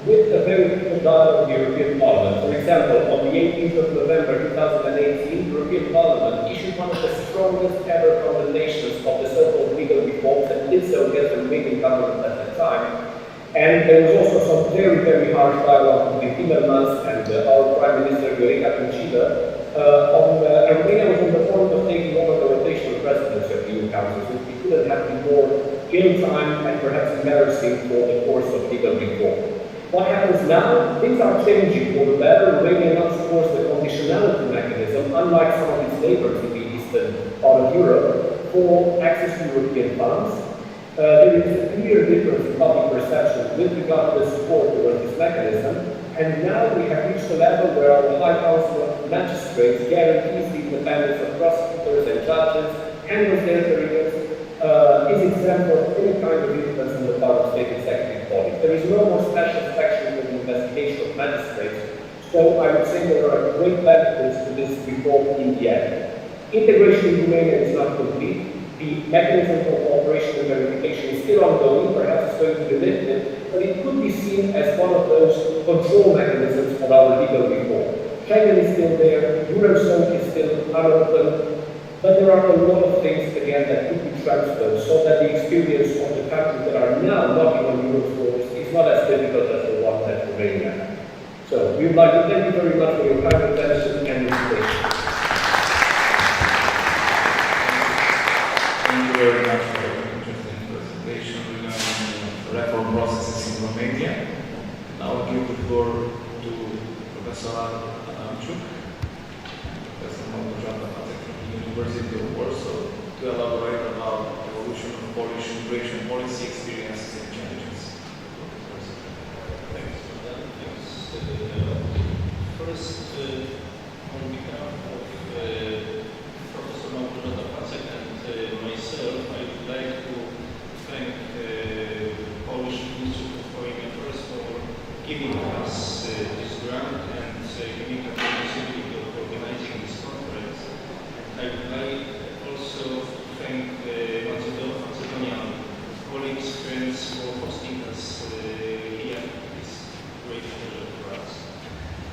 H: with a very good dialogue of the European Parliament. For example, on the 18th of November 2018, the European Parliament issued one of the strongest ever condemnations of the so-called legal reforms and did so against the Romanian government at the time. And there was also some very, very harsh dialogue between Timmermans and our Prime Minister, Viorica Dăncilă, Romania was on the point of taking over the rotational presidency of the EU Council, so it couldn't have been more ill-timed and perhaps embarrassing for the course of legal reform. What happens now? Things are changing for the better. Romania now supports the conditionality mechanism, unlike some of its neighbors in the eastern part of Europe, for access to European funds. There is a clear difference in public perception with regard to the support towards this mechanism, and now we have reached a level where our High Council of Magistrates guarantees the independence of prosecutors and judges, handles their careers, is exempt from any kind of influence on the part of state executive bodies. There is no more special section for the investigation of magistrates, so I would say there are great benefits to this reform in the end. Integration in Romania is not complete. The mechanism for cooperation and verification is still ongoing, perhaps it's going to be lifted, but it could be seen as one of those control mechanisms for our legal reform. Schengen is still there, Eurozone is still unopened, but there are a lot of things, again, that could be transferred so that the experience of the countries that are now knocking on Europe's doors is not as difficult as the one that Romania had. So we would like to thank you very much for your kind attention and invitation.
A: Thank you very much for your interesting presentation regarding the reform processes in Romania. Now I give the floor to Professor Adamczuk, Professor Małgorzata Patek from the University of Warsaw, to elaborate about the evolution of Polish immigration policy experiences and challenges.
I: Thanks for that. First, on behalf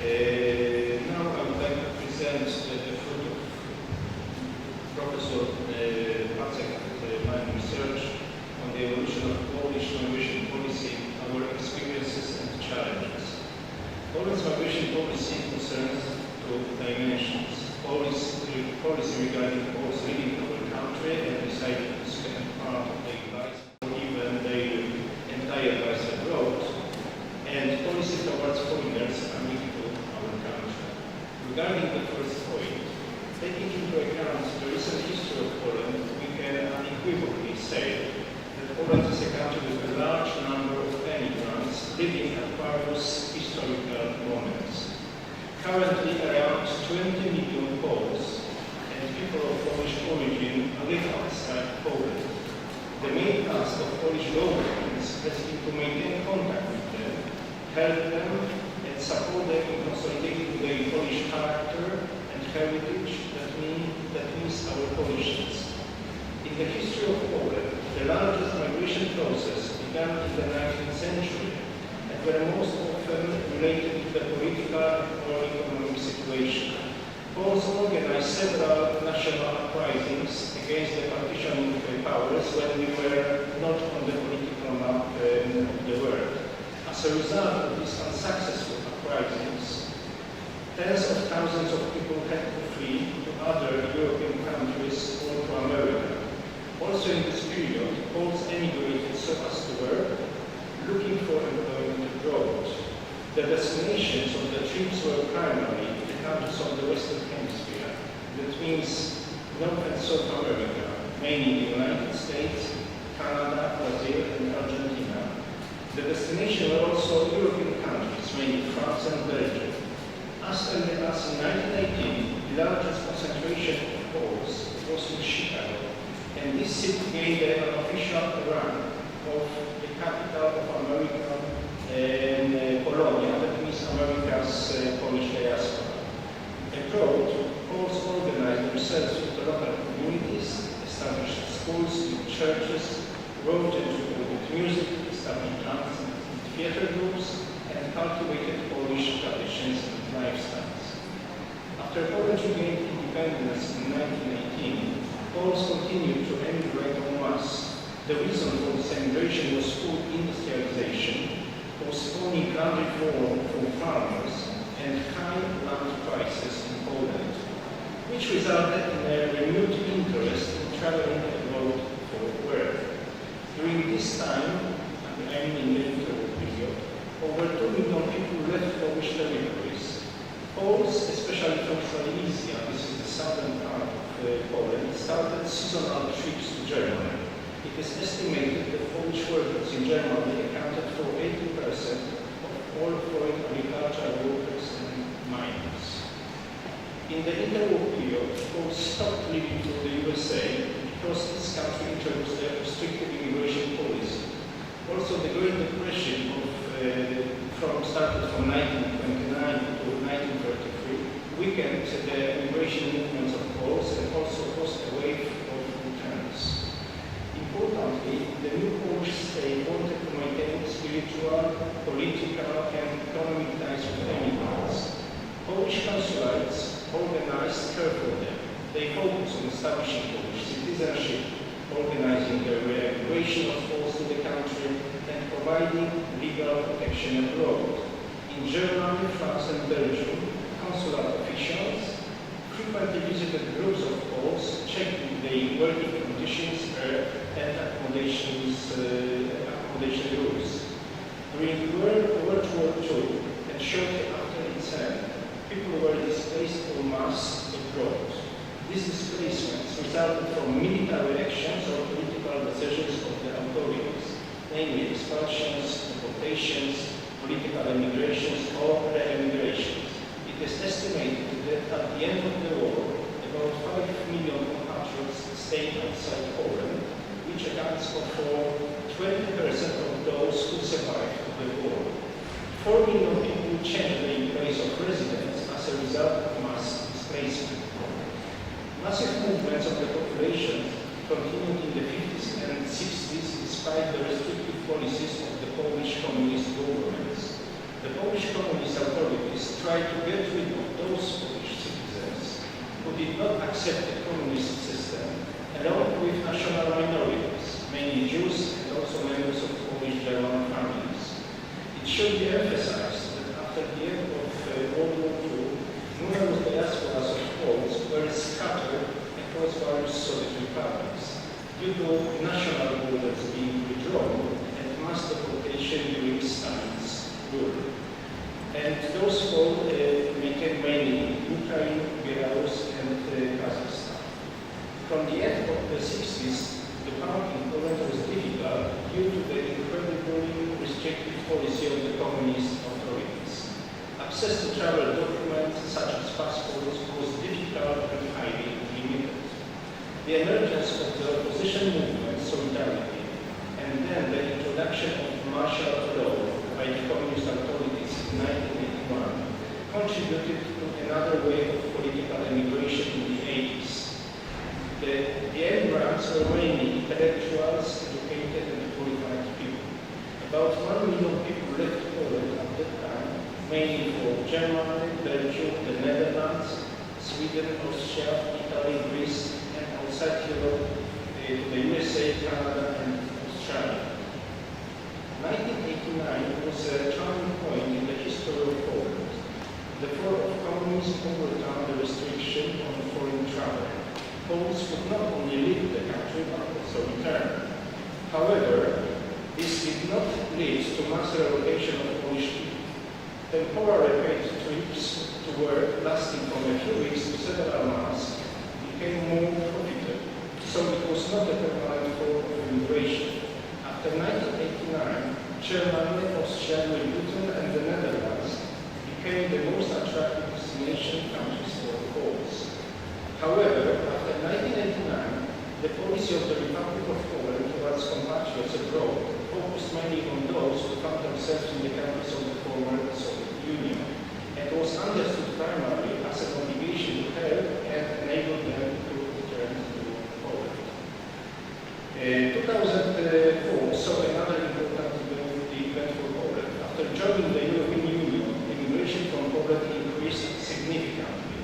I: Now I would like to present the fruit of Professor Wacek's line research on the evolution of Polish migration policy, our experiences and challenges. Polish migration policy concerns two dimensions. Policy regarding Poles leaving our country and deciding to spend part of their lives or even their entire lives abroad, and policy towards foreigners coming to our country. Regarding the first point, taking into account the recent history of Poland, we can unequivocally say that Poland is a country with a large number of immigrants living at various historical moments. Currently, around 20 million Poles and people of Polish origin live outside Poland. The main task of Polish governments has been to maintain contact with them, help them, and support them in consolidating their Polish character and heritage that means our Polishness. In the history of Poland, the largest migration process began in the 19th century and were most often related to the political or economic situation. Poles organized several national uprisings against the partitioning powers when we were not on the political map of the world. As a result of these unsuccessful uprisings, tens of thousands of people had to flee to other European countries or to America. Also in this period, Poles emigrated so as to work, looking for employment abroad. The destinations of the trips were primarily the countries of the Western Hemisphere, that means North and South America, mainly the United States, Canada, Brazil, and Argentina. The destination were also European countries, mainly France and Belgium. As early as in 1918, the largest concentration of Poles was in Chicago, and this city gave an official rank of the capital of American Polonia, that means America's Polish diaspora. Abroad, Poles organized themselves with the local communities, established schools, churches, wrote and recorded music, established dance and theater groups, and cultivated Polish traditions and lifestyles. After Poland regained independence in 1918, Poles continued to emigrate en masse. The reason for this emigration was full industrialization, postponing land reform for farmers, and high land prices in Poland, which resulted in a renewed interest in traveling abroad for work. During this time, I mean in the interwar period, over 2 million people left Polish territories. Poles, especially from Silesia, this is the southern part of Poland, started seasonal trips to Germany. It is estimated that Polish workers in Germany accounted for 80% of all foreign agricultural workers and miners. In the interwar period, Poles stopped leaving to the USA because this country introduced a restrictive immigration policy. Also, the Great Depression started from 1929 to 1933 weakened the immigration movements of Poles and also caused a wave of returns. Importantly, the new Polish state wanted to maintain spiritual, political, and economic ties with immigrants. Polish consulates organized care for them. They focused on establishing Polish citizenship, organizing the re-immigration of Poles to the country, and providing legal protection abroad. In Germany, France, and Belgium, consular officials frequently visited groups of Poles, checking their working conditions and accommodation rules. During World War II and shortly after its end, people were displaced en masse abroad. These displacements resulted from military actions or political decisions of the authorities, namely expulsions, deportations, political emigrations, or re-emigrations. It is estimated that at the end of the war, about 5 million compatriots stayed outside Poland, which accounts for 20% of those who survived the war. 4 million people changed their place of residence as a result of mass displacement. Massive movements of the population continued in the 50s and 60s despite the restrictive policies of the Polish communist governments. The Polish communist authorities tried to get rid of those Polish citizens who did not accept the communist system, along with national minorities, mainly Jews and also members of Polish German families. It should be emphasized that after the end of World War II, numerous diasporas of Poles were scattered across various Soviet republics due to national borders being withdrawn and mass deportation during Stalin's rule. And those Poles became mainly Ukraine, Belarus, and Kazakhstan. From the end of the 60s, the path in Poland was difficult due to the incredibly restrictive policy of the communist authorities. Access to travel documents such as passports was difficult and highly limited. The emergence of the opposition movement, Solidarity, and then the introduction of martial law by the communist authorities in 1981 contributed to another wave of political immigration in the 80s. The immigrants were mainly intellectuals, educated and qualified people. About 1 million people left Poland at that time, mainly for Germany, Belgium, the Netherlands, Sweden, Austria, Italy, Greece, and outside Europe to the USA, Canada, and Australia. 1989 was a turning point in the history of Poland. The fall of communism overturned the restriction on foreign travel. Poles could not only leave the country but also return. However, this did not lead to mass relocation of Polish people. Temporary paid trips to work lasting from a few weeks to several months became more profitable, so it was not a permanent form of immigration. After 1989, Germany, Austria, Great Britain, and the Netherlands became the most attractive destination countries for Poles. However, after 1989, the policy of the Republic of Poland towards compatriots abroad focused mainly on those who found themselves in the countries of the former Soviet Union, and was understood primarily as an obligation to help and enable them to return to Poland. 2004 saw another important event for Poland. After joining the European Union, immigration from Poland increased significantly.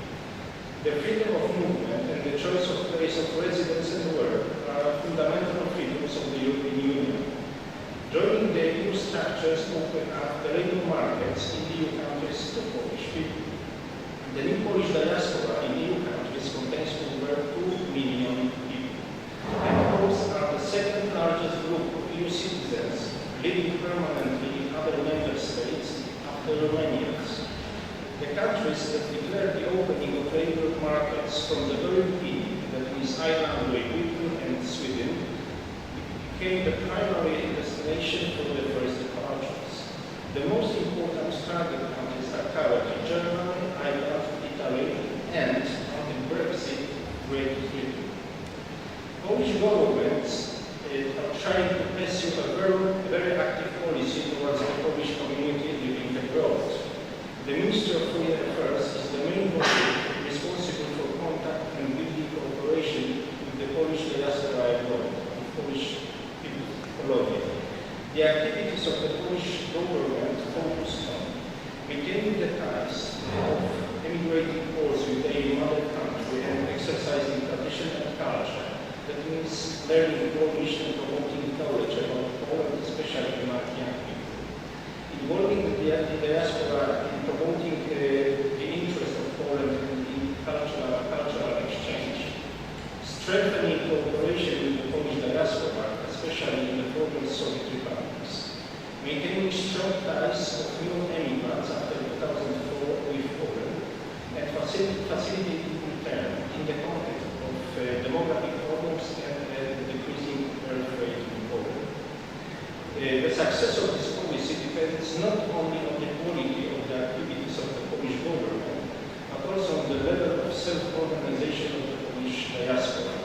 I: The freedom of movement and the choice of place of residence and work are fundamental freedoms of the European Union. Joining the EU structures open up the labor markets in EU countries to Polish people. The new Polish diaspora in EU countries contains over 2 million people. And Poles are the second largest group of EU citizens living permanently in other member states after Romanians. The countries that declared the opening of labor markets from the very beginning, that is Ireland, Great Britain and Sweden, became the primary destination for the first departures. The most important target countries are currently Germany, Ireland, Italy, and, until Brexit, Great Britain. Polish governments are trying to pursue a very active policy towards the Polish community living abroad. The Ministry of Foreign Affairs is the main body responsible for contact and building cooperation with the Polish diaspora abroad, with Polish people, Polonia. The activities of the Polish government focus on maintaining the ties of emigrating Poles with their mother country and exercising tradition and culture. That means learning Polish and promoting knowledge about Poland, especially among young people. Involving the diaspora in promoting the interest of Poland in cultural exchange. Strengthening cooperation with the Polish diaspora, especially in the former Soviet republics. Maintaining strong ties of new immigrants after 2004 with Poland, and facilitating return in the context of demographic problems and decreasing birth rate in Poland. The success of this policy depends not only on the quality of the activities of the Polish government, but also on the level of self-organization of the Polish diaspora.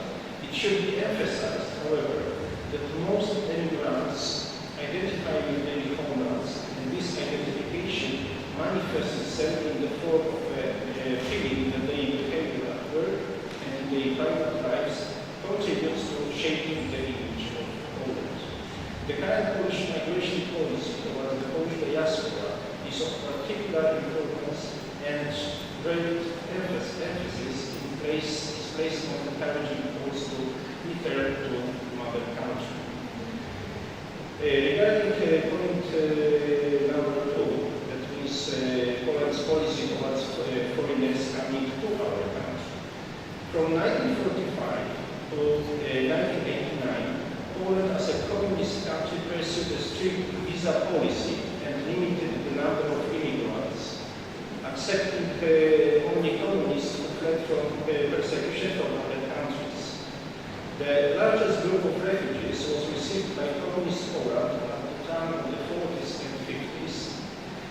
I: It should be emphasized, however, that most immigrants identify with their homelands, and this identification manifests itself in the form of a feeling that their behavior at work and in their private lives contributes to shaping the image of Poland. The current Polish migration policy towards the Polish diaspora is is of particular importance and great emphasis is placed on encouraging folks to return to mother country. Regarding point number 2, that is Poland's policy towards foreigners coming to our country. From 1945 to 1989, Poland as a communist country pursued a strict visa policy and limited the number of immigrants, accepting only communists who fled from persecution from other countries. The largest group of refugees was received by communist Poland at the time of the 40s and 50s,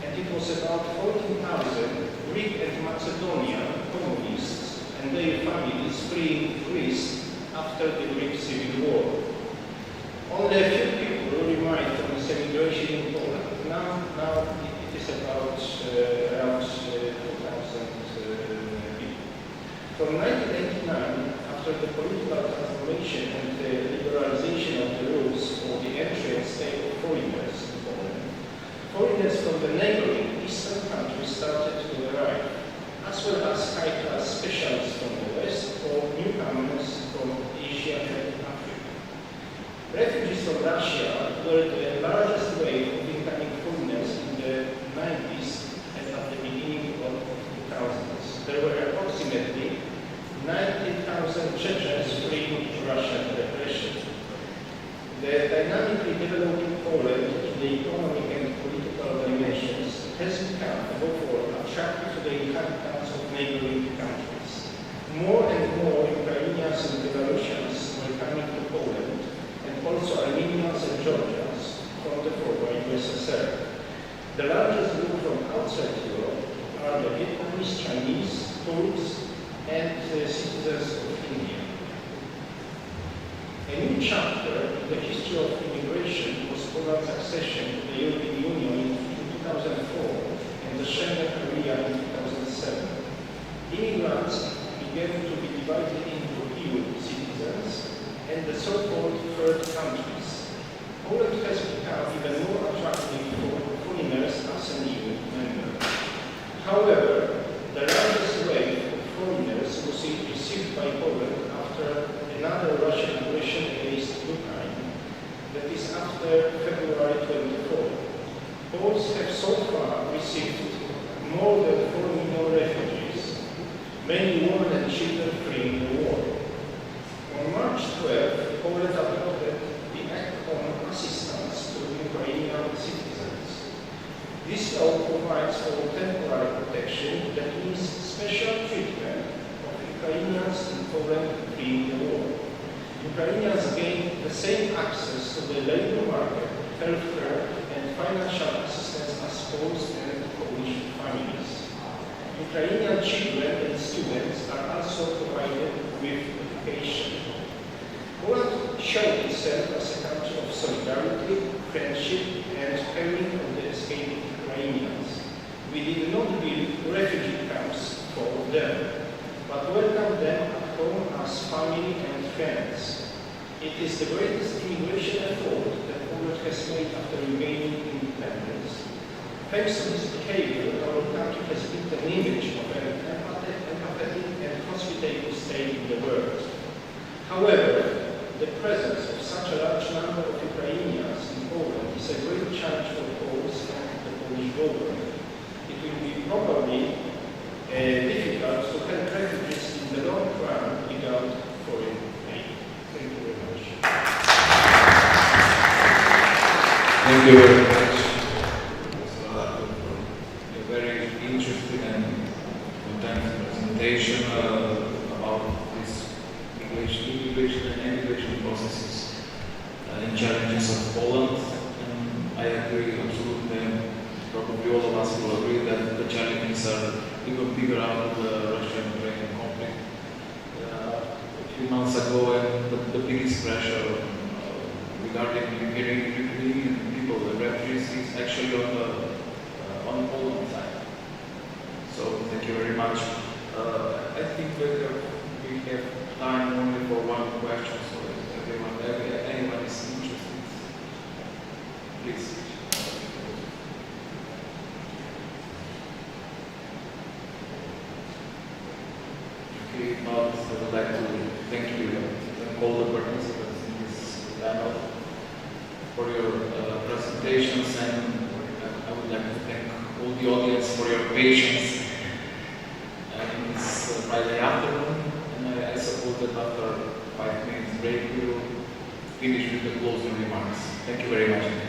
I: and it was about 14,000 Greek and Macedonian communists and their families fleeing Greece after the Greek Civil War. Only a few people remained from this emigration in Poland. Now it is about around 2,000 people. From 1989, after the political transformation and the liberalization of the rules for the entry and stay of foreigners in Poland, foreigners from the neighboring eastern countries started to arrive, as well as high-class specialists from the West or newcomers from Asia and Africa. Refugees from Russia were the largest wave of incoming foreigners in the 90s and at the beginning of the 2000s. There were approximately 90,000 Chechens fleeing Russian repression. The dynamically developing Poland in the economic and political dimensions has become, above all, attractive to the inhabitants of neighboring countries. More and more Ukrainians and Belarusians were coming to Poland, and also Armenians and Georgians from the former USSR. The largest group from outside Europe are the Vietnamese, Chinese, Turks, and citizens of India. A new chapter in the history of immigration was Poland's accession to the European Union in 2004 and the Schengen area in 2007. Immigrants began to be divided into EU citizens and the so-called third countries. Poland has become even more attractive for foreigners as an EU member. However, the largest wave of foreigners was received by Poland after another Russian aggression against Ukraine, that is after February 24. Poles have so far received more than 4 million refugees, many women and children fleeing the war. On March 12, Poland adopted the Act on Assistance to Ukrainian Citizens. This law provides for temporary protection, that means special treatment of Ukrainians in Poland fleeing the war. Ukrainians gain the same access to the labor market, healthcare, and financial assistance as Poles and Polish families. Ukrainian children and students are also provided with education. Poland showed itself as a country of solidarity, friendship, and caring of the escaping Ukrainians. We did not build refugee camps for them, but welcomed them at home as family and friends. It is the greatest immigration effort that Poland has made after regaining independence. Thanks to this behavior, our country has built an image of an empathetic and hospitable state in the world. However, the presence of such a large number of Ukrainians in Poland is a great challenge for Poles and the Polish government. It will be probably difficult to help refugees in the long run without foreign aid. Thank you very much.
A: Thank you very much. A very interesting and content presentation about this immigration and immigration processes and challenges of Poland. And I agree absolutely. Probably all of us will agree that the challenges are even bigger after the Russian-Ukrainian conflict. A few months ago, and the biggest pressure regarding Ukrainian people, the refugees, is actually on Poland side. So thank you very much. I think we have time only for one question, so if anyone is interested, please. but I would like to thank you and thank all the participants in this panel for your presentations, and I would like to thank all the audience for your patience in this Friday afternoon. And I suppose that after 5 minutes break we will finish with the closing remarks. Thank you very much.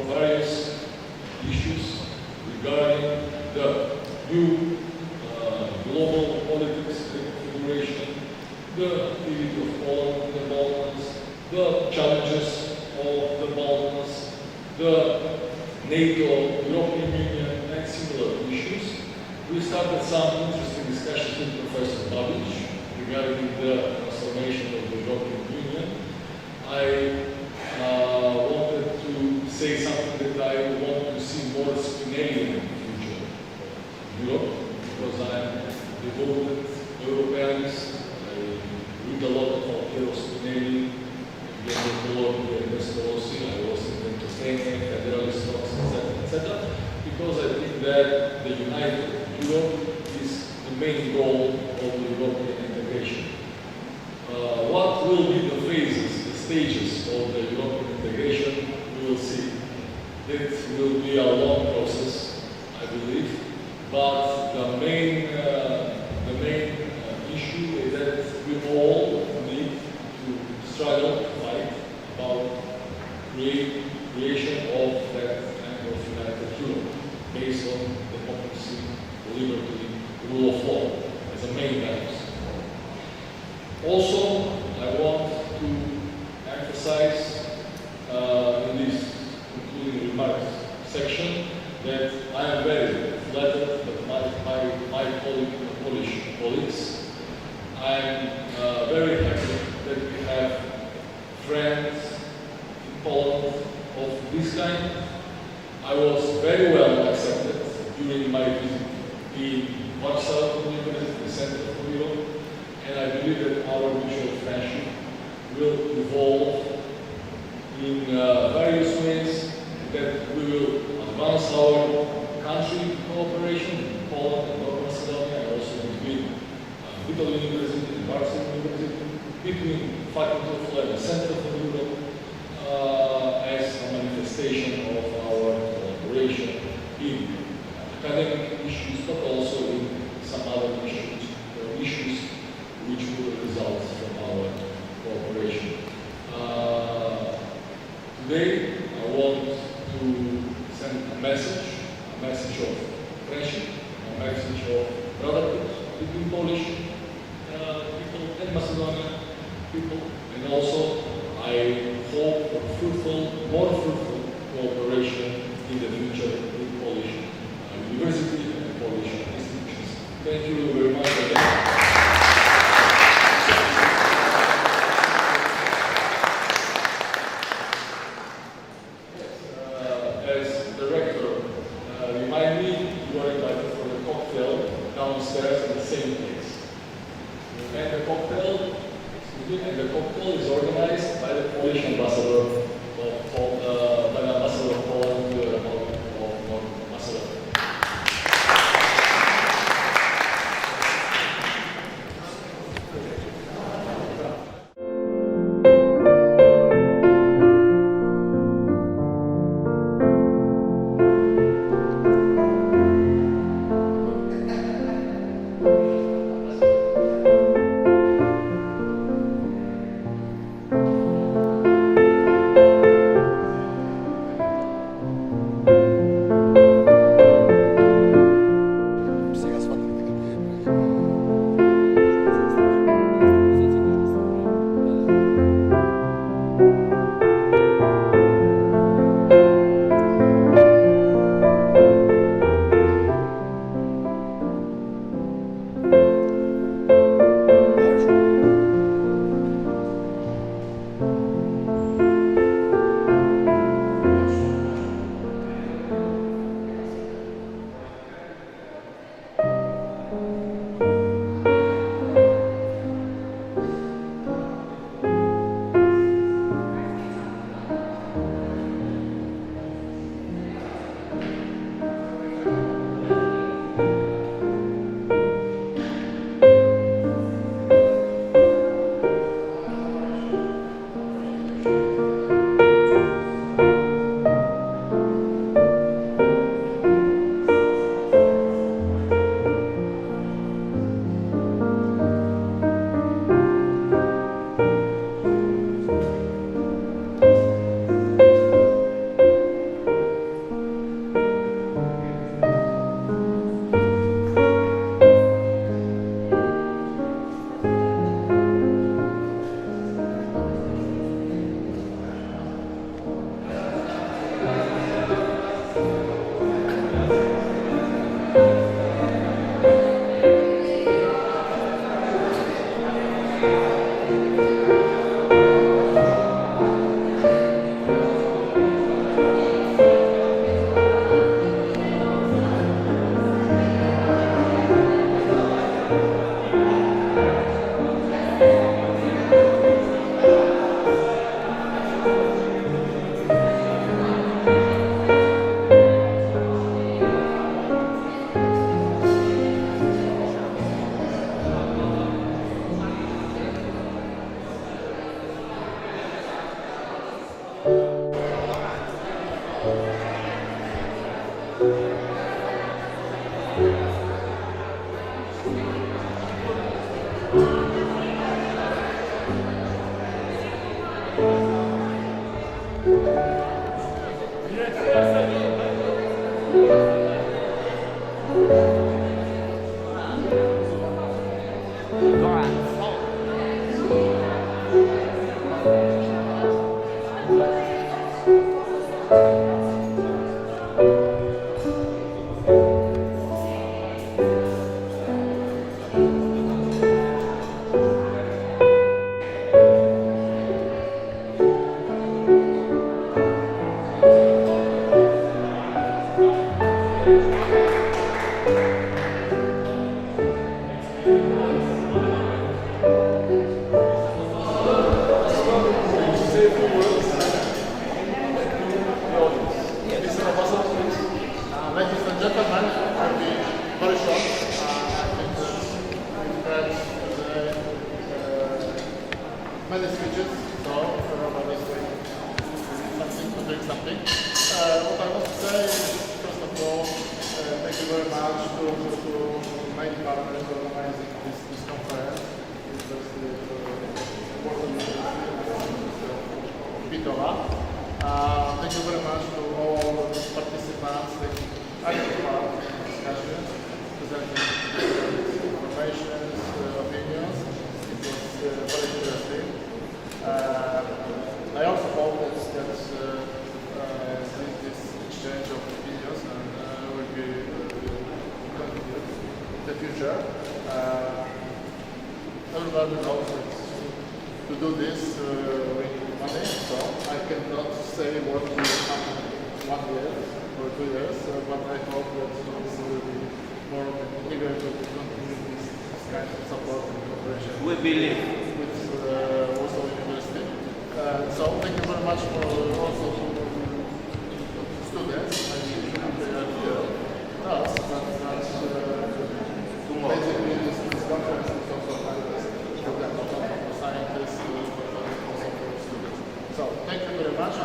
B: Various issues regarding the new global politics, the configuration, the activity of Poland in the Balkans, the challenges of the Balkans, the NATO, European Union, and similar issues. We started some interesting discussions with Professor Babic regarding the transformation of the European Union. I wanted to say something that I want to see more Spinellian future of Europe, because I'm devoted Europeans. I read a lot of Altiero Spinelli, Gianni and Pestalozzi. I was in entertainment, federalist talks, etc., because I think that the united Europe is the main goal of the European integration. What will be the phases, the stages of the European integration, we will see. It will be a long process, I believe, but the main issue is that we all need to struggle, to fight about creation of that kind of united Europe based on democracy, liberty, rule of law as the main values. Also, I want to emphasize in this concluding remarks section that I am very flattered that my Polish colleagues. I am very happy that we have friends in Poland of this kind. I was very well accepted during my visit in Warsaw University, the Center for Europe, and I believe that our mutual friendship will evolve in various ways, that we will advance our country cooperation in Poland and North Macedonia, and also between Vital University and Warsaw University, between Faculty of Law and Center for Europe, as a manifestation of our cooperation in academic issues, but also in some other issues which will result from our cooperation. Today, I want to send a message of friendship, a message of brotherhood between Polish people and Macedonian people, and also I hope for more fruitful cooperation in the future with Polish university and Polish institutions. Thank you very much again. As director, remind me you are invited for the cocktail downstairs in the same place. And the cocktail is organized by the Polish ambassador by the ambassador of Poland to the Republic of North Macedonia.
K: Ladies and gentlemen, I'll be very short. I think that we've heard many speeches, so everybody's waiting something to drink something. What I want to say is, first of all, thank you very much to main partners organizing this conference. It's very important Bitola. Thank you very much to all the participants taking active part in the discussion, presenting information, opinions. It was very interesting. I also hope that this exchange of opinions will be continued in the future. Everybody knows that to do this we need money, so I cannot say what will happen in 1 year or 2 years, but I hope that this will be more eager to continue this kind of support and cooperation.
E: We believe.
K: With Warsaw University. So thank you very much for also to students. I usually they are here with us, but basically this conference is also for them, not only for scientists, but also for students. So thank you very much. I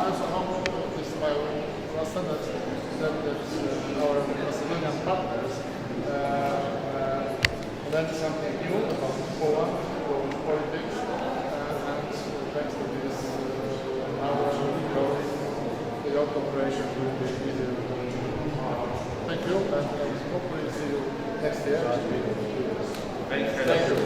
K: also hope this is my last sentence that our Macedonian partners learned something new about Poland, Polish politics, and thanks to this, our cooperation will be easier. Thank you, and hopefully see you next year. Thank you.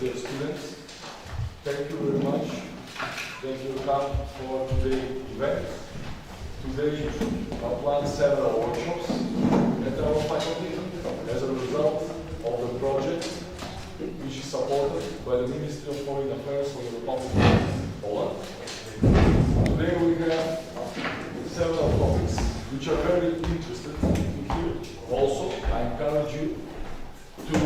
B: dear students. Thank you very much that you come for today's event. Today I planned several workshops at our faculty as a result of the project which is supported by the Ministry of Foreign Affairs of the Republic of Poland. Today we have several topics which are very interesting to hear. Also, I encourage you to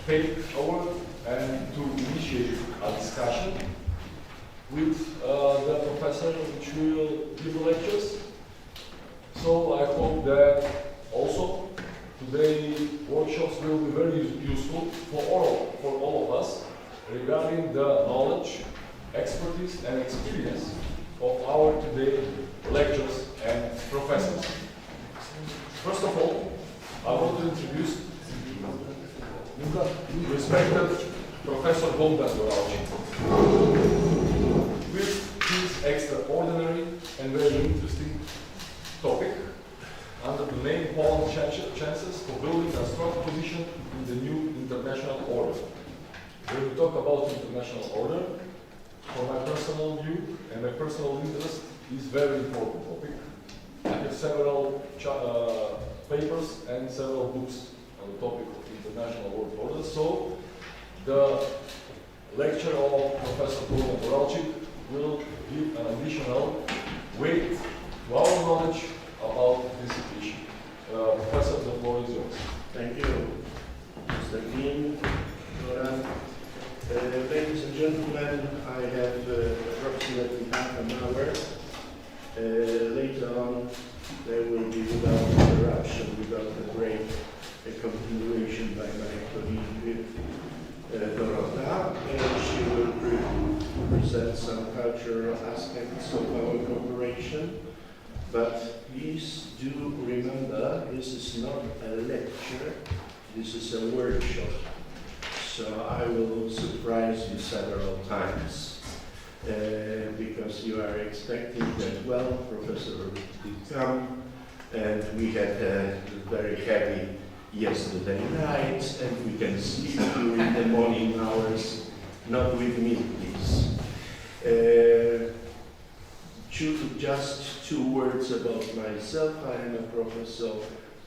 B: take over and to initiate a discussion with the professor which will give the lectures. So I hope that also today's workshops will be very useful for all of us regarding the knowledge, expertise and experience of our today lectures and professors. First of all, I want to introduce respected Professor Bogdan Goralczyk with his extraordinary and very interesting topic under the name Poland's chances for building a strong position in the new international order. When we talk about international order, for my personal view and my personal interest, is very important topic. I have several papers and several books on the topic of international world order. So the lecture of Professor Bogdan Goralczyk will give an additional weight to our knowledge about this issue. Professor, the floor is yours.
J: Thank you, Mr. Dean, Goran. Ladies and gentlemen, I have approximately half an hour. Later on, there will be, without interruption, without a break, a continuation by my colleague Dorota, and she will present some cultural aspects of our cooperation. But please do remember, this is not a lecture, this is a workshop. So I will surprise you several times because you are expecting that, well, Professor did come, and we had a very heavy yesterday night, and we can sleep during the morning hours. Not with me, please. Just two words about myself. I am a professor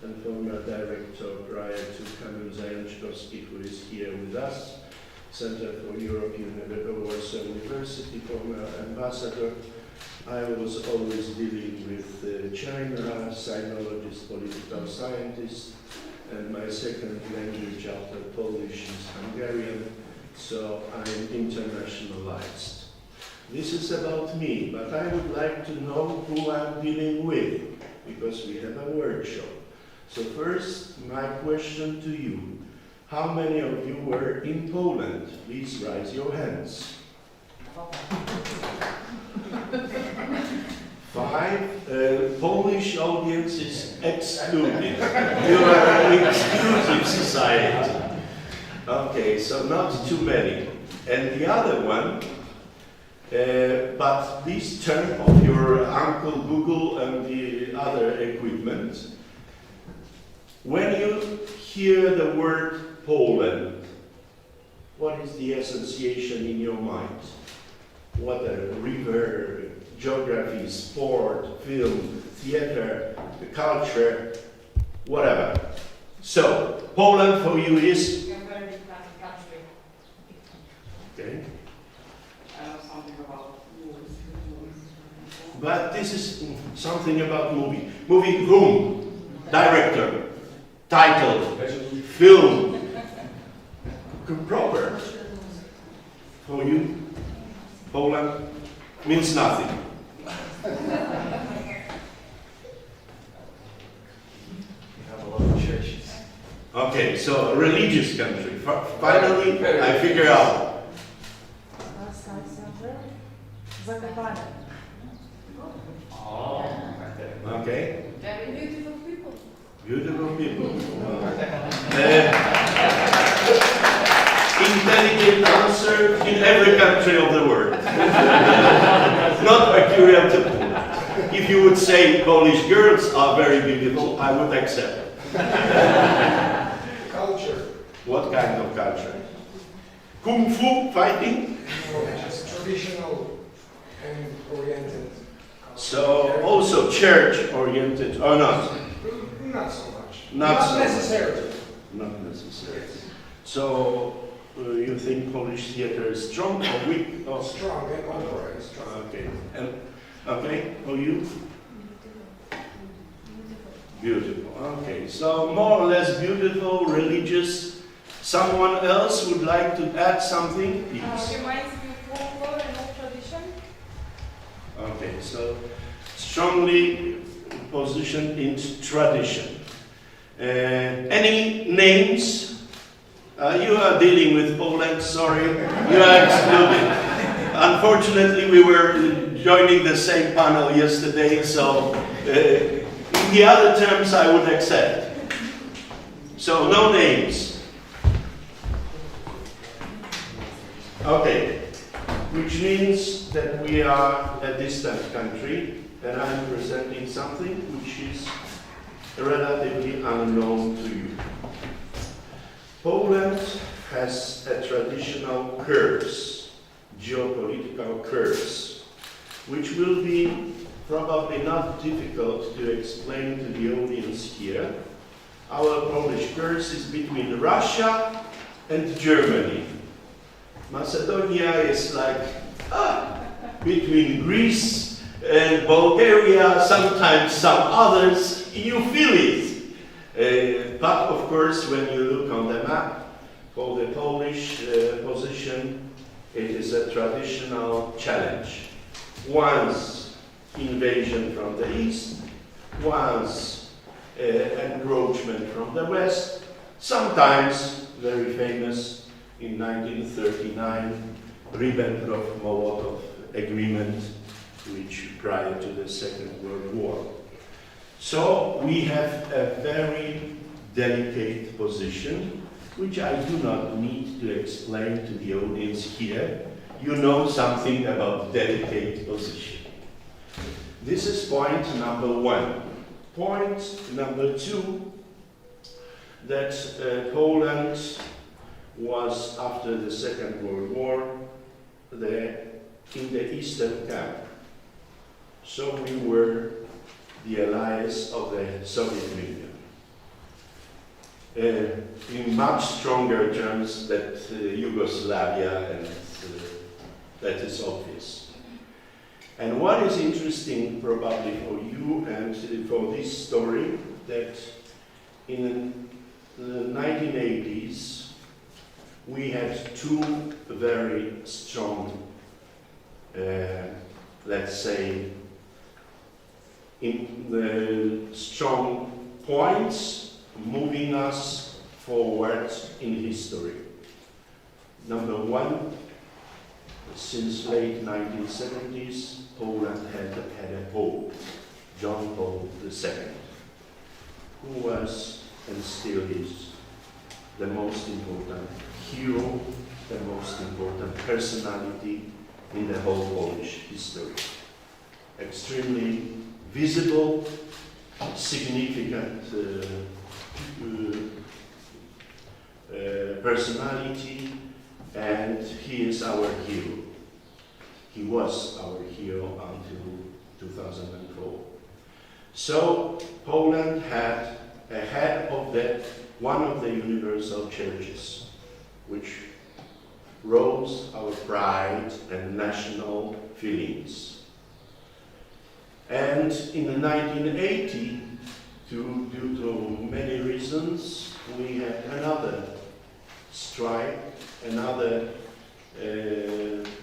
J: and former director prior to Kamil Zajączkowski, who is here with us, Center for Europe, Warsaw University, former ambassador. I was always dealing with China, sinologist, political scientist, and my second language after Polish is Hungarian, so I'm internationalized. This is about me, but I would like to know who I'm dealing with, because we have a workshop. So first, my question to you. How many of you were in Poland? Please raise your hands. 5. Polish audience is excluded. You are an exclusive society. Okay, so not too many. And the other one, but please turn off your Uncle Google and the other equipment. When you hear the word Poland, what is the association in your mind? What a river, geography, sport, film, theater, culture, whatever. So, Poland for you is?
R: A very big country.
J: Okay.
R: I know something about movies.
J: But this is something about movie. Movie whom? Director, title, film. Proper. For you, Poland means nothing.
A: We have a lot of churches.
J: Okay, so a religious country. Finally, I figure out. Okay.
R: Very beautiful people.
J: Beautiful people. Intelligent answer in every country of the world. Not peculiar to Poland. If you would say Polish girls are very beautiful, I would accept.
L: Culture.
J: What kind of culture? Kung Fu fighting?
L: Just traditional and oriented.
J: So also church oriented or not?
L: Not so much.
J: Not
L: necessarily.
J: Not necessarily. So you think Polish theater is strong or weak? Oh.
L: Strong and opera is strong.
J: Okay. And okay, for you? Beautiful. Okay. So more or less beautiful, religious. Someone else would like to add something? Please.
R: Reminds me of folklore and old tradition.
J: Okay, so strongly positioned in tradition. Any names? You are dealing with Poland, sorry. You are excluded. Unfortunately, we were joining the same panel yesterday, so in the other terms I would accept. So no names. Okay. Which means that we are a distant country, and I'm presenting something which is relatively unknown to you. Poland has a traditional curse, geopolitical curse, which will be probably not difficult to explain to the audience here. Our Polish curse is between Russia and Germany. Macedonia is like between Greece and Bulgaria, sometimes some others, you feel it. But of course, when you look on the map for the Polish position, it is a traditional challenge. Once invasion from the east, once encroachment from the west, sometimes very famous in 1939, Ribbentrop-Molotov agreement, which prior to the Second World War. So we have a very delicate position, which I do not need to explain to the audience here. You know something about delicate position. This is point number one. Point number two, that Poland was, after the Second World War, in the Eastern camp. So we were the allies of the Soviet Union. In much stronger terms than Yugoslavia, and that is obvious. And what is interesting probably for you and for this story, that in the 1980s, we had two very strong, let's say, in the strong points moving us forward in history. Number one, since late 1970s, Poland had a pope, John Paul II, who was and still is the most important hero, the most important personality in the whole Polish history. Extremely visible significant personality, and he is our hero. He was our hero until 2004. So Poland had ahead of that one of the universal churches, which rose our pride and national feelings. And in the 1980, due to many reasons, we had another strike, another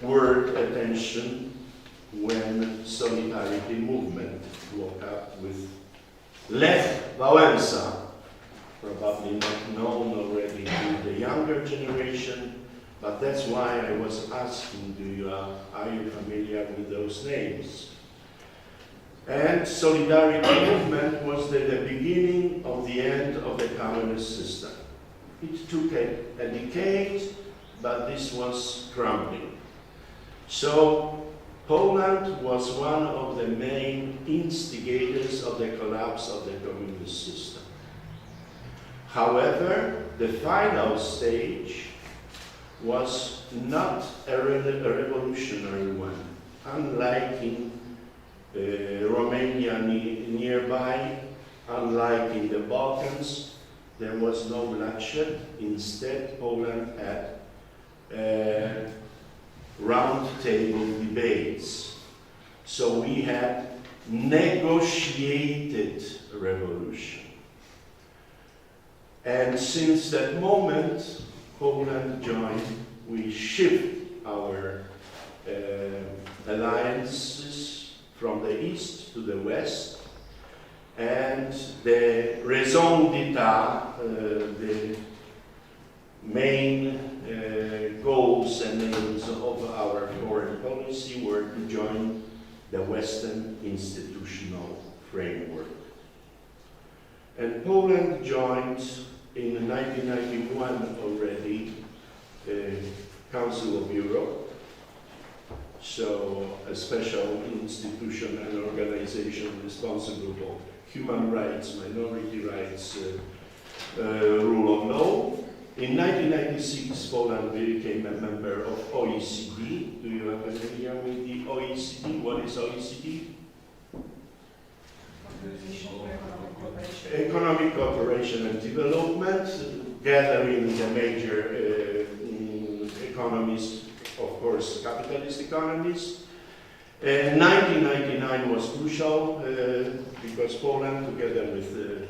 J: world attention when Solidarity movement woke up with Lech Wałęsa, probably not known already to the younger generation, but that's why I was asking, are you familiar with those names? And Solidarity movement was the beginning of the end of the communist system. It took a decade, but this was crumbling. So Poland was one of the main instigators of the collapse of the communist system. However, the final stage was not a revolutionary one. Unlike in Romania nearby, unlike in the Balkans, there was no bloodshed. Instead, Poland had round table debates. So we had negotiated revolution. And since that moment, Poland joined, we shift our alliances from the east to the west, and the raison d'etat, the main goals and aims of our foreign policy were to join the Western institutional framework. And Poland joined in 1991 already the Council of Europe, so a special institution and organization responsible for human rights, minority rights, rule of law. In 1996, Poland became a member of OECD. Do you have familiar with the OECD? What is OECD? Economic cooperation and development, gathering the major economies, of course, capitalist economies. 1999 was crucial because Poland, together with the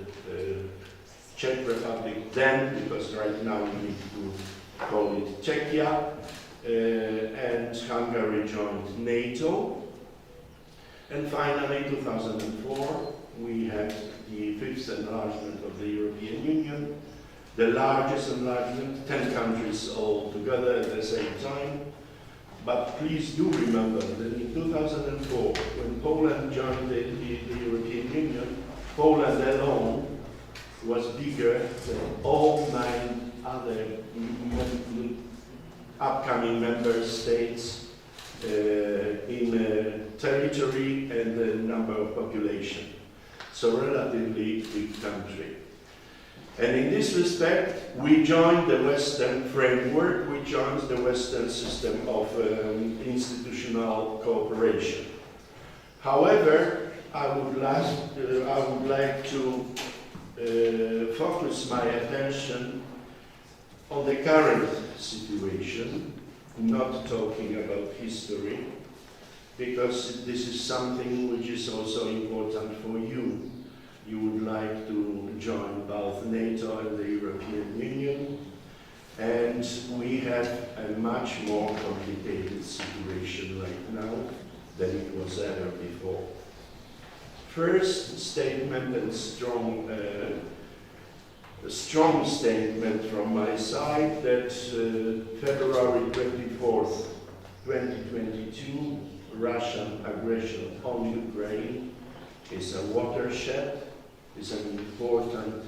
J: Czech Republic then, because right now we need to call it Czechia, and Hungary joined NATO. And finally, 2004, we had the fifth enlargement of the European Union, the largest enlargement, 10 countries all together at the same time. But please do remember that in 2004, when Poland joined the European Union, Poland alone was bigger than all 9 other upcoming member states in territory and the number of population. So relatively big country. And in this respect, we joined the Western framework, we joined the Western system of institutional cooperation. However, I would like to focus my attention on the current situation, not talking about history, because this is something which is also important for you. You would like to join both NATO and the European Union, and we have a much more complicated situation right now than it was ever before. First statement, and a strong statement from my side, that February 24th, 2022, Russian aggression on Ukraine is a watershed, is an important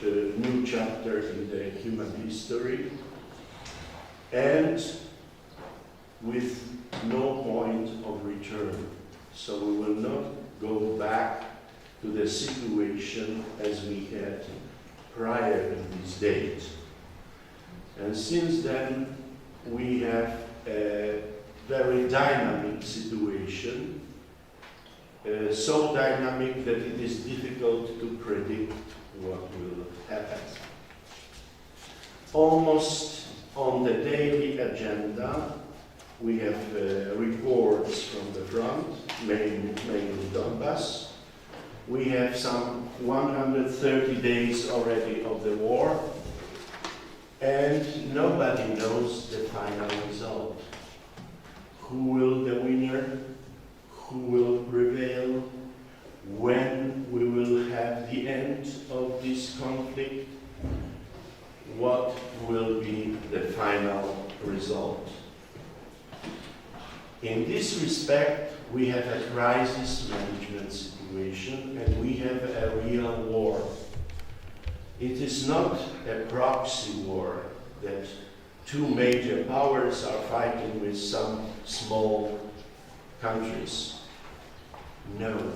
J: new chapter in the human history, and with no point of return. So we will not go back to the situation as we had prior to this date. And since then, we have a very dynamic situation, so dynamic that it is difficult to predict what will happen. Almost on the daily agenda, we have reports from the front, mainly Donbass. We have some 130 days already of the war, and nobody knows the final result. Who will the winner? Who will prevail? When we will have the end of this conflict? What will be the final result? In this respect, we have a crisis management situation and we have a real war. It is not a proxy war that two major powers are fighting with some small countries. No,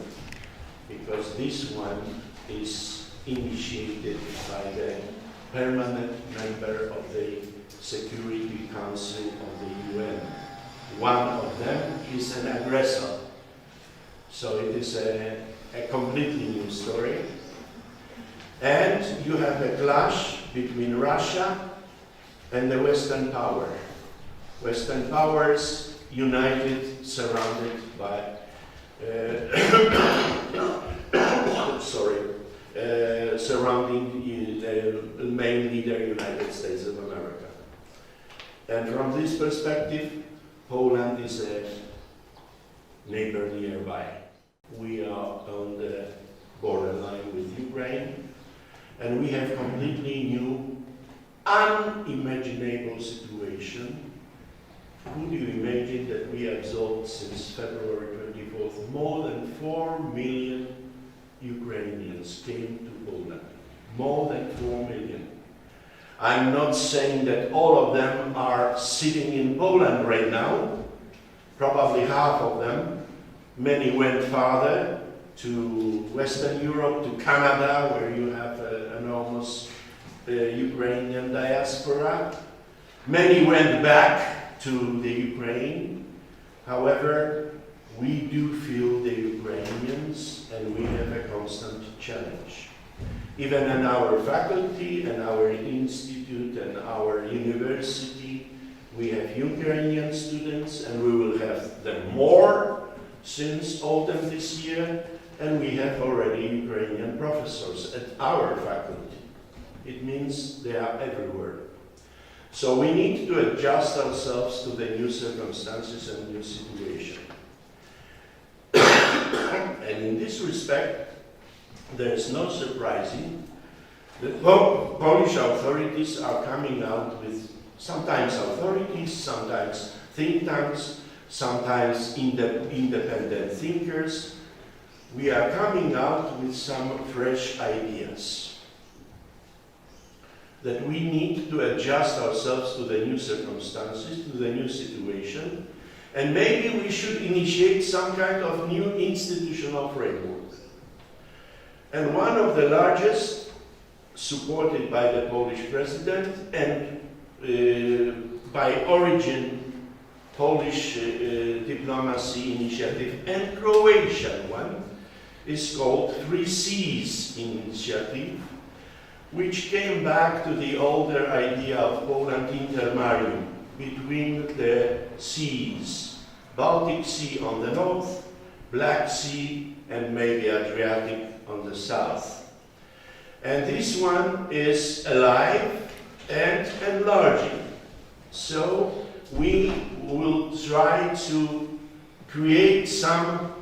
J: because this one is initiated by the permanent member of the Security Council of the UN. One of them is an aggressor. So it is a completely new story. And you have a clash between Russia and the Western power. Western powers united, surrounded by surrounding the main leader, United States of America. And from this perspective, Poland is a neighbor nearby. We are on the borderline with Ukraine, and we have completely new, unimaginable situation. Could you imagine that we absorbed since February 24th more than 4 million Ukrainians came to Poland? More than 4 million. I'm not saying that all of them are sitting in Poland right now. Probably half of them. Many went farther to Western Europe, to Canada, where you have an enormous Ukrainian diaspora. Many went back to the Ukraine. However, we do feel the Ukrainians and we have a constant challenge. Even in our faculty and our institute and our university, we have Ukrainian students and we will have them more since autumn this year, and we have already Ukrainian professors at our faculty. It means they are everywhere. So we need to adjust ourselves to the new circumstances and new situation. And in this respect, there is no surprising that Polish authorities are coming out with, sometimes authorities, sometimes think tanks, sometimes independent thinkers. We are coming out with some fresh ideas that we need to adjust ourselves to the new circumstances, to the new situation, and maybe we should initiate some kind of new institutional framework. And one of the largest, supported by the Polish president and by origin Polish diplomacy initiative and Croatian one, is called 3 Seas initiative, which came back to the older idea of Poland intermarium, between the seas, Baltic Sea on the north, Black Sea, and maybe Adriatic on the south. And this one is alive and enlarging. So we will try to create some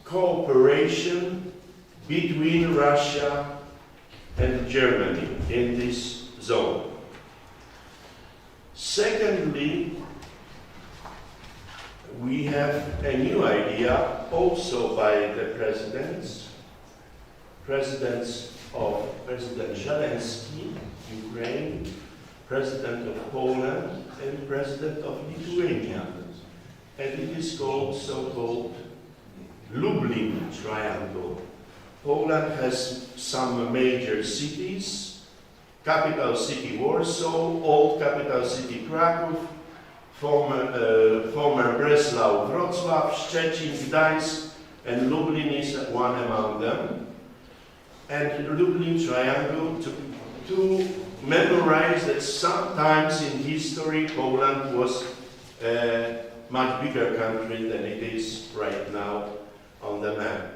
J: cooperation between Russia and Germany in this zone. Secondly, we have a new idea also by the presidents of President Zelensky, Ukraine, President of Poland, and President of Lithuania. And it is called so-called Lublin Triangle. Poland has some major cities: capital city Warsaw, old capital city Kraków, former Breslau, Wrocław, Szczecin, Gdańsk, and Lublin is one among them. And Lublin Triangle to memorize that sometimes in history Poland was a much bigger country than it is right now on the map.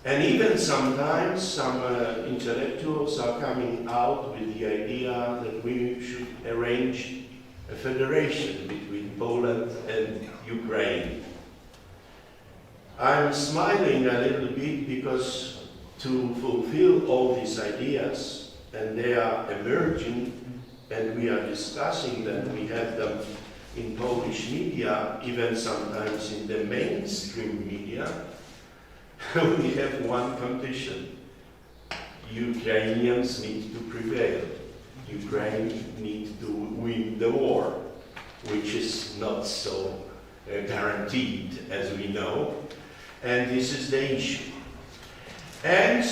J: And even sometimes some intellectuals are coming out with the idea that we should arrange a federation between Poland and Ukraine. I'm smiling a little bit because to fulfill all these ideas, and they are emerging, and we are discussing them, we have them in Polish media, even sometimes in the mainstream media, we have one condition: Ukrainians need to prevail. Ukraine needs to win the war, which is not so guaranteed, as we know, and this is the issue. And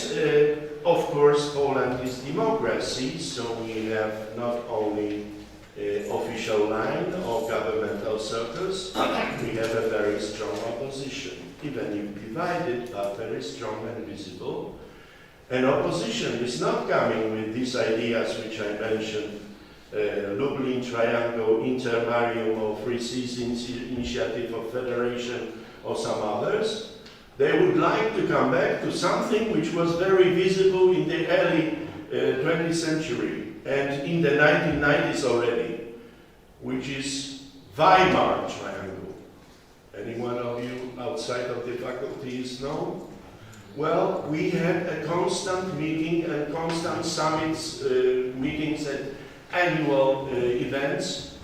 J: of course, Poland is democracy, so we have not only official line or governmental circles, we have a very strong opposition, even if divided, but very strong and visible. And opposition is not coming with these ideas which I mentioned, Lublin Triangle, Intermarium, or Free Seas Initiative of Federation, or some others. They would like to come back to something which was very visible in the early 20th century and in the 1990s already, which is Weimar Triangle. Anyone of you outside of the faculties know? Well, we had a constant meeting and constant summits, meetings and annual events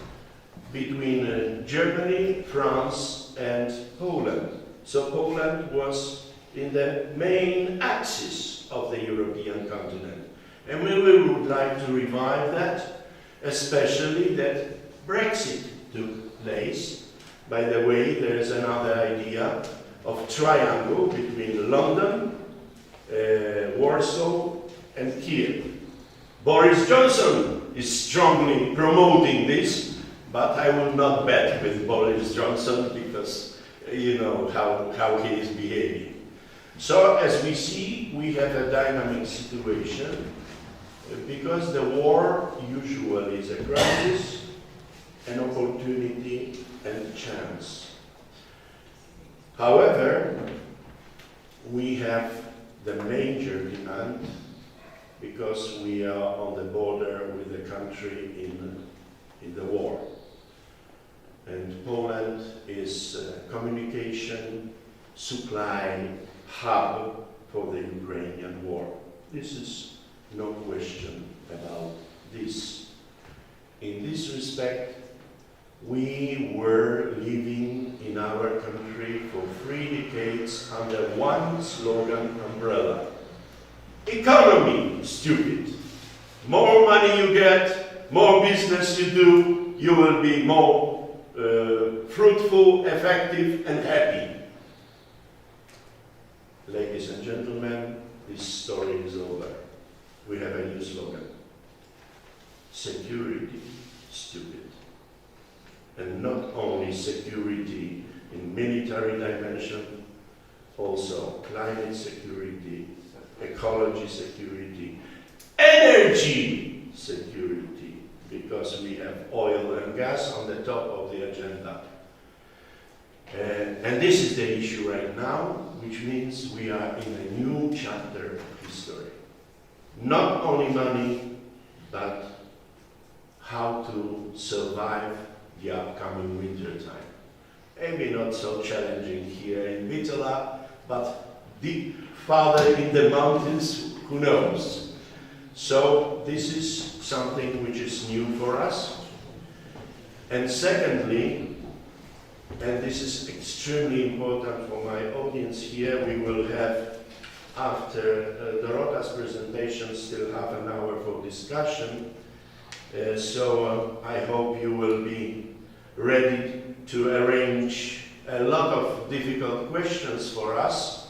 J: between Germany, France, and Poland. So Poland was in the main axis of the European continent. And we would like to revive that, especially that Brexit took place. By the way, there is another idea of triangle between London, Warsaw, and Kiev. Boris Johnson is strongly promoting this, but I will not bet with Boris Johnson because you know how he is behaving. So as we see, we have a dynamic situation because the war usually is a crisis, an opportunity, and a chance. However, we have the major demand because we are on the border with the country in the war. And Poland is a communication supply hub for the Ukrainian war. This is no question about this. In this respect, we were living in our country for 3 decades under one slogan umbrella. Economy, stupid. More money you get, more business you do, you will be more fruitful, effective, and happy. Ladies and gentlemen, this story is over. We have a new slogan. Security, stupid. And not only security in military dimension, also climate security, ecology security, energy security, because we have oil and gas on the top of the agenda. And this is the issue right now, which means we are in a new chapter of history. Not only money, but how to survive the upcoming winter time. Maybe not so challenging here in Bitola, but deep farther in the mountains, who knows? So this is something which is new for us. And secondly, and this is extremely important for my audience here, we will have, after Dorota's presentation, still half an hour for discussion. So I hope you will be ready to arrange a lot of difficult questions for us,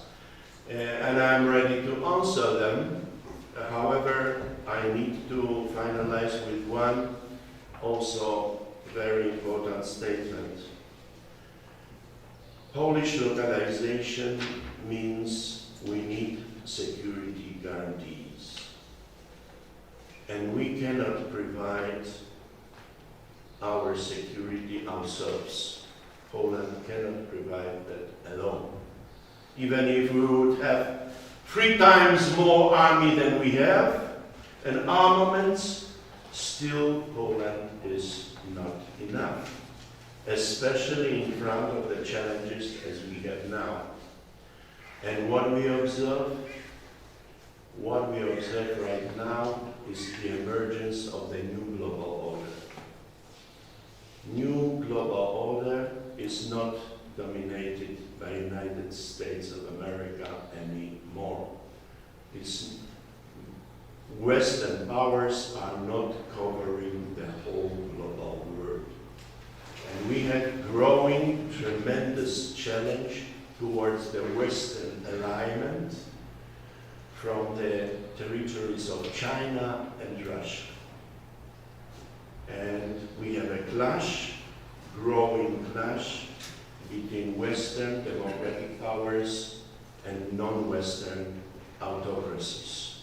J: and I'm ready to answer them. However, I need to finalize with one also very important statement. Polish localization means we need security guarantees. And we cannot provide our security ourselves. Poland cannot provide that alone. Even if we would have 3 times more army than we have, and armaments, still Poland is not enough, especially in front of the challenges as we have now. And what we observe right now is the emergence of the new global order. New global order is not dominated by United States of America anymore. It's Western powers are not covering the whole global world. And we have growing tremendous challenge towards the Western alignment from the territories of China and Russia. And we have a clash, growing clash, between Western democratic powers and non-Western autocracies.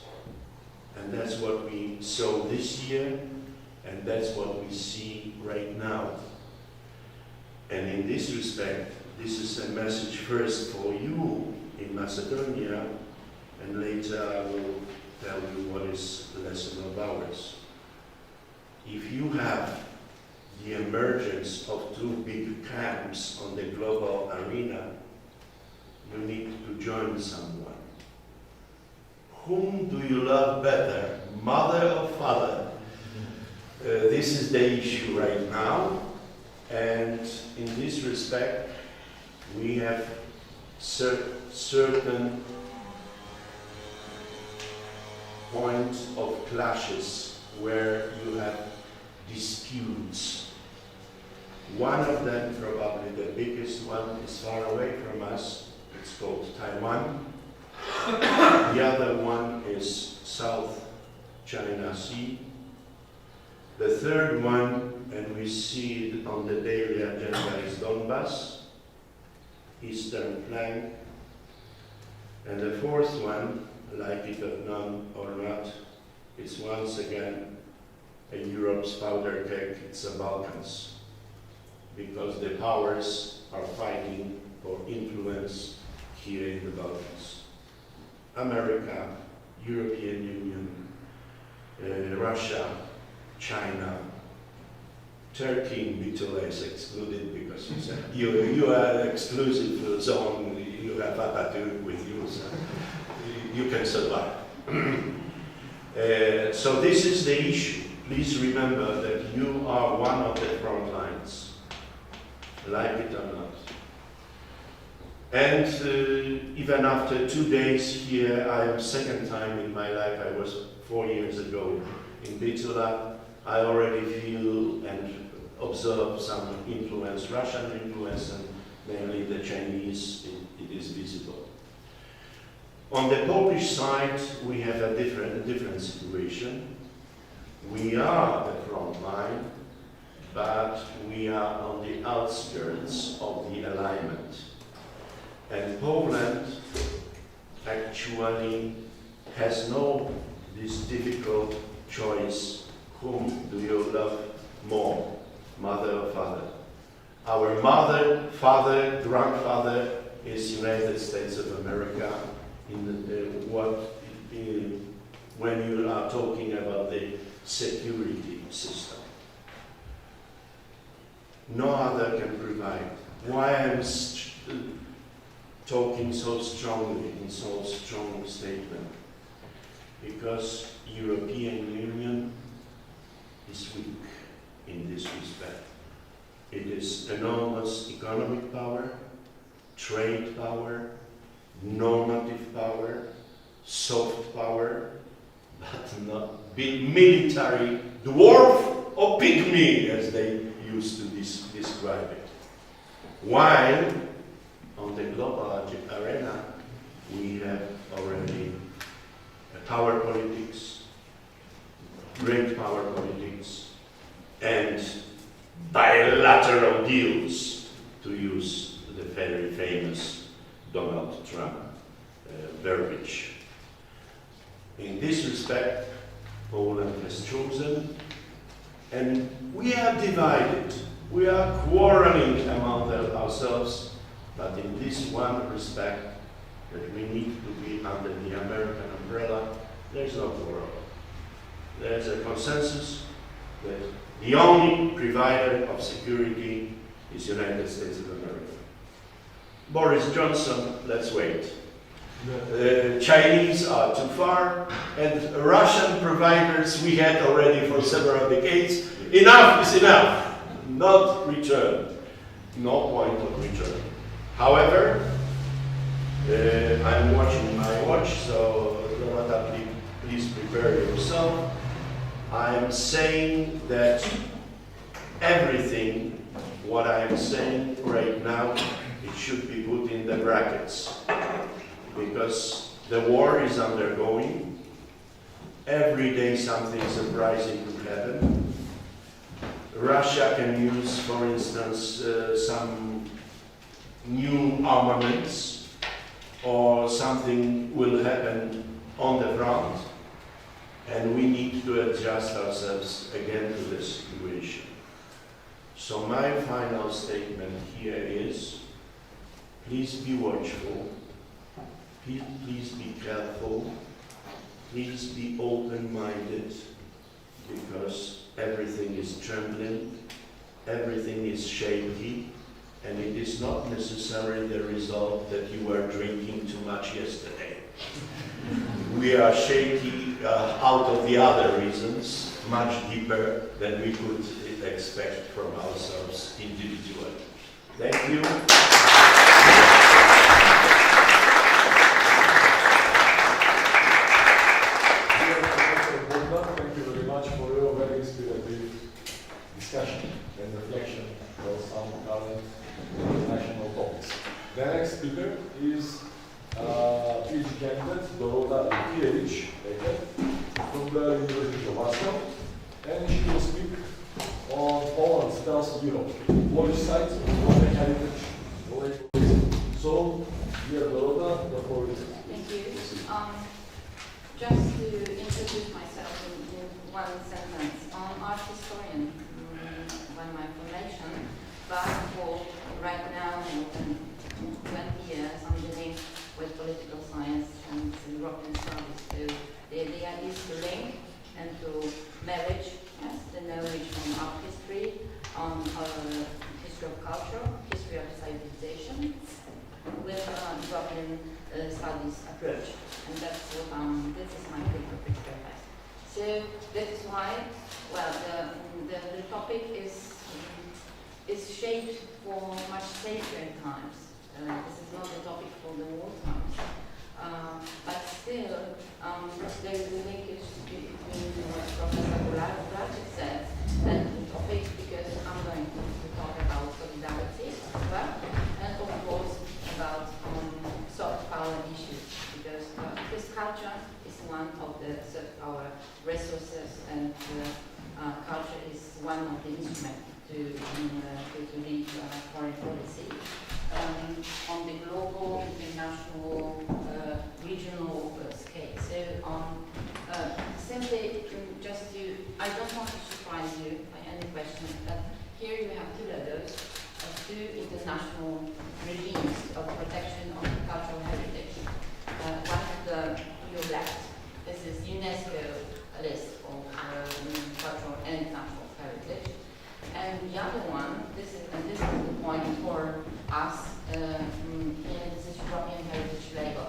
J: And that's what we saw this year, and that's what we see right now. And in this respect, this is a message first for you in Macedonia, and later I will tell you what is the lesson of ours. If you have the emergence of 2 big camps on the global arena, you need to join someone. Whom do you love better, mother or father? This is the issue right now, and in this respect, we have certain points of clashes where you have disputes. One of them, probably the biggest one, is far away from us. It's called Taiwan. The other one is South China Sea. The third one, and we see it on the daily agenda, is Donbass, eastern flank. And the fourth one, like it or not, is once again Europe's powder keg, it's the Balkans. Because the powers are fighting for influence here in the Balkans. America, European Union, Russia, China, Turkey in Bitola is excluded because you are exclusive zone, you have Atatürk with you, so you can survive. So this is the issue. Please remember that you are one of the front lines, like it or not. And even after 2 days here, I am second time in my life, I was 4 years ago in Bitola, I already feel and observe some influence, Russian influence, and mainly the Chinese, it is visible. On the Polish side, we have a different situation. We are the front line, but we are on the outskirts of the alignment. And Poland actually has this difficult choice. Whom do you love more, mother or father? Our mother, father, grandfather is United States of America. When you are talking about the security system, no other can provide. Why I'm talking so strongly in so strong statement? Because European Union is weak in this respect. It is enormous economic power, trade power, normative power, soft power, but not big military dwarf or pygmy, as they used to describe it. While on the global arena, we have already power politics, great power politics, and bilateral deals, to use the very famous Donald Trump verbiage. In this respect, Poland has chosen, and we are divided. We are quarreling among ourselves, but in this one respect, that we need to be under the American umbrella, there's no quarrel. There's a consensus that the only provider of security is United States of America. Boris Johnson, let's wait. Chinese are too far, and Russian providers we had already for several decades. Enough is enough. Not return. No point of return. However, I'm watching my watch, so Donata, please prepare yourself. I'm saying that everything what I'm saying right now, it should be put in the brackets, because the war is undergoing. Every day something surprising could happen. Russia can use, for instance, some new armaments, or something will happen on the front, and we need to adjust ourselves again to the situation. So my final statement here is, please be watchful, please be careful, please be open-minded, because everything is trembling, everything is shaky, and it is not necessarily the result that you were drinking too much yesterday. We are shaky out of the other reasons, much deeper than we could expect from ourselves individually. Thank you.
M: Thank you very much for your very inspirative discussion and reflection on some current international topics. The next speaker is PhD candidate Dorota Lukkiewicz from the University of Warsaw, and she will speak on Poland tells Europe, Polish sites of modern heritage. So, dear Dorota, the floor is yours.
G: Thank you. Just to introduce myself in one sentence, I'm art historian by my formation, but for right now more than 20 years I'm dealing with political science and European studies. So the idea is to link and to marriage the knowledge on art history, on history of culture, history of civilization, with European studies approach. And that's what this is my paper picture. So that is why, well, the topic is shaped for much safer times. This is not a topic for the war times. But still, there is a linkage between what Professor Gulacic said and the topic, because I'm going to talk about solidarity as well, and of course about soft power issues, because culture is one of the soft power resources, and culture is one of the instruments to lead foreign policy on the global, international, regional scale. So simply just to, I don't want to surprise you by any question, but here you have two letters of two international regimes of protection of cultural heritage. One is the your left, this is UNESCO list of cultural and natural heritage. And the other one, this is the point for us, this is European Heritage Label.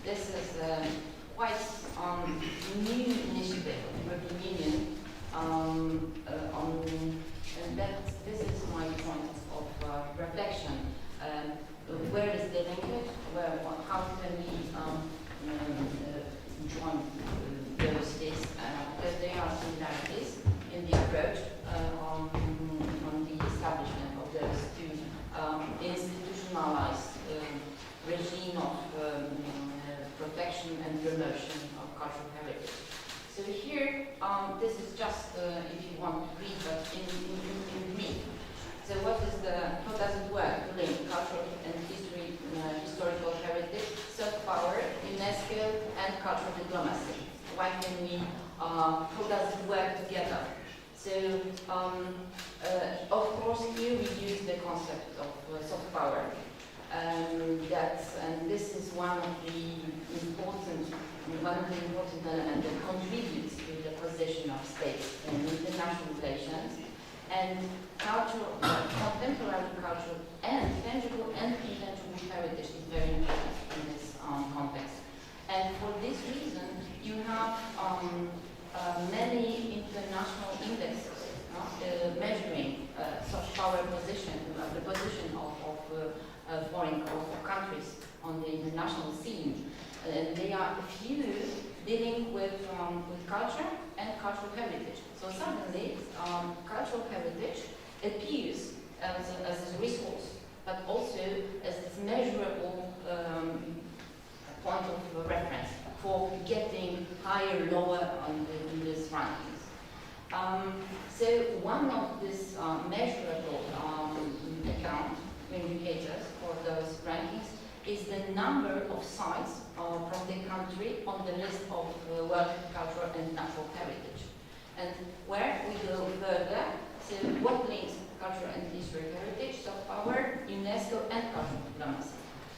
G: This is quite new initiative of the European Union, and that this is my point of reflection. this is just if you want to read, but in brief. So how does it work to link cultural and historical heritage, soft power, UNESCO, and cultural diplomacy? Why can we, how does it work together? So, of course, here we use the concept of soft power. And this is one of the important elements that contributes to the position of states in international relations. And contemporary culture and tangible and intangible heritage is very important in this context. And for this reason, you have many international indexes measuring such power position, the position of foreign countries on the international scene. They are few dealing with culture and cultural heritage. So suddenly, cultural heritage appears as a resource, but also as this measurable point of reference for getting higher, lower in these rankings. So one of these measurable indicators for those rankings is the number of sites from the country on the list of World Cultural and Natural Heritage. And where we go further, so what links cultural and historic heritage, soft power, UNESCO, and cultural diplomacy?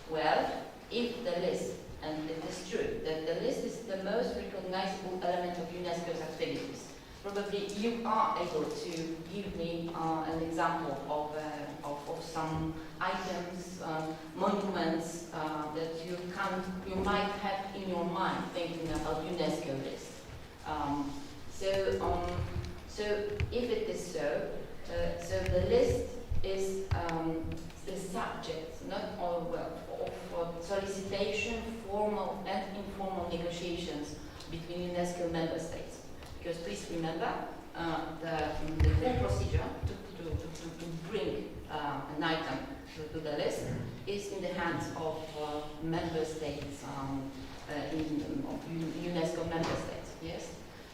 G: Well, if the list, and it is true that the list is the most recognizable element of UNESCO's activities, probably you are able to give me an example of some items, monuments that you might have in your mind thinking about UNESCO list. So if it is so, so the list is the subject not of solicitation, formal and informal negotiations between UNESCO member states. Because please remember, the whole procedure to bring an item to the list is in the hands of member states, of UNESCO member states. Yes.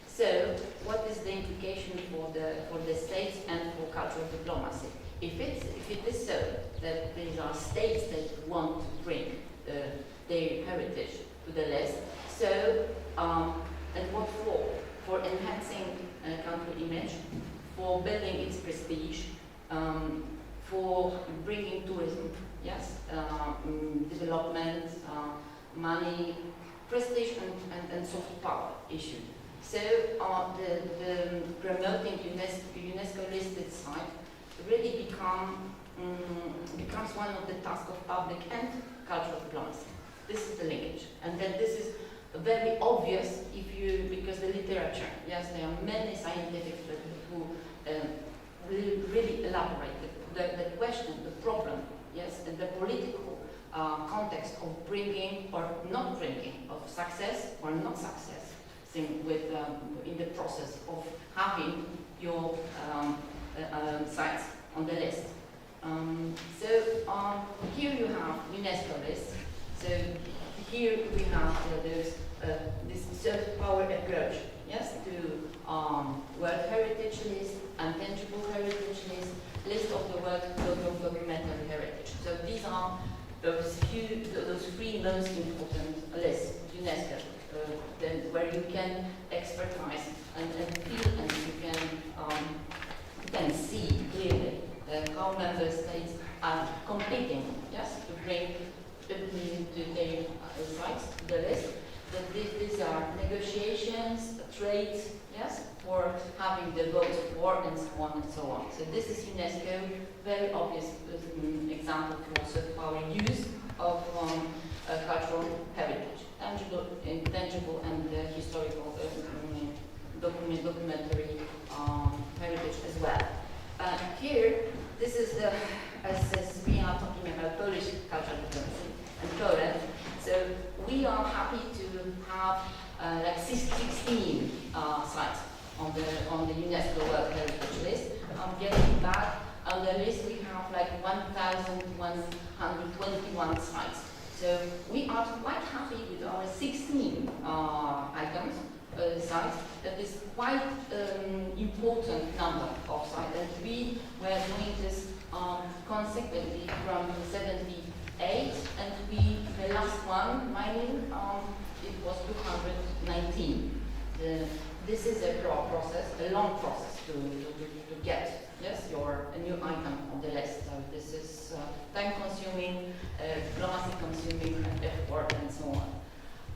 G: So, what is the implication for the states and for cultural diplomacy? If it is so that these are states that want to bring their heritage to the list, so and what for? For enhancing country image, for building its prestige, for bringing tourism, yes, development, money, prestige, and soft power issue. So the promoting UNESCO listed site really becomes one of the tasks of public and cultural diplomacy. This is the linkage, and then this is very obvious because the literature, yes, there are many scientific people who really elaborate the question, the problem, yes, and the political context of bringing or not bringing, of success or not success, in the process of having your sites on the list. So here you have UNESCO list. So here we have this soft power approach, yes, to World Heritage List, Intangible Heritage List, list of the World Documentary Heritage. So these are those three most important lists of UNESCO, where you can expertise and feel, and you can see clearly how member states are competing, yes, to bring to their sites to the list. That these are negotiations, trade, yes, for having the vote for, and so on and so on. So this is UNESCO, very obvious example for soft power use of cultural heritage, tangible and historical documentary heritage as well. Here, this is as we are talking about Polish cultural diplomacy and Poland. So we are happy to have like 16 sites on the UNESCO World Heritage List. Getting back on the list, we have like 1,121 sites. So we are quite happy with our 16 items, sites, that is quite important number of sites. And we were doing this consequently from 78, and the last one, mining, it was 219. This is a long process to get, yes, a new item on the list. So this is time-consuming, diplomacy-consuming, effort, and so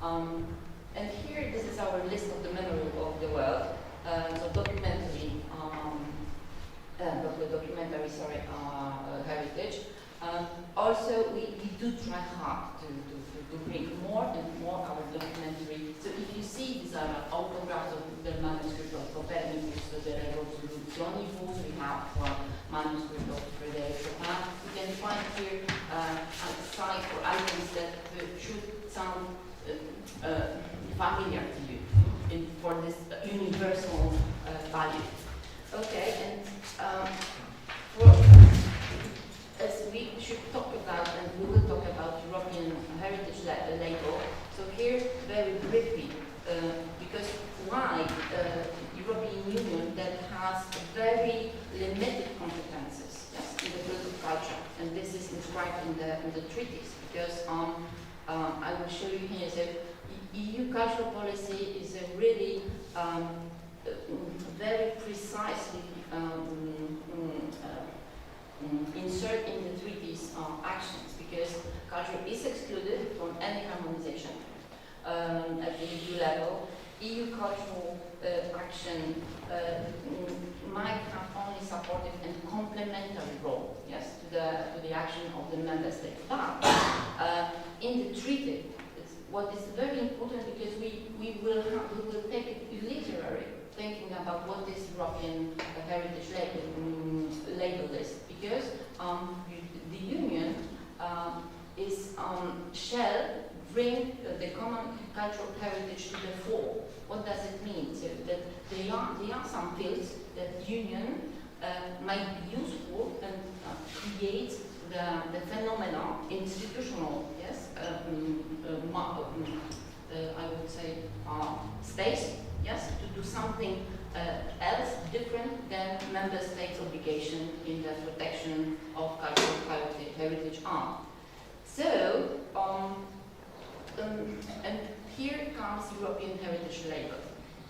G: on. And here, this is our list of the memory of the world. So documentary heritage. Also, we do try hard to bring more and more our documentary. So if you see these are autographs of the manuscript of Copernicus, the Revolutionibus, we have manuscript of Frédéric Chopin. You can find here a site or items that should sound familiar to you for this universal value. Okay, and as we should talk about, and we will talk about European heritage label. So here, very briefly, because why European Union that has very limited competences, yes, in the field of culture, and this is inscribed in the treaties. Because I will show you here. So EU cultural policy is a really very precisely insert in the treaties actions, because culture is excluded from any harmonization at the EU level. EU cultural action might have only supportive and complementary role, yes, to the action of the member states. But in the treaty, what is very important, because we will take it literary, thinking about what this European heritage label is, because the Union shall bring the common cultural heritage to the fore. What does it mean? So that there are some fields that Union might be useful and create the phenomenon, institutional, yes, I would say space, yes, to do something else different than member states' obligation in the protection of cultural heritage art. So, and here comes European Heritage Label.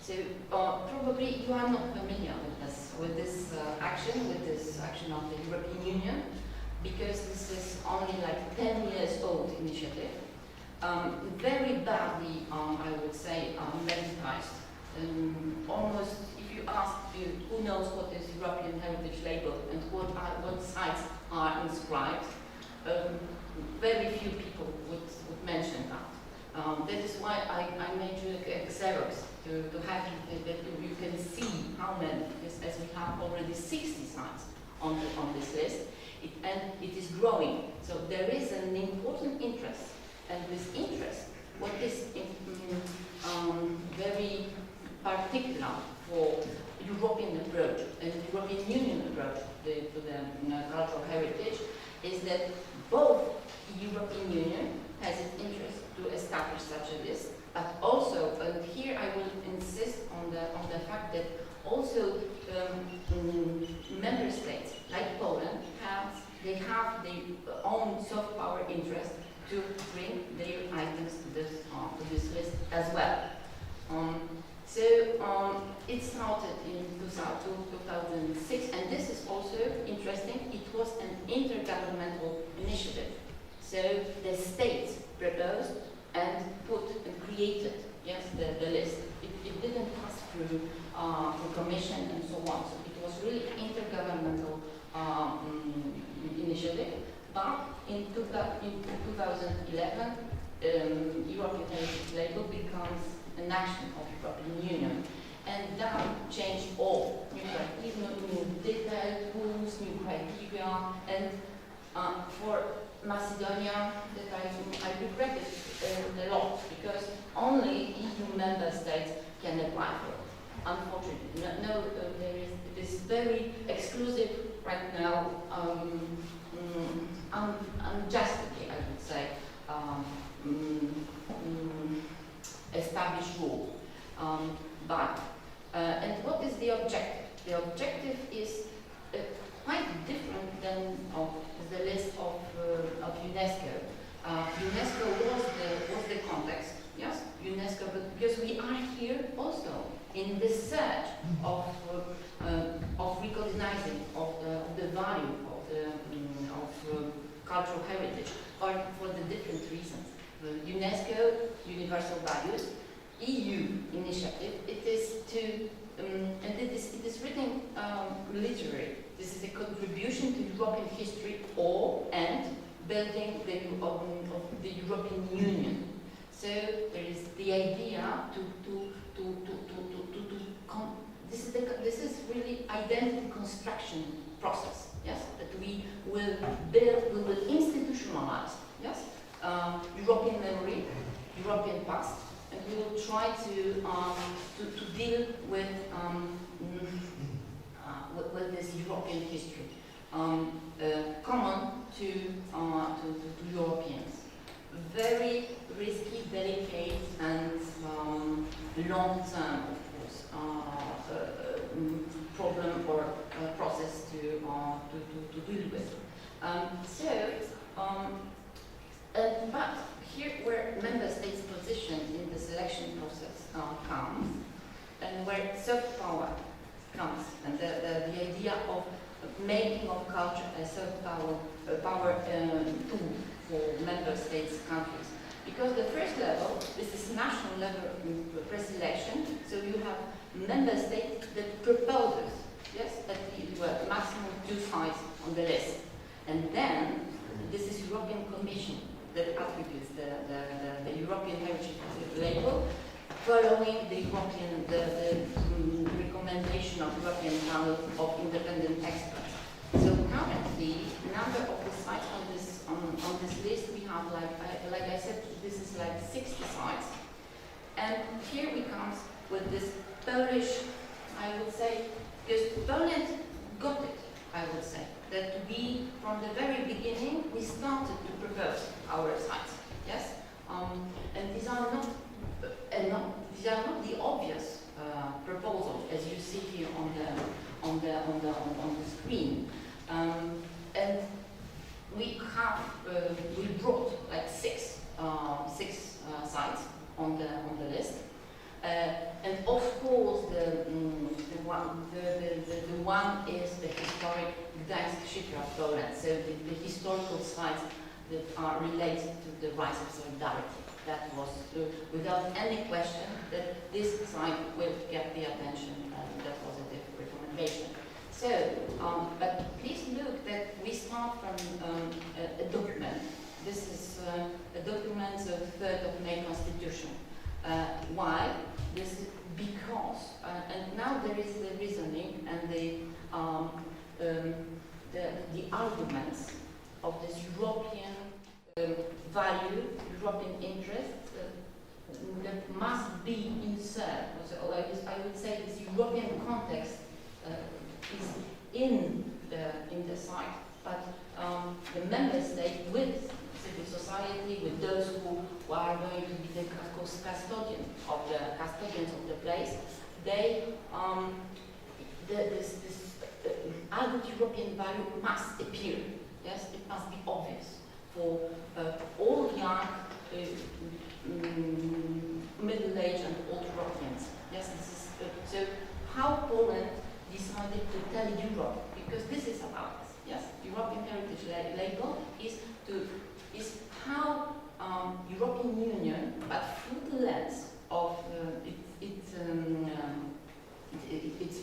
G: So probably you are not familiar with this action of the European Union, because this is only like 10 years old initiative. Very badly, I would say, mediatized. Almost, if you ask who knows what is European Heritage Label and what sites are inscribed, very few people would mention that. That is why I made you a Xerox to have that you can see how many, because as we have already 60 sites on this list, and it is growing. So there is an important interest, and this interest, what is very particular for European approach and European Union approach to the cultural heritage, is that both European Union has its interest to establish such a list, but also, and here I will insist on the fact that also member states like Poland have their own soft power interest to bring their items to this list as well. It started in 2006, and this is also interesting. It was an intergovernmental initiative. So the states proposed and created, yes, the list. It didn't pass through the commission and so on. So it was really intergovernmental initiative. But in 2011, European Heritage Label becomes an action of European Union. And that changed all. New criteria, new detailed rules, new criteria, and for Macedonia, that I regret it a lot, because only EU member states can apply for it. Unfortunately, there is this very exclusive right now, unjustly, I would say, established rule. And what is the objective? The objective is quite different than the list of UNESCO. UNESCO was the context, yes? UNESCO, but because we are here also in the search of recognizing of the value of cultural heritage, or for the different reasons. UNESCO Universal Values, EU initiative. It is to and it is written literally. This is a contribution to European history and building of the European Union. So there is the idea this is really identity construction process. Yes, that we will build, we will institutionalize. Yes, European memory, European past, and we will try to deal with this European history common to Europeans. Very risky, delicate, and long-term, of course, problem or process to deal with. But here where member states' position in the selection process comes, and where soft power comes, and the idea of making of culture a soft power tool for member states' countries. Because the first level, this is national level pre-selection, so you have member states that proposes, yes, at the maximum 2 sites on the list. And then this is European Commission that attributes the European Heritage label, following the European recommendation of European panel of independent experts. So currently, number of the sites on this list we have, like I said, this is like 60 sites, and here we come with this Polish, I would say, because Poland got it. I would say that we, from the very beginning, we started to propose our sites. Yes, and these are not the obvious proposals as you see here on the screen. And we brought like six sites on the list. And of course, the one is the historic Gdańsk shipyard Poland. So the historical sites that are related to the rise of solidarity. That was without any question that this site will get the attention, and that was a recommendation. So, but please look that we start from a document. This is a document of 3rd of May Constitution. Why? This is because, and now there is the reasoning and the arguments of this European value, European interest that must be inserted. So I would say this European context is in the site, but the member state with civil society, with those who are going to be the custodians of the place, they this added European value must appear. Yes, it must be obvious for all young, middle-aged, and old Europeans. Yes, this is so. How Poland decided to tell Europe, because this is about us. Yes, European Heritage label is how European Union, but through the lens of its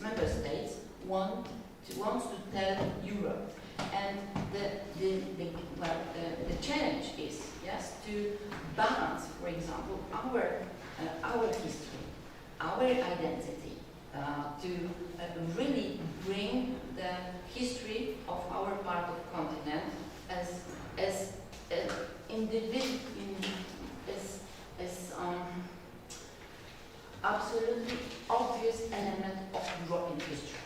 G: member states, wants to tell Europe. And the challenge is, yes, to balance, for example, our history, our identity, to really bring the history of our part of the continent as absolutely obvious element of European history.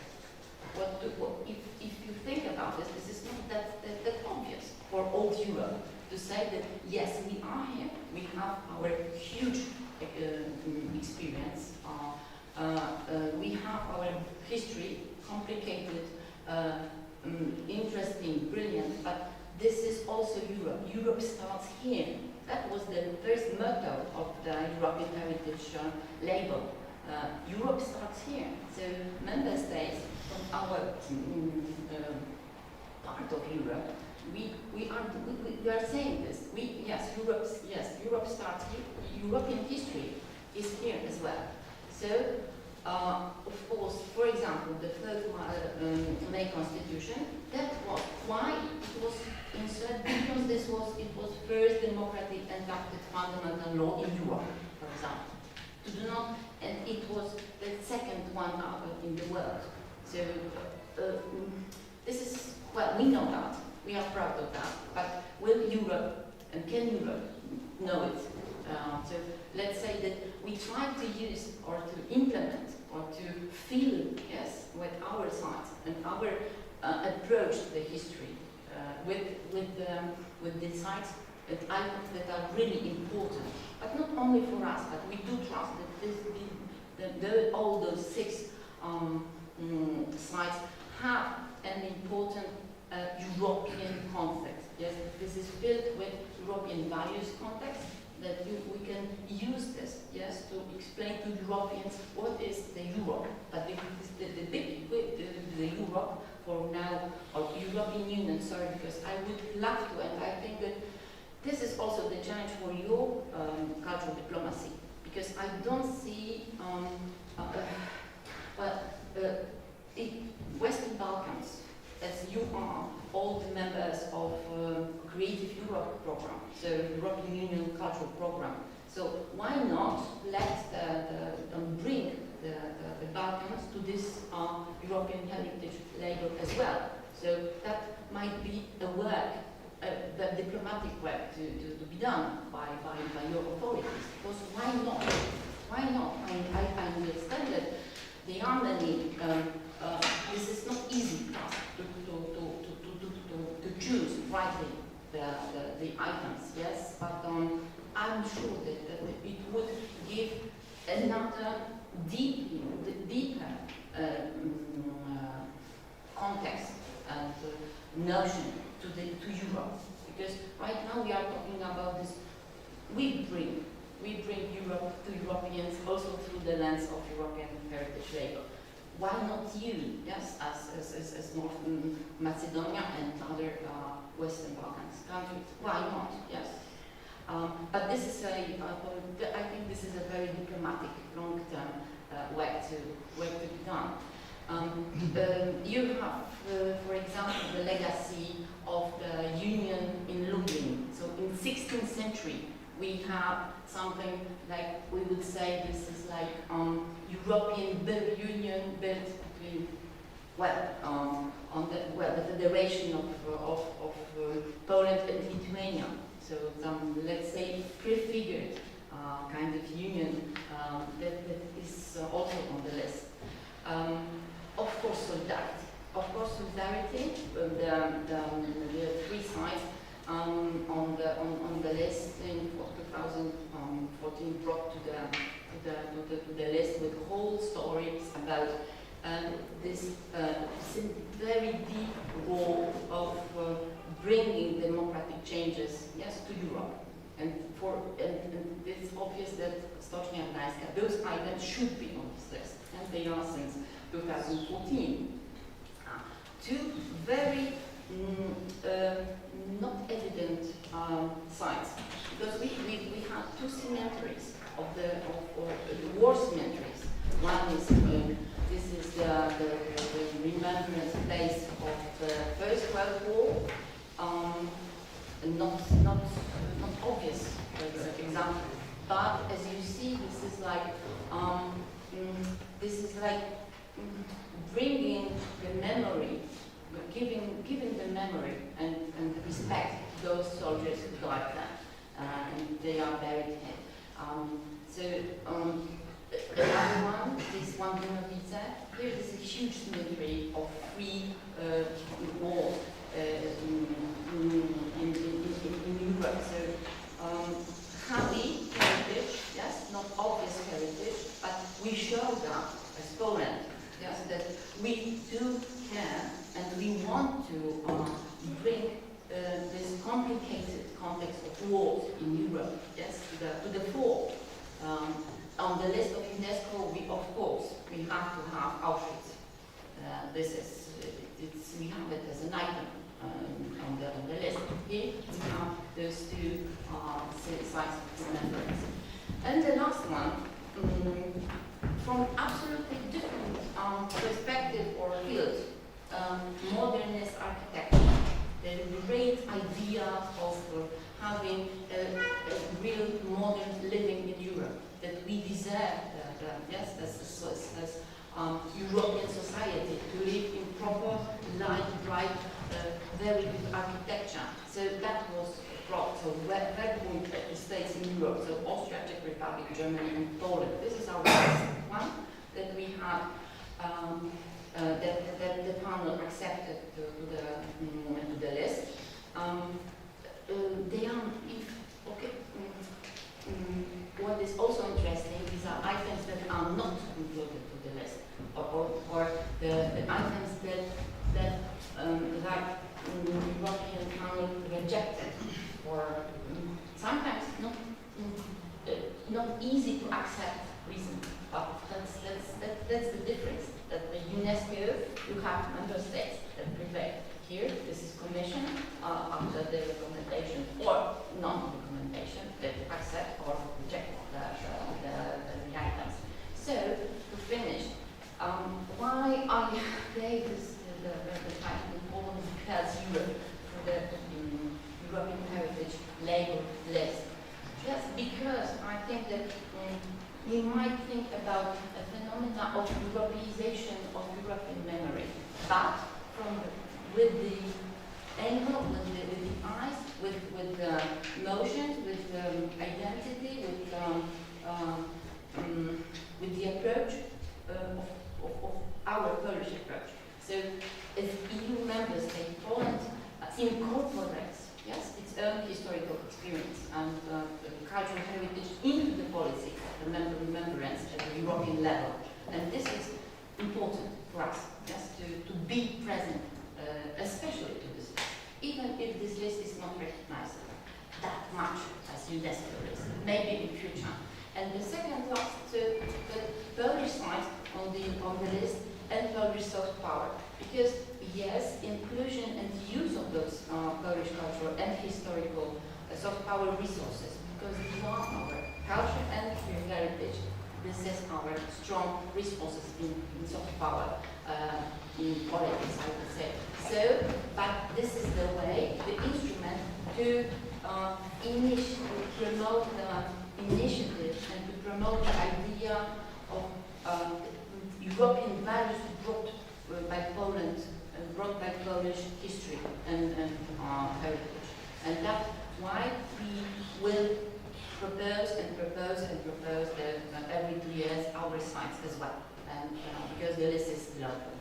G: If you think about this, this is not that obvious for old Europe to say that yes, we are here, we have our huge experience that was the first motto of the European Heritage label. Europe starts here. So member states from our part of Europe, we are saying this. Europe starts here. European history is here as well. So, of course, for example, the third May Constitution, that was why it was inserted, because it was first democratic enacted fundamental law in Europe, for example. And it was the second one in the world. So this is, well, we know that, we are proud of that, but will Europe, and can Europe know it? So let's say that we try to use or to implement or to fill, yes, with our science and our approach to the history with the sites that I think that are really important, but not only for us, but we do trust that all those 6 sites have an important European context. Yes, this is built with European values context, that we can use this, yes, to explain to Europeans what is the Europe, but the Europe for now, or European Union, sorry, because I would love to, and I think that this is also the challenge for your cultural diplomacy, because I don't see, Western Balkans, as you are all the members of Creative Europe program, so European Union Cultural Program. So why not let bring the Balkans to this European Heritage label as well? So that might be a work, the diplomatic work to be done by your authorities. Because why not? Why not? I understand that there are many. This is not easy task to choose rightly the items, yes, but I'm sure that it would give another deeper context and notion to Europe, because right now we are talking about this. We bring Europe to Europeans also through the lens of European Heritage label. Why not you, yes, as North Macedonia and other Western Balkans countries? Why not, yes? But this is I think this is a very diplomatic, long-term work to be done. You have, for example, the legacy of the Union in Lublin. So in 16th century, we have something like, we would say this is like European union built between, the Federation of Poland and Lithuania. So some, let's say, prefigured kind of union that is also on the list. Of course, solidarity. Of course, solidarity. The 3 sides on the list in 2014 brought to the list with whole stories about this very deep role of bringing democratic changes, yes, to Europe. And it's obvious that Stocznia Gdańska, those items should be on this list, and they are since 2014. 2 very not evident sites, because we have 2 cemeteries of the war cemeteries. One is this is the remembrance place of the First World War, not obvious example, but as you see, this is like bringing the memory, giving the memory and respect to those soldiers who died there, and they are buried here. Another one, this one Dinovice, here is a huge cemetery of 3 wars in Europe. So heavy heritage, yes, not obvious heritage, but we show that as Poland, yes, that we do care and we want to bring this complicated context of wars in Europe, yes, to the fore. On the list of UNESCO, we have to have Auschwitz. This is, we have it as an item on the list. Here we have those two sites of remembrance. And the last one, from absolutely different perspective or field, modernist architecture. The great idea of having a real modern living in Europe, that we deserve, yes, as European society, to live in proper, light, bright, very good architecture. So that was brought. So very good states in Europe, so Austria, Czech Republic, Germany, and Poland. This is our last one that we had. That the panel accepted to the list. They are, what is also interesting, these are items that are not included to the list, or the items that European panel rejected, or sometimes not easy to accept reason. But that's the difference. That the UNESCO, you have member states that prevail. Here, this is Commission after the recommendation or non-recommendation that accept or reject the items. So, to finish, why I gave this the title Poland because Europe for the European Heritage label list. Just because I think that we might think about a phenomena of Europeization of European memory, but with the angle, with the eyes, with the emotions, with identity, with the approach of our Polish approach. So, if EU member state Poland incorporates, yes, its own historical experience and cultural heritage into the policy of remembrance at the European level. And this is important for us, yes, to be present, especially to this list, even if this list is not recognized that much as UNESCO list, maybe in future. And the second last, the Polish side on the list and Polish soft power, because yes, inclusion and use of those Polish cultural and historical soft power resources, because these are our culture and heritage. This is our strong resources in soft power, in politics, I would say. So, but this is the way, the instrument to promote the initiative and to promote the idea of European values brought by Poland, brought by Polish history and heritage. And that's why we will propose every 2 years our sites as well, and because the list is local.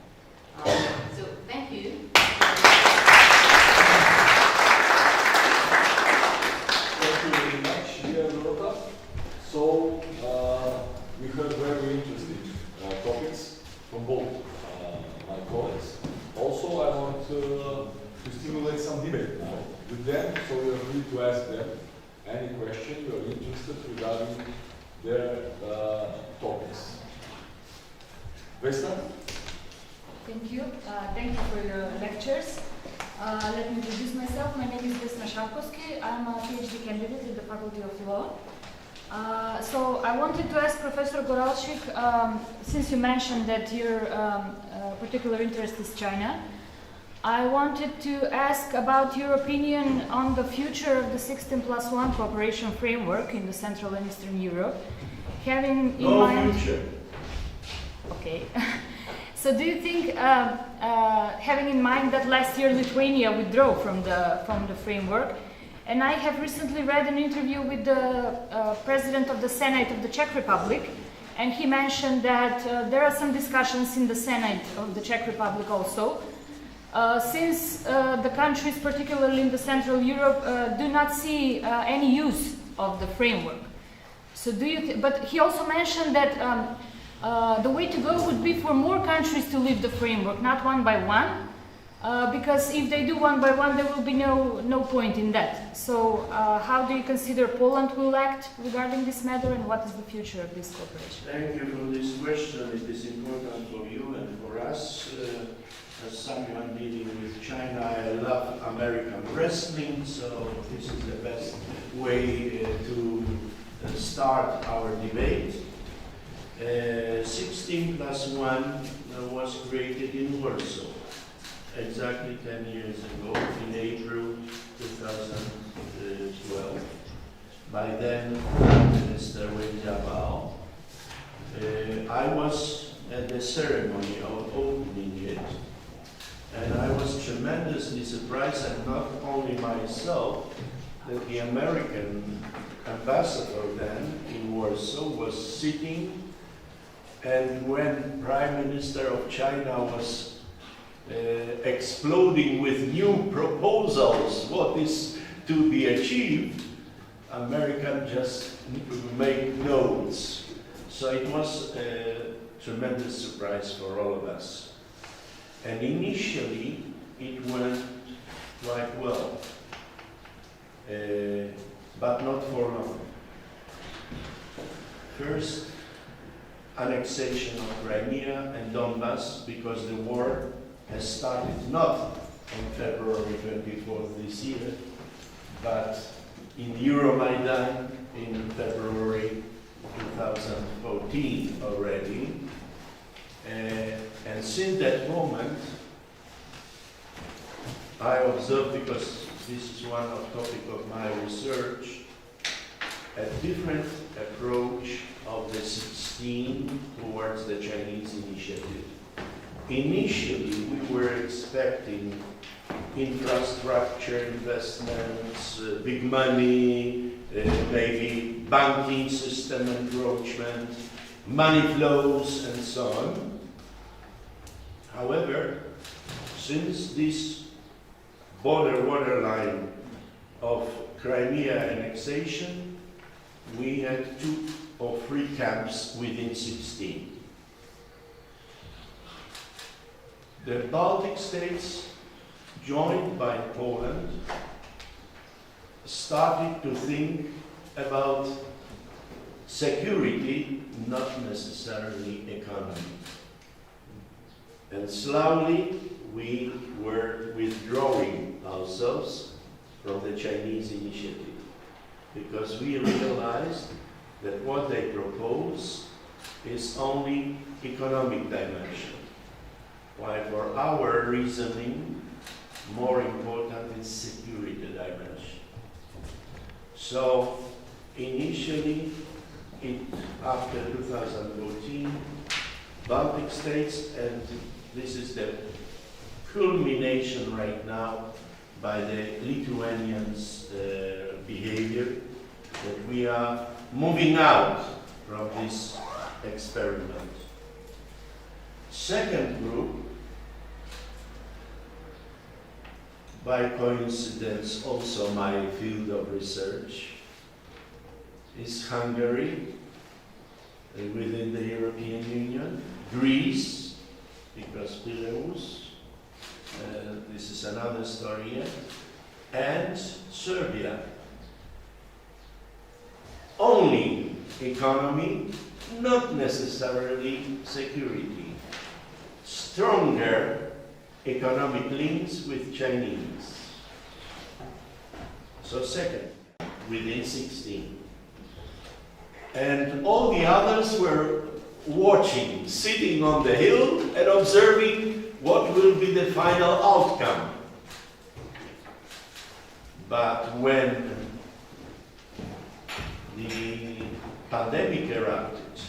G: So thank you.
M: Thank you very much, dear Dorota. So we heard very interesting topics from both my colleagues. Also, I want to stimulate some debate now with them, so we are free to ask them any question you are interested regarding their topics. Vesna?
S: Thank you. Thank you for your lectures. Let me introduce myself. My name is Vesna Šarkovski. I'm a PhD candidate in the Faculty of Law. So I wanted to ask Professor Goralczyk, since you mentioned that your particular interest is China, I wanted to ask about your opinion on the future of the 16+1 cooperation framework in the Central and Eastern Europe, having in mind...
M: No future.
S: Okay. So do you think, having in mind that last year Lithuania withdrew from the framework, and I have recently read an interview with the President of the Senate of the Czech Republic, and he mentioned that there are some discussions in the Senate of the Czech Republic also, since the countries, particularly in the Central Europe, do not see any use of the framework. So do you? But he also mentioned that the way to go would be for more countries to leave the framework, not one by one, Because if they do one by one, there will be no point in that. So how do you consider Poland will act regarding this matter, and what is the future of this cooperation?
J: Thank you for this question. It is important for you and for us. As someone dealing with China, I love American wrestling, so this is the best way to start our debate. 16 plus 1 was created in Warsaw exactly 10 years ago, in April 2012. By then, Prime Minister Wojciech. I was at the ceremony of opening it, and I was tremendously surprised, and not only myself, that the American ambassador then in Warsaw was sitting, and when Prime Minister of China was exploding with new proposals, what is to be achieved, American just make notes. So it was a tremendous surprise for all of us. And initially, it went quite well, but not for long. First, annexation of Crimea and Donbass, because the war has started not on February 24th this year, but in Euromaidan in February 2014 already. And since that moment, I observed, because this is one of topic of my research, a different approach of the 16 towards the Chinese initiative. Initially, we were expecting infrastructure investments, big money, maybe banking system encroachment, money flows, and so on. However, since this borderline of Crimea annexation, we had 2 or 3 camps within 16. The Baltic states, joined by Poland, started to think about security, not necessarily economy. And slowly we were withdrawing ourselves from the Chinese initiative, because we realized that what they propose is only economic dimension, while for our reasoning, more important is security dimension. So initially, after 2014, Baltic states, and this is the culmination right now by the Lithuanians' behavior, that we are moving out from this experiment. Second group, by coincidence also my field of research, is Hungary within the European Union, Greece, because Piraeus, this is another story yet, and Serbia. Only economy, not necessarily security. Stronger economic links with Chinese. So second, within 16. And all the others were watching, sitting on the hill and observing what will be the final outcome. But when the pandemic erupted,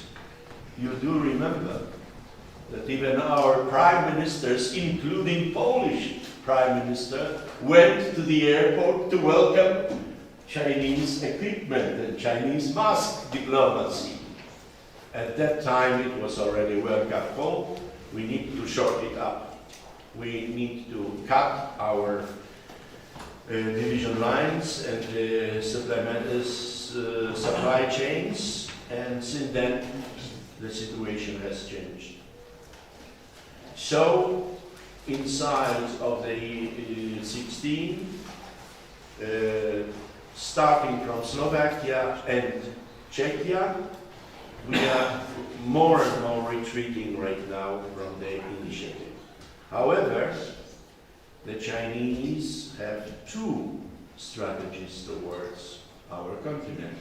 J: you do remember that even our prime ministers, including Polish prime minister, went to the airport to welcome Chinese equipment and Chinese mask diplomacy. At that time, it was already wake-up call. We need to short it up. We need to cut our division lines and supply chains, and since then, the situation has changed. So, inside of the 16, starting from Slovakia and Czechia, we are more and more retreating right now from the initiative. However, the Chinese have two strategies towards our continent.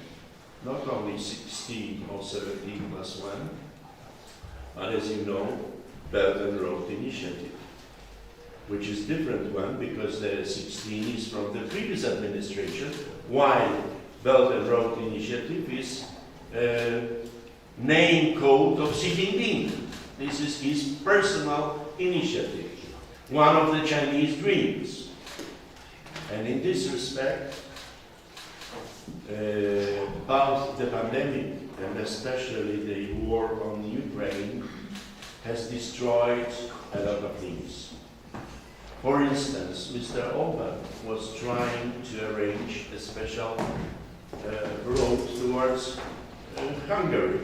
J: Not only 16 or 17 plus 1, but as you know, Belt and Road Initiative, which is different one because the 16 is from the previous administration, while Belt and Road Initiative is name code of Xi Jinping. This is his personal initiative, one of the Chinese dreams. And in this respect, both the pandemic and especially the war on Ukraine has destroyed a lot of things. For instance, Mr. Orban was trying to arrange a special road towards Hungary,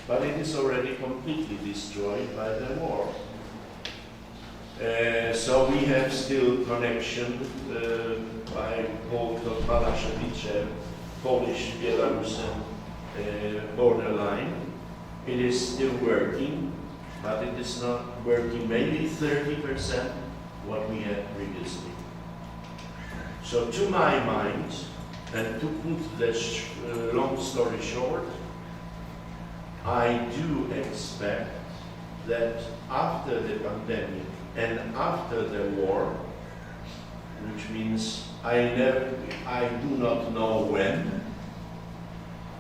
J: but it is already completely destroyed by the war. So we have still connection by boat of Balaszewice, Polish-Belarusian borderline. It is still working, but it is not working maybe 30% what we had previously. So to my mind, and to put this long story short, I do expect that after the pandemic and after the war, which means I do not know when,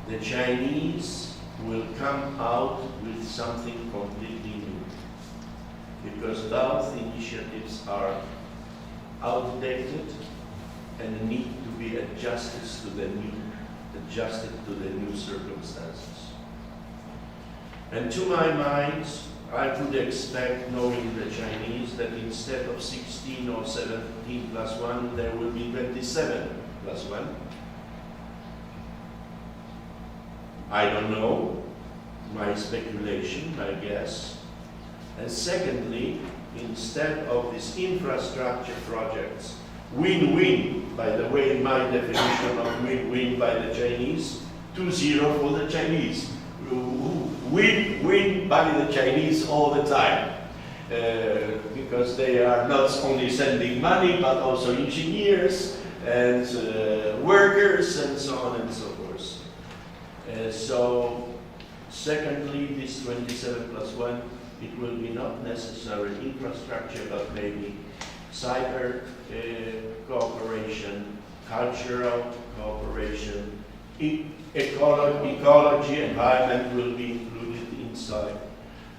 J: the Chinese will come out with something completely new. Because those initiatives are outdated and need to be adjusted to the new circumstances. And to my mind, I would expect, knowing the Chinese, that instead of 16 or 17 plus 1, there will be 27 plus 1. I don't know, my speculation, my guess. And secondly, instead of these infrastructure projects, win-win, by the way, my definition of win-win by the Chinese, 2-0 for the Chinese. Win by the Chinese all the time. Because they are not only sending money, but also engineers and workers and so on and so forth. So, secondly, this 27 plus 1, it will be not necessarily infrastructure, but maybe cyber cooperation, cultural cooperation, ecology, environment will be included inside.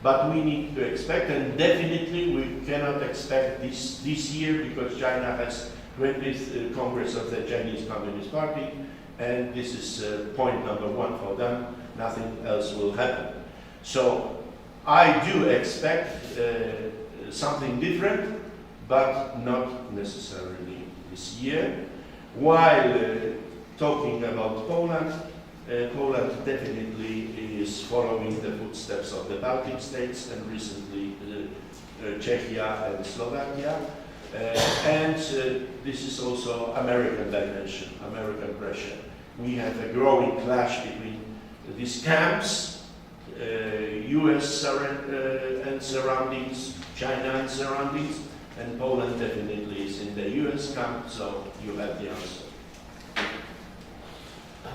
J: But we need to expect, and definitely we cannot expect this year because China has 20th Congress of the Chinese Communist Party, and this is point number 1 for them. Nothing else will happen. So I do expect something different, but not necessarily this year. While talking about Poland, Poland definitely is following the footsteps of the Baltic states and recently Czechia and Slovakia. And this is also American dimension, American pressure. We have a growing clash between these camps, US and surroundings, China and surroundings, and Poland definitely is in the US camp, so you have the answer.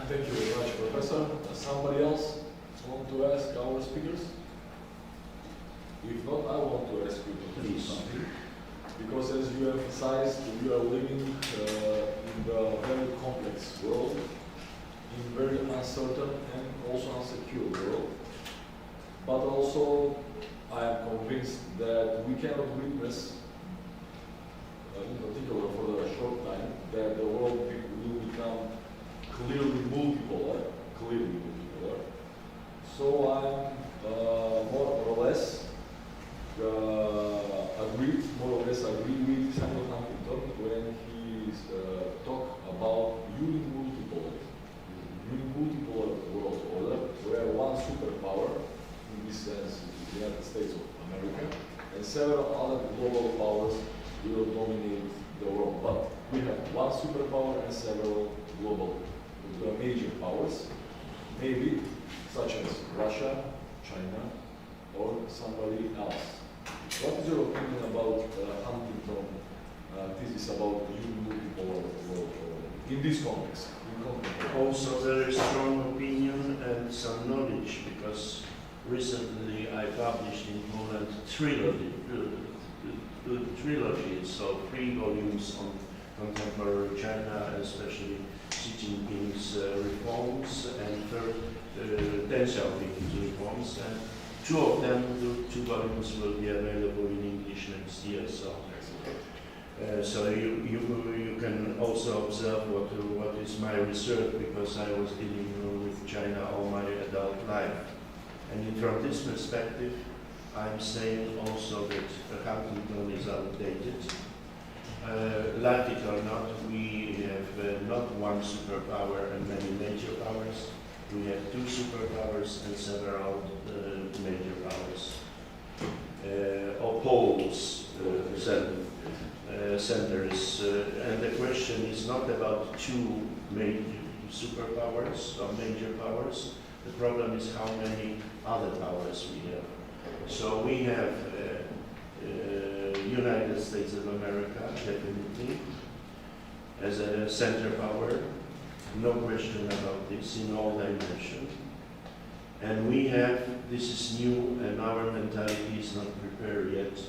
M: Thank you very much, Professor. Somebody else want to ask our speakers? If not, I want to ask you to do something. Because as you emphasized, we are living in a very complex world, in a very uncertain and also insecure world. But also, I am convinced that we cannot witness, in particular for a short time, that the world will become clearly multipolar. So I'm more or less agree with Samuel Huntington when he talked about multipolar world order, where one superpower, in this sense, the United States of America, and and several other global powers will dominate the world. But we have one superpower and several global major powers, maybe such as Russia, China, or somebody else. What is your opinion about Huntington thesis about new multipolar world in this context?
J: Also very strong opinion and some knowledge, because recently I published in Poland trilogy, so 3 volumes on contemporary China, especially Xi Jinping's reforms, and third, Deng Xiaoping's reforms, and 2 of them, 2 volumes will be available in English next year. So you can also observe what is my research, because I was dealing with China all my adult life. And from this perspective, I'm saying also that Huntington is outdated. Like it or not, we have not one superpower and many major powers. We have 2 superpowers and several major powers. Or poles, centers. And the question is not about 2 major superpowers or major powers. The problem is how many other powers we have. So we have United States of America, definitely, as a center power. No question about this in all dimensions. And we have, this is new and our mentality is not prepared yet,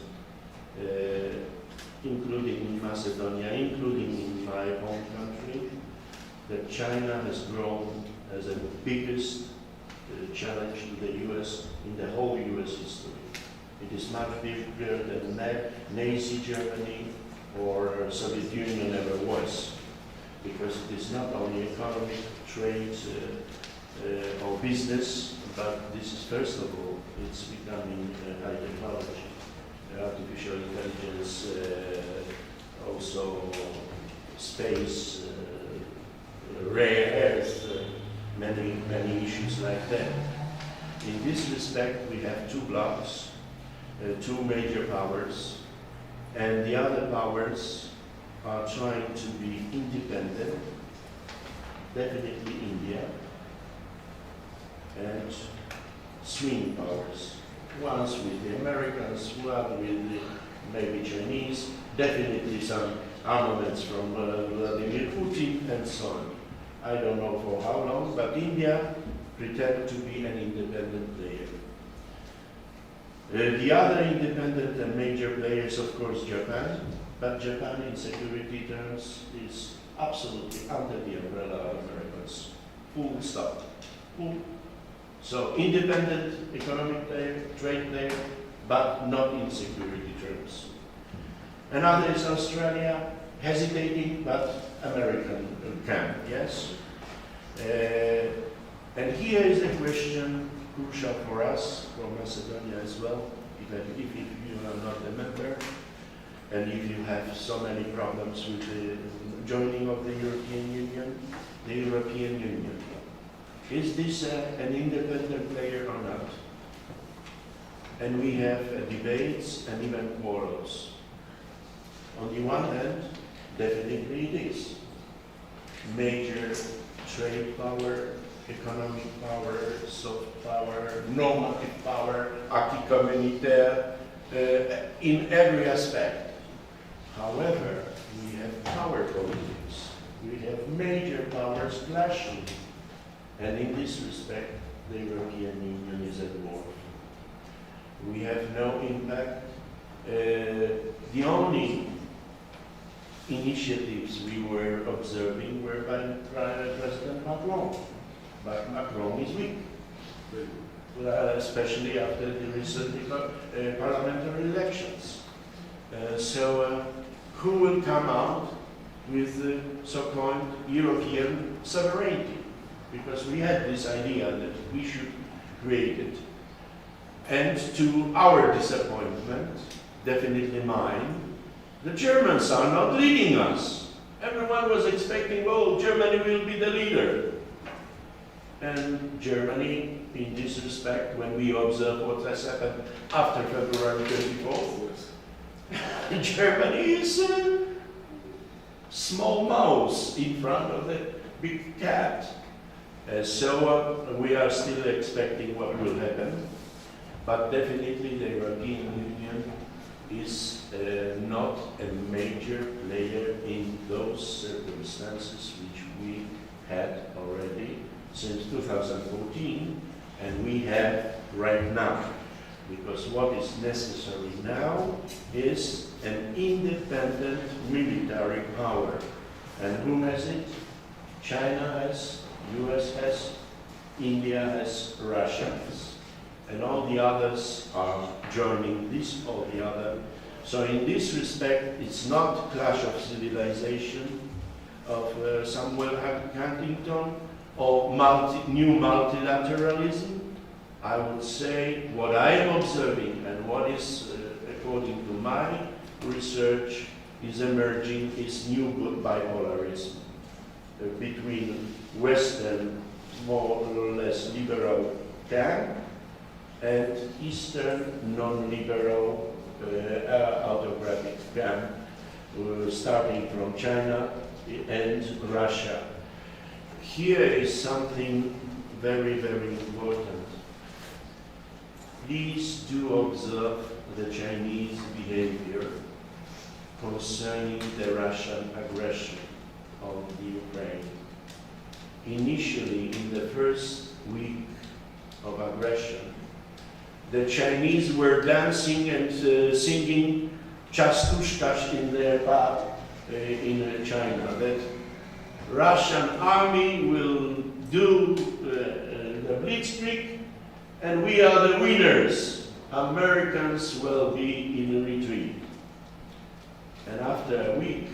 J: including in Macedonia, including in my home country, that China has grown as the biggest challenge to the US in the whole US history. It is much bigger than Nazi Germany or Soviet Union ever was, because it is not only economic, trade, or business, but this is, first of all, it's becoming high technology, artificial intelligence, also space, rare earth, many issues like that. In this respect, we have 2 blocks, 2 major powers, and the other powers are trying to be independent, definitely India, and swing powers. Once with the Americans, one with the maybe Chinese, definitely some armaments from Vladimir Putin, and so on. I don't know for how long, but India pretend to be an independent player. The other independent and major players, of course, Japan, but Japan in security terms is absolutely under the umbrella of Americans. Full stop. Full. So independent economic player, trade player, but not in security terms. Another is Australia, hesitating, but American camp, yes? And here is the question crucial for us, for Macedonia as well, if you are not a member, and if you have so many problems with the joining of the European Union, is this an independent player or not? And we have debates and even quarrels. On the one hand, definitely it is. Major trade power, economic power, soft power, normative power, acquis communautaire, in every aspect. However, we have power politics. We have major powers clashing. And in this respect, the European Union is at war. We have no impact. The only initiatives we were observing were by President Macron. But Macron is weak, especially after the recent parliamentary elections. So who will come out with the so-called European sovereignty? Because we had this idea that we should create it. And to our disappointment, definitely mine, the Germans are not leading us. Everyone was expecting, well, Germany will be the leader. And Germany in this respect when we observe what has happened after February 24th. Germany is a small mouse in front of the big cat. So we are still expecting what will happen, but definitely the European Union is not a major player in those circumstances which we had already since 2014 and we have right now. Because what is necessary now is an independent military power. And who has it? China has, US has, India has, Russia has. And all the others are joining this or the other. So in this respect, it's not clash of civilization of Samuel Huntington or new multilateralism. I would say what I am observing and what is, according to my research, is emerging is new bipolarism between Western, more or less liberal camp and Eastern, non-liberal, autocratic camp, starting from China and Russia. Here is something very, very important. Please do observe the Chinese behavior concerning the Russian aggression on the Ukraine. Initially, in the first week of aggression, the Chinese were dancing and singing chastushkas in their part in China, that Russian army will do the blitzkrieg and we are the winners. Americans will be in retreat. And after a week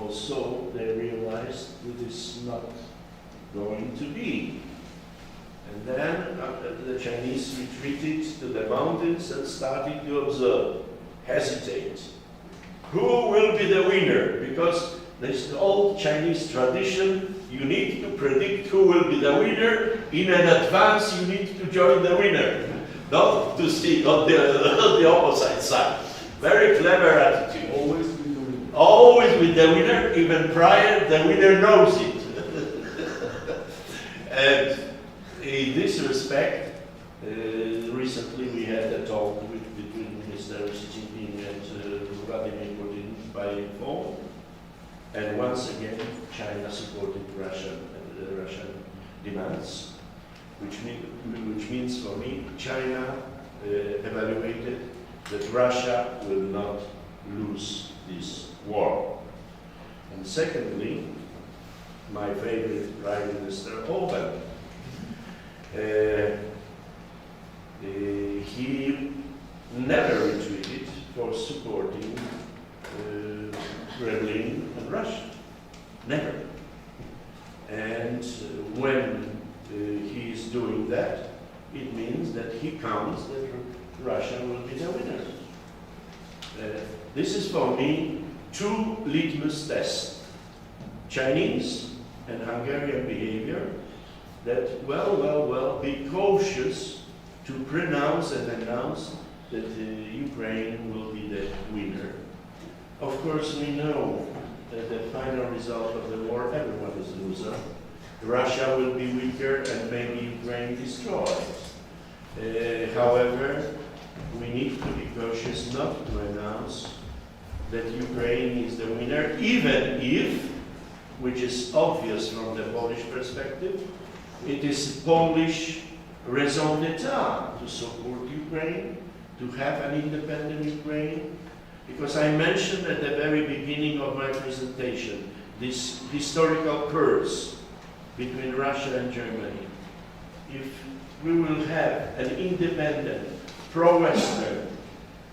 J: or so, they realized it is not going to be. And then the Chinese retreated to the mountains and started to observe, hesitate. Who will be the winner? Because there's the old Chinese tradition, you need to predict who will be the winner. In advance, you need to join the winner, not to see on the opposite side. Very clever attitude.
M: Always with the winner.
J: Always with the winner, even prior, the winner knows it. And in this respect, recently we had a talk between Mr. Xi Jinping and Vladimir Putin by phone. And once again, China supported Russian demands, which means for me, China evaluated that Russia will not lose this war. And secondly, my favorite Prime Minister Orban, he never retreated for supporting Kremlin and Russia. Never. And when he is doing that, it means that he counts that Russia will be the winner. This is for me two litmus tests. Chinese and Hungarian behavior that, well, be cautious to pronounce and announce that Ukraine will be the winner. Of course, we know that the final result of the war, everyone is a loser. Russia will be weaker and maybe Ukraine destroyed. However, we need to be cautious not to announce that Ukraine is the winner, even if, which is obvious from the Polish perspective, it is Polish raison d'etat to support Ukraine, to have an independent Ukraine. Because I mentioned at the very beginning of my presentation this historical curse between Russia and Germany. If we will have an independent, pro-Western,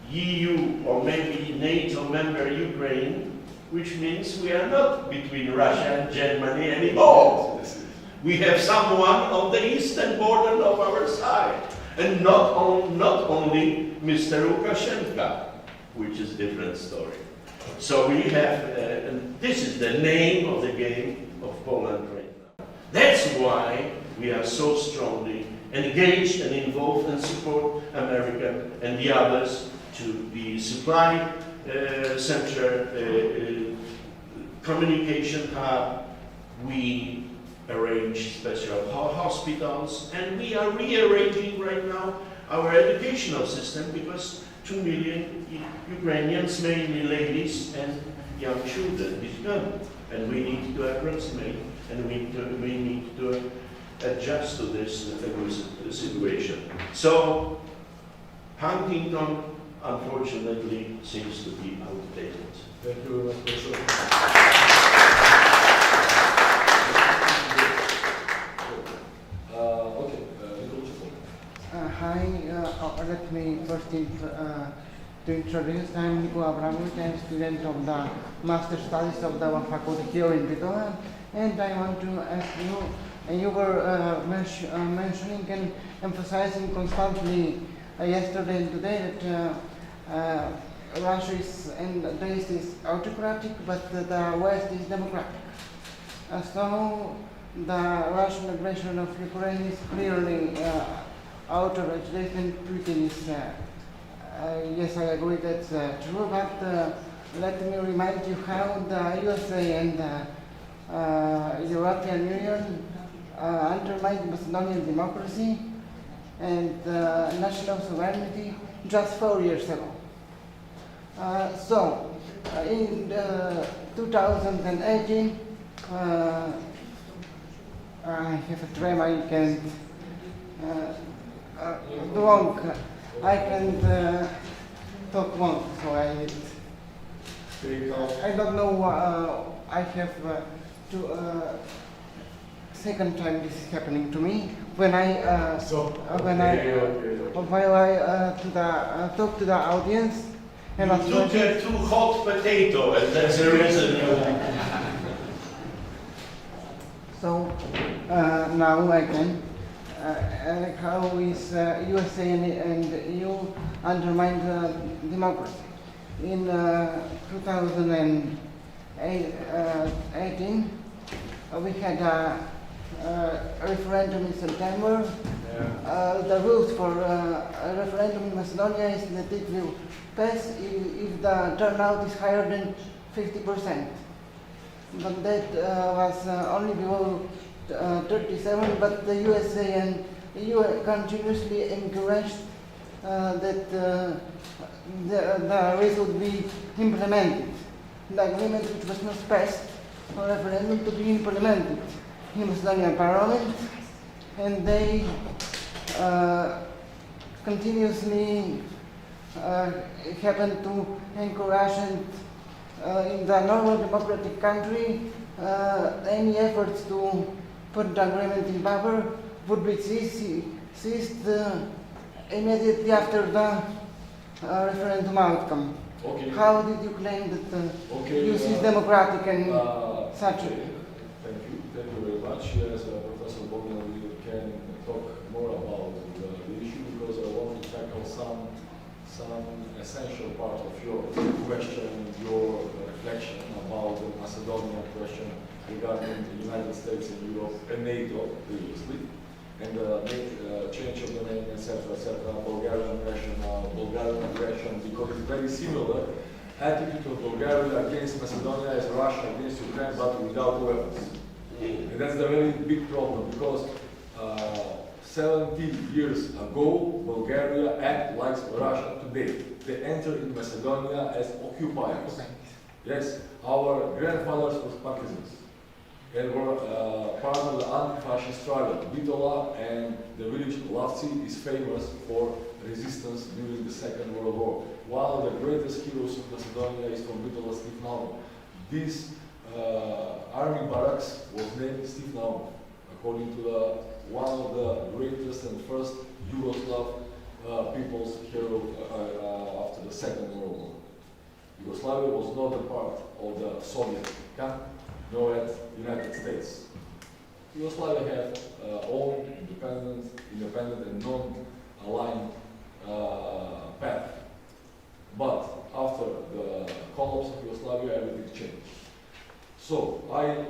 J: EU or maybe NATO member Ukraine, which means we are not between Russia and Germany anymore. We have someone on the eastern border of our side, and not only Mr. Lukashenko, which is a different story. So we have, and this is the name of the game of Poland right now. That's why we are so strongly engage and involve and support America and the others to be supply center, communication hub. We arrange special hospitals, and we are rearranging right now our educational system because 2 million Ukrainians, mainly ladies and young children, is gone. And we need to approximate, and we need to adjust to this situation. So, Huntington, unfortunately, seems to be outdated.
M: Thank you very much, Professor.
N: Hi, let me first to introduce. I'm Nico Abramovich. I'm student of the Master Studies of the faculty here in Bitola, and I want to ask you, you were mentioning and emphasizing constantly yesterday and today that Russia and the East is autocratic, but the West is democratic. So the Russian aggression of Ukraine is clearly outrage. President Putin is, yes, I agree that's true, but let me remind you how the USA and the European Union undermined Macedonian democracy and national sovereignty just 4 years ago. So, in 2018, I have a tremor, I can't I can't talk long, so I don't know, I have second time this is happening to me when I while I talk to the audience and
J: you took a too hot potato, and that's the reason you.
N: So now I can. How is USA and EU undermine democracy? In 2018, we had a referendum in September. The rules for a referendum in Macedonia is that it will pass if the turnout is higher than 50%. But that was only below 37, but the USA and EU continuously encouraged that the race would be implemented. The agreement which was not passed for referendum to be implemented in Macedonian parliament, and they continuously happened to encourage and in the normal democratic country any efforts to put the agreement in power would be ceased immediately after the referendum outcome.
M: Okay.
N: How did you claim that use is democratic and such?
M: Okay. Thank you very much. Yes, Professor Bogdan, we can talk more about the issue because I want to tackle some essential part of your question, your reflection about the Macedonian question regarding the United States and Europe and NATO previously, and change of the name, etc., Bulgarian aggression, because it's very similar attitude of Bulgaria against Macedonia as Russia against Ukraine, but without weapons. And that's the very big problem, because 70 years ago, Bulgaria acted like Russia today. They entered in Macedonia as occupiers. Yes, our grandfathers were partisans and were part of the anti-fascist struggle. Bitola and the village Lavci is famous for resistance during the Second World War. One of the greatest heroes of Macedonia is from Bitola, Steve Naum. This army barracks was named Steve Naum, according to one of the greatest and first Yugoslav people's hero after the Second World War. Yugoslavia was not a part of the Soviet camp, nor at United States. Yugoslavia had own independent and non-aligned path. But after the collapse of Yugoslavia, everything changed. So I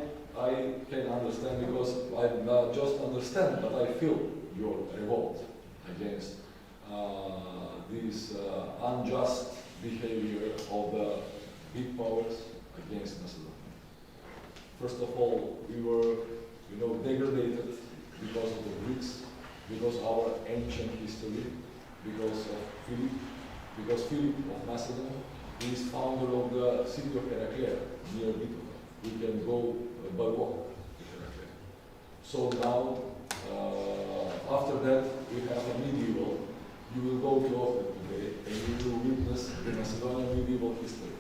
M: can understand, because I not just understand, but I feel your revolt against this unjust behavior of the big powers against Macedonia. First of all, we were, degraded because of the Greeks, because of our ancient history, because Philip of Macedonia is founder of the city of Heraclea near Bithynia. We can go by walk to Heraclea. So now, after that, we have a medieval. You will go to Ohrid today and you will witness the Macedonian medieval history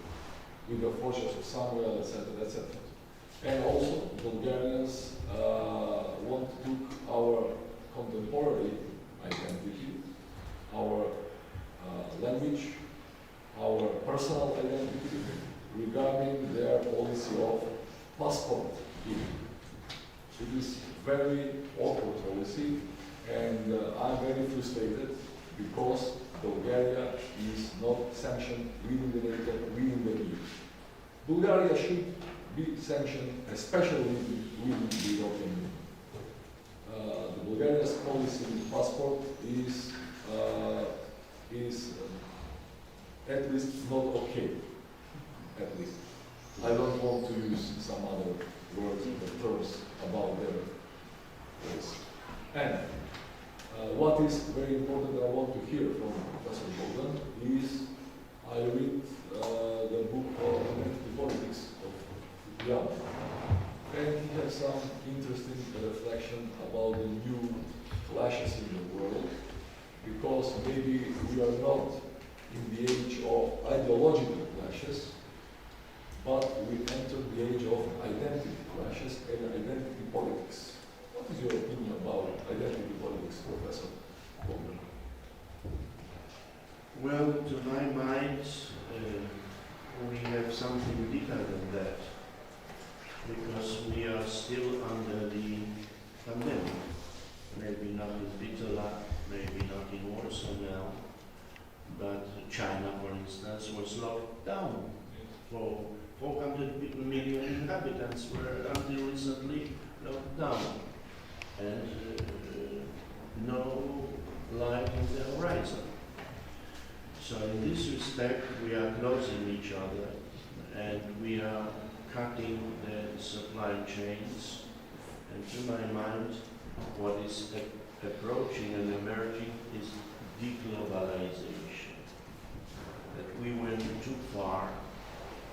M: with the fortress of Samuel, etc., etc. And also, Bulgarians want to took our contemporary identity, our language, our personal identity regarding their policy of passport giving. It is very awkward policy, and I'm very frustrated because Bulgaria is not sanctioned within the NATO, within the EU. Bulgaria should be sanctioned, especially within the European Union. The Bulgaria's policy with passport is at least not okay. At least. I don't want to use some other words or terms about their policy. And what is very important that I want to hear from Professor Bogdan is I read the book called Identity Politics of Jan. And he has some interesting reflection about the new clashes in the world, because maybe we are not in the age of ideological clashes, but we enter the age of identity clashes and identity politics. What is your opinion about identity politics, Professor Bogdan?
J: Well, to my mind, we have something deeper than that, because we are still under the pandemic. Maybe not in Bitola, maybe not in Warsaw now, but China, for instance, was locked down for 400 million inhabitants were until recently locked down, and no light on the horizon. So in this respect, we are closing each other, and we are cutting the supply chains. And to my mind, what is approaching and emerging is deglobalization. That we went too far,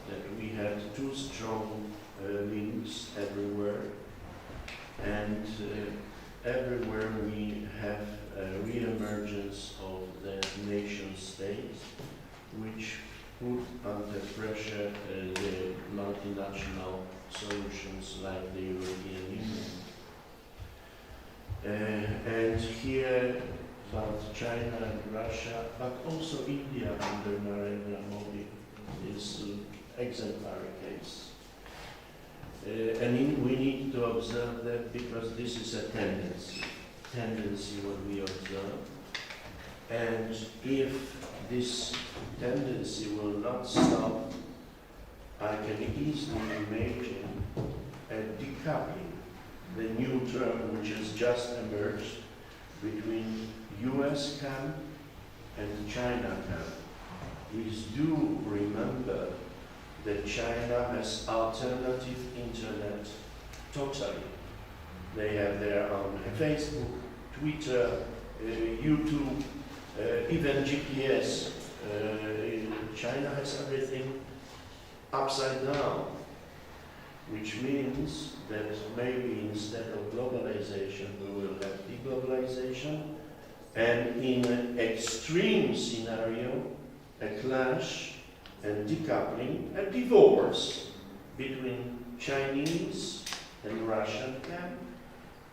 J: that we had too strong links everywhere, and everywhere we have a re-emergence of the nation state, which put under pressure the multinational solutions like the European Union. And here, both China and Russia, but also India under Narendra Modi is an exemplary case. And we need to observe that because this is a tendency what we observe. And if this tendency will not stop, I can easily imagine a decoupling, the new term which has just emerged between US camp and China camp. Please do remember that China has alternative internet totally. They have their own Facebook, Twitter, YouTube, even GPS. China has everything upside down, which means that maybe instead of globalization we will have deglobalization, and in an extreme scenario, a clash and decoupling, a divorce between Chinese and Russian camp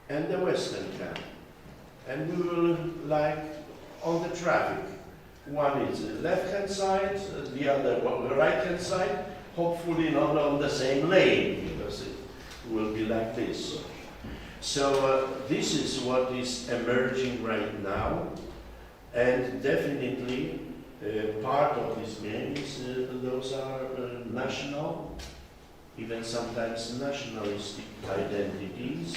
J: and the Western camp. And we will, like on the traffic, one is the left-hand side, the other on the right-hand side, hopefully not on the same lane, because it will be like this. So this is what is emerging right now, and definitely part of this game is those are national, even sometimes nationalistic identities,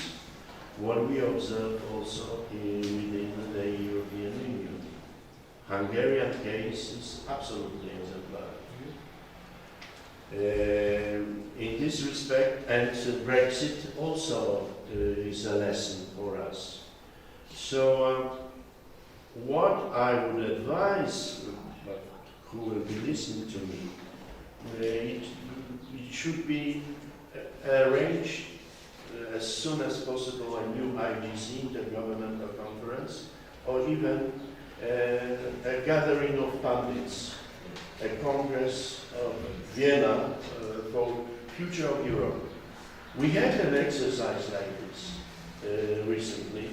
J: what we observe also within the European Union. Hungarian case is absolutely exemplary. In this respect, and Brexit also is a lesson for us. So, what I would advise, but who will be listening to me, it should be arranged as soon as possible a new IGC, Intergovernmental Conference, or even a gathering of pundits, a Congress of Vienna for future of Europe. We had an exercise like this recently,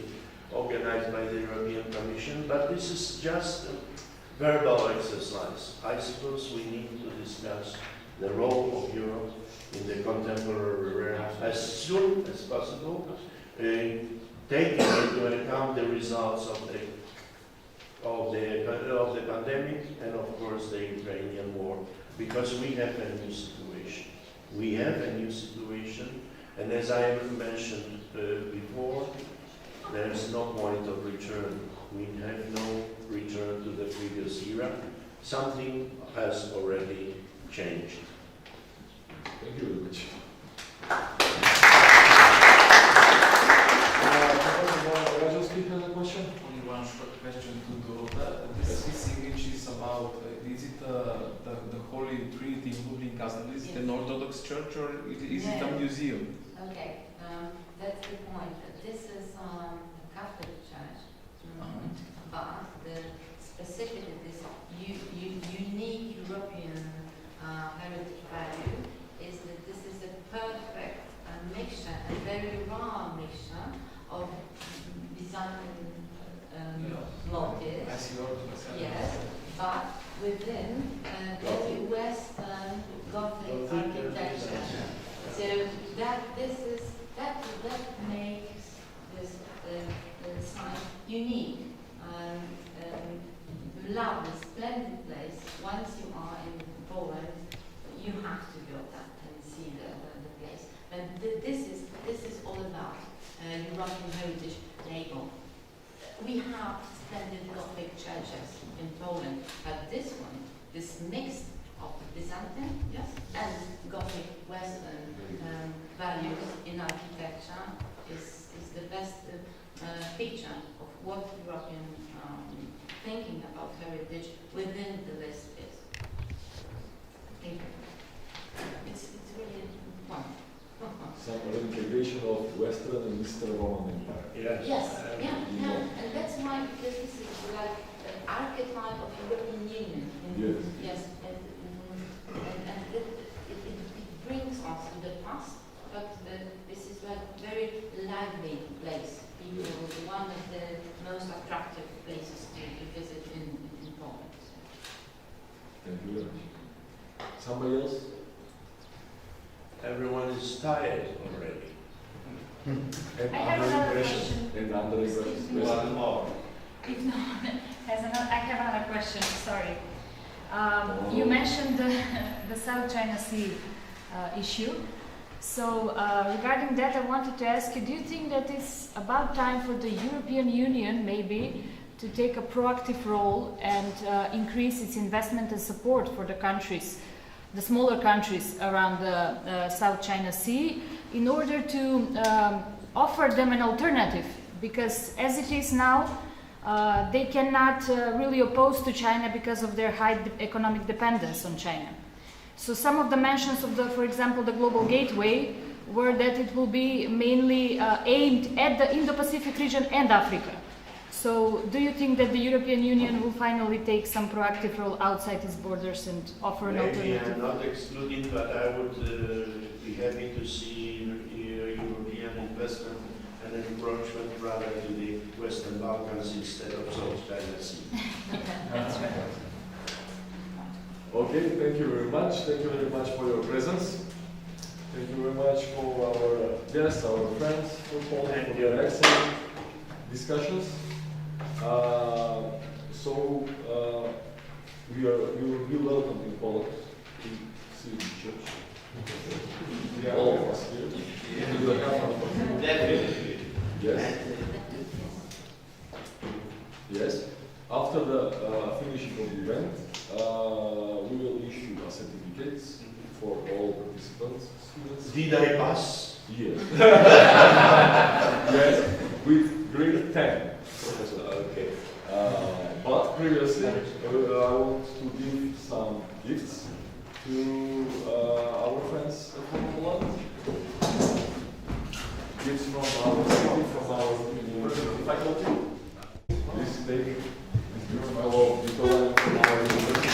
J: organized by the European Commission, but this is just a verbal exercise. I suppose we need to discuss the role of Europe in the contemporary era as soon as possible, taking into account the results of the pandemic and of course the Ukrainian war, because we have a new situation. We have a new situation, and as I mentioned before, there is no point of return. We have no return to the previous era. Something has already changed.
M: Thank you very much. Professor has a question?
A: Only one short question to Dorota. This thing which is about, is it the Holy Trinity, including Catholic, is it an Orthodox church or is it a museum?
P: Okay, that's the point. This is a Catholic church, but the specificity, this unique European heritage value is that this is a perfect mixture, a very rare mixture of Byzantine motifs. Yes, but within very Western Gothic architecture. So that makes this site unique. Lovely, splendid place. Once you are in Poland, you have to go there and see the place. And this is all about European heritage label. We have splendid Gothic churches in Poland, but this one, this mix of Byzantine, yes, and Gothic Western values in architecture is the best picture of what European thinking about heritage within the list is. Thank you. It's really fun.
M: Some integration of Western and Eastern Roman Empire.
P: Yes, and that's why, because this is like an archetype of European Union. Yes, and it brings us to the past, but this is a very lively place. One of the most attractive places to visit in Poland.
M: Thank you very much. Somebody else?
J: Everyone is tired already.
S: I have another question.
J: One more.
S: If no one has another, I have another question. Sorry. You mentioned the South China Sea issue. So regarding that, I wanted to ask you: do you think that it's about time for the European Union, maybe, to take a proactive role and increase its investment and support for the countries, the smaller countries around the South China Sea, in order to offer them an alternative? Because as it is now, they cannot really oppose to China because of their high economic dependence on China. So some of the mentions of for example, the Global Gateway were that it will be mainly aimed at the Indo-Pacific region and Africa. So do you think that the European Union will finally take some proactive role outside its borders and offer an alternative?
J: Maybe I'm not excluding, but I would be happy to see European investment and encroachment rather to the Western Balkans instead of South China Sea.
S: That's right.
M: Okay, thank you very much. Thank you very much for your presence. Thank you very much for our guests, our friends, for Poland, for their excellent discussions. You will be welcome in Poland to see the church. All of us here.
E: Definitely.
M: Yes. finishing of the event, we will issue certificates for all participants, students.
J: Did I pass?
M: Yes. Yes, with grade 10, Professor.
J: Okay.
M: But previously, I want to give some gifts to our friends from Poland. Gifts from our city, from our university faculty. Please take this beautiful Nikolai from our university.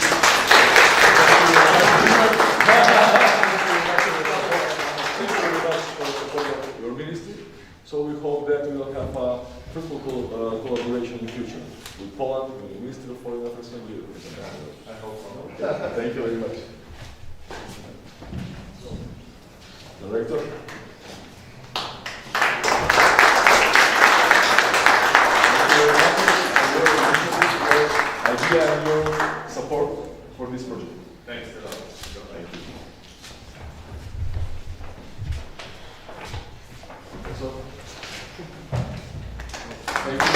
M: Thank you very much for the support of your ministry. So we hope that we will have a fruitful collaboration in the future with Poland, with the Ministry of Foreign Affairs and Europe. I hope so. Thank you very much. Director. Idea and your support for this project.
A: Thanks a lot.
M: Thank you. So, thank you.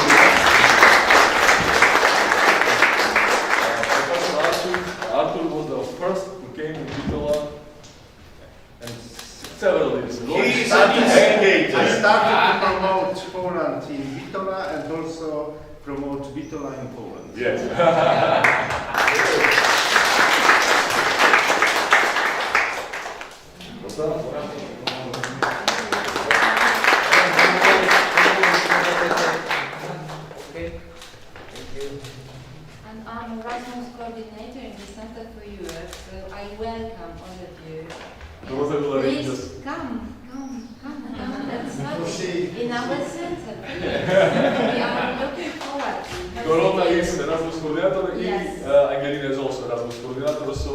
M: Professor Arthur was the first who came to Bitola and several years ago.
O: I started to promote Poland in Bitola and also promote Bitola in Poland.
M: Yes.
P: And I'm Erasmus coordinator in the Center for Europe, so I welcome all of you. Please come and study in our center. We are looking forward to it.
M: Dorota is Erasmus coordinator
P: Yes.
M: and Angelina is also Erasmus coordinator, so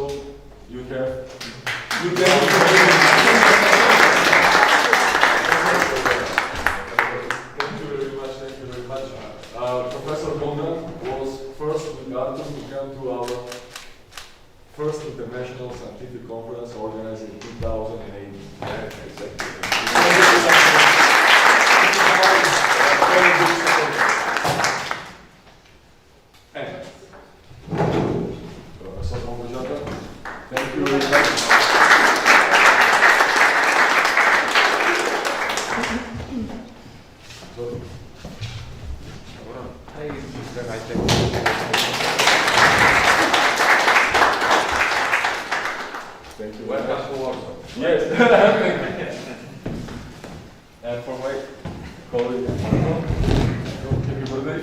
M: you can Professor Bondan was first with Arthur to come to our first international scientific conference organized in 2008. And Professor Bondan, thank you very much. Thank you.
A: Welcome to Warsaw.
M: Yes. And for my colleague, happy birthday.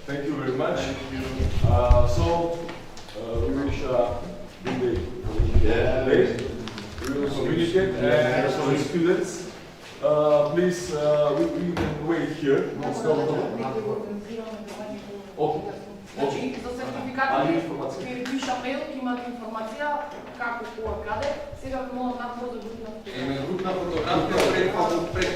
M: Thank you very much. We wish a good day. Today. We will communicate and so the students, please, we can wait here. Okay.
Q: Значи, за сертификата ви пиша мейл, имате информация како која каде. Сега мога да направя за групна фотографија.
A: Групна фотографија пред